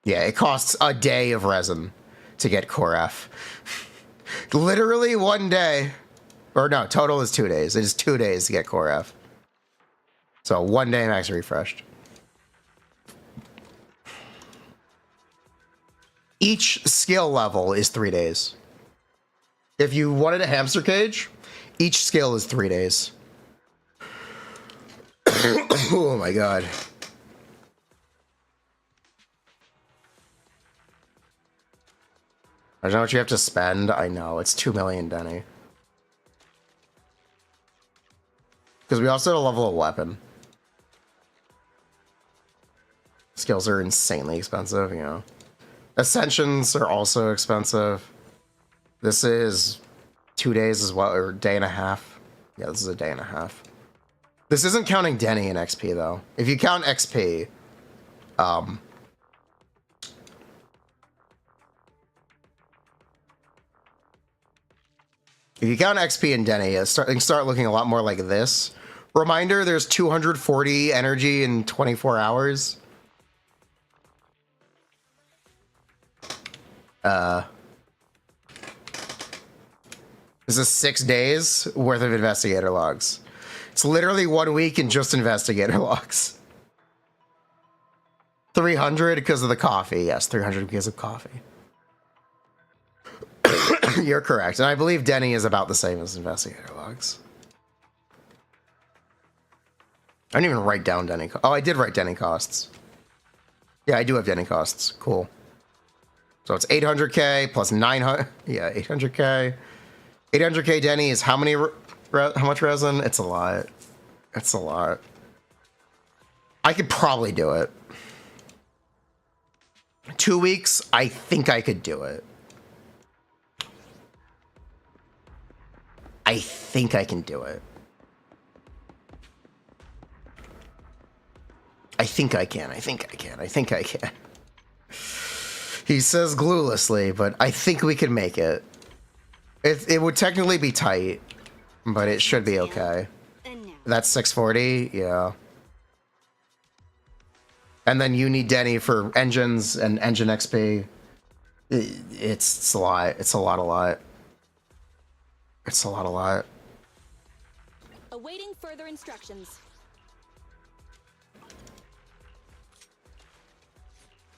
Yeah, it costs a day of resin to get Core F. Literally 1 day. Or no, total is 2 days. It is 2 days to get Core F. So 1 day max refreshed. Each skill level is 3 days. If you wanted a hamster cage, each skill is 3 days. Oh my god. I don't know what you have to spend. I know, it's 2 million, Denny. Because we also have to level a weapon. Skills are insanely expensive, you know. Ascensions are also expensive. This is 2 days as well, or a day and a half. Yeah, this is a day and a half. This isn't counting Denny in XP, though. If you count XP, if you count XP and Denny, it's start looking a lot more like this. Reminder, there's 240 energy in 24 hours. This is 6 days worth of investigator logs. It's literally 1 week in just investigator logs. 300 because of the coffee. Yes, 300 because of coffee. You're correct. And I believe Denny is about the same as investigator logs. I didn't even write down Denny. Oh, I did write Denny costs. Yeah, I do have Denny costs. Cool. So it's 800k plus 900. Yeah, 800k. 800k Denny is how many? How much resin? It's a lot. It's a lot. I could probably do it. 2 weeks, I think I could do it. I think I can do it. I think I can. I think I can. I think I can. He says gluelessly, but I think we can make it. It would technically be tight, but it should be okay. That's 640, yeah. And then you need Denny for engines and engine XP. It's a lot. It's a lot. It's a lot. Awaiting further instructions.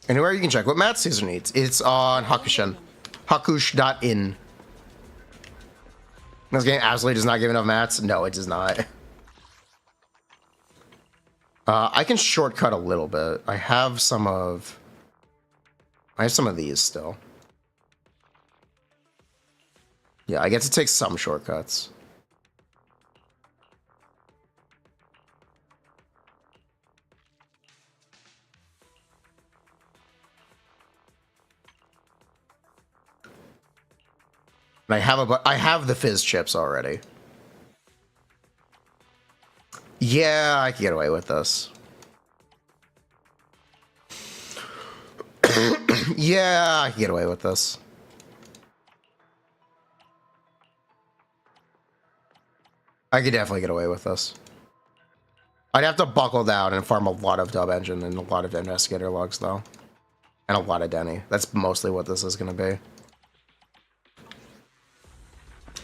Anywhere you can check what Matt Caesar needs. It's on Hakushin. Hakush.in. This game absolutely does not give enough mats. No, it does not. I can shortcut a little bit. I have some of these still. Yeah, I get to take some shortcuts. And I have the fizz chips already. Yeah, I can get away with this. Yeah, I can get away with this. I could definitely get away with this. I'd have to buckle down and farm a lot of dub engine and a lot of investigator logs though. And a lot of Denny. That's mostly what this is going to be.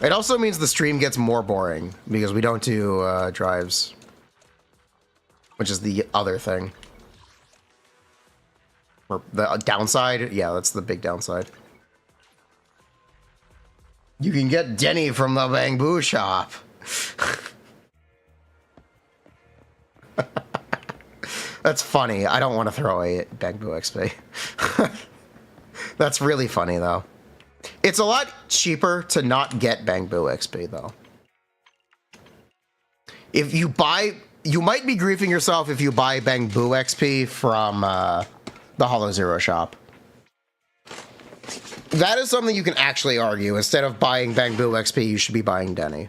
It also means the stream gets more boring because we don't do drives. Which is the other thing. Or the downside? Yeah, that's the big downside. You can get Denny from the Bamboo Shop. That's funny. I don't want to throw away Bamboo XP. That's really funny, though. It's a lot cheaper to not get Bamboo XP, though. If you buy... You might be griefing yourself if you buy Bamboo XP from the Hollow Zero shop. That is something you can actually argue. Instead of buying Bamboo XP, you should be buying Denny.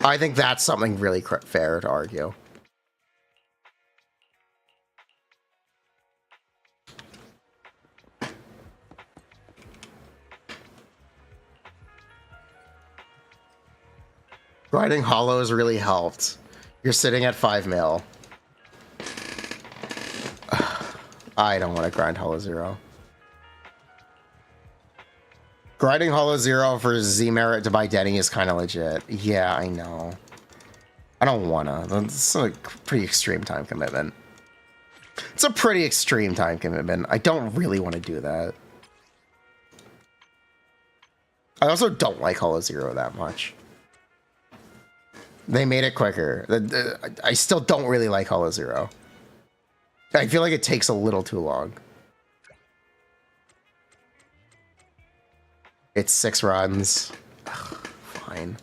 I think that's something really fair to argue. Grinding hollows really helped. You're sitting at 5 mil. I don't want to grind Hollow Zero. Grinding Hollow Zero for Z-Merit to buy Denny is kind of legit. Yeah, I know. I don't want to. It's a pretty extreme time commitment. It's a pretty extreme time commitment. I don't really want to do that. I also don't like Hollow Zero that much. They made it quicker. I still don't really like Hollow Zero. I feel like it takes a little too long. It's 6 runs. Ugh, fine.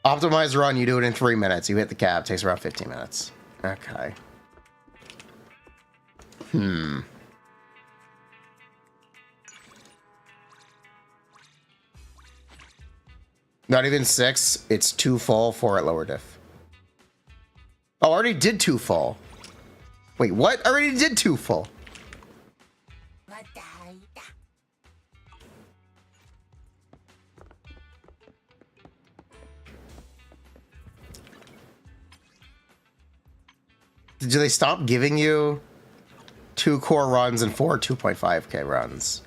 Optimized run, you do it in 3 minutes. You hit the cap, takes around 15 minutes. Okay. Not even 6. It's 2 full, 4 at lower diff. Oh, I already did 2 full. Wait, what? I already did 2 full. Did they stop giving you 2 core runs and 4 2.5k runs?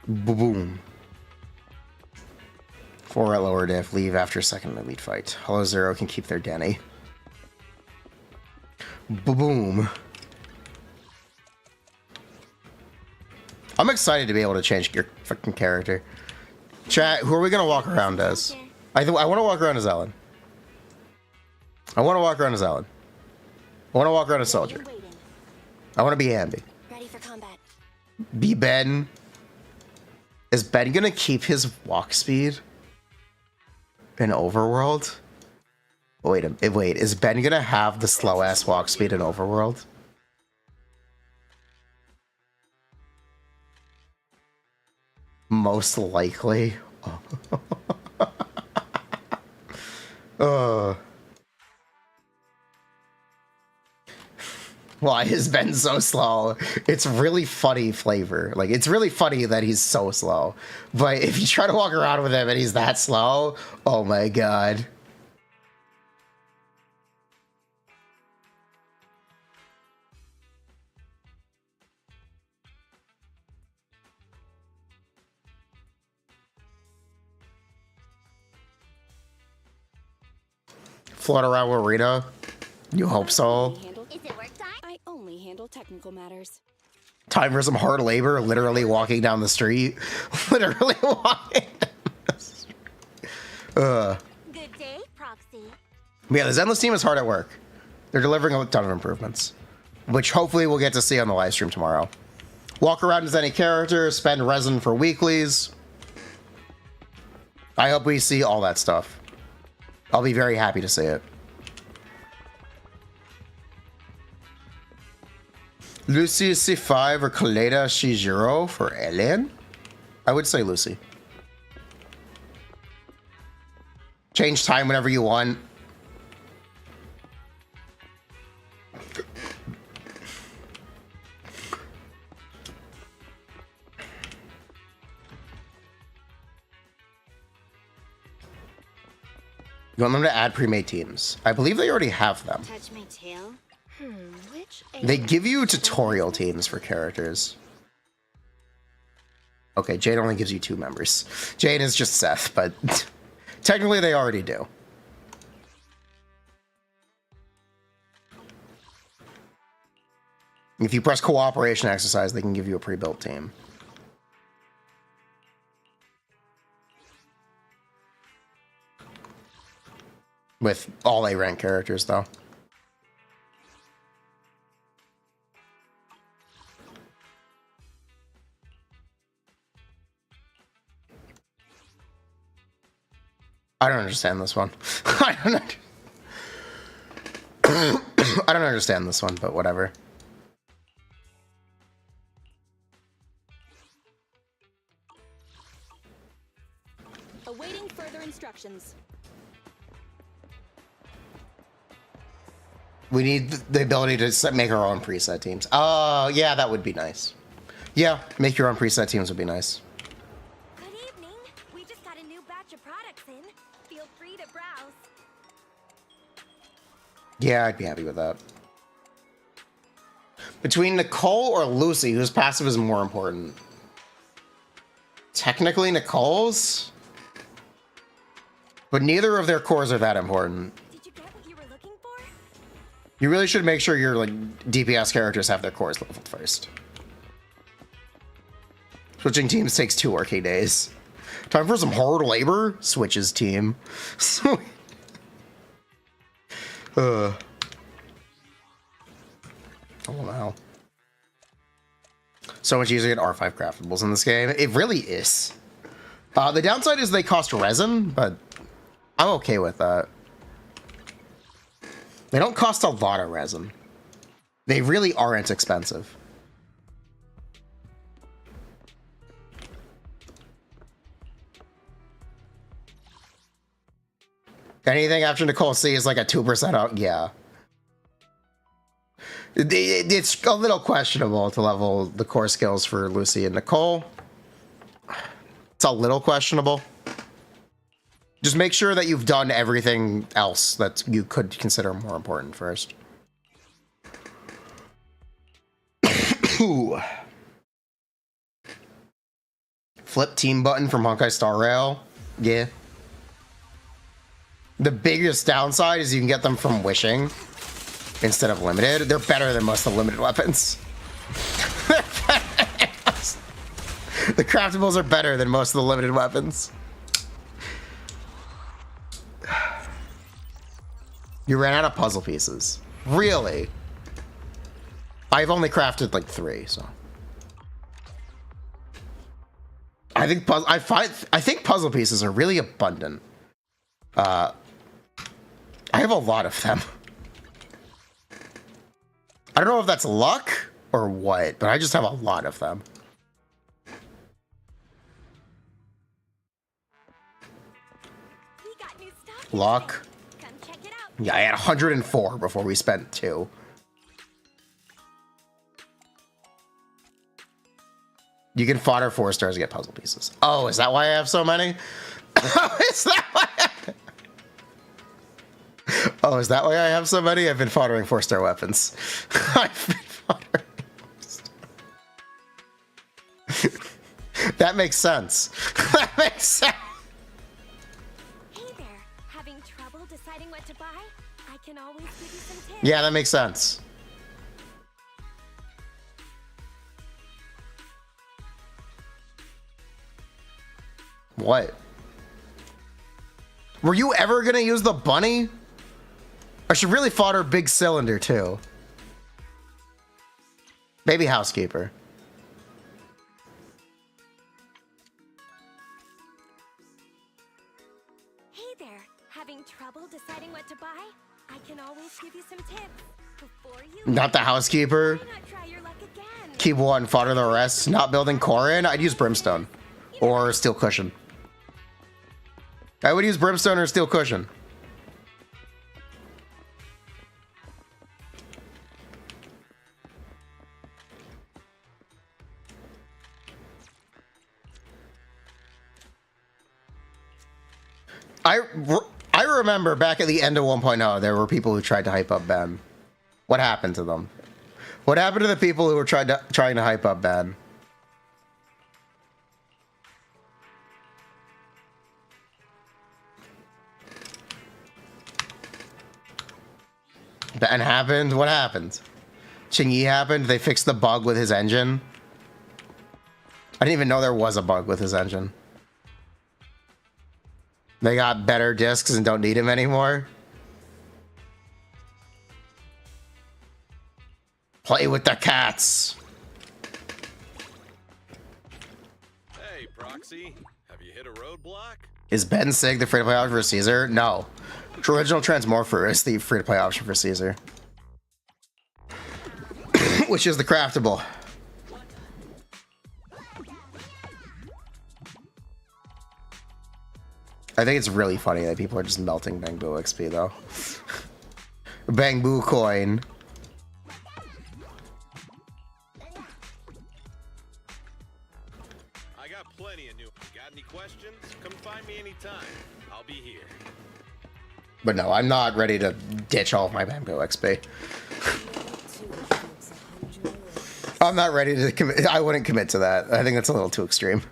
Boom. 4 at lower diff, leave after second elite fight. Hollow Zero can keep their Denny. Boom. excited to be able to change your fucking character. Chat, who are we gonna walk around as? I want to walk around as Ellen. I want to walk around as Ellen. I want to walk around as Soldier. I want to be Ambi. Ready for combat. Be Ben. Is Ben gonna keep his walk speed in Overworld? Wait, is Ben gonna have the slow ass walk speed in Overworld? Most likely. Why is Ben so slow? It's really funny flavor. Like, it's really funny that he's so slow. But if you try to walk around with him and he's that slow, oh my god. Float around with Rita? You hope so? Is it work time? I only handle technical matters. Time for some hard labor, literally walking down the street. Literally walking down the street. Good day, Proxy. Yeah, the Zenless team is hard at work. They're delivering a ton of improvements, which hopefully we'll get to see on the live stream tomorrow. Walk around as any character, spend resin for weeklies. I hope we see all that stuff. I'll be very happy to see it. Lucy C5 or Kaleda C0 for Ellen? I would say Lucy. Change time whenever you want. You want them to add pre-made teams. I believe they already have them. Touch my tail. Which They give you tutorial teams for characters. Okay, Jade only gives you 2 members. Jade is just Seth, but technically they already do. If you press cooperation exercise, they can give you a pre-built team. With all A rank characters, though. I don't understand this one. I don't understand this one, but whatever. Awaiting further instructions. We need the ability to make our own preset teams. Oh, yeah, that would be nice. Yeah, make your own preset teams would be nice. Good evening. We just got a new batch of products in. Feel free to browse. Yeah, I'd be happy with that. Between Nicole or Lucy, whose passive is more important? Technically Nicole's, but neither of their cores are that important. Did you get what you were looking for? You really should make sure your DPS characters have their cores leveled first. Switching teams takes 2 working days. Time for some hard labor. Switches team. Oh wow. So much easier to get R5 craftables in this game. It really is. The downside is they cost resin, but I'm okay with that. They don't cost a lot of resin. They really aren't expensive. Anything after Nicole C is like a 2% out. Yeah. It's a little questionable to level the core skills for Lucy and Nicole. It's a little questionable. Just make sure that you've done everything else that you could consider more important first. Ooh. Flip team button from Honkai Star Rail. Yeah. The biggest downside is you can get them from wishing instead of limited. They're better than most of the limited weapons. The craftables are better than most of the limited weapons. You ran out of puzzle pieces. Really? I've only crafted like 3, so. I think puzzle pieces are really abundant. I have a lot of them. I don't know if that's luck or what, but I just have a lot of them. We got new stuff. Luck. Come check it out. Yeah, I had 104 before we spent 2. You can fodder 4 stars to get puzzle pieces. Oh, is that why I have so many? Is that why? Oh, is that why I have so many? I've been foddering 4-star weapons. I've been foddering 4-star. That makes sense. That makes sense. Hey there. Having trouble deciding what to buy? I can always give you some tips. Yeah, that makes sense. What? Were you ever gonna use the bunny? I should really fodder big cylinder too. Baby housekeeper. Hey there. Having trouble deciding what to buy? I can always give you some tips. Before you Not the housekeeper. why not try your luck again? Keep one, fodder the rest. Not building Corin. I'd use brimstone or steel cushion. I would use brimstone or steel cushion. I remember back at the end of 1.0, there were people who tried to hype up Ben. What happened to them? What happened to the people who were trying to hype up Ben? Ben happened? What happened? Qingyi happened? They fixed the bug with his engine? I didn't even know there was a bug with his engine. They got better discs and don't need him anymore? Play with the cats. Hey, Proxy, have you hit a roadblock? Is Ben Sig the free-to-play option for Caesar? No. Original Transmorpher is the free-to-play option for Caesar. Which is the craftable. I think it's really funny that people are just melting Bangbu XP though. Bangbu coin. I got plenty of new. Got any questions? Come find me anytime. I'll be here. But no, I'm not ready to ditch all of my Bangbu XP. I'm not ready to commit. I wouldn't commit to that. I think that's a little too extreme.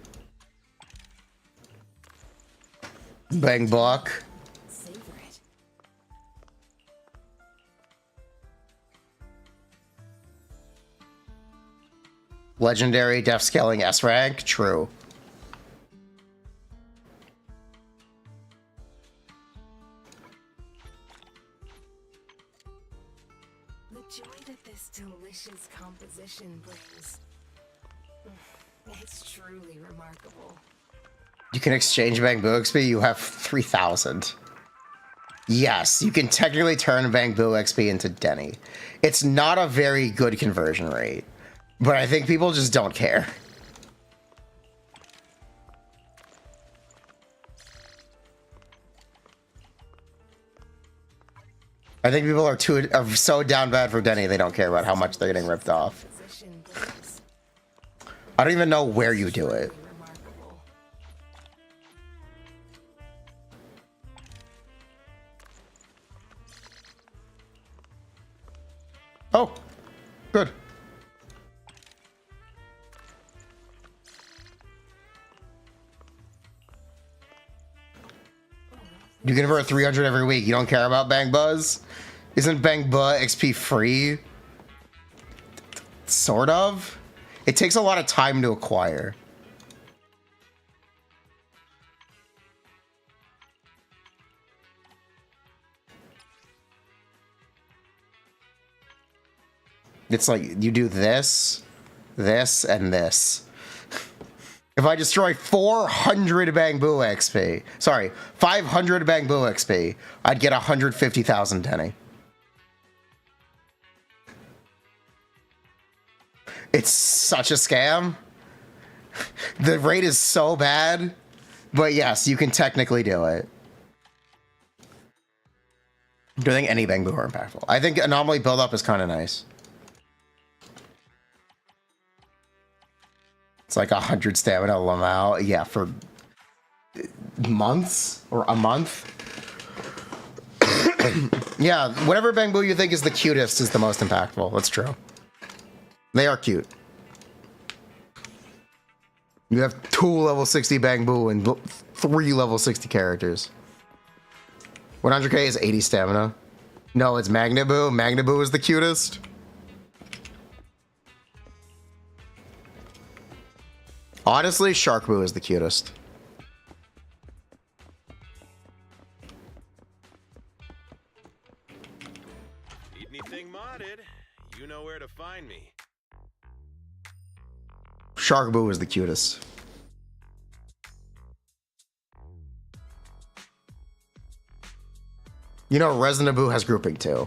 Bang block. Savor it. Legendary def scaling S rank. True. The joy that this delicious composition brings. It's truly remarkable. You can exchange Bangbu XP. You have 3,000. Yes, you can technically turn Bangbu XP into Denny. It's not a very good conversion rate, but I think people just don't care. I think people are so down bad for Denny they don't care about how much they're getting ripped off. I don't even know where you do it. Oh, good. You convert 300 every week. You don't care about Bang Buzz? Isn't Bang Buzz XP free? Sort of. It takes a lot of time to acquire. It's like you do this, this, and this. If I destroy 400 Bangbu XP, sorry, 500 Bangbu XP, I'd get 150,000 Denny. It's such a scam. The rate is so bad, but yes, you can technically do it. Do you think any Bangbu are impactful? I think anomaly buildup is kind of nice. It's like 100 stamina Lamau. Yeah, for months or a month. Yeah, whatever Bangbu you think is the cutest is the most impactful. That's true. They are cute. You have 2 level 60 Bangbu and 3 level 60 characters. 100k is 80 stamina. No, it's Magnabu. Magnabu is the cutest. Honestly, Sharkboo is the cutest. Need anything modded? You know where to find me. Sharkboo is the cutest. You know, Resinaboo has grouping too.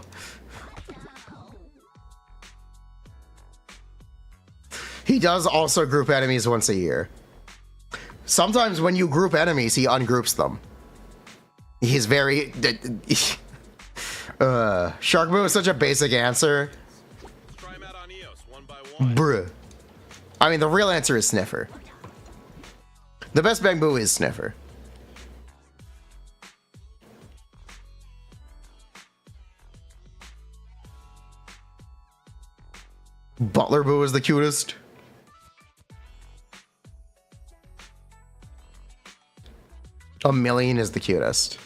He does also group enemies once a year. Sometimes when you group enemies, he ungroups them. He's very... Sharkboo is such a basic answer. Let's try him out on Eos one by one. Bruh. I mean, the real answer is Sniffer. The best Bangbu is Sniffer. Butler Boo is the cutest. A Million is the cutest.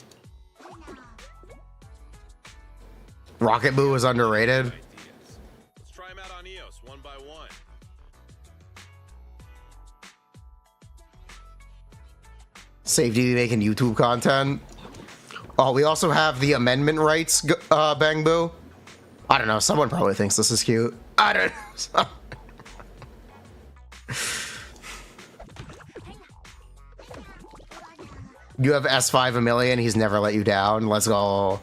Rocket Boo is underrated. Let's try him out on Eos one by one. Safety making YouTube content. Oh, we also have the amendment rights Bangbu. I don't know. Someone probably thinks this is cute. I don't know. You have S5 a million. He's never let you down. Let's go.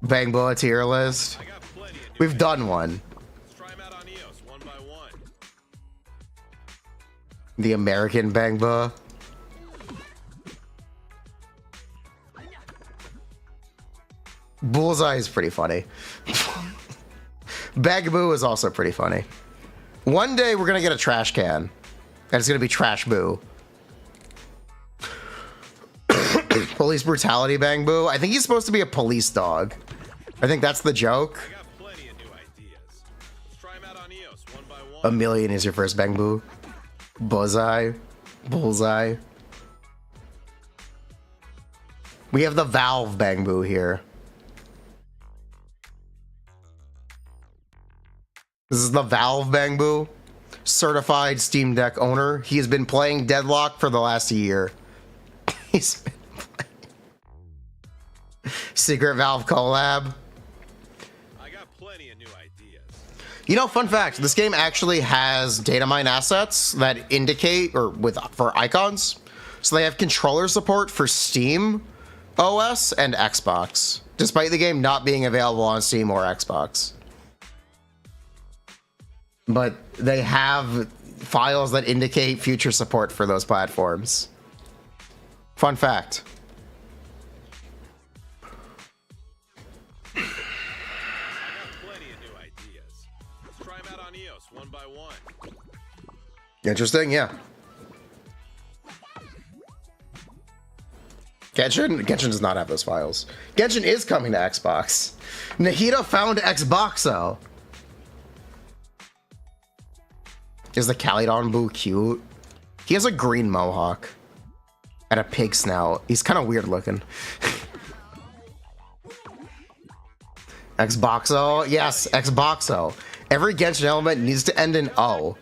Bangbu tier list. We've done one. Let's try him out on Eos one by one. The American Bangbu. Bullseye is pretty funny. Bangbu is also pretty funny. One day we're gonna get a trash can, and it's gonna be Trash Boo. Police brutality Bangbu. I think he's supposed to be a police dog. I think that's the joke. I got plenty of new ideas. Let's try him out on Eos one by one. A Million is your first Bangbu. Bullseye. Bullseye. We have the Valve Bangbu here. This is the Valve Bangbu, certified Steam Deck owner. He has been playing Deadlock for the last year. He's been playing Secret Valve collab. I got plenty of new ideas. You know, fun fact, this game actually has data mine assets that indicate, or for icons. So they have controller support for Steam OS and Xbox, despite the game not being available on Steam or Xbox. But they have files that indicate future support for those platforms. Fun fact. I got plenty of new ideas. Let's try him out on Eos one by one. Interesting, yeah. Genshin does not have those files. Genshin is coming to Xbox. Nahida found Xboxo. Is the Calydon Boo cute? He has a green mohawk and a pig snout. He's kind of weird looking. Xboxo? Yes, Xboxo. Every Genshin element needs to end in O.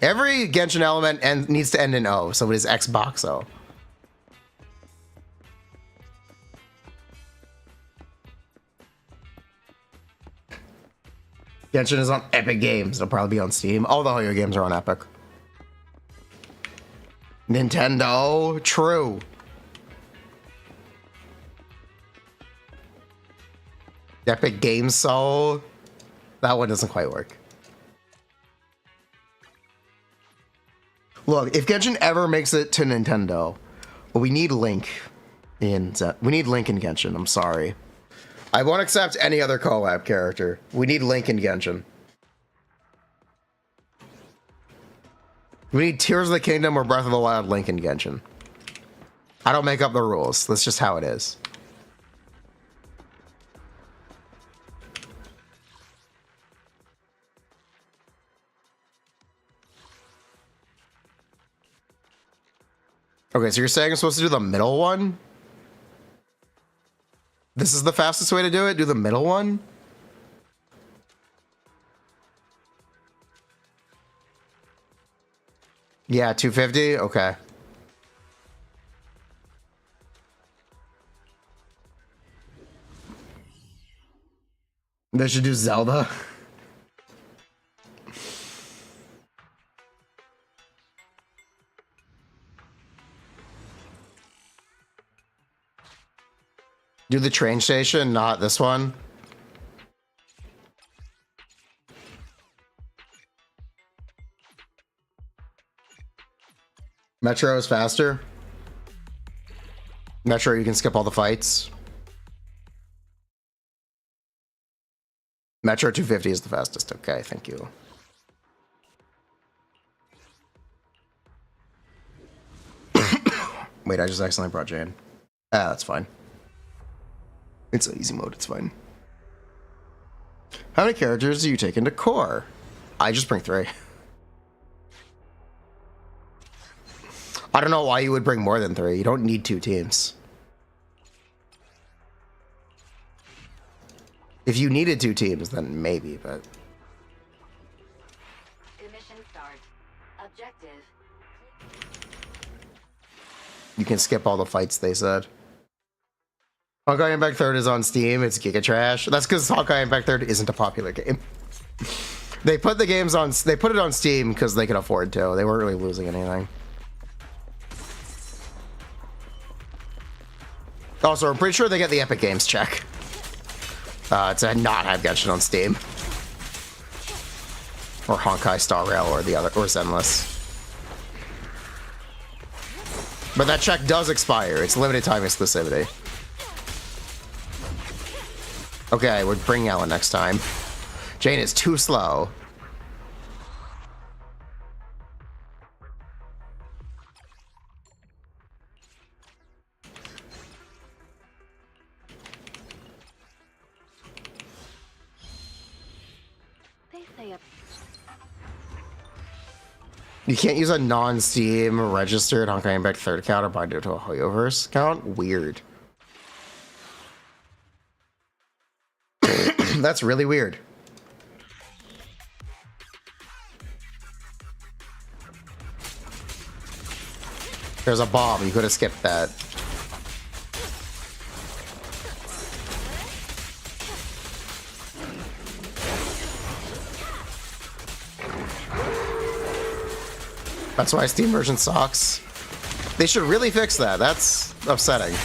Every Genshin element needs to end in O, so it is Xboxo. Genshin is on Epic Games. It'll probably be on Steam. All the Hoyo games are on Epic. Nintendo. True. Epic Games Soul. That one doesn't quite work. Look, if Genshin ever makes it to Nintendo, we need Link in Genshin. I'm sorry. I won't accept any other collab character. We need Link in Genshin. We need Tears of the Kingdom or Breath of the Wild Link in Genshin. I don't make up the rules. That's just how it is. Okay, so you're saying I'm supposed to do the middle one? This is the fastest way to do it? Do the middle one? Yeah, 250? Okay. They should do Zelda. Do the train station, not this one. Metro is faster. Metro, you can skip all the fights. Metro 250 is the fastest. Okay, thank you. Wait, I just accidentally brought Jane. Ah, that's fine. It's an easy mode, it's fine. How many characters do you take into core? I just bring 3. I don't know why you would bring more than 3. You don't need 2 teams. If you needed 2 teams, then maybe, but... Mission start. Objective. You can skip all the fights, they said. Honkai Impact 3rd is on Steam. It's Giga Trash. That's because Honkai Impact 3rd isn't a popular game. They put the games on. They put it on Steam because they could afford to. They weren't really losing anything. Also, I'm pretty sure they get the Epic Games check to not have Genshin on Steam or Honkai Star Rail or the other or Zenless. But that check does expire. It's limited time exclusivity. Okay, we're bringing Ellen next time. Jane is too slow. They say a You can't use a non-Steam registered Honkai Impact 3rd account or bind it to a Hoyoverse account? Weird. That's really weird. There's a bomb. You could have skipped that. That's why Steam version sucks. They should really fix that. That's upsetting.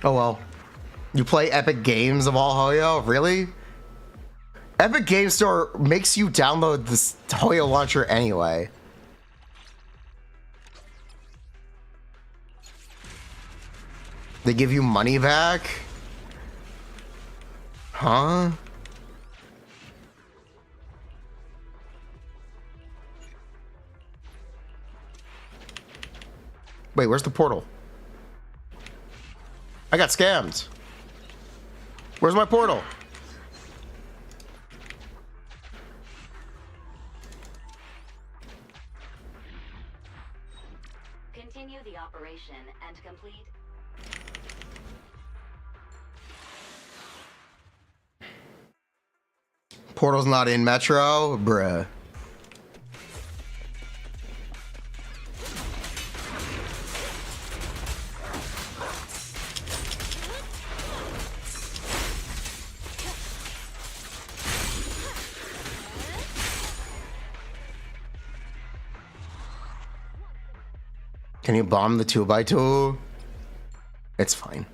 Oh well. You play Epic Games of all Hoyo? Really? Epic Game Store makes you download this Hoyo launcher anyway. They give you money back? Huh? Wait, where's the portal? I got scammed. Where's my portal? continue the operation and complete. Portal's not in Metro? Bruh. Can you bomb the 2x2? It's fine.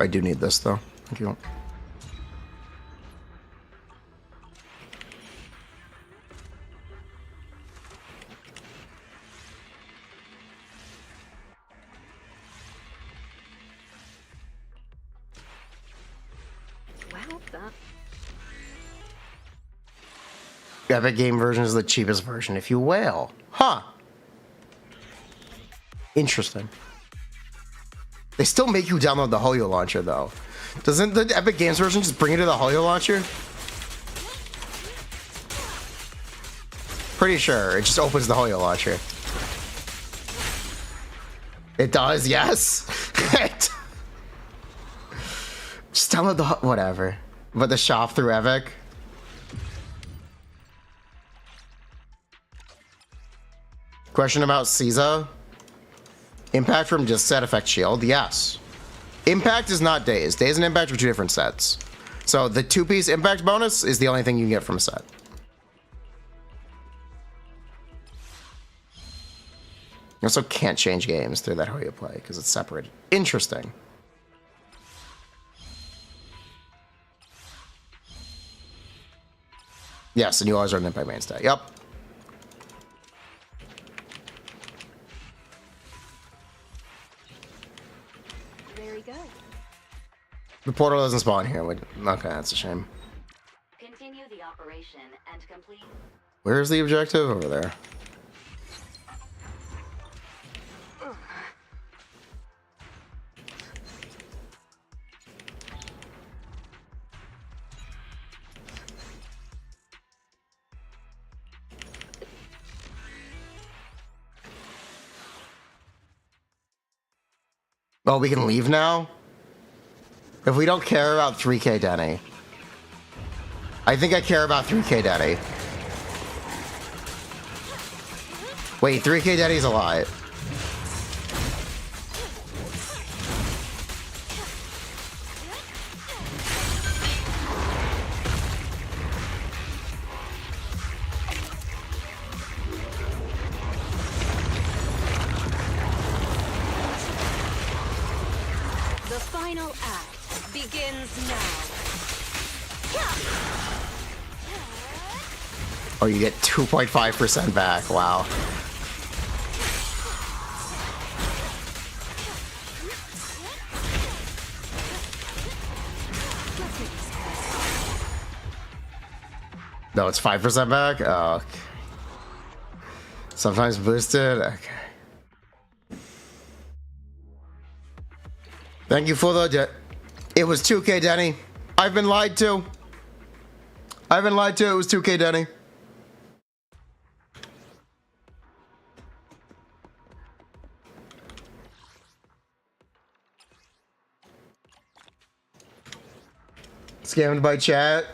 I do need this though. Thank you. Well, that Epic Game version is the cheapest version, if you will. Huh. Interesting. They still make you download the Hoyo launcher, though. Doesn't the Epic Games version just bring you to the Hoyo launcher? Pretty sure. It just opens the Hoyo launcher. It does, yes. Just download the... Whatever. But the shop through Epic... Question about Caesar. Impact from just set effect shield. Yes. Impact is not Daze. Daze and Impact are two different sets. So the 2-piece Impact bonus is the only thing you can get from a set. You also can't change games through that Hoyo play because it's separated. Interesting. Yes, and you always run Impact mainstay. Yep. The portal doesn't spawn here. Okay, that's a shame. continue the operation and complete. Where's the objective? Over there. Oh, we can leave now? If we don't care about 3K Denny. I think I care about 3K Denny. Wait, 3K Denny's a lot. The final act begins now. Oh, you get 2.5% back. Wow. No, it's 5% back? Oh, okay. Sometimes boosted? Okay. Thank you for the... It was 2K, Denny. I've been lied to. I've been lied to. It was 2K, Denny. Scammed by chat.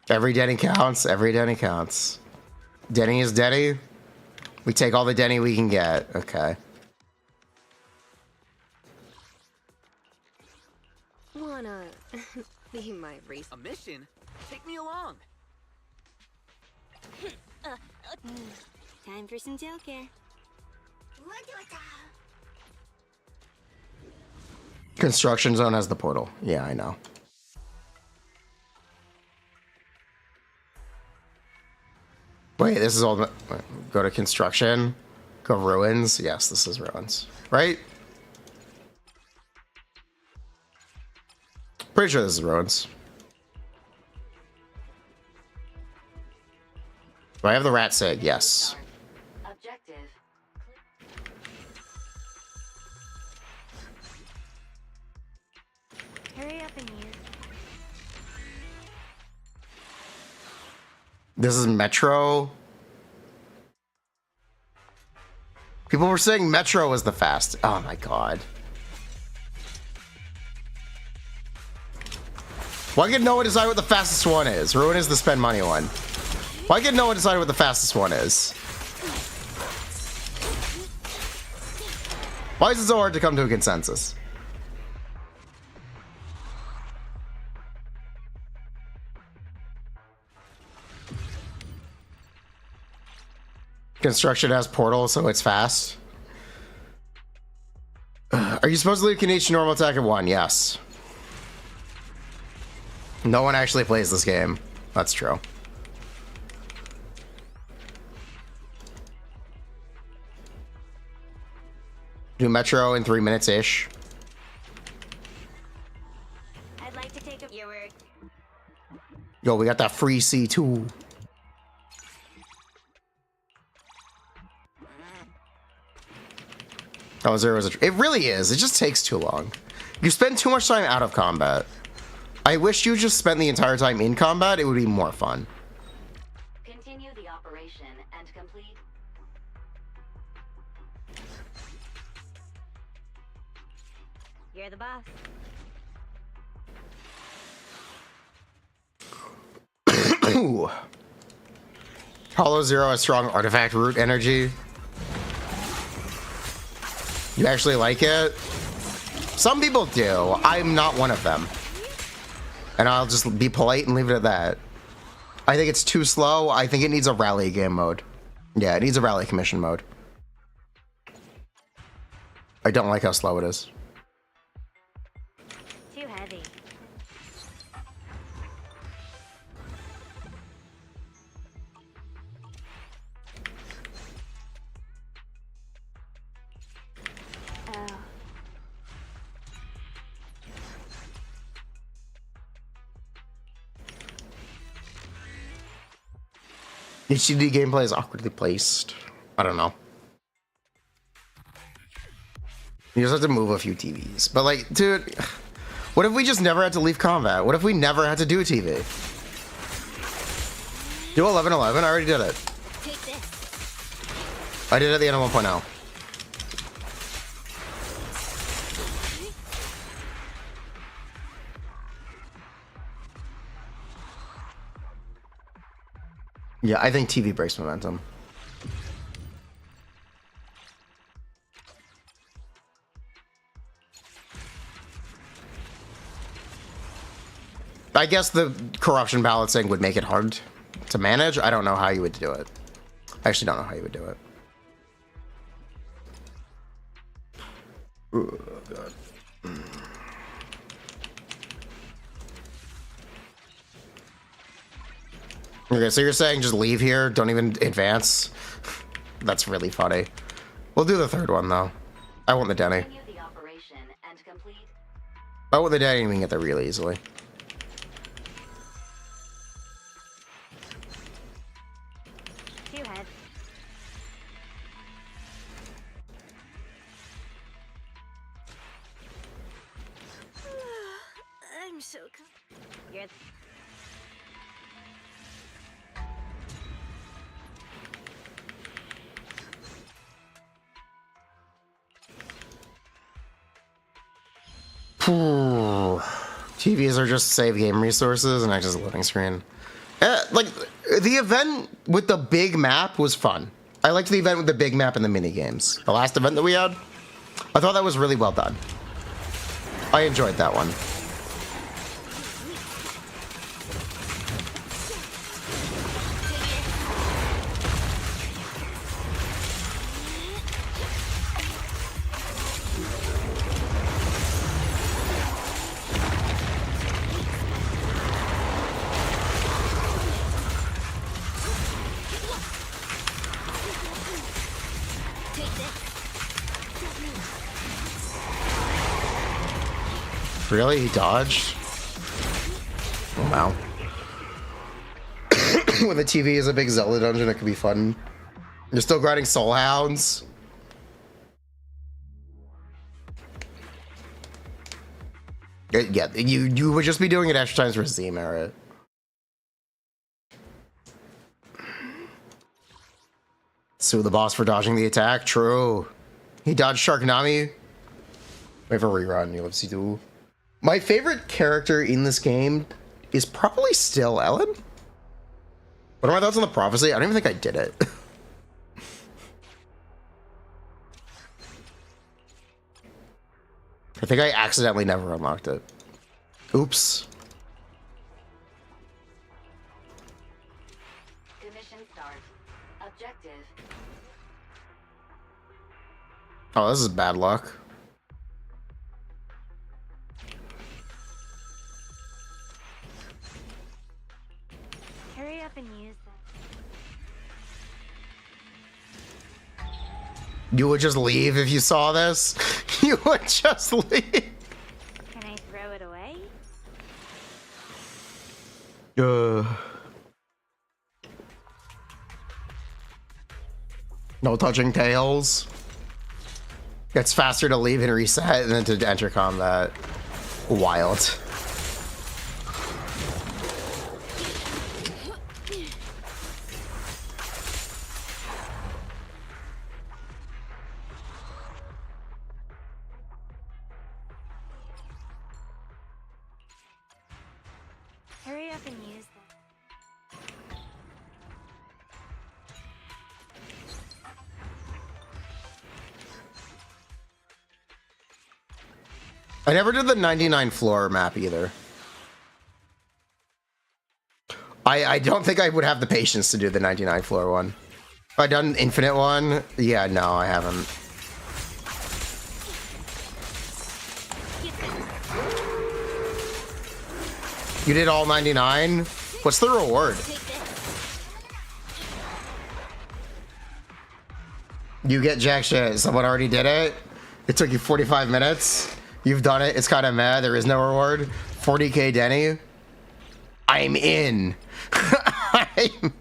Every Denny counts. Every Denny counts. Denny is Denny. We take all the Denny we can get. Okay. Wanna be my reason? A mission? Take me along. Time for some Joker. Construction zone has the portal. Yeah, I know. Wait, this is all... Go to construction. Go ruins. Yes, this is ruins. Right? Pretty sure this is ruins. Do I have the rat sig? Yes. Objective. Hurry up in here. This is Metro. People were saying Metro was the fast. Oh my god. Why can no one decide what the fastest one is? Ruin is the spend money one. Why can no one decide what the fastest one is? Why is it so hard to come to a consensus? Construction has portal, so it's fast. Are you supposed to leave Kinich normal attack at 1? Yes. No one actually plays this game. That's true. Do Metro in 3 minutes-ish. I'd like to take your word. Yo, we got that free C2. Oh, Zero is it really is. It just takes too long. You spend too much time out of combat. I wish you just spent the entire time in combat. It would be more fun. Continue the operation and complete. You're the boss. Ooh. Hollow Zero has strong artifact root energy. You actually like it? Some people do. I'm not one of them. And I'll just be polite and leave it at that. I think it's too slow. I think it needs a rally game mode. Yeah, it needs a rally commission mode. I don't like how slow it is. Too heavy. Oh. HD gameplay is awkwardly placed. I don't know. You just have to move a few TVs. But like, dude, what if we just never had to leave combat? What if we never had to do a TV? Do 11-11? I already did it. Take this. I did it at the end of 1.0. Yeah, I think TV breaks momentum. I guess the corruption balancing would make it hard to manage. I don't know how you would do it. I actually don't know how you would do it. Oh, God. Okay, so you're saying just leave here, don't even advance? That's really funny. We'll do the third one, though. I want the Denny. Continue the operation and complete. I want the Denny and we can get there really easily. Too heavy. I'm so You're TVs are just save game resources and I just loading screen. Like, the event with the big map was fun. I liked the event with the big map and the mini games. The last event that we had, I thought that was really well done. I enjoyed that one. Really? He dodged? Oh, wow. When the TV is a big Zelda dungeon, it could be fun. You're still grinding Soul Hounds. Yeah, you would just be doing it extra times for Z merit. Sue the boss for dodging the attack. True. He dodged Sharknami. Wait for rerun. You'll see too. My favorite character in this game is probably still Ellen. What are my thoughts on the prophecy? I don't even think I did it. I think I accidentally never unlocked it. Oops. Commission start. Objective. Oh, this is bad luck. Hurry up and use them. You would just leave if you saw this? You would just leave. Can I throw it away? No touching tails. It's faster to leave and reset than to enter combat. Wild. Hurry up and use them. I never did the 99 floor map either. I don't think I would have the patience to do the 99 floor one. Have I done infinite one? Yeah, no, I haven't. You did all 99? What's the reward? You get jack shit. Someone already did it. It took you 45 minutes. You've done it. It's kind of mad. There is no reward. 40k Denny. I'm in. I'm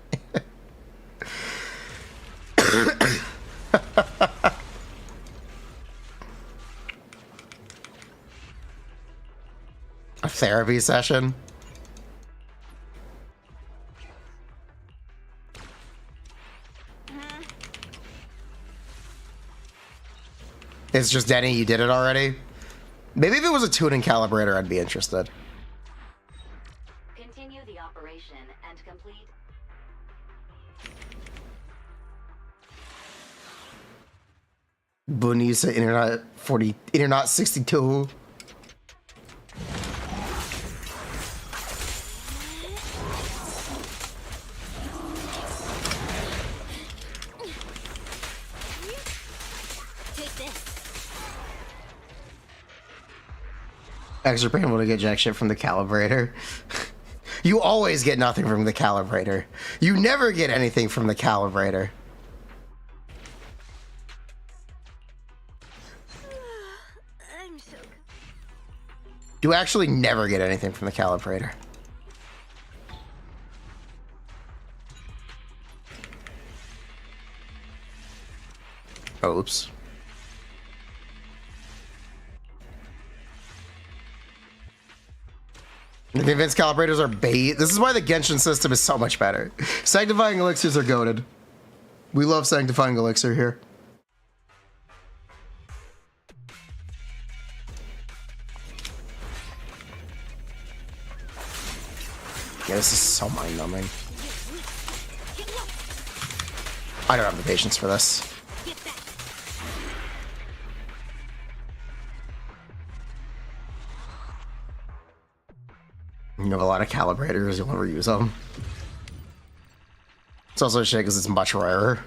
a therapy session. It's just Denny, you did it already? Maybe if it was a tuning calibrator, I'd be interested. Continue the operation and complete. Bunisa Internet 62. Extra payment to get jack shit from the calibrator. You always get nothing from the calibrator. You never get anything from the calibrator. I'm so. You actually never get anything from the calibrator. Oh, oops. The convinced calibrators are bait. This is why the Genshin system is so much better. Sanctifying elixirs are goated. We love sanctifying elixir here. Yeah, this is so mind-numbing. I don't have the patience for this. You have a lot of calibrators, you'll never use them. It's also shit because it's much rarer.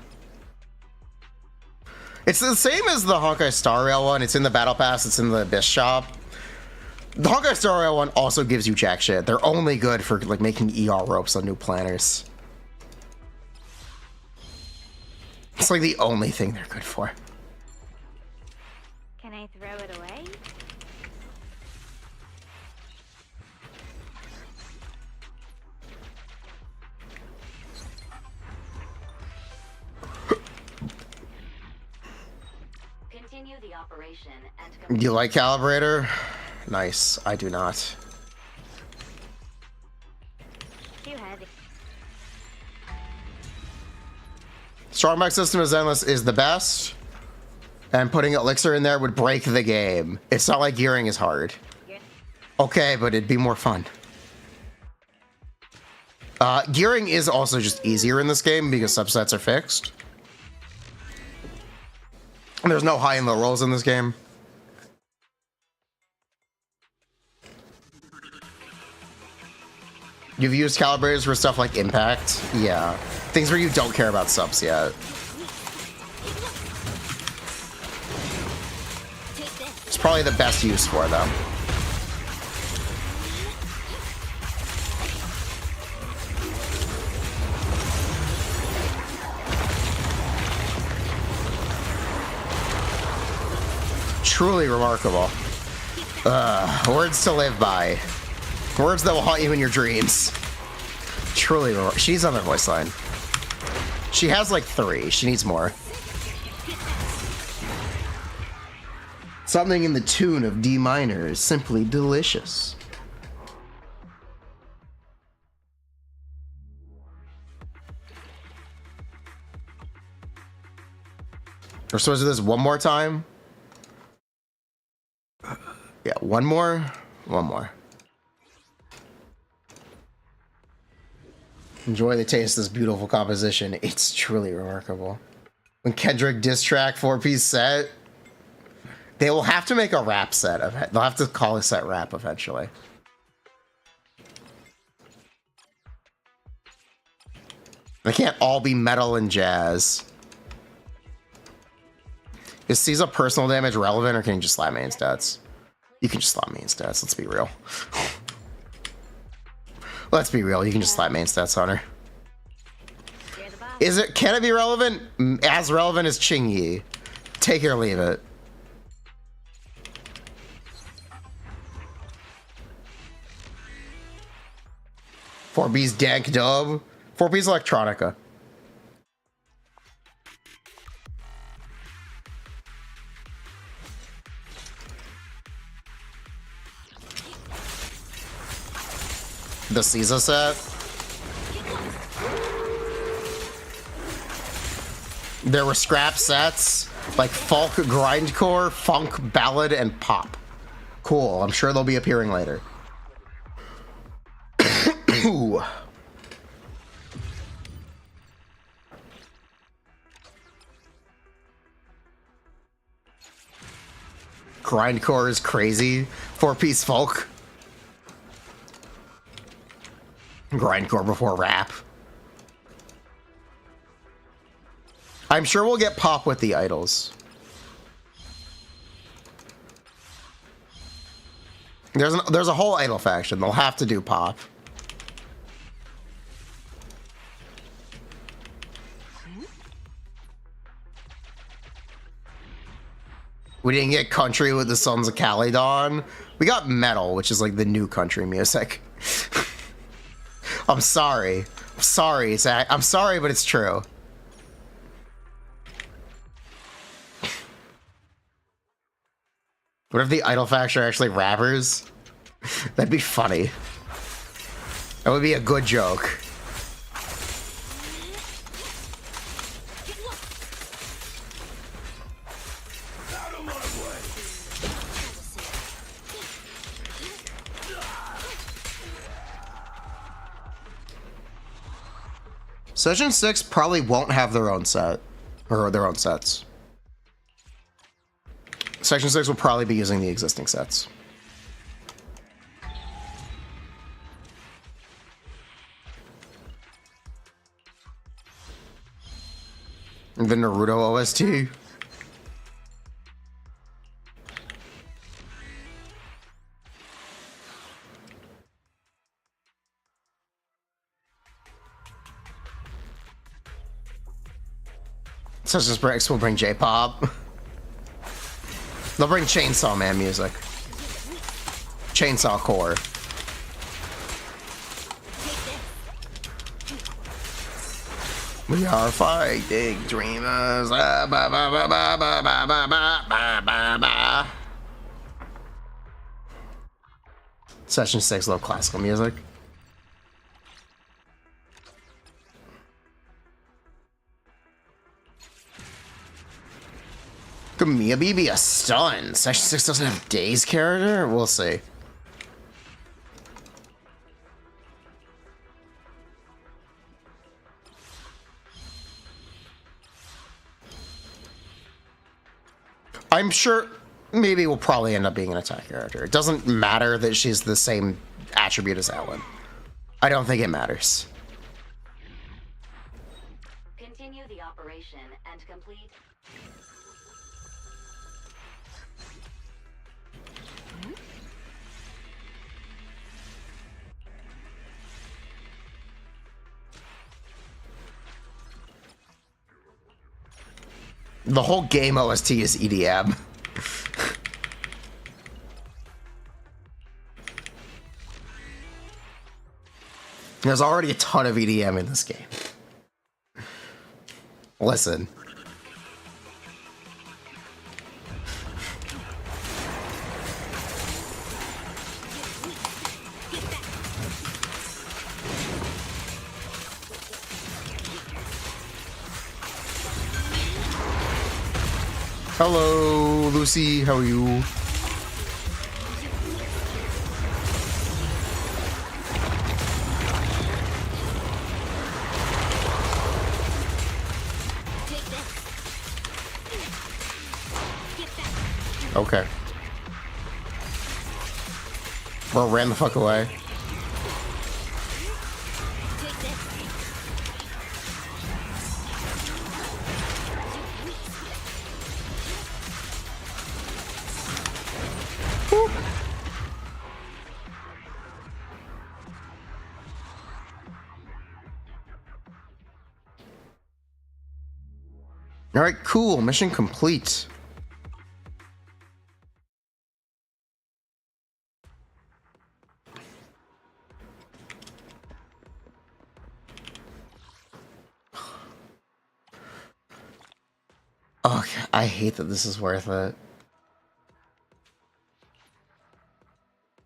It's the same as the Honkai Star Rail one. It's in the Battle Pass, it's in the Abyss shop. The Honkai Star Rail one also gives you jack shit. They're only good for like making ER ropes on new planners. It's like the only thing they're good for. Can I throw it away? Continue the operation and Do you like calibrator? Nice. I do not. Too heavy. Strongback system is endless is the best. And putting elixir in there would break the game. It's not like gearing is hard. Okay, but it'd be more fun. Gearing is also just easier in this game because subsets are fixed. And there's no high and low rolls in this game. You've used calibrators for stuff like Impact? Yeah. Things where you don't care about subs yet. It's probably the best use for them. Truly remarkable. Words to live by. Words that will haunt you in your dreams. Truly remarkable. She's on the voice line. She has like 3. She needs more. Something in the tune of D minor is simply delicious. We're supposed to do this one more time? Yeah, one more. One more. Enjoy the taste of this beautiful composition. It's truly remarkable. When Kendrick diss track 4-piece set, they will have to make a rap set of it. They'll have to call a set rap eventually. They can't all be metal and jazz. Is Caesar personal damage relevant, or can you just slap main stats? You can just slap main stats, let's be real. Let's be real, you can just slap main stats on her. Can it be relevant? As relevant as Qingyi. Take it or leave it. Four B's dank dub. 4B's electronica. The Caesar set. There were scrap sets like folk, grindcore, funk, ballad, and pop. Cool. I'm sure they'll be appearing later. Ooh. Grindcore is crazy. 4-piece folk. Grindcore before rap. I'm sure we'll get pop with the idols. There's a whole idol faction. They'll have to do pop. We didn't get country with the Sons of Calydon. We got metal, which is like the new country music. I'm sorry. I'm sorry. I'm sorry, but it's true. What if the idol faction are actually rappers? That'd be funny. That would be a good joke. Section 6 probably won't have their own set, or their own sets. Section 6 will probably be using the existing sets. The Naruto OST. Such as Bricks will bring J-pop. They'll bring Chainsaw Man music. Chainsaw Core. We are fighting dreamers. Session 6 love classical music. Could Miyabi be a stun? Section 6 doesn't have Day's character? We'll see. I'm sure maybe we'll probably end up being an attack character. It doesn't matter that she's the same attribute as Ellen. I don't think it matters. Continue the operation and complete. The whole game OST is EDM. There's already a ton of EDM in this game. Listen. Hello, Lucy. How are you? Okay. Well, ran the fuck away. All right, cool. Mission complete. Okay, I hate that this is worth it.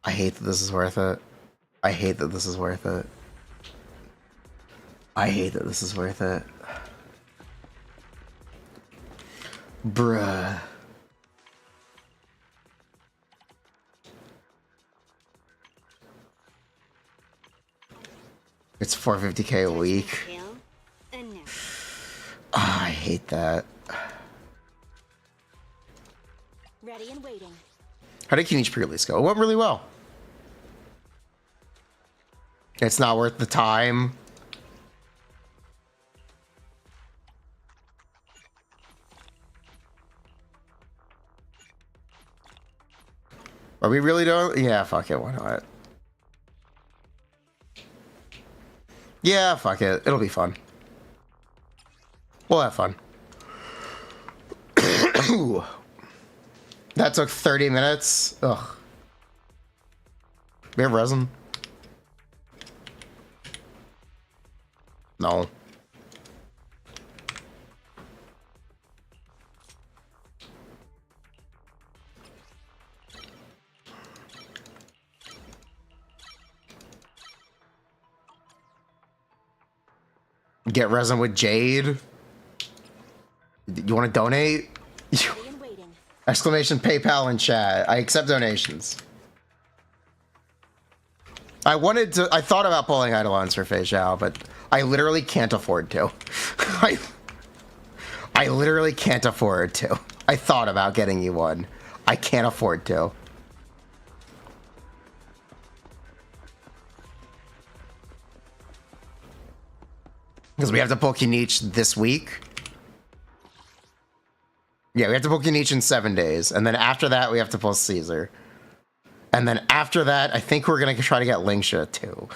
I hate that this is worth it. I hate that this is worth it. I hate that this is worth it. Bruh. It's 450k a week. Ah, I hate that. Ready and waiting. How did Kinich Prerelease go? It went really well. It's not worth the time. Are we really doing? Yeah, fuck it. Why not? Yeah, fuck it. It'll be fun. We'll have fun. That took 30 minutes. Ugh. We have resin? No. Get resin with Jade. You want to donate? Exclamation PayPal in chat. I accept donations. I thought about pulling Eidolons for Fei Xiao, but I literally can't afford to. I literally can't afford to. I thought about getting you one. I can't afford to. Because we have to pull Kinich this week. Yeah, we have to pull Kinich in 7 days. And then after that, we have to pull Caesar. And then after that, I think we're going to try to get Lingsha too.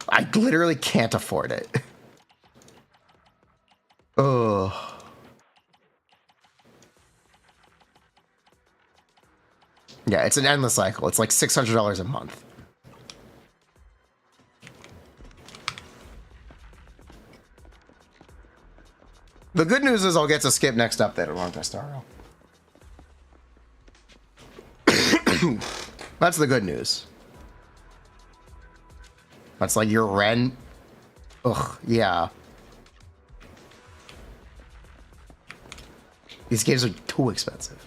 I literally can't afford it. Ugh. Yeah, it's an endless cycle. It's like $600 a month. The good news is I'll get to skip next update at Honkai Star Rail. That's the good news. That's like your rent. Ugh, yeah. These games are too expensive.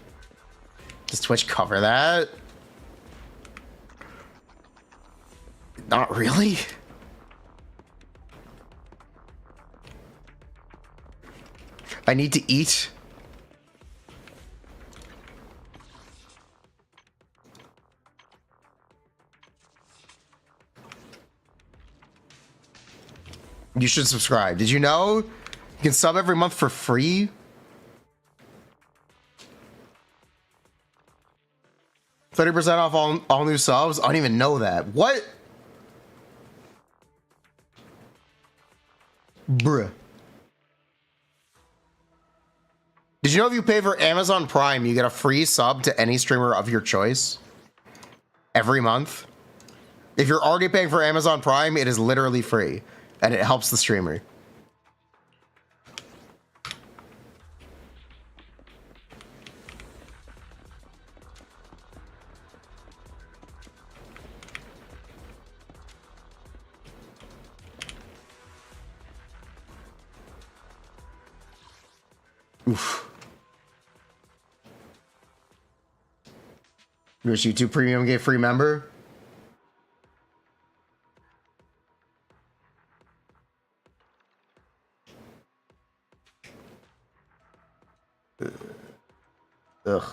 Does Twitch cover that? Not really. I need to eat. You should subscribe. Did you know you can sub every month for free? $30% off all new subs? I don't even know that. What? Bruh. Did you know if you pay for Amazon Prime, you get a free sub to any streamer of your choice? Every month? If you're already paying for Amazon Prime, it is literally free. And it helps the streamer. Oof. Which YouTube Premium get free member? Ugh.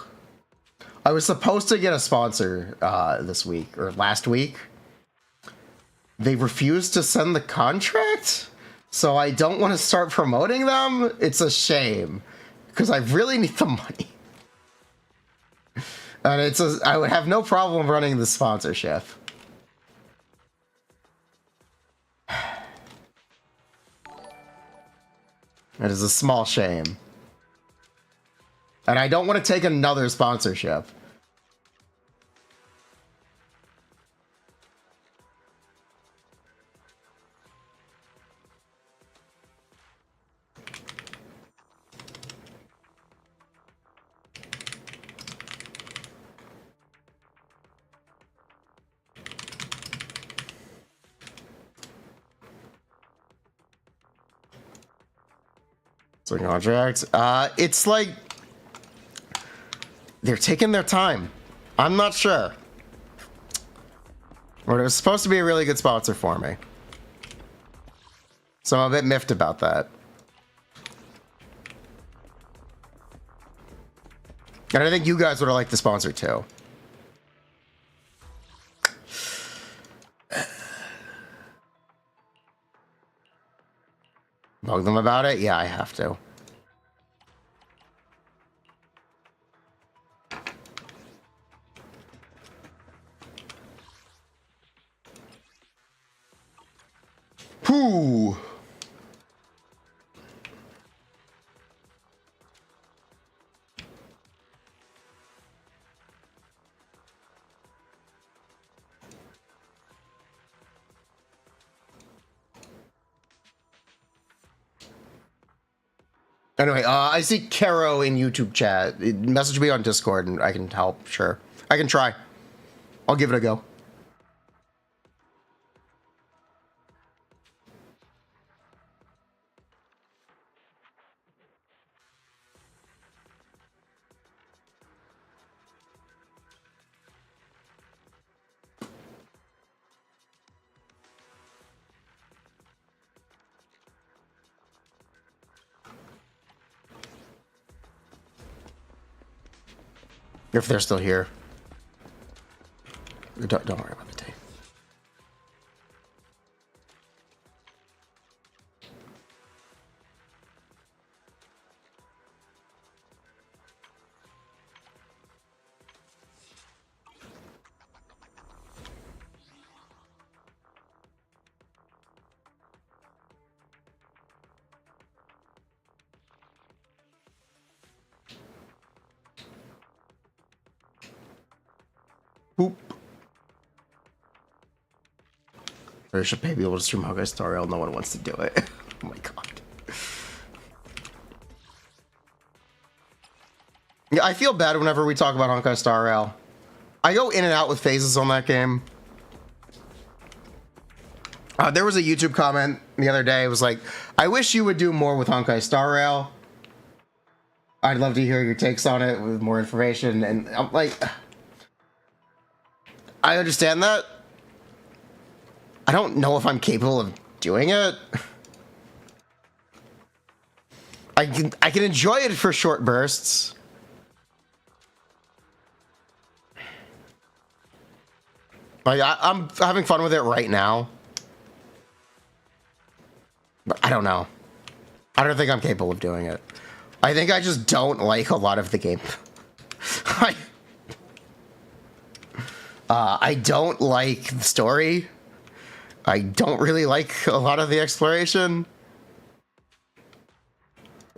I was supposed to get a sponsor this week or last week. They refused to send the contract, so I don't want to start promoting them. It's a shame because I really need the money. And I would have no problem running the sponsorship. It is a small shame. And I don't want to take another sponsorship. Contract. It's like they're taking their time. I'm not sure. But it was supposed to be a really good sponsor for me. So I'm a bit miffed about that. And I think you guys would have liked the sponsor too. Bug them about it? Yeah, I have to. Whew. Anyway, I see Caro in YouTube chat. Message me on Discord and I can help. Sure. I can try. I'll give it a go. If they're still here. Don't worry about the tape. Boop. I should pay people to stream Honkai Star Rail. No one wants to do it. Oh my god. Yeah, I feel bad whenever we talk about Honkai Star Rail. I go in and out with phases on that game. There was a YouTube comment the other day. It was like, I wish you would do more with Honkai Star Rail. I'd love to hear your takes on it with more information. And I'm like, I understand that. I don't know if I'm capable of doing it. I can enjoy it for short bursts. Like I'm having fun with it right now. But I don't know. I don't think I'm capable of doing it. I think I just don't like a lot of the game. I don't like the story. I don't really like a lot of the exploration.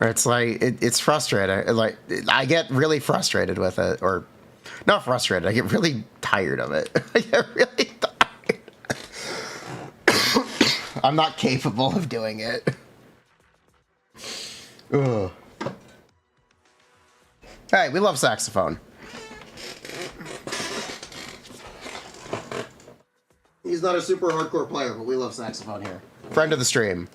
It's like it's frustrating. Like I get really frustrated with it, or not frustrated. I get really tired of it. I get really tired. I'm not capable of doing it. Ugh. Hey, we love saxophone. He's not a super hardcore player, but we love saxophone here. Friend of the stream.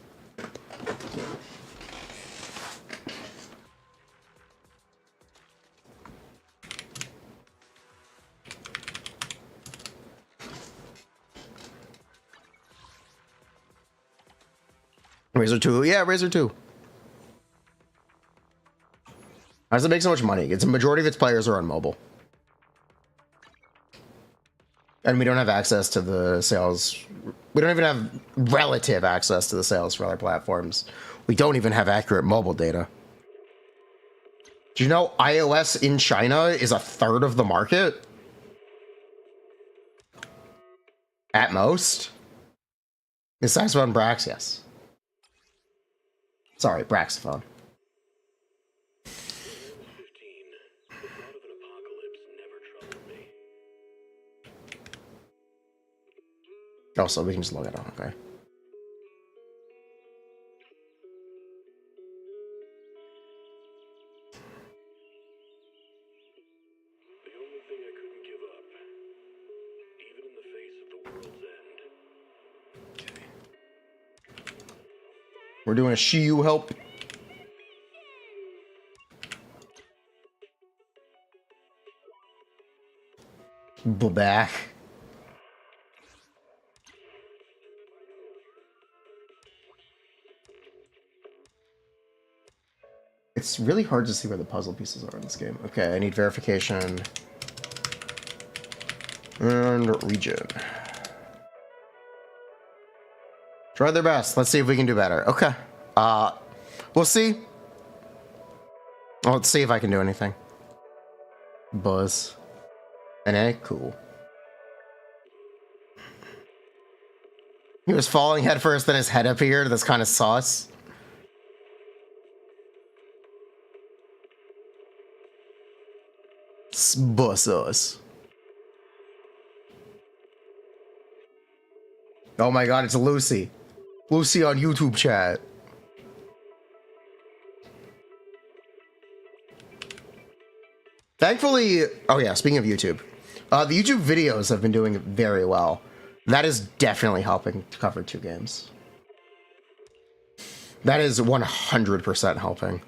Razor 2, yeah, Razor 2. How does it make so much money? It's a majority of its players are on mobile. And we don't have access to the sales. We don't even have relative access to the sales for other platforms. We don't even have accurate mobile data. Do you know iOS in China is a third of the market? At most? Is saxophone Brax? Yes. Sorry, Braxophone. Oh, so we can just log it on, okay. The only thing I couldn't give up, even in the face of the world's end. Okay. We're doing a Shiyu help. Back. It's really hard to see where the puzzle pieces are in this game. Okay, I need verification. And region. Try their best. Let's see if we can do better. Okay. We'll see. Well, let's see if I can do anything. Buzz. NA? Cool. He was falling headfirst, then his head appeared. That's kind of sus. Bussos. Oh my god, it's Lucy. Lucy on YouTube chat. Thankfully, oh yeah, speaking of YouTube, the YouTube videos have been doing very well. That is definitely helping to cover 2 games. That is 100% helping.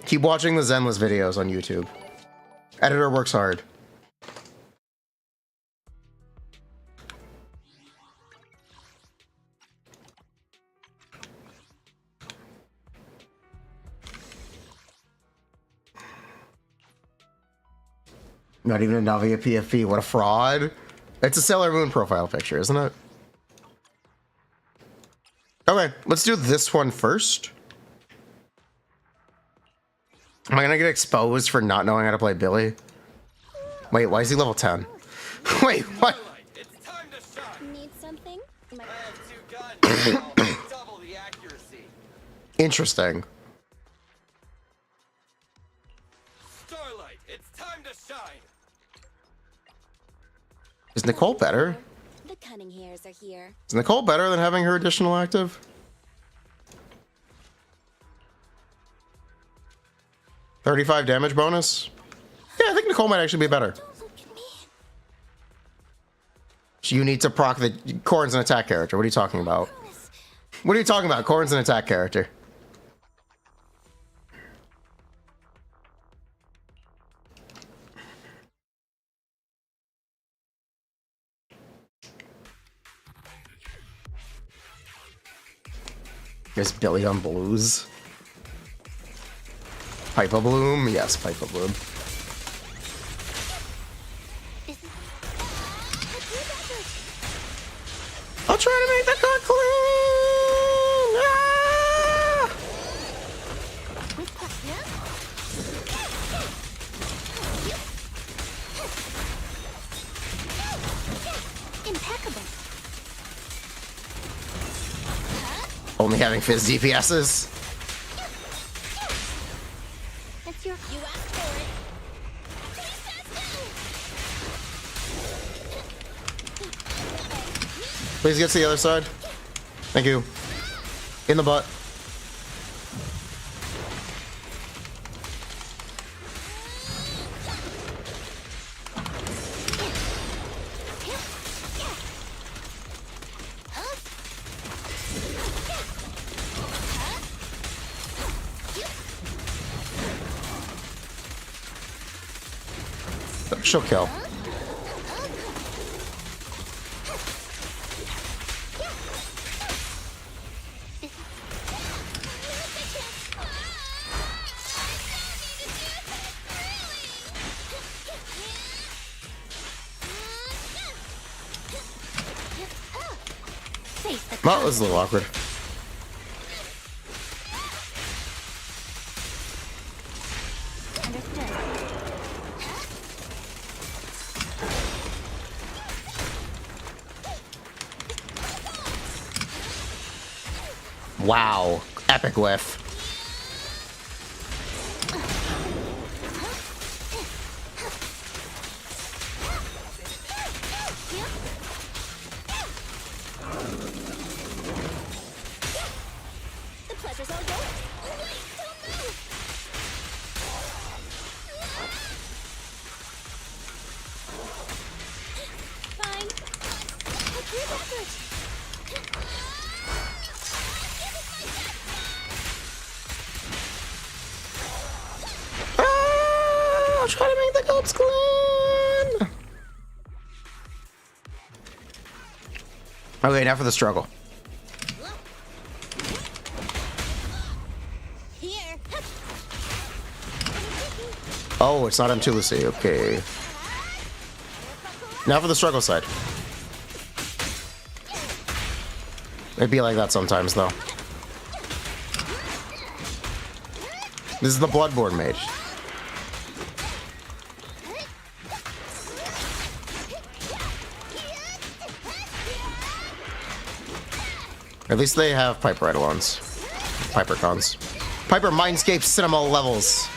Keep watching the Zenless videos on YouTube. Editor works hard. Not even a Navia PFP. What a fraud. It's a Sailor Moon profile picture, isn't it? Okay, let's do this one first. Am I gonna get exposed for not knowing how to play Billy? Wait, why is he level 10? Wait, what? It's time to shine. Need something? I have 2 guns. Double the accuracy. Interesting. Starlight, it's time to shine. Is Nicole better? The cunning hairs are here. Is Nicole better than having her additional active? 35 damage bonus? Yeah, I think Nicole might actually be better. Don't look at me. So you need to proc the... Corrin's an attack character. What are you talking about? What are you talking about? Corrin's an attack character. There's Billy on Blues. Pipa Bloom? Yes, Pipa Bloom. only having Fizz DPSs. It's your. You asked for it. Please get to the other side. Thank you. In the butt. She'll kill. Well, this is a little awkward. Wow, epic whiff. The pleasure's all yours. Wait, don't move. Fine. Take your leverage. I'll try to make the goats clean. Okay, now for the struggle. Here. Oh, it's not M2 Lucy. Okay. Now for the struggle side. It'd be like that sometimes, though. This is the Bloodborne mage. At least they have Piper Eidolons. Piper cons. Piper Mindscape Cinema levels.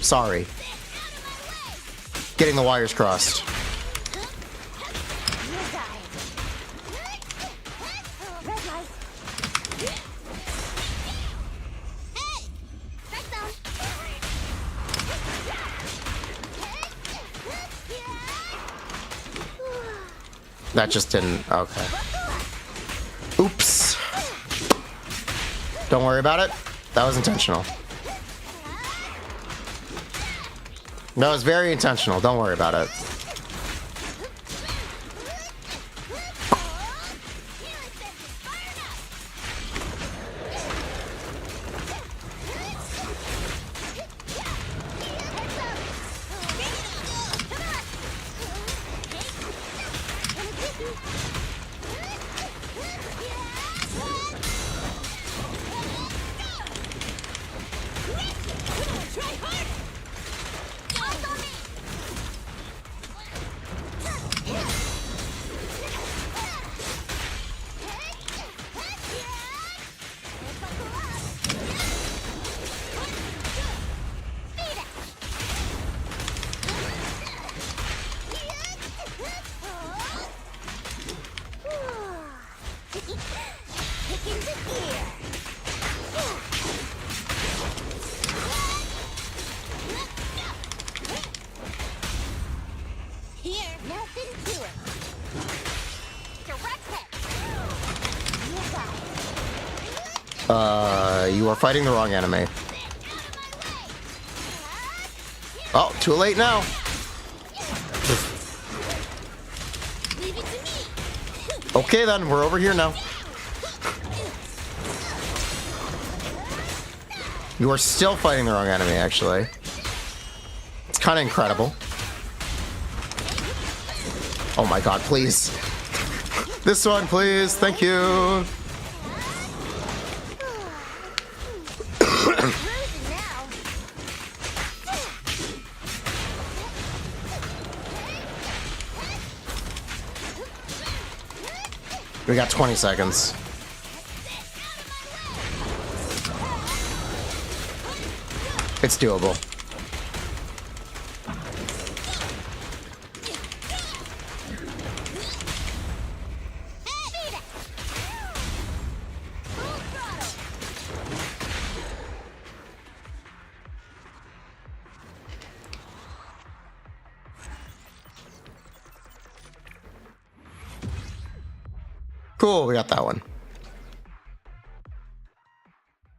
Sorry. Getting the wires crossed. That just didn't. Okay. Oops. Don't worry about it. That was intentional. That was very intentional. Don't worry about it. You are fighting the wrong anime. Oh, too late now. Okay then, we're over here now. You are still fighting the wrong enemy, actually. It's kind of incredible. Oh my god, please. This one, please. Thank you. We got 20 seconds. It's doable. Cool, we got that one.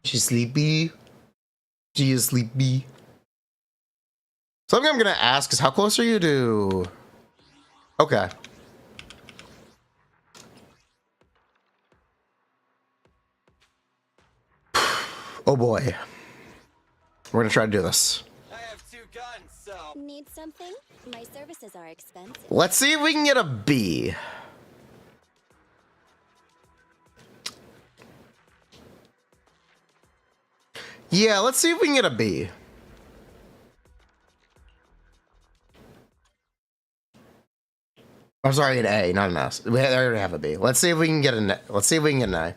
She's sleepy. She is sleepy. Something I'm gonna ask is how close are you to... Okay. Oh boy. We're gonna try to do this. I have 2 guns, so. Need something? My services are expensive. Let's see if we can get a B. Yeah, let's see if we can get a B. I'm sorry, an A, not an S. We already have a B. Let's see if we can get an. Let's see if we can get an A.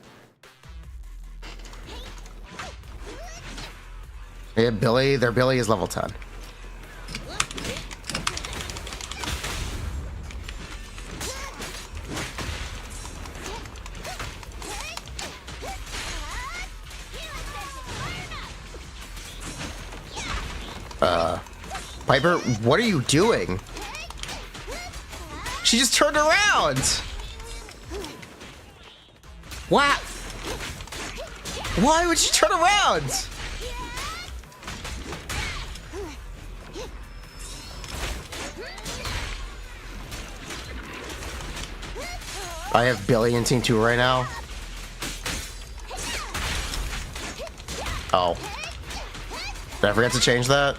Yeah, Billy. Their Billy is level 10. Piper, what are you doing? She just turned around. What? Why would she turn around? I have Billy in Team 2 right now. Oh. Did I forget to change that?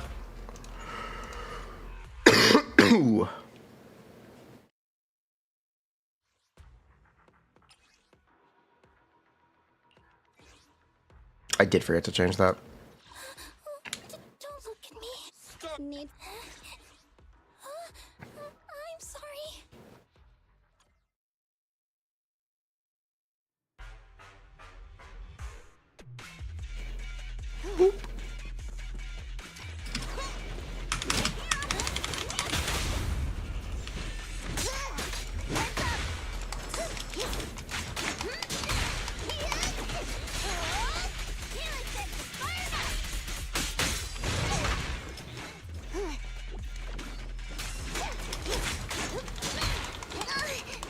I did forget to change that. Don't look at me. Need. I'm sorry.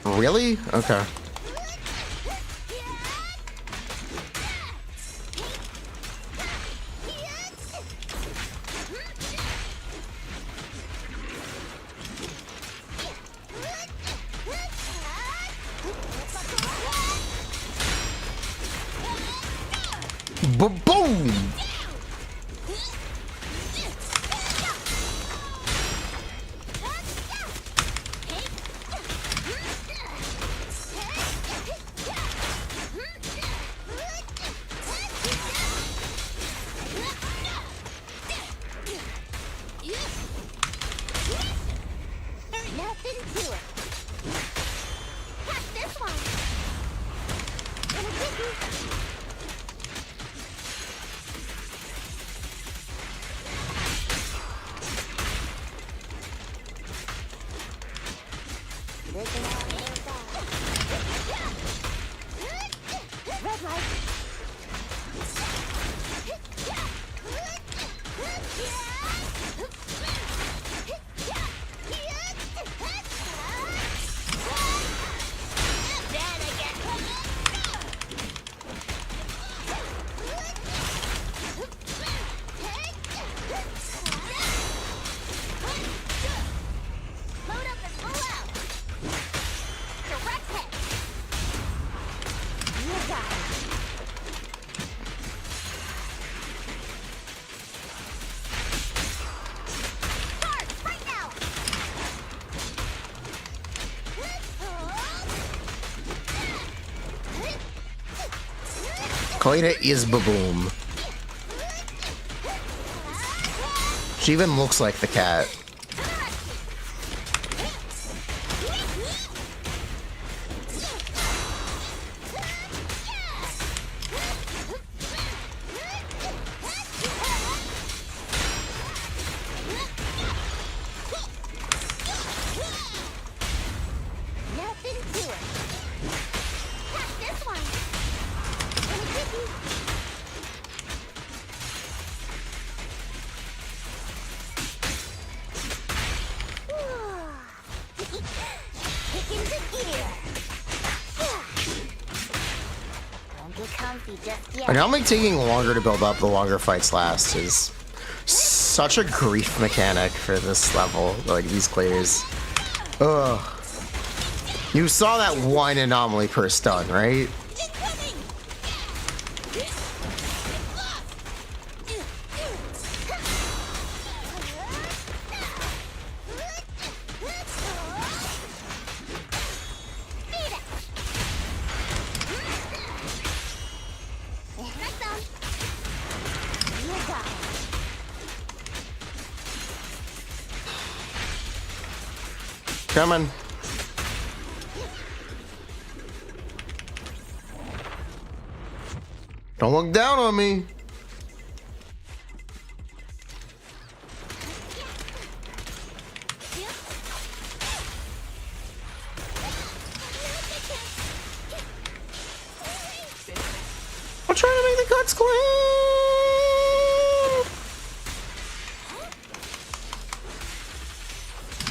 Really? Okay. Boom! Nothing to it. Catch this one. Red light. Load up and pull out. Direct hit. You got it. Start right now. Kalina is Baboom. She even looks like the cat. ready just yet. And now like taking longer to build up the longer fights last is such a grief mechanic for this level, like these clears. Ugh. You saw that one anomaly per stun, right? Coming. Don't look down on me. I'm trying to make the cuts clean.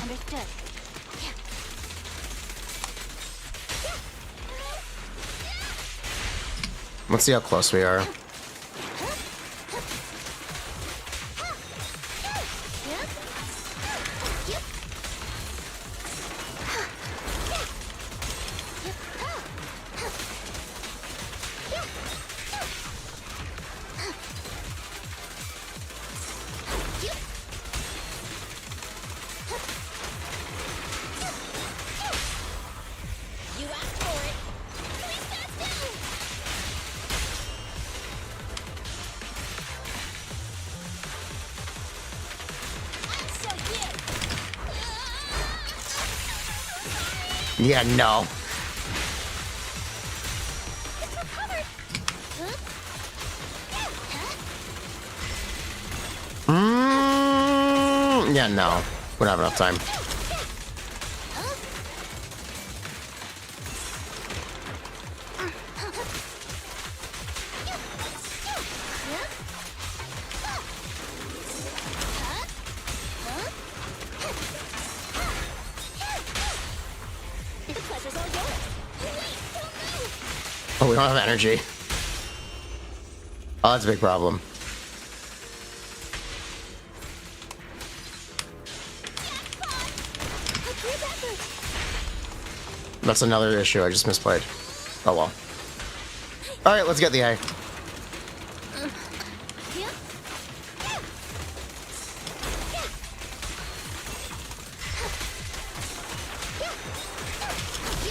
Understood. Let's see how close we are. Yeah, no. Yeah, no. We don't have enough time. Oh, we don't have energy. Oh, that's a big problem. That's another issue I just misplayed. Oh well. Alright, let's get the A.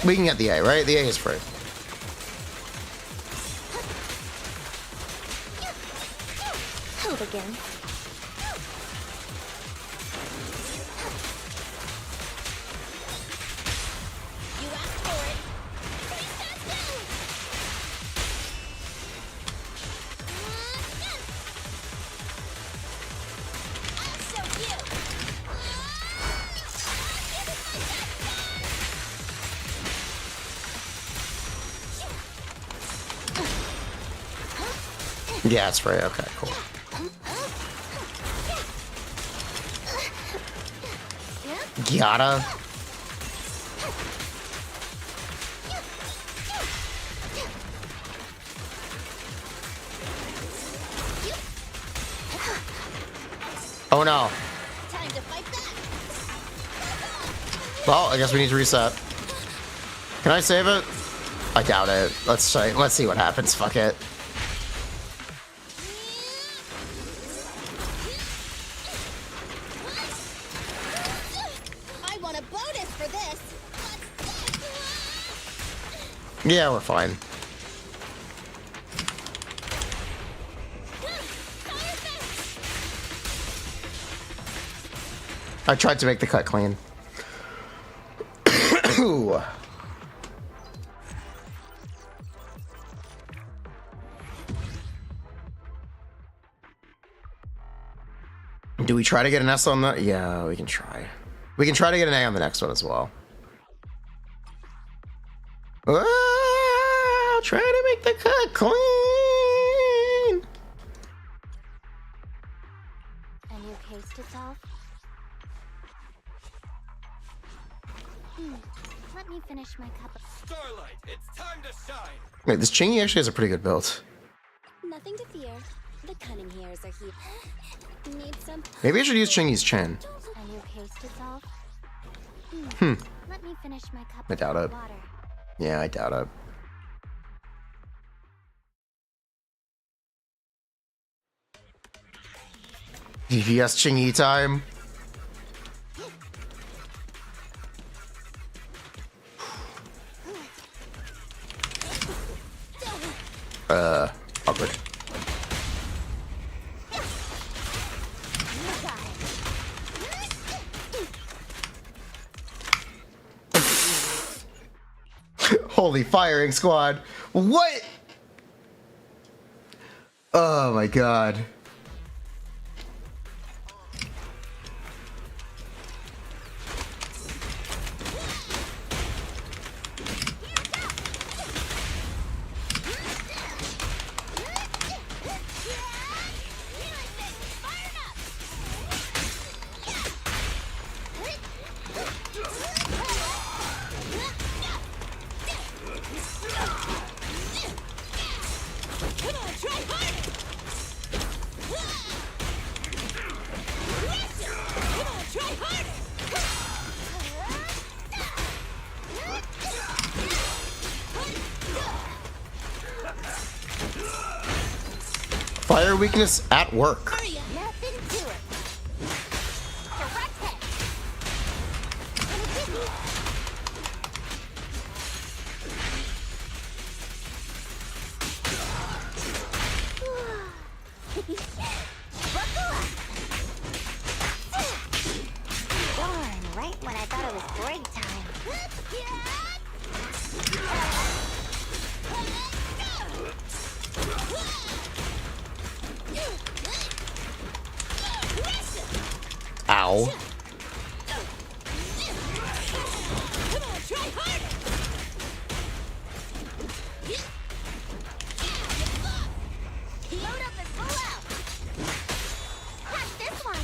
We can get the A, right? The A is free. Hold again. Yeah, it's free. Okay, cool. Gotta. Oh no. Well, I guess we need to reset. Can I save it? I doubt it. Let's see what happens. Fuck it. Yeah, we're fine. I tried to make the cut clean. Do we try to get an S on that? Yeah, we can try. We can try to get an A on the next one as well. I'll try to make the cut clean. A new case to solve? Let me finish my cup of... Starlight, it's time to shine. Wait, this Chingy actually has a pretty good build. Nothing to fear. The cunning hairs are here. Need some. Maybe I should use Chingy's chin. A new case to solve. Let me finish my cup I doubt of it. water. Yeah, I doubt it. DPS Chingy time. Awkward. Holy firing squad. What? Oh my god. Fire weakness at work. Nothing to it. Direct hit. Darn, right when I thought it was break time. Ow. Load up and pull out. Catch this one.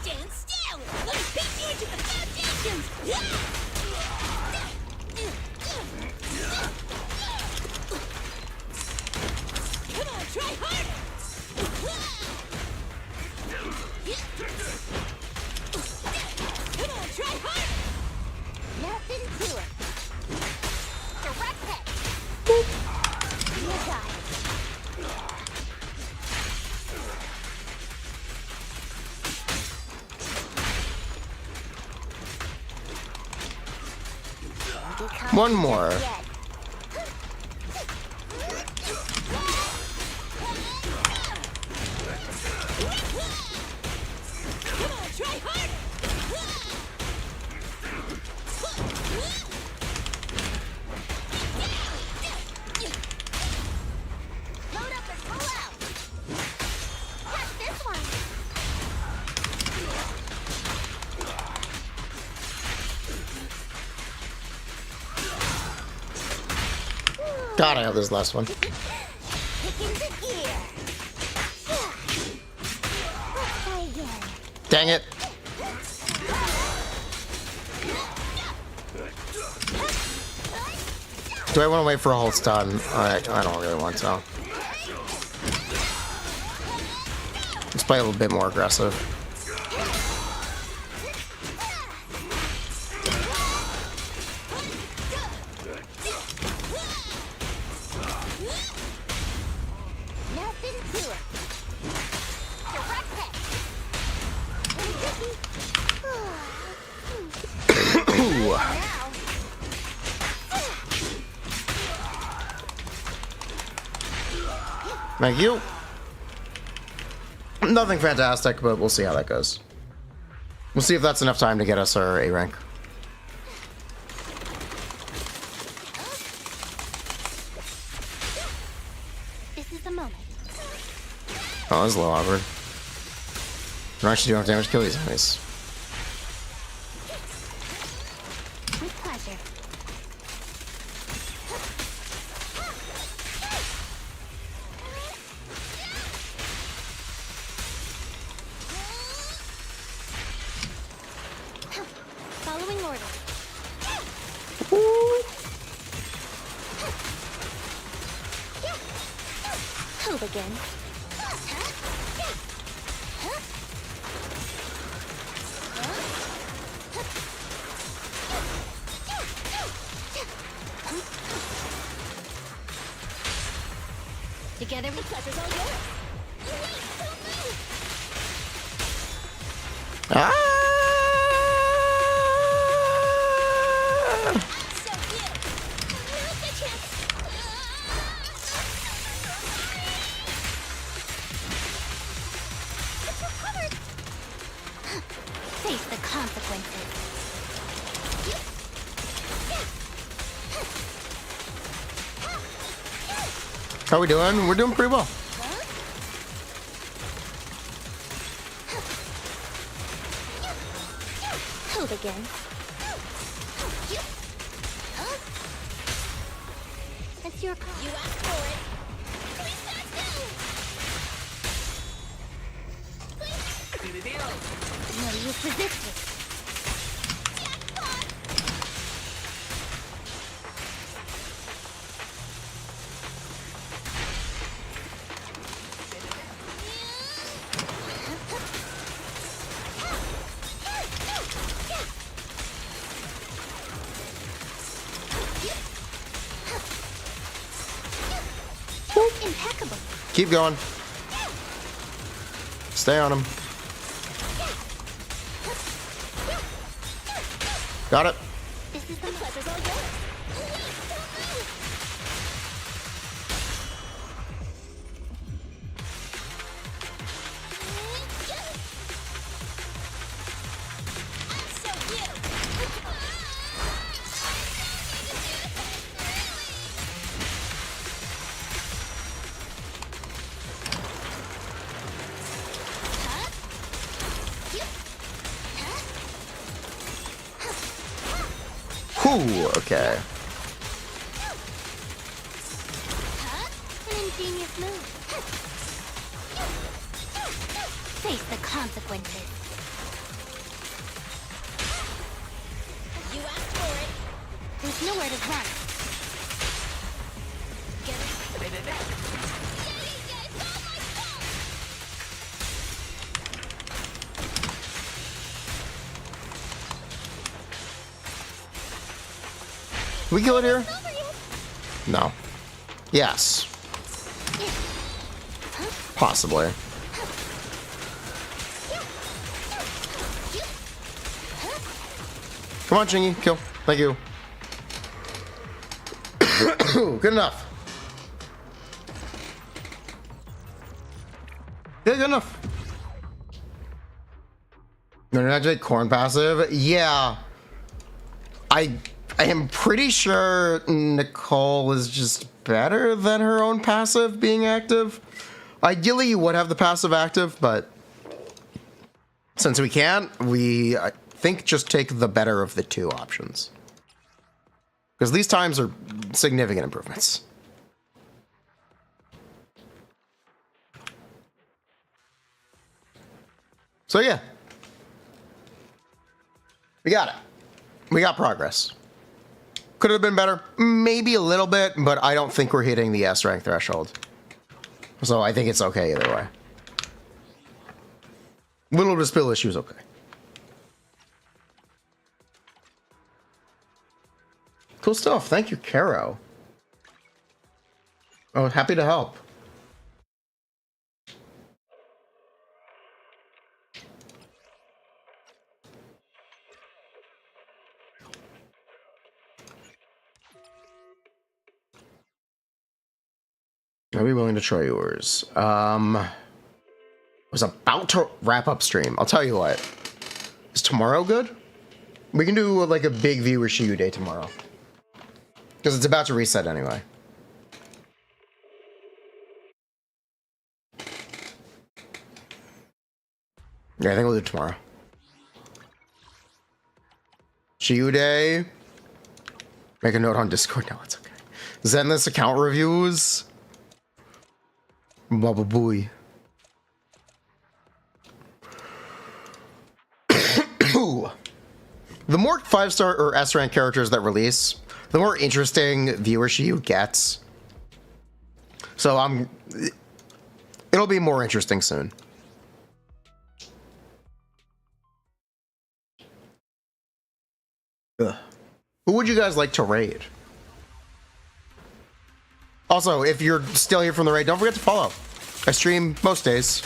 Stand still. Let me beat you into the foundations. Come on, try harder. Come on, try harder. Nothing to it. Direct hit. You got it. One more. Yet. Come on, try harder. Load up and pull out. Catch this one. God, I have this last one. Kick into gear. Let's try again. Dang it. Do I want to wait for a whole stun? I don't really want to. Let's play a little bit more aggressive. Nothing to it. Direct hit. Ooh. Now. Thank you. Nothing fantastic, but we'll see how that goes. We'll see if that's enough time to get us our A rank. This is the moment. Oh, that was a little awkward. We're actually doing damage to kill these enemies. With pleasure. again. Together we pleasure's all yours. Ah! So cute. Now's the chance. It's recovered. Face the consequences. How we doing? We're doing pretty well. Hold again. It's your call. You asked for it. Please stand still. No use resisting. Impeccable. Keep going. Stay on him. Got it. This is the pleasure's all yours. So cute. Whew, okay. An ingenious move. Face the consequences. You asked for it. There's nowhere to run. Get it? We kill it here? No. Yes. Possibly. Come on, Chingy. Kill. Thank you. Good enough. Yeah, good enough. Energetic corn passive? Yeah. I am pretty sure Nicole is just better than her own passive being active. Ideally, you would have the passive active, but since we can't, I think just take the better of the two options. Because these times are significant improvements. So yeah. We got it. We got progress. Could have been better, maybe a little bit, but I don't think we're hitting the S rank threshold. So I think it's okay either way. Little dispill issue is okay. Cool stuff. Thank you, Caro. Oh, happy to help. I'd be willing to try yours. Was about to wrap up stream. I'll tell you what. Is tomorrow good? We can do like a big viewer Shiyu day tomorrow. Because it's about to reset anyway. Yeah, I think we'll do it tomorrow. Shiyu day. Make a note on Discord. No, it's okay. Zenless account reviews. Baba booey. The more 5-star or S rank characters that release, the more interesting viewer Shiyu gets. So It'll be more interesting soon. Ugh. Who would you guys like to raid? Also, if you're still here from the raid, don't forget to follow. I stream most days.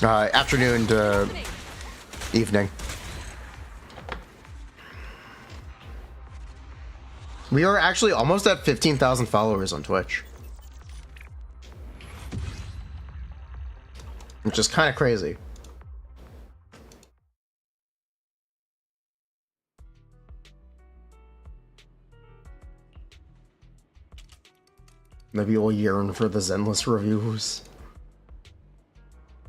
Afternoon to evening. We are actually almost at 15,000 followers on Twitch. Which is kind of crazy. Maybe we'll yearn for the Zenless reviews.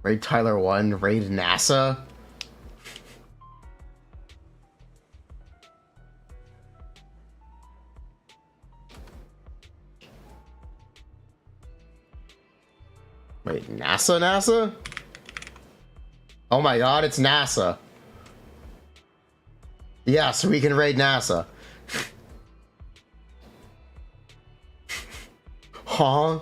Raid Tyler 1, raid NASA. Wait, NASA? Oh my god, it's NASA. Yeah, so we can raid NASA. Huh?